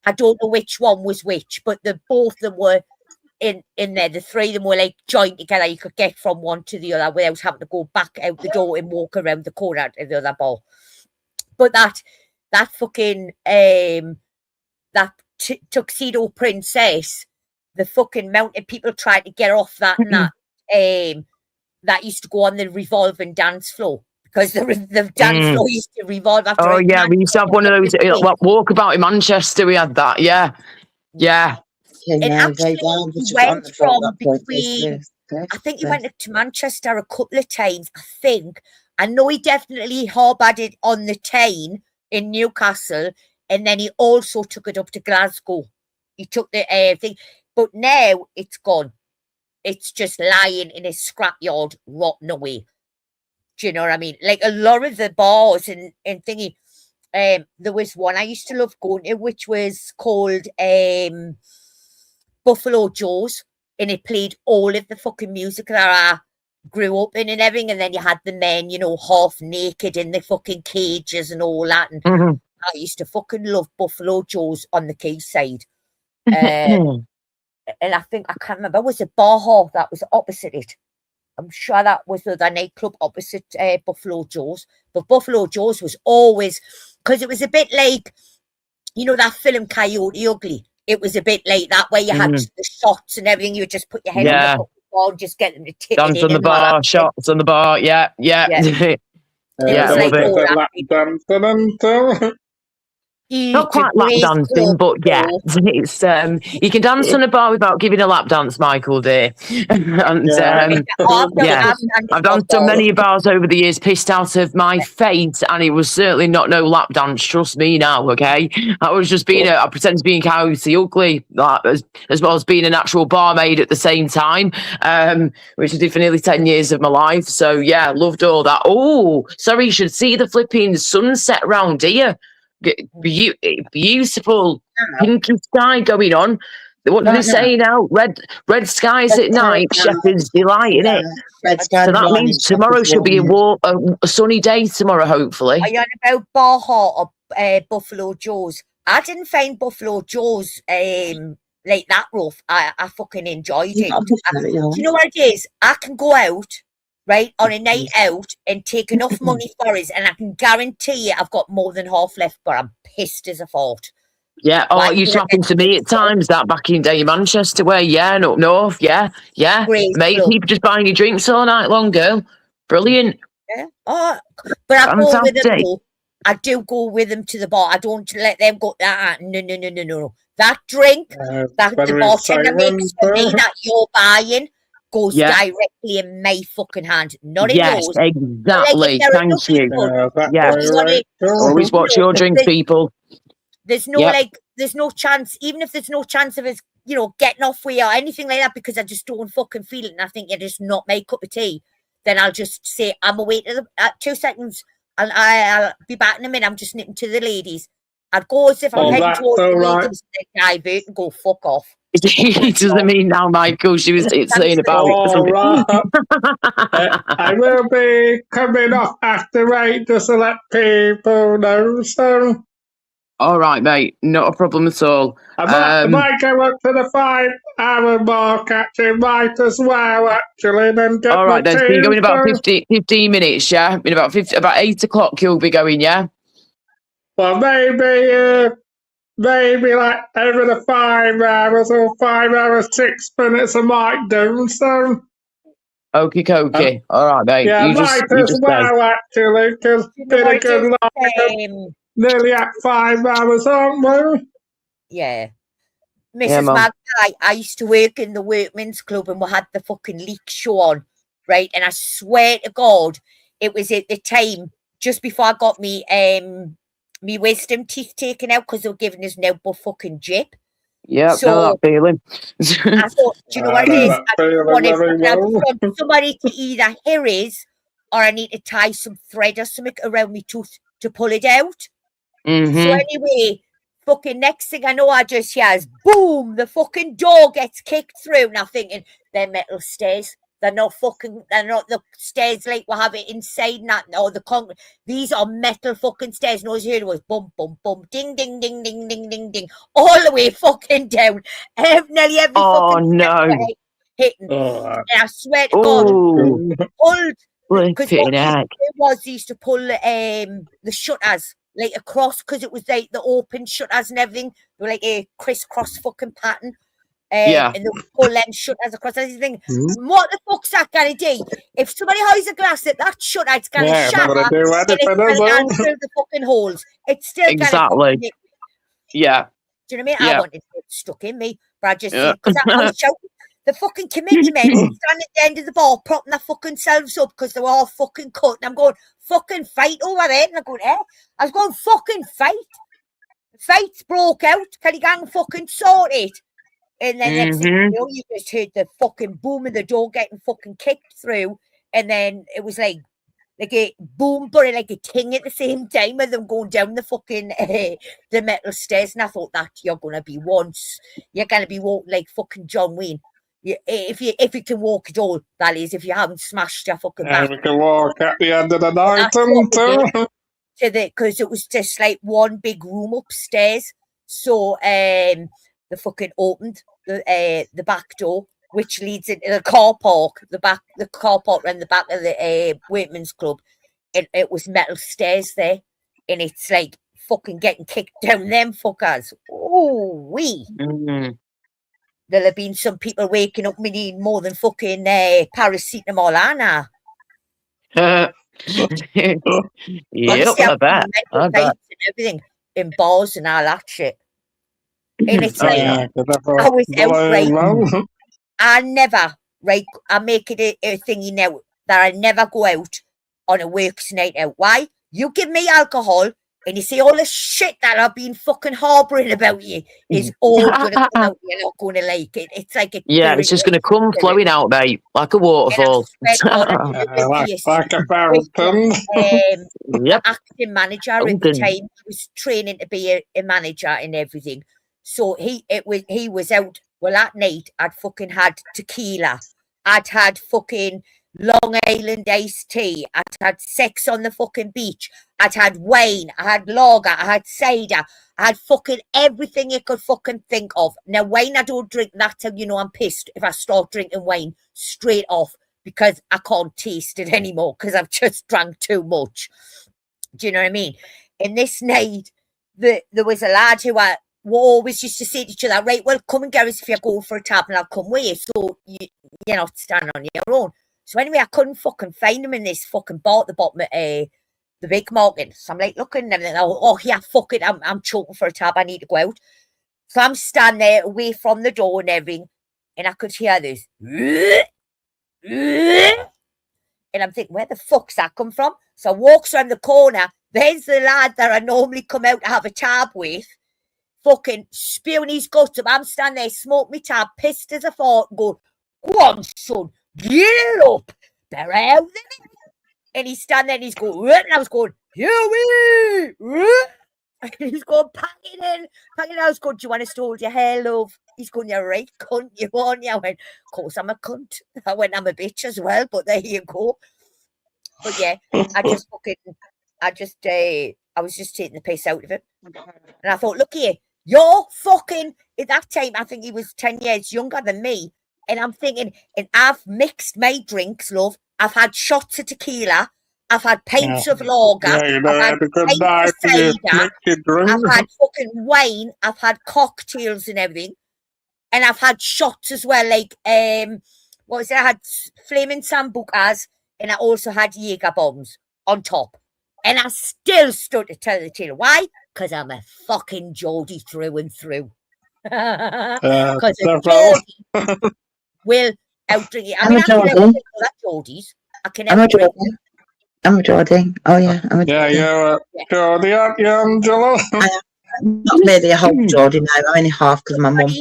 I don't know which one was which, but both of them were in there. The three of them were like joined together. You could get from one to the other without having to go back out the door and walk around the corner to the other bar. But that fucking that Tuxedo Princess, the fucking mountain people tried to get off that and that used to go on the revolving dance floor. Because the dance floor used to revolve after. Oh yeah, we used to have one of those walkabout in Manchester. We had that, yeah. And actually, he went from between. I think he went to Manchester a couple of times. I know he definitely harbored it on the Tyne in Newcastle, and then he also took it up to Glasgow. He took the thing, but now it's gone. It's just lying in a scrapyard, rotting away. Do you know what I mean? Like a lot of the bars and thingy. There was one I used to love going to, which was called Buffalo Joe's, and it played all of the fucking music that I grew up in and everything. And then you had the men, half naked in the fucking cages and all that. And I used to fucking love Buffalo Joe's on the quayside. And I can't remember, was it Bar that was opposite it? I'm sure that was the nightclub opposite Buffalo Joe's. But Buffalo Joe's was always, because it was a bit like, that film Coyote Ugly. It was a bit like that, where you had the shots and everything. You would just put your head on the bar and just get them to tip dance on the bar, shots on the bar. Yeah. Not quite lap dancing, but yeah, it's you can dance on a bar without giving a lap dance, Michael dear. And I've danced on many bars over the years, pissed out of my face, and it was certainly not no lap dance. Trust me now, okay? I was just I pretend to be Coyote Ugly, like, as well as being an actual barmaid at the same time, which I did for nearly 10 years of my life. So yeah, loved all that. Oh, sorry, you should see the flipping sunset round here. Beautiful pinky sky going on. What do they say now? Red skies at night, Shepherd's Delight, innit? So that means tomorrow should be a sunny day tomorrow, hopefully. Are you on about Bar Hart or Buffalo Joe's? I didn't find Buffalo Joe's like that rough. I fucking enjoyed it. Do you know what it is? I can go out, right, on a night out and take enough money for it, and I can guarantee you I've got more than half left, but I'm pissed as a fart. Yeah, it used to happen to me at times, that back in day in Manchester way, and up north, yeah. Great, mate, people just buying you drinks all night long, girl. Brilliant. Yeah. Oh, but I go with them, though. I do go with them to the bar. I don't let them go, no. That drink, that the bartender makes for me that you're buying, goes directly in my fucking hand, not in yours. Yes, exactly. Thank you. Always watch your drink, people. There's no there's no chance, even if there's no chance of us, getting off with you or anything like that, because I just don't fucking feel it, and I think you're just not my cup of tea. Then I'll just say, I'm away to 2 seconds, and I'll be back in a minute. I'm just nipping to the ladies. I'd go as if I'm heading towards the ladies, and then divert and go fuck off. It doesn't mean now, Michael. She was saying about it. I will be coming off after 8 just to let people know. So, all right, mate. Not a problem at all. I might go up to the 5-hour mark, actually, might as well, actually. Then get all right, then. So you're going about 15 minutes, yeah? In about 8 o'clock, you'll be going, yeah? Well, maybe like over the 5 hours or 5 hours, 6 minutes, I might do. So, okie dokie. All right, mate. Yeah, might as well, actually, because it's been a good life. Nearly at 5 hours, aren't we? Yeah. Mrs. Magpie, I used to work in the Workmen's Club, and we had the fucking leak show on, right? And I swear to God, it was at the time just before I got me wisdom teeth taken out, because they were giving us no but fucking jip. Yeah, so know that feeling. I thought, do you know what it is? I want somebody to either hear is, or I need to tie some thread or something around my tooth to pull it out. So anyway, fucking next thing I know, I just hears boom, the fucking door gets kicked through. Now thinking they're metal stairs. They're not the stairs like we have it inside that or the concrete. These are metal fucking stairs. And all you heard was bum, bum, bum, ding, ding, ding, ding, ding, ding, ding, all the way fucking down. Nearly every fucking step hitting. And I swear to God, because what it was, they used to pull the shutters like across because it was like the open shutters and everything. They were like a crisscross fucking pattern. And they would pull them shutters across everything. What the fuck's that going to do? If somebody hides a glass that shutter, it's going to shatter and it's going to go through the fucking holes. It's still exactly. Do you know what I mean? I wanted to get stuck in me, but I just because I was shouting. The fucking committee men standing at the end of the bar, propping their fucking selves up because they were all fucking cut. And I'm going, fucking fight over there. And I'm going, I was going, fucking fight. Fights broke out. Can you go and fucking sort it? And then next thing you know, you just heard the fucking boom of the door getting fucking kicked through. And then it was like a boom, but like a ting at the same time with them going down the fucking the metal stairs. And I thought that you're going to be walking like fucking John Wayne. If you can walk at all, that is, if you haven't smashed your fucking back. We can walk at the end of the night too. Because it was just like one big room upstairs. So they fucking opened the back door, which leads into the car park, the car park around the back of the Workman's Club. And it was metal stairs there. And it's like fucking getting kicked down them fuckers. Oh, wee. There'll have been some people waking up needing more than fucking paracetamol, Anna. Yep, I bet. And everything in bars and all that shit. And it's like, I was outright. I never, right, I make it a thingy now that I never go out on a works night out. Why? You give me alcohol and you see all the shit that I've been fucking harbouring about you is all going to come out. You're not going to like it. It's like a it's just going to come flowing out, mate, like a waterfall. Like a fountain. Acting manager at the time, he was training to be a manager and everything. So he was out. Well, that night I'd fucking had tequila. I'd had fucking Long Island iced tea. I'd had sex on the fucking beach. I'd had wine. I had lager. I had cider. I had fucking everything you could fucking think of. Now, wine I don't drink. That's how you know I'm pissed if I start drinking wine straight off because I can't taste it anymore because I've just drank too much. Do you know what I mean? And this night, there was a lad who we always used to say to each other, right, well, come and get us if you're going for a tab and I'll come with you. So you're not standing on your own. So anyway, I couldn't fucking find him in this fucking bar at the bottom of the big market. So I'm like looking and oh yeah, fuck it, I'm choking for a tab, I need to go out. So I'm standing there away from the door and everything, and I could hear this. And I'm thinking, where the fuck's that come from? So I walks around the corner, there's the lad that I normally come out to have a tab with, fucking spewing his guts up. I'm standing there, smoke me tab, pissed as a fart, and go, go on, son, get up, they're out there. And he's standing there and he's going, and I was going, here we, and he's going, pack it in. I was going, do you want us to hold your hair, love? He's going, you're right, cunt, you want? I went, of course I'm a cunt. I went, I'm a bitch as well, but there you go. But yeah, I was just taking the piss out of it. And I thought, look here, you're fucking, at that time, I think he was 10 years younger than me. And I'm thinking, and I've mixed my drinks, love. I've had shots of tequila. I've had pints of lager. I've had pints of cider. I've had fucking wine. I've had cocktails and everything. And I've had shots as well, like, what was it? I had flaming sambucas and I also had Jaeger bombs on top. And I still stood to tell the tale. Why? Because I'm a fucking Geordie through and through. Because a Geordie will outdrink you. I mean, I can never drink that Geordies. I can never drink them. I'm a Geordie. Oh, yeah. I'm a Geordie. Yeah, you're a Geordie, aren't you, Angela? I'm not really a whole Geordie now. I'm only half because my mum.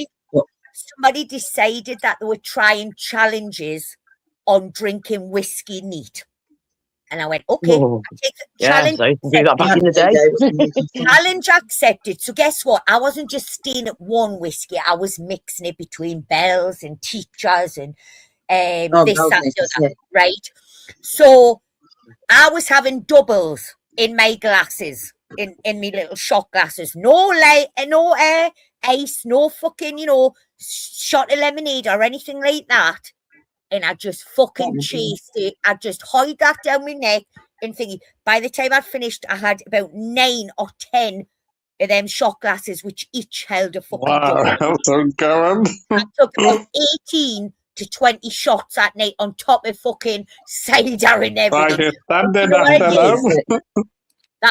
Somebody decided that they were trying challenges on drinking whiskey neat. And I went, okay, challenge. So do that back in the day. Challenge accepted. So guess what? I wasn't just staying at one whiskey. I was mixing it between Bell's and Teachers and this, that, the other, right? So I was having doubles in my glasses, in my little shot glasses. No ice, no fucking, shot of lemonade or anything like that. And I just fucking chased it. I just hid that down my neck and thingy. By the time I'd finished, I had about 9 or 10 of them shot glasses, which each held a fucking double. I took about 18 to 20 shots that night on top of fucking cider and everything. That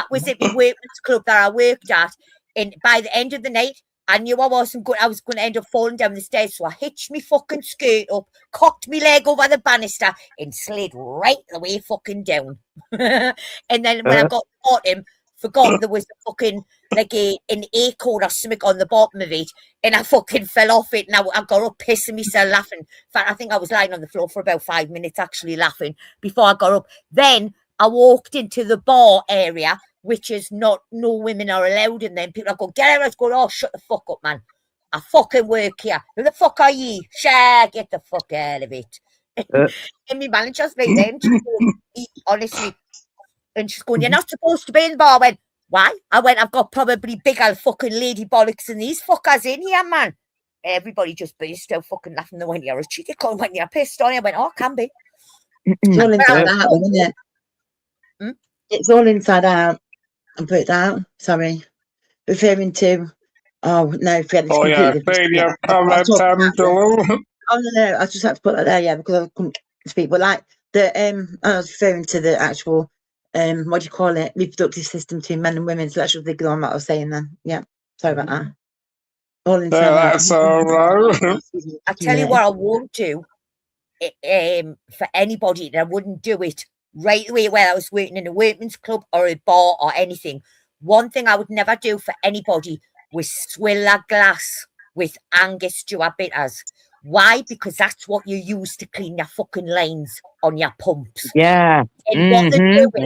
was at the workman's club that I worked at. And by the end of the night, I knew I wasn't good. I was going to end up falling down the stairs. So I hitched my fucking skirt up, cocked my leg over the banister, and slid right the way fucking down. And then when I got to the bottom, forgot there was a fucking, like an A-code or something on the bottom of it. And I fucking fell off it. And I got up pissing myself laughing. In fact, I think I was lying on the floor for about 5 minutes actually laughing before I got up. Then I walked into the bar area, which is no women are allowed in them. People are going, get out. I was going, oh, shut the fuck up, man. I fucking work here. Who the fuck are you? Get the fuck out of it. And my manager's like them. She's going, honestly. And she's going, you're not supposed to be in the bar. I went, why? I went, I've got probably big old fucking lady bollocks and these fuckers in here, man. Everybody just burst out fucking laughing when you're a cheeky cunt, when you're pissed on you. I went, oh, can be. It's all inside out, isn't it? It's all inside out. And put it down. Sorry. Referring to. Oh, no. Oh, yeah. Failure comment, Oh, no. I just had to put that there, yeah, because I couldn't speak. But like, I was referring to the actual, what do you call it? Reproductive system between men and women. So that's just the on what I was saying then. Yeah. Sorry about that. All inside out. That's all right. I tell you what I won't do for anybody, and I wouldn't do it right away while I was working in a workman's club or a bar or anything. One thing I would never do for anybody was swill a glass with Angostura bitters. Why? Because that's what you use to clean your fucking lines on your pumps. Yeah. And what they're doing,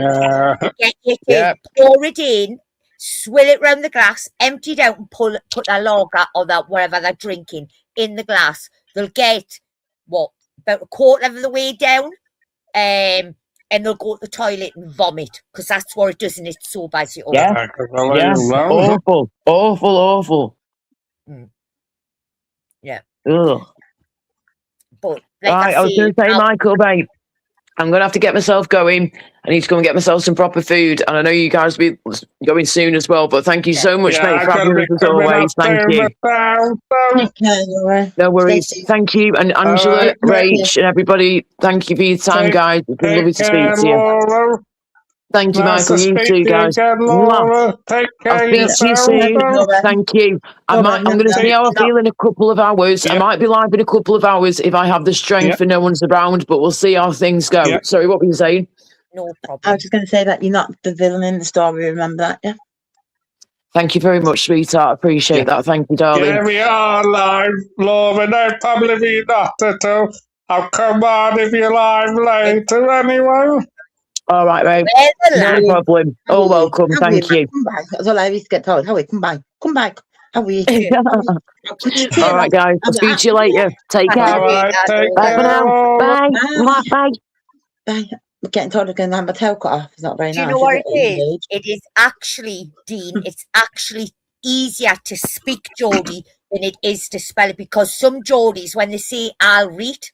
they get you to pour it in, swill it round the glass, empty it out and put a lager or that whatever they're drinking in the glass. They'll get, about a quarter of the way down, and they'll go to the toilet and vomit because that's what it does and it's so bad. Yeah. Awful. Yeah. Ugh. But I was going to say, Michael, babe, I'm going to have to get myself going. I need to go and get myself some proper food. And I know you guys will be going soon as well. But thank you so much, mate, for having us as always. Thank you. No worries. Thank you. And Angela, Rach, and everybody, thank you for your time, guys. It's been lovely to speak to you. Thank you, Michael. You too, guys. I'll speak to you soon. Thank you. I'm going to see how I feel in a couple of hours. I might be live in a couple of hours if I have the strength and no one's around, but we'll see how things go. Sorry, what were you saying? No problem. I was just going to say that you're not the villain in the story. Remember that, yeah? Thank you very much, sweetheart. I appreciate that. Thank you, darling. Yeah, we are live, love, and I'll probably be not at all. I'll come on if you're live later anyway. All right, babe. No problem. Oh, welcome. Thank you. Come back. That's all I used to get told. Howie, come back. Come back. Howie. All right, guys. I'll speak to you later. Take care. Right, Bye for now. Bye. Bye. Bye. I'm getting told I'm going to have my tail cut off. It's not very nice. Do you know what it is? It is actually, Dean, it's actually easier to speak Geordie than it is to spell it because some Geordies, when they say I'll read,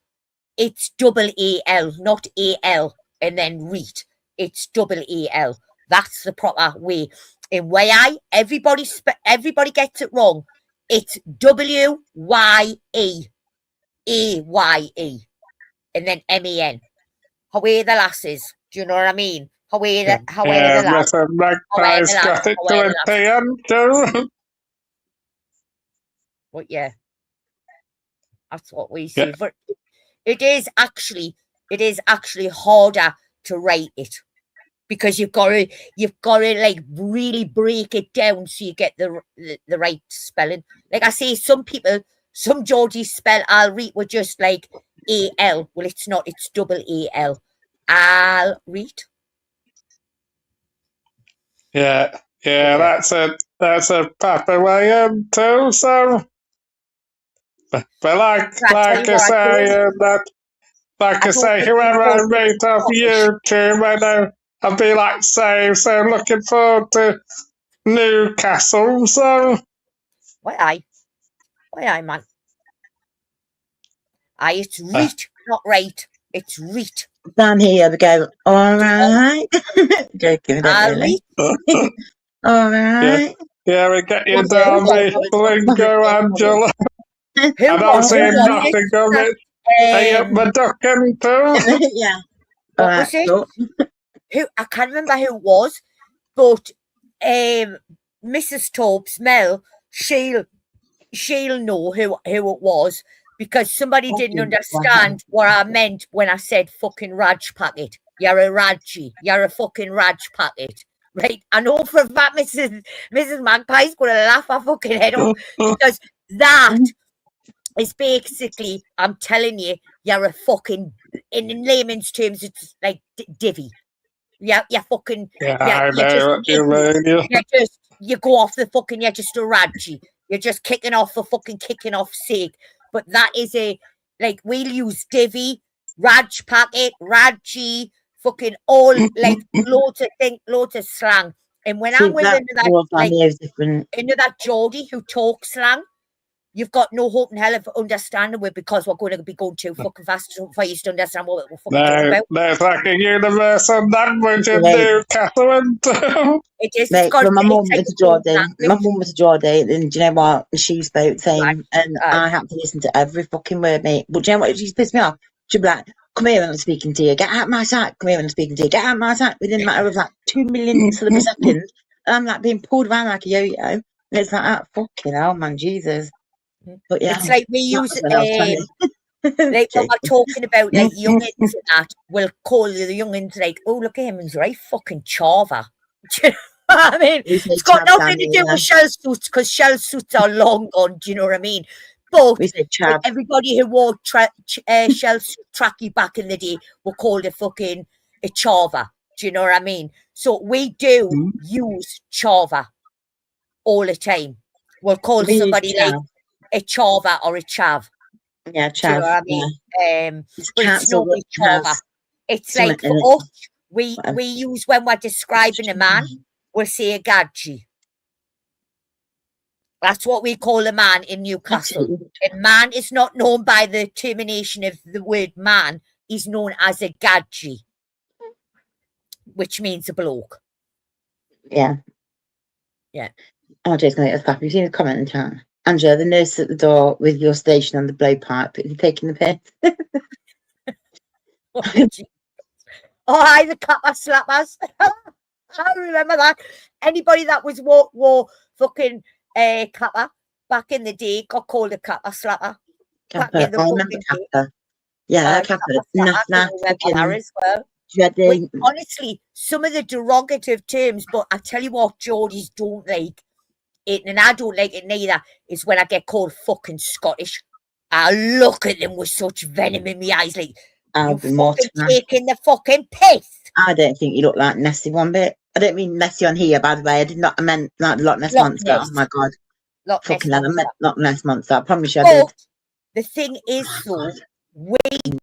it's double A-L, not A-L. And then read, it's double A-L. That's the proper way. In way everybody gets it wrong. It's W-Y-E, A-Y-E, and then M-E-N. How are the lasses? Do you know what I mean? How are the lasses? Magpie's got it to a PM too. But yeah, that's what we see. But it is actually harder to write it because you've got to like really break it down so you get the right spelling. Like I say, some Geordies spell I'll read with just like A-L. Well, it's not. It's double A-L. I'll read. Yeah, that's a proper way in too. So, but like I say, whoever I meet off YouTube, I'll be like saying, so looking forward to Newcastle. So, why man? It's reet, not right. It's reet. Down here we go, all right. Joking, don't really. All right. Yeah, we get you down the lingo, Angela. I don't see nothing of it. Are you my ducking too? Yeah. What was it? Who I can't remember who it was, but Mrs. Tobes, Mel, she'll know who it was, because somebody didn't understand what I meant when I said fucking Raj packet. You're a Raji. You're a fucking Raj packet. Right? I know for a fact Mrs. Magpie's going to laugh her fucking head off, because that is basically, I'm telling you, you're a fucking, in layman's terms, it's like divvy. You're fucking, I know what you mean. You go off the fucking, you're just a Raji. You're just kicking off for fucking kicking off sake. But that is we'll use divvy, Raj packet, Raji, fucking all, like, loads of slang. And when I'm with that Geordie who talks slang, you've got no hope in hell of understanding it, because we're going to be going too fucking fast for you to understand what we're fucking talking about. There's like a universal language in Newcastle. It is. Mate, my mum was a Geordie, and do you know what? She spoke same, and I had to listen to every fucking word, mate. But do you know what? She just pissed me off. She'd be like, come here when I'm speaking to you. Get out of my sight. Come here when I'm speaking to you. Get out of my sight. Within a matter of like 2 million syllables a second. And I'm like being pulled around like a yo-yo. And it's like, fucking hell, man, Jesus. But yeah. It's like we use like when we're talking about like youngins and that, we'll call the youngins like, oh, look at him, he's right fucking chava. Do you know what I mean? It's got nothing to do with shell suits, because shell suits are long gone, do you know what I mean? But like, everybody who wore shell suit tracky back in the day were called a fucking a chava. Do you know what I mean? So we do use chava all the time. We'll call somebody like a chava or a chav. Yeah, chav. Do you know what I mean? But it's not a chava. It's like for us, we use, when we're describing a man, we'll say a gadji. That's what we call a man in Newcastle. A man is not known by the termination of the word man. He's known as a gadji, which means a bloke. Yeah. Yeah. Oh, Jason, going to get us back. You've seen the comment in chat. Angela, the nurse at the door with your station on the blowpipe. Are you taking the piss? Hi, the kappa slappers. I remember that. Anybody that was wore fucking kappa back in the day got called a kappa slapper. Kappa. I remember kappa. Yeah, kappa. As well. Honestly, some of the derogative terms, but I tell you what, Geordies don't like it, and I don't like it neither, is when I get called fucking Scottish. I look at them with such venom in my eyes, like, I'll be more taking the fucking piss. I don't think you look like Nessie one bit. I don't mean Nessie on here, by the way. I meant like Loch Ness Monster. Oh my god. Fucking hell, I meant Loch Ness Monster. I promise you I did. The thing is, though, we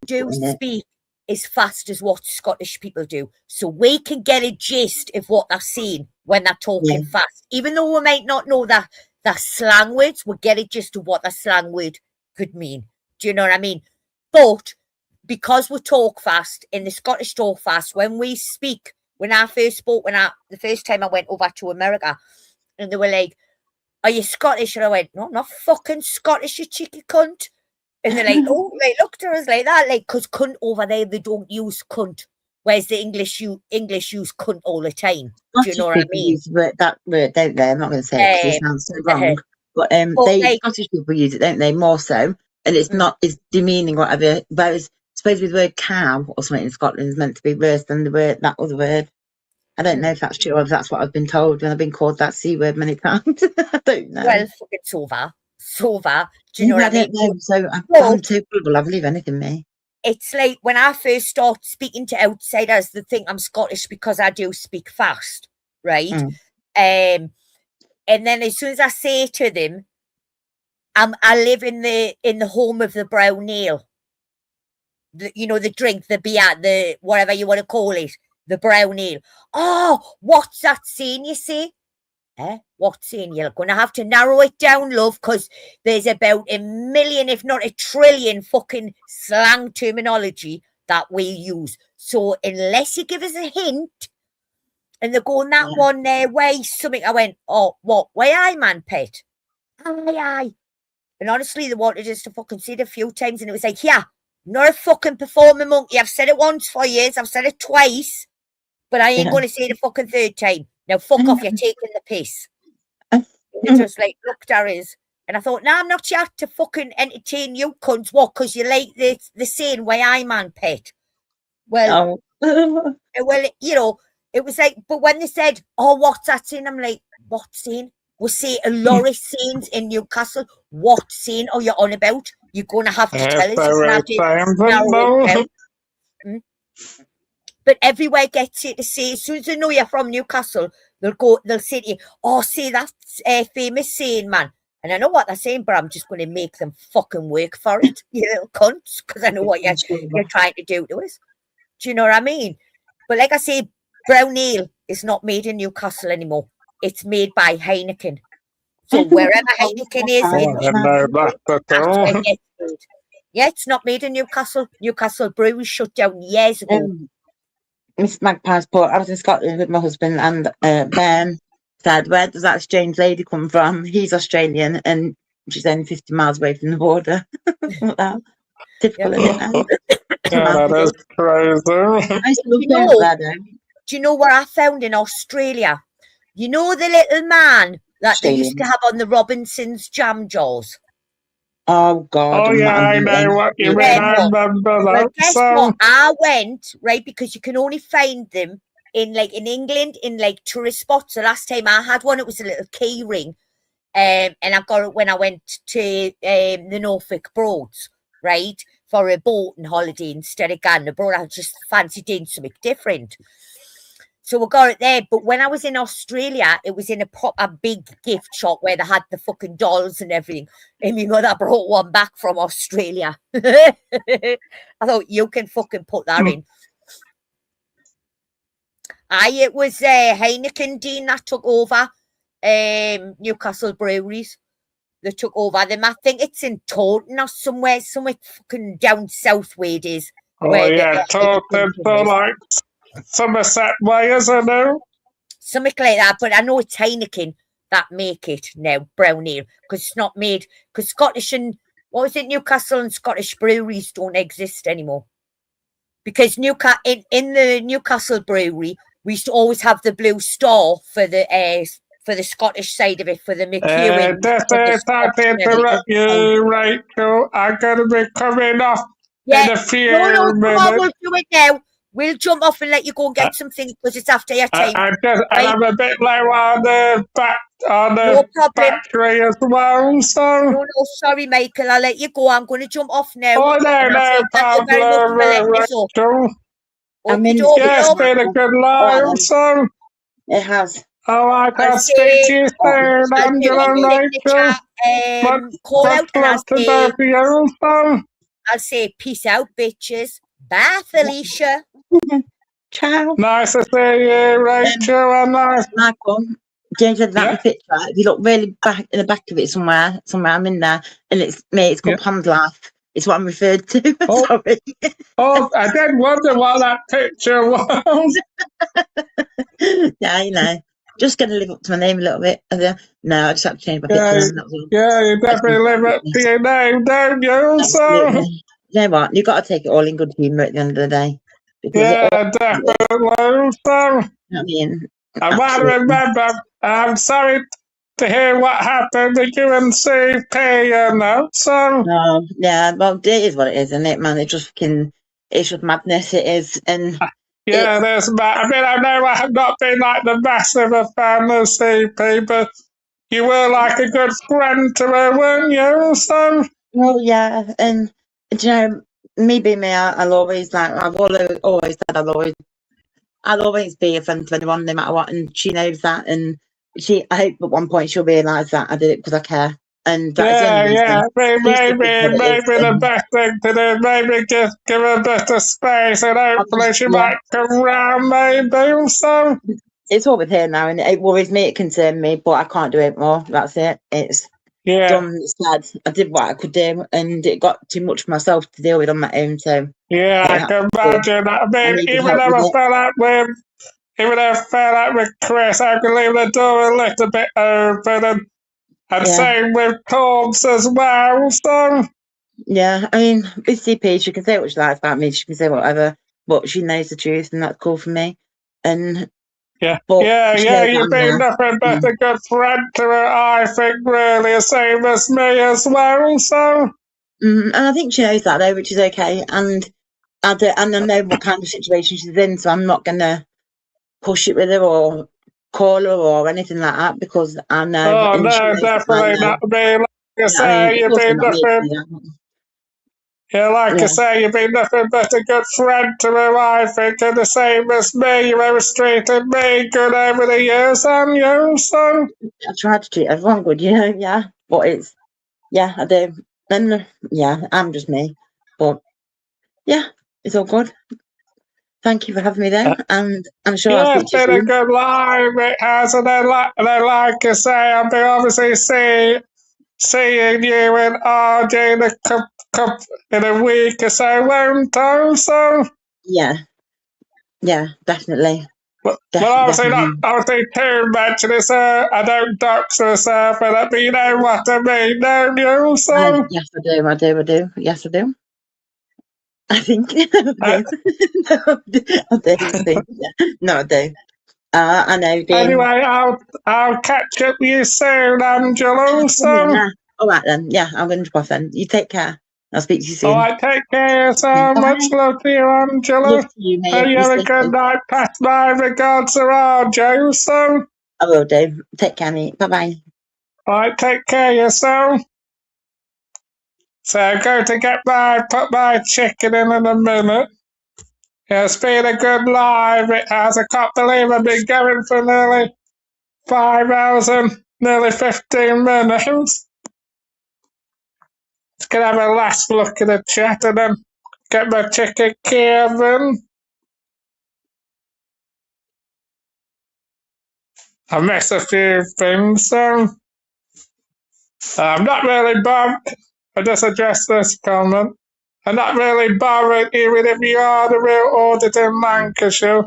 do speak as fast as what Scottish people do. So we can get a gist of what they're saying when they're talking fast. Even though we might not know the slang words, we get a gist of what the slang word could mean. Do you know what I mean? But because we talk fast, and the Scottish talk fast, when we speak, when I first spoke, the first time I went over to America, and they were like, are you Scottish? And I went, no, I'm not fucking Scottish, you cheeky cunt. And they're like, oh, they looked at us like that, like, because cunt over there, they don't use cunt, whereas the English use cunt all the time. Do you know what I mean? Use that word, don't they? I'm not going to say it because it sounds so wrong. But Scottish people use it, don't they? More so, and it's not, it's demeaning, whatever. Whereas, supposedly the word cow or something in Scotland is meant to be worse than that other word. I don't know if that's true or if that's what I've been told when I've been called that C word many times. I don't know. Well, fucking Sova. Do you know what I mean? Know. So I'm too gullible. I believe anything, me. It's like when I first start speaking to outsiders, they think I'm Scottish because I do speak fast. right? And then as soon as I say to them, I live in the home of the brown ale. The drink, the beer, the whatever you want to call it, the brown ale. Oh, what's that saying, you say? What's saying? You're going to have to narrow it down, love, because there's about 1 million, if not 1 trillion fucking slang terminology that we use. So unless you give us a hint, and they're going that one way, something, I went, oh, what? Way aye, man, pet? Aye. And honestly, they wanted us to fucking say it a few times, and it was like, yeah, not a fucking performing monkey. I've said it once for years. I've said it twice, but I ain't going to say it a fucking third time. Now, fuck off, you're taking the piss. They just like looked at us, and I thought, nah, I'm not here to fucking entertain you cunts. What? Because you like the saying, why I man, pet? Well, it was like, but when they said, oh, what's that saying? I'm like, what saying? We say a lot of sayings in Newcastle. What saying are you on about? You're going to have to tell us. But everywhere gets you to say, as soon as they know you're from Newcastle, they'll say to you, oh, say that famous saying, man. And I know what they're saying, but I'm just going to make them fucking work for it, you little cunts, because I know what you're trying to do to us. Do you know what I mean? But like I say, brown ale is not made in Newcastle anymore. It's made by Heineken. So wherever Heineken is, it's not made in Newcastle. Newcastle Brewery shut down years ago. Miss Magpie's Port. I was in Scotland with my husband, and Ben said, where does that strange lady come from? He's Australian, and she's only 50 miles away from the border. Typical, isn't it? That is crazy. Do you know what I found in Australia? You know the little man that they used to have on the Robinson's jam jars? Oh, God. Oh, yeah, I know what you mean. I remember that. Well, guess what? I went, right, because you can only find them in England, in tourist spots. The last time I had one, it was a little key ring. And I got it when I went to the Norfolk Broads, right, for a boating holiday instead of going abroad. I just fancied doing something different. So we got it there. But when I was in Australia, it was in a big gift shop where they had the fucking dolls and everything. And my mother brought one back from Australia. I thought, you can fucking put that in. It was Heineken, Dean, that took over Newcastle Breweries. They took over them. I think it's in Taunton or somewhere fucking down south where it is. Oh, yeah, Taunton, so like Somerset way, isn't it? Something like that, but I know it's Heineken that make it now, brown ale, because it's not made, because Scottish and, Newcastle and Scottish breweries don't exist anymore. Because in the Newcastle brewery, we used to always have the blue star for the Scottish side of it, for the McEwen. Time to interrupt you, Rachel. I'm going to be coming off in a few minutes. We'll do it now. We'll jump off and let you go and get something because it's after your time. I'm a bit low on the battery as well, so... No, sorry, Michael. I'll let you go. I'm going to jump off now. Oh, no problem, Rachel. It's been a good live, so... It has. Oh, I can speak to you soon, Angela and Rachel. Call out and I'll say peace out, bitches. Bye, Felicia. Ciao. Nice to see you, Rachel, and nice. Michael, James had that picture. If you look really back in the back of it somewhere I'm in there, and it's called Pond Life. It's what I'm referred to. Sorry. Oh, I did wonder what that picture was. Yeah, you know. Just going to live up to my name a little bit. No, I just have to change my picture. Yeah, you definitely live up to your name, don't you? So. You know what? You've got to take it all in good humour at the end of the day. Yeah, definitely. So, I mean, I want to remember, I'm sorry to hear what happened with you and CP, you know, so. Yeah, well, it is what it is, isn't it, man? It's just madness, it is. And yeah, there's I mean, I know I have not been like the massive a fan of CP, but you were like a good friend to her, weren't you? So. Well, yeah, and do you know, me being me, I've always said I'll always be a friend to anyone, no matter what, and she knows that. And I hope at one point she'll realise that I did it because I care. And that's maybe the best thing to do, maybe just give her a bit of space, and hopefully she might come round, maybe. So it's all with her now, and it worries me, it concerns me, but I can't do it more. That's it. It's done. It's sad. I did what I could do, and it got too much for myself to deal with on my own. So I can imagine that. I mean, even though I fell out with Chris, I could leave the door a little bit open, and same with Corbs as well. So I mean, with CP, she can say what she likes about me. She can say whatever, but she knows the truth, and that's cool for me. And you've been nothing but a good friend to her, I think, really, the same as me as well, so. And I think she knows that, though, which is okay, and I know what kind of situation she's in, so I'm not going to push it with her or call her or anything like that, because I know. Oh, no, definitely not me. Like I say, you've been nothing. I say, you've been nothing but a good friend to her, I think, and the same as me. You've always treated me good over the years, haven't you, so? I tried to treat everyone good, but it's, I do. And, I'm just me. But, it's all good. Thank you for having me there, and I'm sure I'll speak to you soon. It's been a good live, it has, and then like I say, I'll be obviously seeing you and RJ in a week or so, won't I? So definitely. But obviously not too much. I don't dox myself, but you know what I mean, don't you? So yes, I do. Yes, I do. I think I do. No, I do. I know. Anyway, I'll catch up with you soon, Angela. So all right then. I'm going to drop off then. You take care. I'll speak to you soon. All right, take care. So much love to you, Angela. Love to you, mate. Hope you have a good night. Pass my regards to RJ. So I will do. Take care, mate. Bye. All right, take care of yourself. So I'm going to put my chicken in a minute. It's been a good live. It has. I can't believe I've been going for nearly 5 hours and nearly 15 minutes. Just gonna have a last look at the chat and then get my chicken Kevin. I missed a few things, so I'm not really bothered. I just addressed this comment. I'm not really bothered, even if you are the real audit in Lancashire.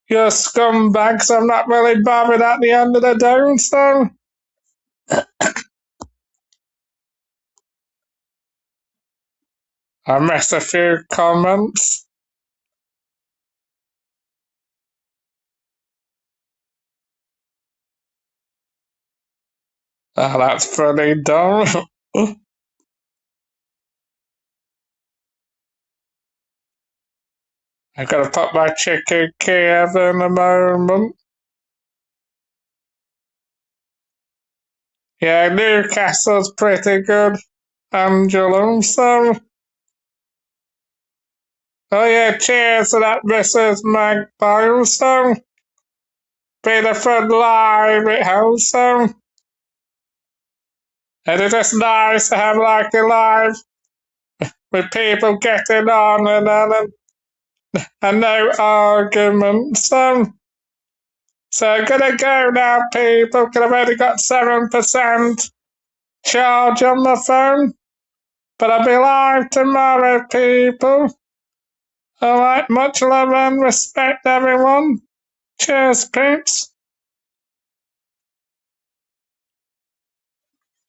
You're scumbags, so I'm not really bothered at the end of the day, so. I missed a few comments. Oh, that's funny, dumb. I gotta put my chicken Kiev in a moment. Yeah, Newcastle's pretty good, Angela, so. Oh yeah, cheers to that Mrs. Magpie, so. Been a fun live at home, so. And it's just nice to have like a live with people getting on and no arguments, so. So I'm gonna go now, people, because I've only got 7% charge on my phone. But I'll be live tomorrow, people. Alright, much love and respect, everyone. Cheers, peeps.